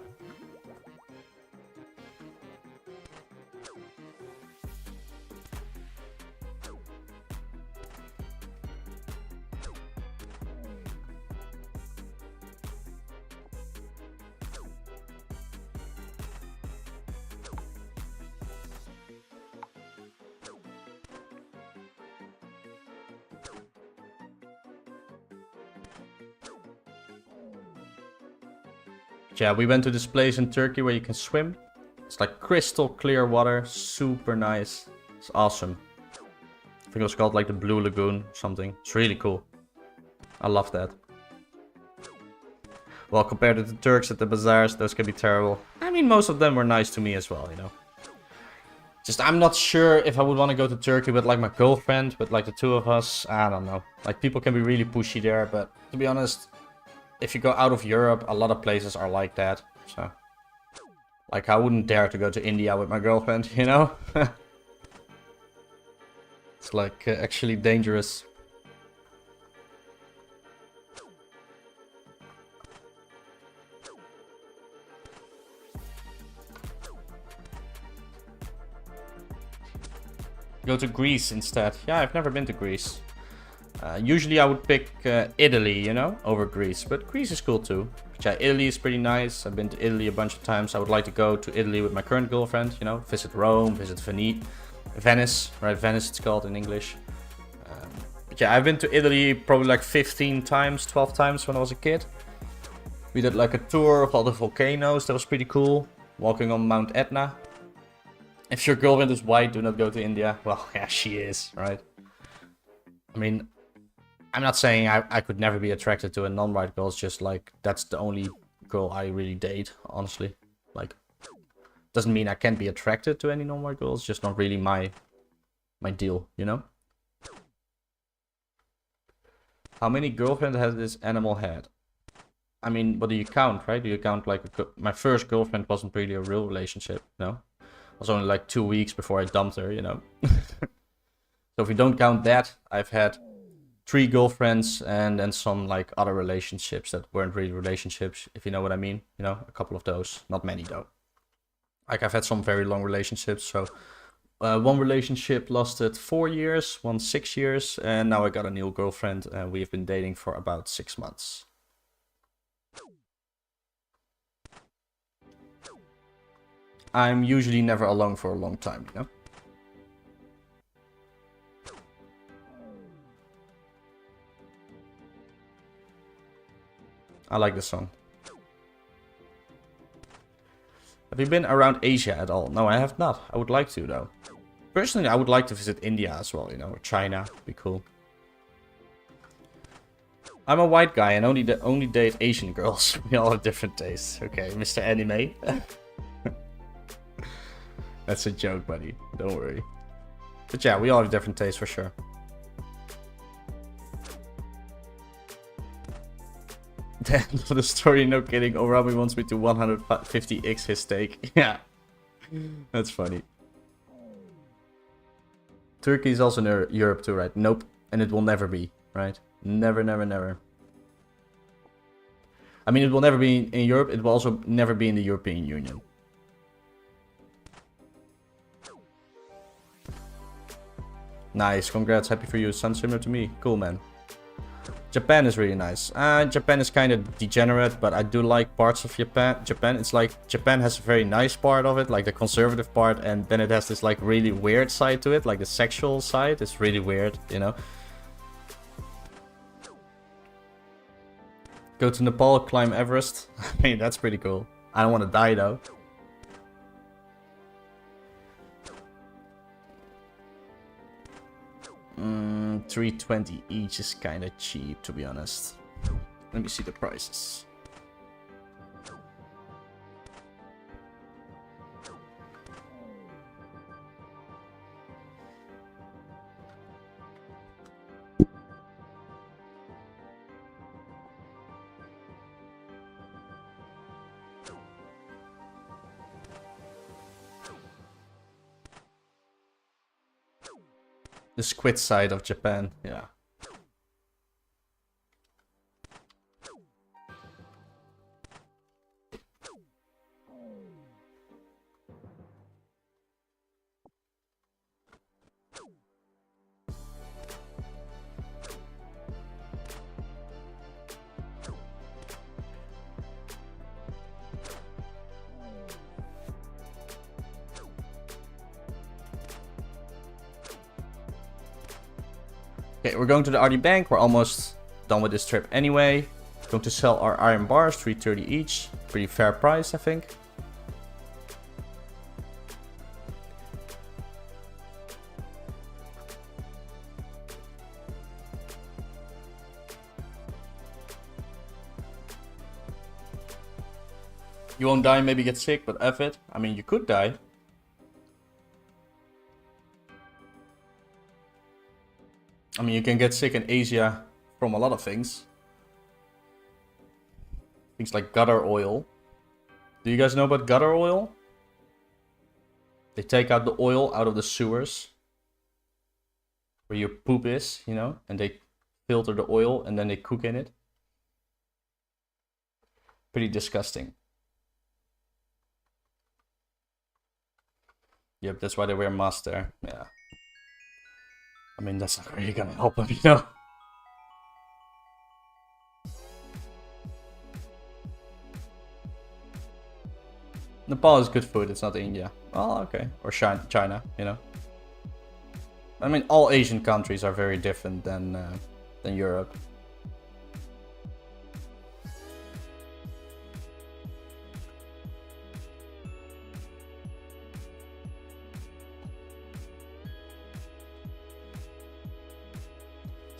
A: Yeah, we went to this place in Turkey where you can swim. It's like crystal clear water, super nice. It's awesome. I think it was called like the Blue Lagoon or something. It's really cool. I love that. Well, compared to the Turks at the bazaars, those can be terrible. I mean, most of them were nice to me as well, you know. Just, I'm not sure if I would want to go to Turkey with like my girlfriend, with like the two of us. I don't know. Like, people can be really pushy there, but to be honest, if you go out of Europe, a lot of places are like that. So, like, I wouldn't dare to go to India with my girlfriend, you know? It's like actually dangerous. Go to Greece instead. Yeah, I've never been to Greece. Usually I would pick Italy, you know, over Greece. But Greece is cool too. But yeah, Italy is pretty nice. I've been to Italy a bunch of times. I would like to go to Italy with my current girlfriend, you know. Visit Rome, visit Venice, right? Venice it's called in English. But yeah, I've been to Italy probably like 15 times, 12 times when I was a kid. We did like a tour of all the volcanoes. That was pretty cool. Walking on Mount Etna. If your girlfriend is white, do not go to India. Well, yeah, she is, right? I mean, I'm not saying I could never be attracted to a non-white girl. It's just like, that's the only girl I really date, honestly. Like, doesn't mean I can't be attracted to any non-white girls. Just not really my deal, you know? How many girlfriends has this animal had? I mean, what do you count, right? Do you count like my first girlfriend wasn't really a real relationship, no? It was only like 2 weeks before I dumped her, you know? So if we don't count that, I've had 3 girlfriends and then some like other relationships that weren't really relationships, if you know what I mean. You know, a couple of those. Not many though. Like I've had some very long relationships. So one relationship lasted 4 years, one 6 years, and now I got a new girlfriend and we've been dating for about 6 months. I'm usually never alone for a long time, you know? I like this song. Have you been around Asia at all? No, I have not. I would like to, though. Personally, I would like to visit India as well, you know, or China. Would be cool. I'm a white guy and only date Asian girls. We all have different tastes. Okay, Mr. Anime. That's a joke, buddy. Don't worry. But yeah, we all have different tastes for sure. The story, no kidding. Orami wants me to 150x his stake. Yeah. That's funny. Turkey is also in Europe too, right? Nope. And it will never be, right? Never, never, never. I mean, it will never be in Europe. It will also never be in the European Union. Nice, congrats, happy for you. Sounds similar to me. Cool, man. Japan is really nice. Japan is kind of degenerate, but I do like parts of Japan. It's like Japan has a very nice part of it, like the conservative part, and then it has this like really weird side to it, like the sexual side. It's really weird, you know. Go to Nepal, climb Everest. I mean, that's pretty cool. I don't want to die though. $320 each is kind of cheap, to be honest. Let me see the prices. the squid side of Japan. Yeah. Okay, we're going to the RD Bank. We're almost done with this trip anyway. Going to sell our iron bars, 330 each. Pretty fair price, I think. You won't die, maybe get sick, but F it. I mean, you could die. I mean, you can get sick in Asia from a lot of things. Things like gutter oil. Do you guys know about gutter oil? They take out the oil out of the sewers. Where your poop is, you know? And they filter the oil and then they cook in it. Pretty disgusting. Yep, that's why they wear masks there. Yeah. I mean, that's not really gonna help them, you know? Nepal is good food, it's not India. Oh, okay. Or China, you know? I mean, all Asian countries are very different than Europe.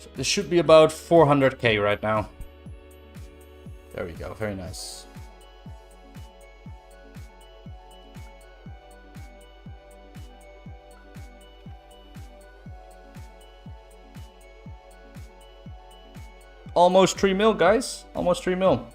A: So this should be about 400k right now. There we go, very nice. Almost 3 mil, guys. Almost 3 mil.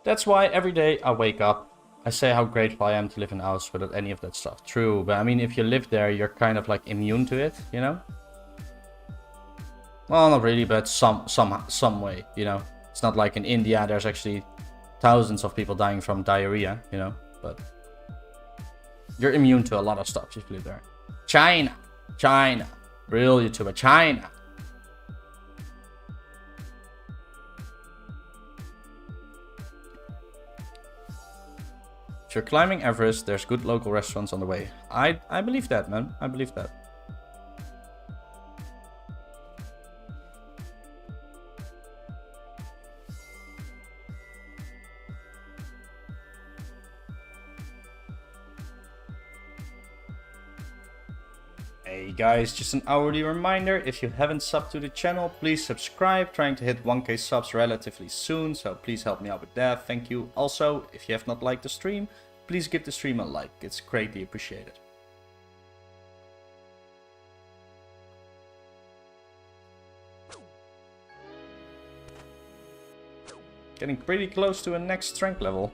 A: That's why every day I wake up, I say how grateful I am to live in a house without any of that stuff. True, but I mean, if you live there, you're kind of like immune to it, you know? Well, not really, but some way, you know? It's not like in India, there's actually thousands of people dying from diarrhea, you know? But you're immune to a lot of stuff if you live there. China! China! Real YouTuber, China! If you're climbing Everest, there's good local restaurants on the way. I believe that, man. I believe that. Hey guys, just an hourly reminder, if you haven't subbed to the channel, please subscribe. Trying to hit 1k subs relatively soon, so please help me out with that. Thank you. Also, if you have not liked the stream, please give the stream a like. It's greatly appreciated. Getting pretty close to a next strength level.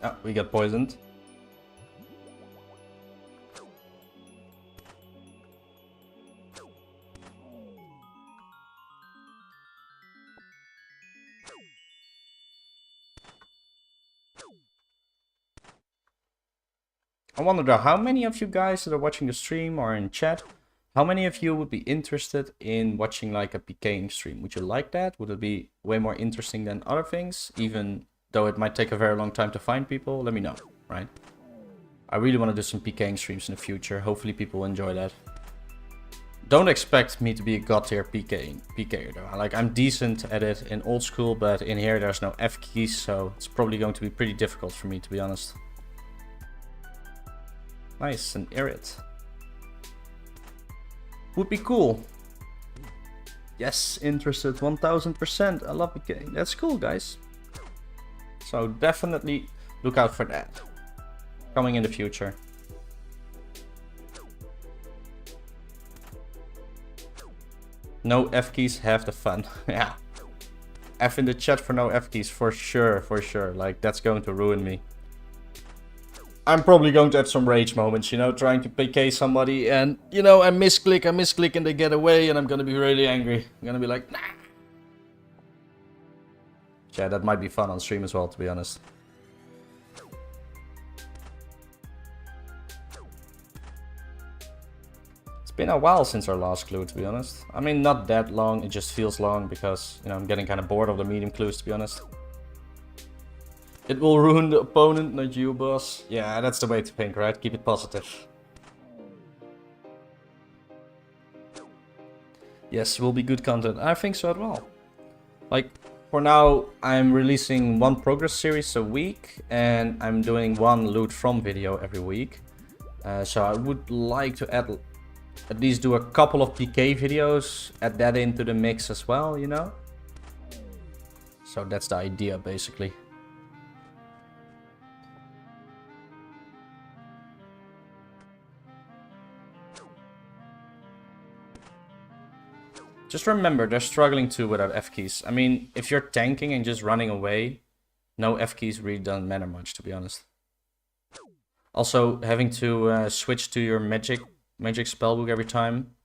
A: Oh, we got poisoned. I wonder though, how many of you guys that are watching the stream or in chat, how many of you would be interested in watching like a PKing stream? Would you like that? Would it be way more interesting than other things? Even though it might take a very long time to find people? Let me know, right? I really want to do some PKing streams in the future. Hopefully people enjoy that. Don't expect me to be a god tier PKer though. Like, I'm decent at it in old school, but in here there's no F keys, so it's probably going to be pretty difficult for me, to be honest. Nice, an Irit. Would be cool. Yes, interested 1000%. I love PKing. That's cool, guys. So definitely look out for that. Coming in the future. No F keys, have the fun. Yeah. F in the chat for no F keys, for sure, for sure. Like, that's going to ruin me. I'm probably going to have some rage moments, you know, trying to PK somebody and, you know, I misclick and they get away and I'm gonna be really angry. I'm gonna be like, nah. Yeah, that might be fun on stream as well, to be honest. It's been a while since our last clue, to be honest. I mean, not that long, it just feels long because, you know, I'm getting kind of bored of the medium clues, to be honest. It will ruin the opponent, not you, boss. Yeah, that's the way to think, right? Keep it positive. Yes, will be good content. I think so as well. Like, for now, I'm releasing one progress series a week, and I'm doing one loot from video every week. So I would like to add, at least do a couple of PK videos, add that into the mix as well, you know? So that's the idea, basically. Just remember, they're struggling too without F keys. I mean, if you're tanking and just running away, no F keys really doesn't matter much, to be honest. Also, having to switch to your magic spellbook every time.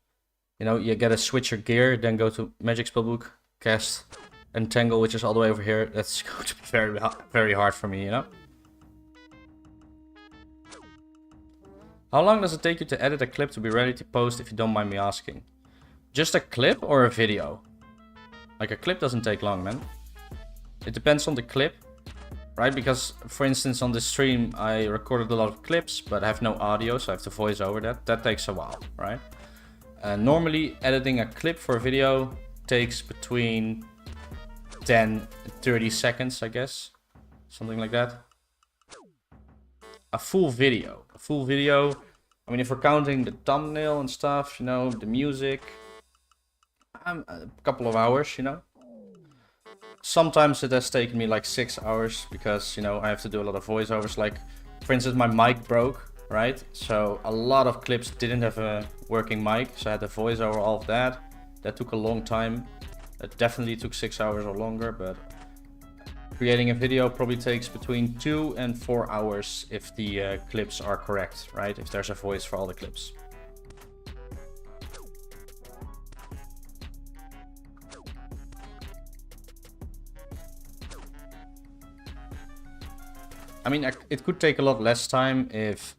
A: You know, you gotta switch your gear, then go to magic spellbook, cast Entangle, which is all the way over here. That's going to be very hard for me, you know? How long does it take you to edit a clip to be ready to post, if you don't mind me asking? Just a clip or a video? Like, a clip doesn't take long, man. It depends on the clip, right? Because, for instance, on this stream, I recorded a lot of clips, but I have no audio, so I have to voice over that. That takes a while, right? Normally, editing a clip for a video takes between 10 and 30 seconds, I guess. Something like that. A full video. I mean, if we're counting the thumbnail and stuff, you know, the music, a couple of hours, you know. Sometimes it has taken me like 6 hours because, you know, I have to do a lot of voiceovers. Like, for instance, my mic broke, right? So a lot of clips didn't have a working mic, so I had to voice over all of that. That took a long time. It definitely took 6 hours or longer, but creating a video probably takes between 2 and 4 hours if the clips are correct, right? If there's a voice for all the clips. I mean, it could take a lot less time if,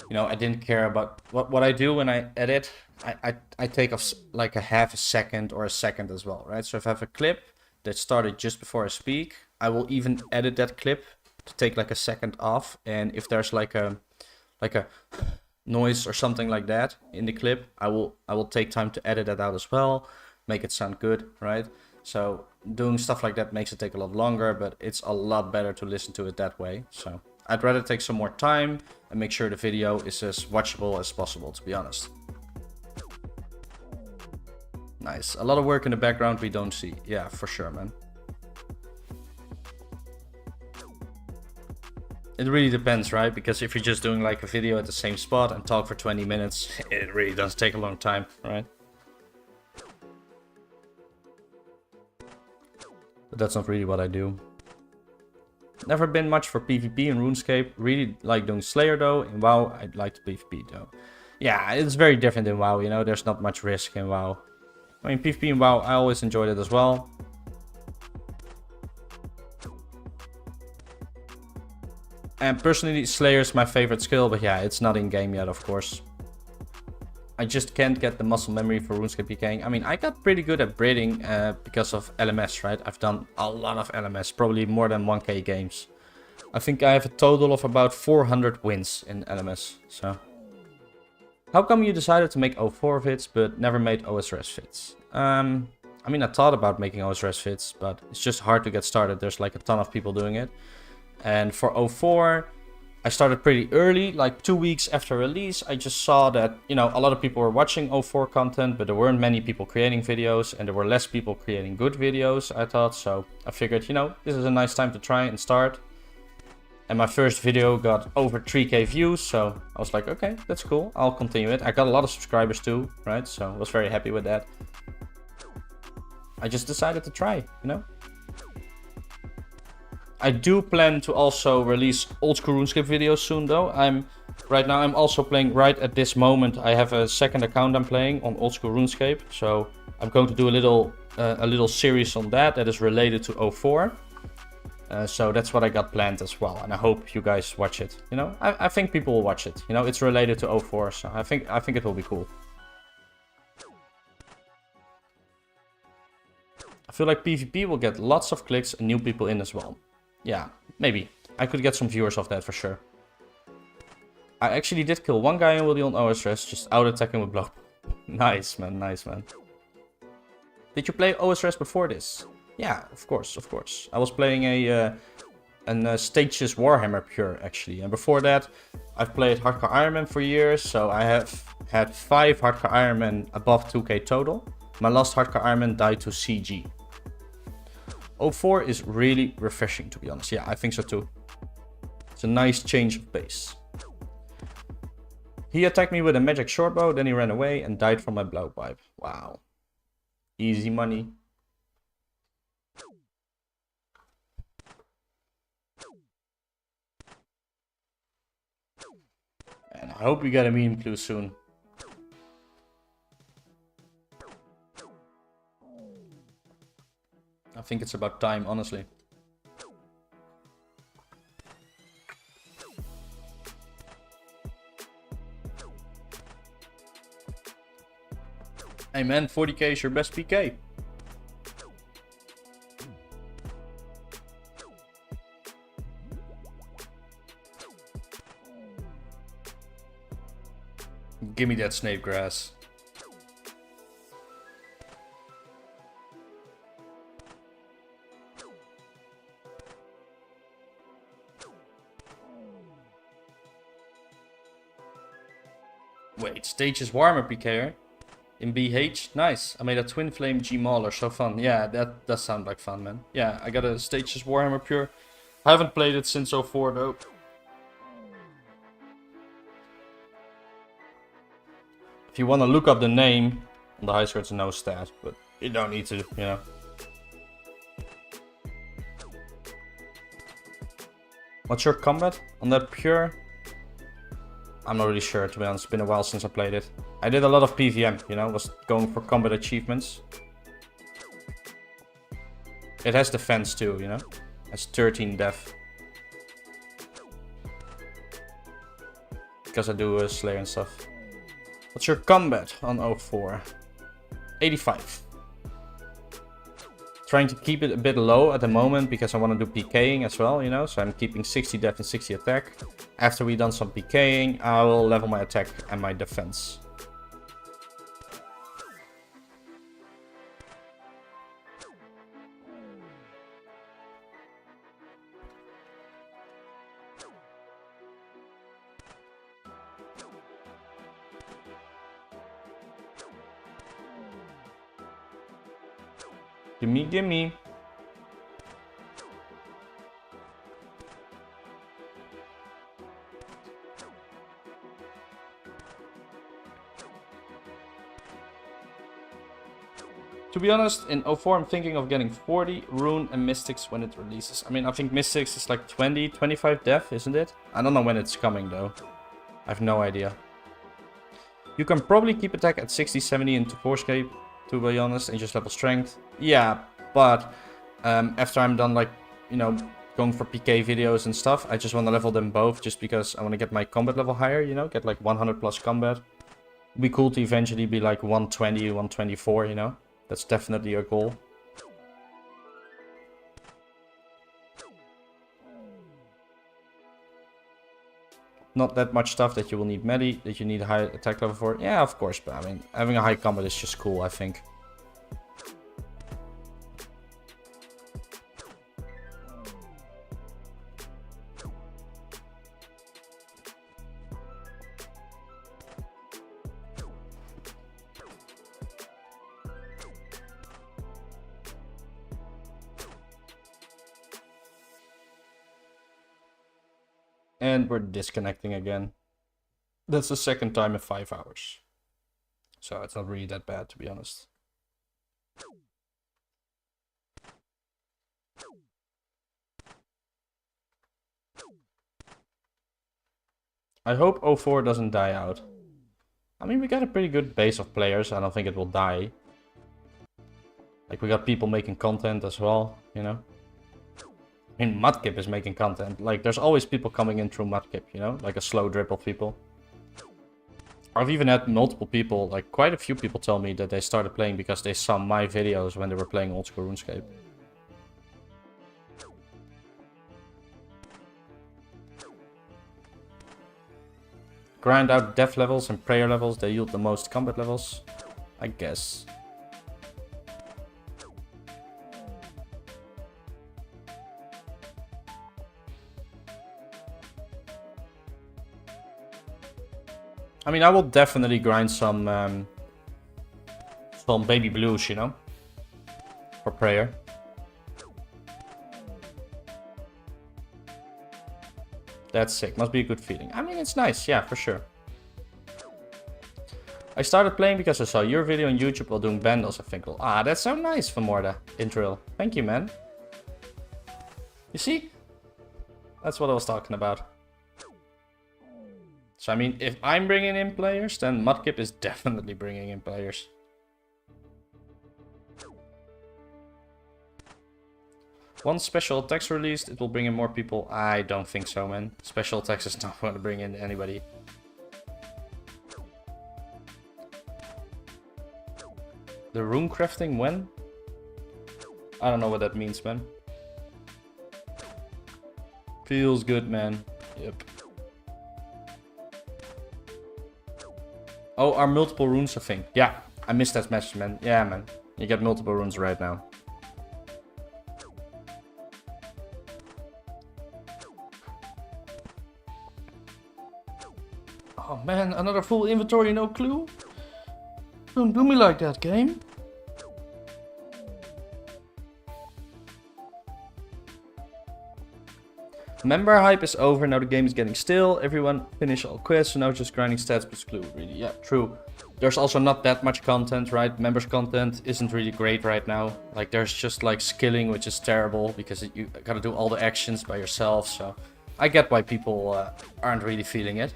A: you know, I didn't care about what I do when I edit. I take off like a half a second or a second as well, right? So if I have a clip that started just before I speak, I will even edit that clip to take like a second off. And if there's like a noise or something like that in the clip, I will take time to edit that out as well, make it sound good, right? So doing stuff like that makes it take a lot longer, but it's a lot better to listen to it that way. So I'd rather take some more time and make sure the video is as watchable as possible, to be honest. Nice. A lot of work in the background we don't see. Yeah, for sure, man. It really depends, right? Because if you're just doing like a video at the same spot and talk for 20 minutes, it really does take a long time, right? But that's not really what I do. Never been much for PvP in RuneScape. Really like doing Slayer though. In WoW, I'd like to PvP though. Yeah, it's very different in WoW, you know. There's not much risk in WoW. I mean, PvP in WoW, I always enjoyed it as well. And personally, Slayer is my favorite skill, but yeah, it's not in game yet, of course. I just can't get the muscle memory for RuneScape PKing. I mean, I got pretty good at breeding because of LMS, right? I've done a lot of LMS, probably more than 1k games. I think I have a total of about 400 wins in LMS, so... How come you decided to make 04 vids, but never made OSRS vids? I mean, I thought about making OSRS vids, but it's just hard to get started. There's like a ton of people doing it. And for 04, I started pretty early, like 2 weeks after release. I just saw that, you know, a lot of people were watching 04 content, but there weren't many people creating videos, and there were less people creating good videos, I thought. So I figured, you know, this is a nice time to try and start. And my first video got over 3k views, so I was like, okay, that's cool, I'll continue it. I got a lot of subscribers too, right? So I was very happy with that. I just decided to try, you know? I do plan to also release old school RuneScape videos soon though. Right now I'm also playing, right at this moment, I have a second account I'm playing on old school RuneScape. So I'm going to do a little series on that is related to 04. So that's what I got planned as well, and I hope you guys watch it. You know, I think people will watch it. You know, it's related to 04, so I think it will be cool. I feel like PvP will get lots of clicks and new people in as well. Yeah, maybe. I could get some viewers off that for sure. I actually did kill one guy in Wildy on OSRS, just out attacking with blow. Nice man, nice man. Did you play OSRS before this? Yeah, of course, of course. I was playing a Stages Warhammer Pure, actually. And before that, I've played Hardcore Ironman for years. So I have had 5 Hardcore Ironman above 2k total. My last Hardcore Ironman died to CG. 04 is really refreshing, to be honest. Yeah, I think so too. It's a nice change of pace. He attacked me with a magic shortbow, then he ran away and died from my blowpipe. Wow. Easy money. And I hope we get a meme clue soon. I think it's about time, honestly. Hey man, 40k is your best PK. Give me that snake grass. Wait, Stages Warhammer PKer in BH? Nice. I made a Twin Flame G Mauler, so fun. Yeah, that does sound like fun, man. Yeah, I got a Stages Warhammer Pure. I haven't played it since 04 though. If you want to look up the name, on the high score it's no stat, but you don't need to, you know. What's your combat on that Pure? I'm not really sure, to be honest. It's been a while since I played it. I did a lot of PVM, you know, was going for combat achievements. It has defense too, you know. It has 13 def. Because I do Slayer and stuff. What's your combat on 04? 85. Trying to keep it a bit low at the moment because I want to do PKing as well, you know. So I'm keeping 60 def and 60 attack. After we done some PKing, I will level my attack and my defense. Gimme, gimme. To be honest, in 04 I'm thinking of getting 40 Rune and Mystics when it releases. I mean, I think Mystics is like 20, 25 def, isn't it? I don't know when it's coming though. I have no idea. You can probably keep attack at 60, 70 in 2004SCAPE, to be honest, and just level strength. Yeah, but after I'm done, like, you know, going for PK videos and stuff. I just want to level them both just because I want to get my combat level higher, you know, get like 100 plus combat. It'd be cool to eventually be like 120, 124, you know. That's definitely a goal. Not that much stuff that you will need melee, that you need a high attack level for. Yeah, of course, but I mean, having a high combat is just cool, I think. And we're disconnecting again. That's the second time in 5 hours. So it's not really that bad, to be honest. I hope 2004 doesn't die out. I mean, we got a pretty good base of players. I don't think it will die. Like, we got people making content as well, you know. I mean, Mudkip is making content. Like, there's always people coming in through Mudkip, you know? Like a slow drip of people. I've even had multiple people, like quite a few people tell me that they started playing because they saw my videos when they were playing old school RuneScape. Grind out death levels and prayer levels, they yield the most combat levels, I guess. I mean, I will definitely grind some baby blues, you know, for prayer. That's sick. Must be a good feeling. I mean, it's nice. Yeah, for sure. I started playing because I saw your video on YouTube while doing Bandles, I think. Ah, that's so nice, Famorda. Intrill. Thank you, man. You see? That's what I was talking about. So, I mean, if I'm bringing in players, then Mudkip is definitely bringing in players. Once special attacks released, it will bring in more people. I don't think so, man. Special attacks is not going to bring in anybody. The rune crafting when? I don't know what that means, man. Feels good, man. Yep. Oh, are multiple runes a thing? Yeah, I missed that message, man. Yeah, man. You get multiple runes right now. Oh man, another full inventory, no clue? Don't do me like that, game. Member hype is over, now the game is getting still. Everyone finished all quests, so now just grinding stats plus clue. Really, yeah, true. There's also not that much content, right? Members content isn't really great right now. Like, there's just like skilling, which is terrible because you gotta do all the actions by yourself. So I get why people aren't really feeling it.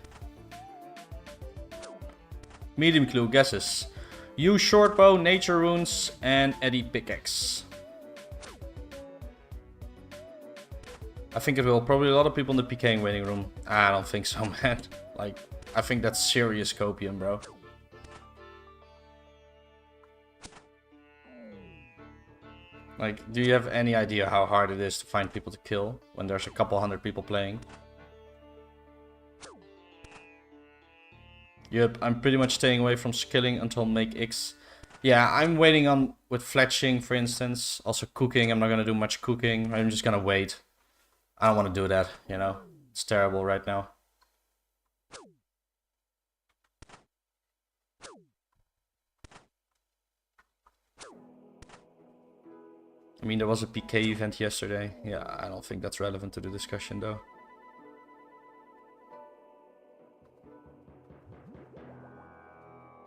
A: Medium clue guesses. Use shortbow, nature runes, and Eddie pickaxe. I think it will. Probably a lot of people in the PKing waiting room. I don't think so, man. Like, I think that's serious copium, bro. Like, do you have any idea how hard it is to find people to kill when there's a couple hundred people playing? Yep, I'm pretty much staying away from skilling until make X. Yeah, I'm waiting on with fletching, for instance. Also cooking, I'm not gonna do much cooking. I'm just gonna wait. I don't want to do that, you know. It's terrible right now. I mean, there was a PK event yesterday. Yeah, I don't think that's relevant to the discussion, though.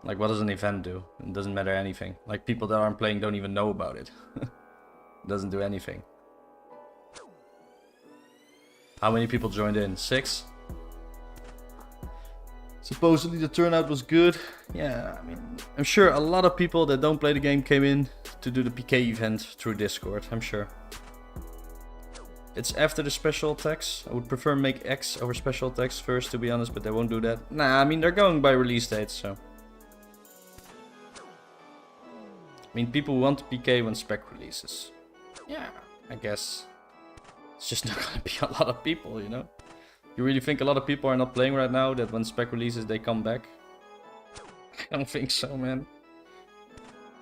A: Like, what does an event do? It doesn't matter anything. Like, people that aren't playing don't even know about it. It doesn't do anything. How many people joined in? 6? Supposedly the turnout was good. Yeah, I mean, I'm sure a lot of people that don't play the game came in to do the PK event through Discord, I'm sure. It's after the special attacks. I would prefer make X over special attacks first, to be honest, but they won't do that. Nah, I mean, they're going by release dates, so. I mean, people want PK when spec releases. Yeah, I guess. It's just not gonna be a lot of people, you know? You really think a lot of people are not playing right now, that when spec releases they come back? I don't think so, man.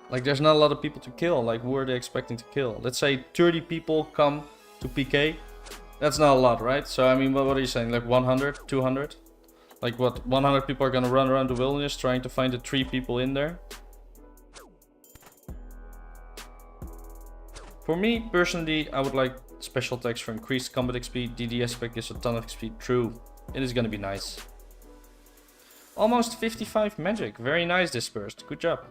A: Like, there's not a lot of people to kill. Like, who are they expecting to kill? Let's say 30 people come to PK. That's not a lot, right? So, I mean, what are you saying? Like 100? 200? Like, what? 100 people are gonna run around the wilderness trying to find the 3 people in there? For me, personally, I would like special attacks for increased combat XP. DD spec gives a ton of XP. True. It is gonna be nice. Almost 55 magic. Very nice dispersed. Good job.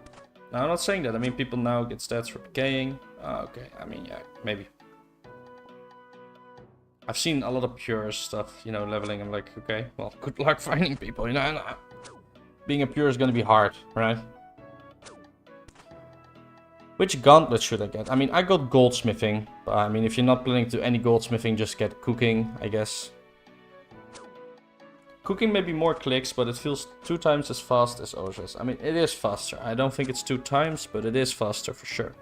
A: Now, I'm not saying that. I mean, people now get stats for PKing. Okay, I mean, yeah, maybe. I've seen a lot of pure stuff, you know, leveling. I'm like, okay, well, good luck finding people, you know. Being a pure is gonna be hard, right? Which gauntlet should I get? I mean, I got goldsmithing. But I mean, if you're not planning to any goldsmithing, just get cooking, I guess. Cooking may be more clicks, but it feels 2 times as fast as Oshas. I mean, it is faster. I don't think it's 2 times, but it is faster for sure.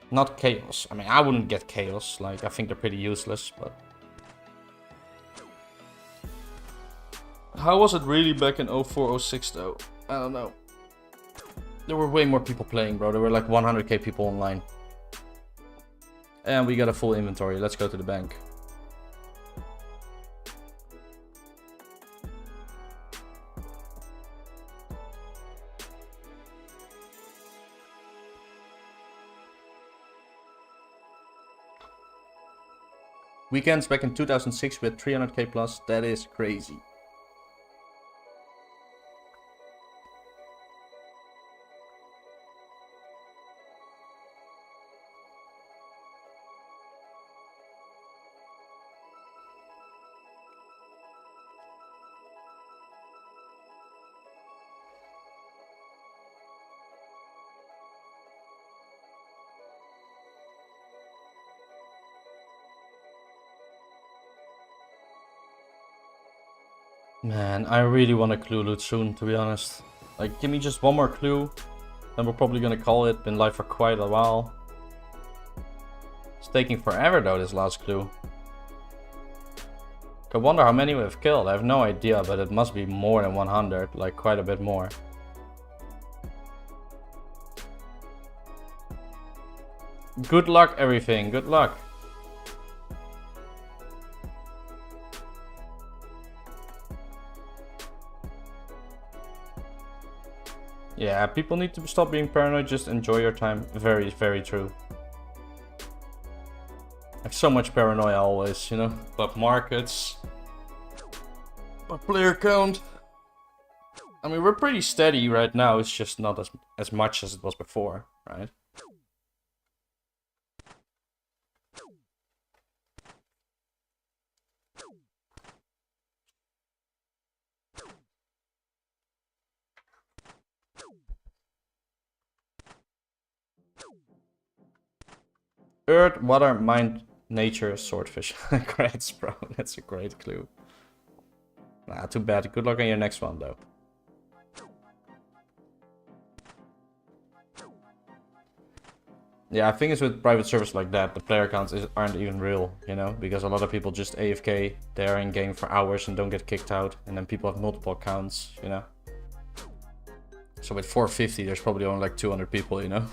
A: Not chaos. I mean, I wouldn't get chaos. Like, I think they're pretty useless, but... How was it really back in 04, 06 though? I don't know. There were way more people playing, bro. There were like 100k people online. And we got a full inventory. Let's go to the bank. Weekends back in 2006 with 300k plus. That is crazy. Man, I really want a clue loot soon, to be honest. Like, give me just one more clue, then we're probably gonna call it. Been live for quite a while. It's taking forever though, this last clue. I wonder how many we've killed. I have no idea, but it must be more than 100, like quite a bit more. Good luck, everything. Good luck. Yeah, people need to stop being paranoid, just enjoy your time. Very, very true. I have so much paranoia always, you know? But markets... But player count... I mean, we're pretty steady right now, it's just not as much as it was before, right? Earth, water, mind, nature, swordfish. Congrats, bro. That's a great clue. Nah, too bad. Good luck on your next one, though. Yeah, I think it's with private servers like that. The player counts aren't even real, you know? Because a lot of people just AFK. They're in game for hours and don't get kicked out. And then people have multiple accounts, you know? So with 450, there's probably only like 200 people, you know?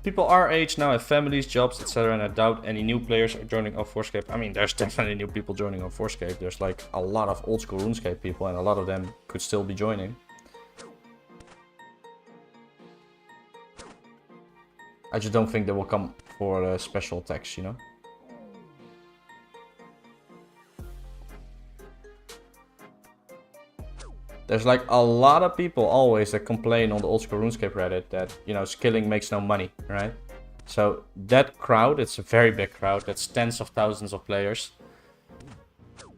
A: People our age now have families, jobs, etc. And I doubt any new players are joining 2004SCAPE. I mean, there's definitely new people joining 2004SCAPE. There's like a lot of old school RuneScape people, and a lot of them could still be joining. I just don't think they will come for special attacks, you know? There's like a lot of people always that complain on the old school RuneScape Reddit that, you know, skilling makes no money, right? So that crowd, it's a very big crowd, that's tens of thousands of players.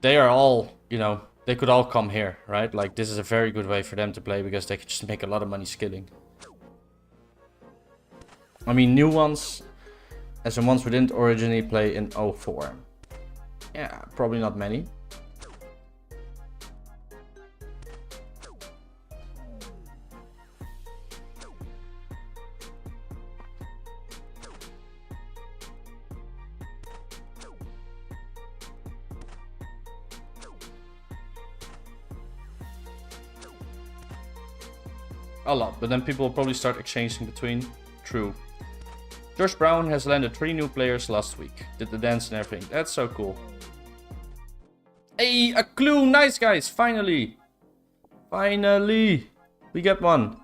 A: They are all, you know, they could all come here, right? Like, this is a very good way for them to play because they can just make a lot of money skilling. I mean new ones, as in ones we didn't originally play in 04. Yeah, probably not many. A lot, but then people will probably start exchanging between. True. Josh Brown has landed 3 new players last week. Did the dance and everything. That's so cool. Hey, a clue! Nice, guys! Finally! Finally! We get one.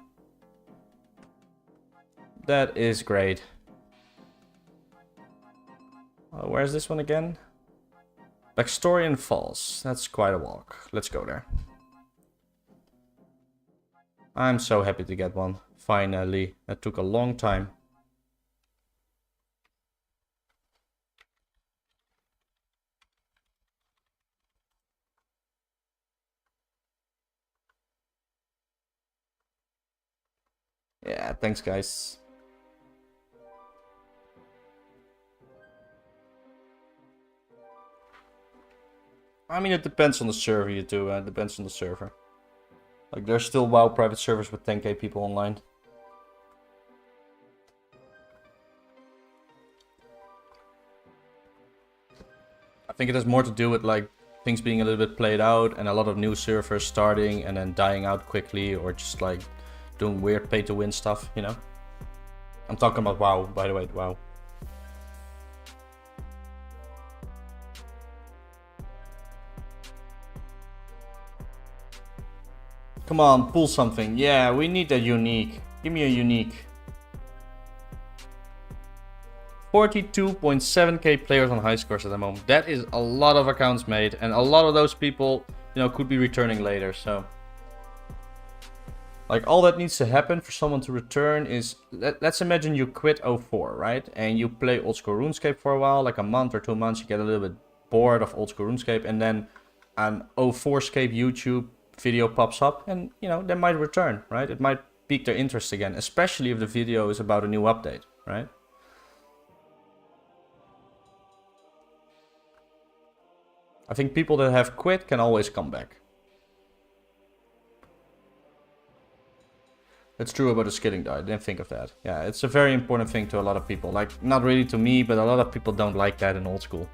A: That is great. Where's this one again? Backstorian Falls. That's quite a walk. Let's go there. I'm so happy to get one. Finally. That took a long time. Yeah, thanks guys. I mean, it depends on the server you do. It depends on the server. Like, there's still WoW private servers with 10k people online. I think it has more to do with, like, things being a little bit played out and a lot of new servers starting and then dying out quickly, or just, like, doing weird pay-to-win stuff, you know? I'm talking about WoW, by the way, WoW. Come on, pull something. Yeah, we need a unique. Give me a unique. 42.7k players on high scores at the moment. That is a lot of accounts made, and a lot of those people, you know, could be returning later, so. Like, all that needs to happen for someone to return is, let's imagine you quit 04, right? And you play old school RuneScape for a while, like a month or 2 months, you get a little bit bored of old school RuneScape, and then an 04SCAPE YouTube video pops up, and, you know, they might return, right? It might pique their interest again, especially if the video is about a new update, right? I think people that have quit can always come back. It's true about the skilling though, I didn't think of that. Yeah, it's a very important thing to a lot of people. Like, not really to me, but a lot of people don't like that in old school.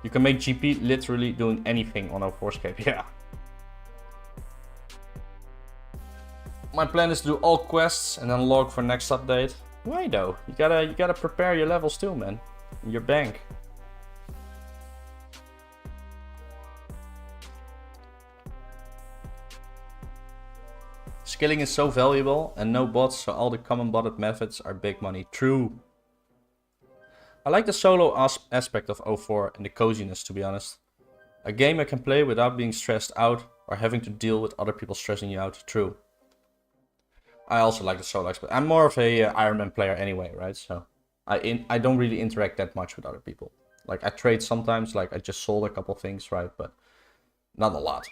A: You can make GP literally doing anything on 04SCAPE, yeah. My plan is to do all quests and then log for next update. Why though? You gotta prepare your levels too, man. Your bank. Skilling is so valuable and no bots, so all the common botted methods are big money. True. I like the solo aspect of 04 and the coziness, to be honest. A game I can play without being stressed out or having to deal with other people stressing you out. True. I also like the solo aspect. I'm more of a Iron Man player anyway, right? So I don't really interact that much with other people. Like, I trade sometimes, like I just sold a couple things, right? But not a lot.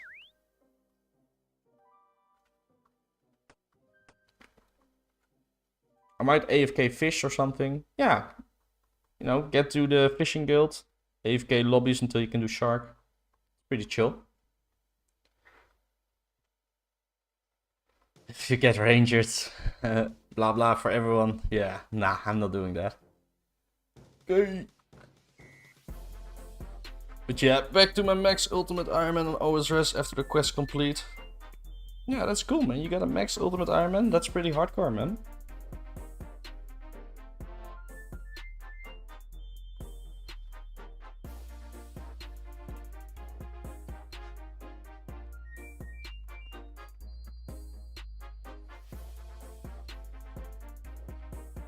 A: I might AFK fish or something. Yeah. You know, get to the fishing guild. AFK lobbies until you can do shark. Pretty chill. If you get rangers, blah blah for everyone. Yeah, nah, I'm not doing that. Okay. But yeah, back to my max ultimate Iron Man on OSRS after the quest complete. Yeah, that's cool, man. You got a max ultimate Iron Man? That's pretty hardcore, man.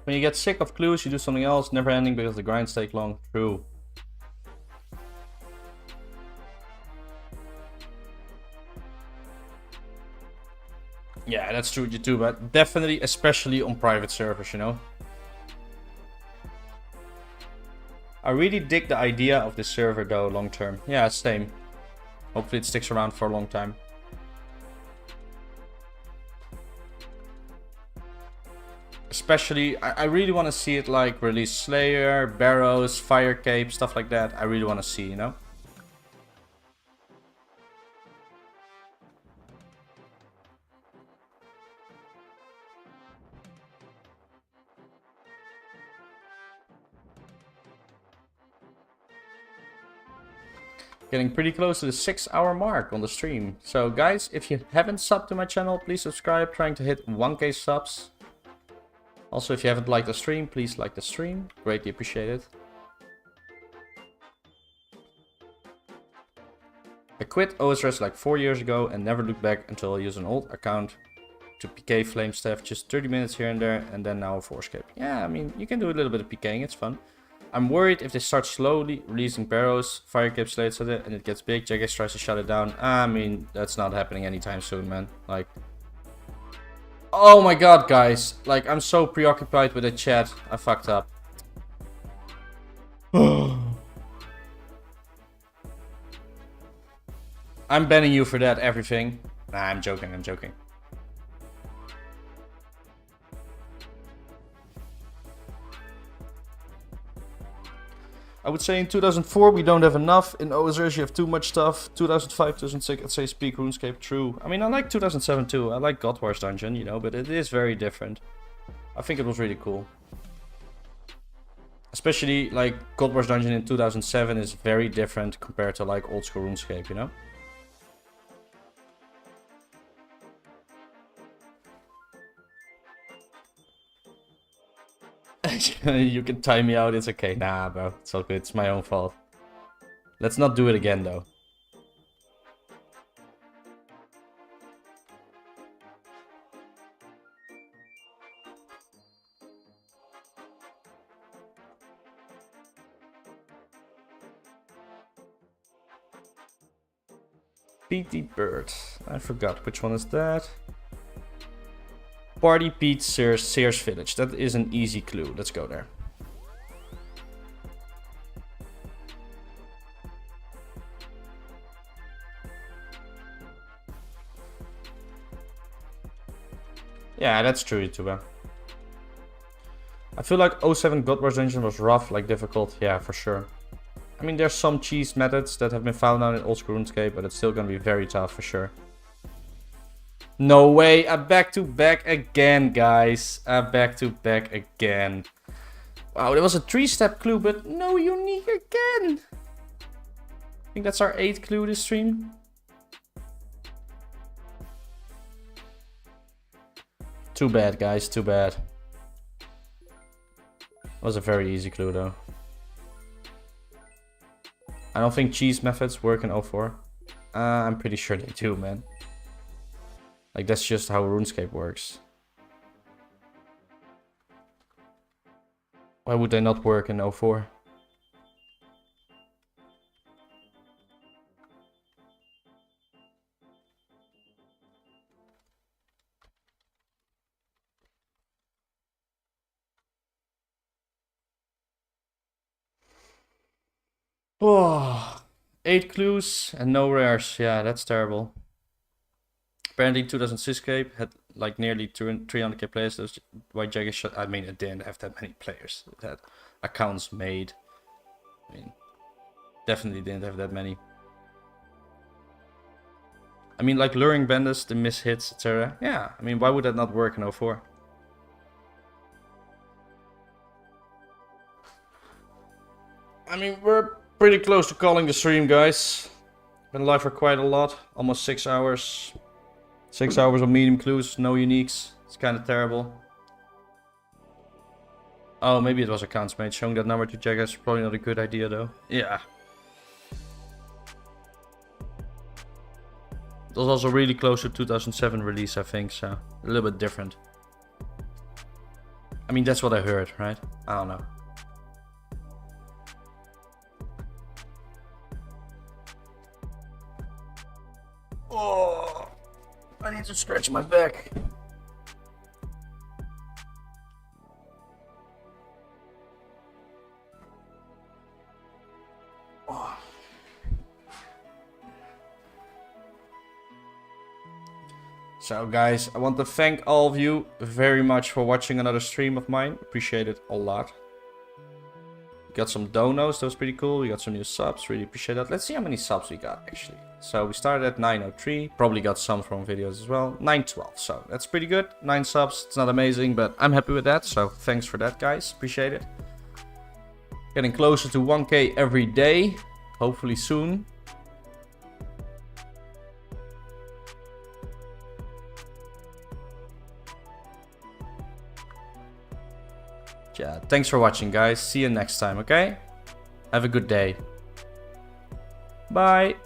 A: When you get sick of clues, you do something else, never ending because the grinds take long. True. Yeah, that's true, you too, but definitely, especially on private servers, you know. I really dig the idea of this server though, long term. Yeah, same. Hopefully it sticks around for a long time. Especially, I really want to see it like release Slayer, Barrows, Fire Cape, stuff like that. I really want to see, you know? Getting pretty close to the 6-hour mark on the stream. So guys, if you haven't subbed to my channel, please subscribe. Trying to hit 1k subs. Also, if you haven't liked the stream, please like the stream. Greatly appreciated. I quit OSRS like 4 years ago and never looked back until I used an old account to PK flame staff, just 30 minutes here and there, and then now a 4SCAPE. Yeah, I mean, you can do a little bit of PKing, it's fun. I'm worried if they start slowly releasing Barrows, Fire Cape slates at it, and it gets big, Jagex tries to shut it down. I mean, that's not happening anytime soon, man. Like, oh my god, guys. Like, I'm so preoccupied with the chat. I fucked up. I'm banning you for that, everything. Nah, I'm joking, I'm joking. I would say in 2004 we don't have enough. In OSRS you have too much stuff. 2005, 2006, I'd say speak RuneScape, true. I mean, I like 2007 too. I like God Wars Dungeon, you know, but it is very different. I think it was really cool. Especially, like, God Wars Dungeon in 2007 is very different compared to, like, old school RuneScape, you know? You can time me out, it's okay. Nah, bro, it's all good. It's my own fault. Let's not do it again, though. Petey Bird. I forgot. Which one is that? Party Pete Sears Village. That is an easy clue. Let's go there. Yeah, that's true, YouTuber. I feel like 07 God Wars Dungeon was rough, like difficult. Yeah, for sure. I mean, there's some cheese methods that have been found out in old school RuneScape, but it's still gonna be very tough for sure. No way, I'm back to back again, guys. I'm back to back again. Wow, there was a 3-step clue, but no unique again. I think that's our 8th clue this stream. Too bad, guys, too bad. That was a very easy clue, though. I don't think cheese methods work in 04. I'm pretty sure they do, man. Like, that's just how RuneScape works. Why would they not work in 04? Oh, 8 clues and no rares. Yeah, that's terrible. Apparently 2006SCAPE had like nearly 300k players. That's why Jagex shut. I mean, it didn't have that many players. It had accounts made. I mean, definitely didn't have that many. I mean, like luring bandits, the miss hits, etc. Yeah, I mean, why would that not work in 04? I mean, we're pretty close to calling the stream, guys. Been live for quite a lot, almost 6 hours. 6 hours of medium clues, no uniques. It's kind of terrible. Oh, maybe it was accounts made. Showing that number to Jagex is probably not a good idea, though. Yeah. It was also really close to 2007 release, I think, so a little bit different. I mean, that's what I heard, right? I don't know. Oh, I need to stretch my back. So guys, I want to thank all of you very much for watching another stream of mine. Appreciate it a lot. We got some donos, that was pretty cool. We got some new subs, really appreciate that. Let's see how many subs we got actually. So we started at 903, probably got some from videos as well. 912, so that's pretty good. 9 subs, it's not amazing, but I'm happy with that. So thanks for that, guys, appreciate it. Getting closer to 1K every day, hopefully soon. Yeah, thanks for watching, guys. See you next time, okay? Have a good day. Bye.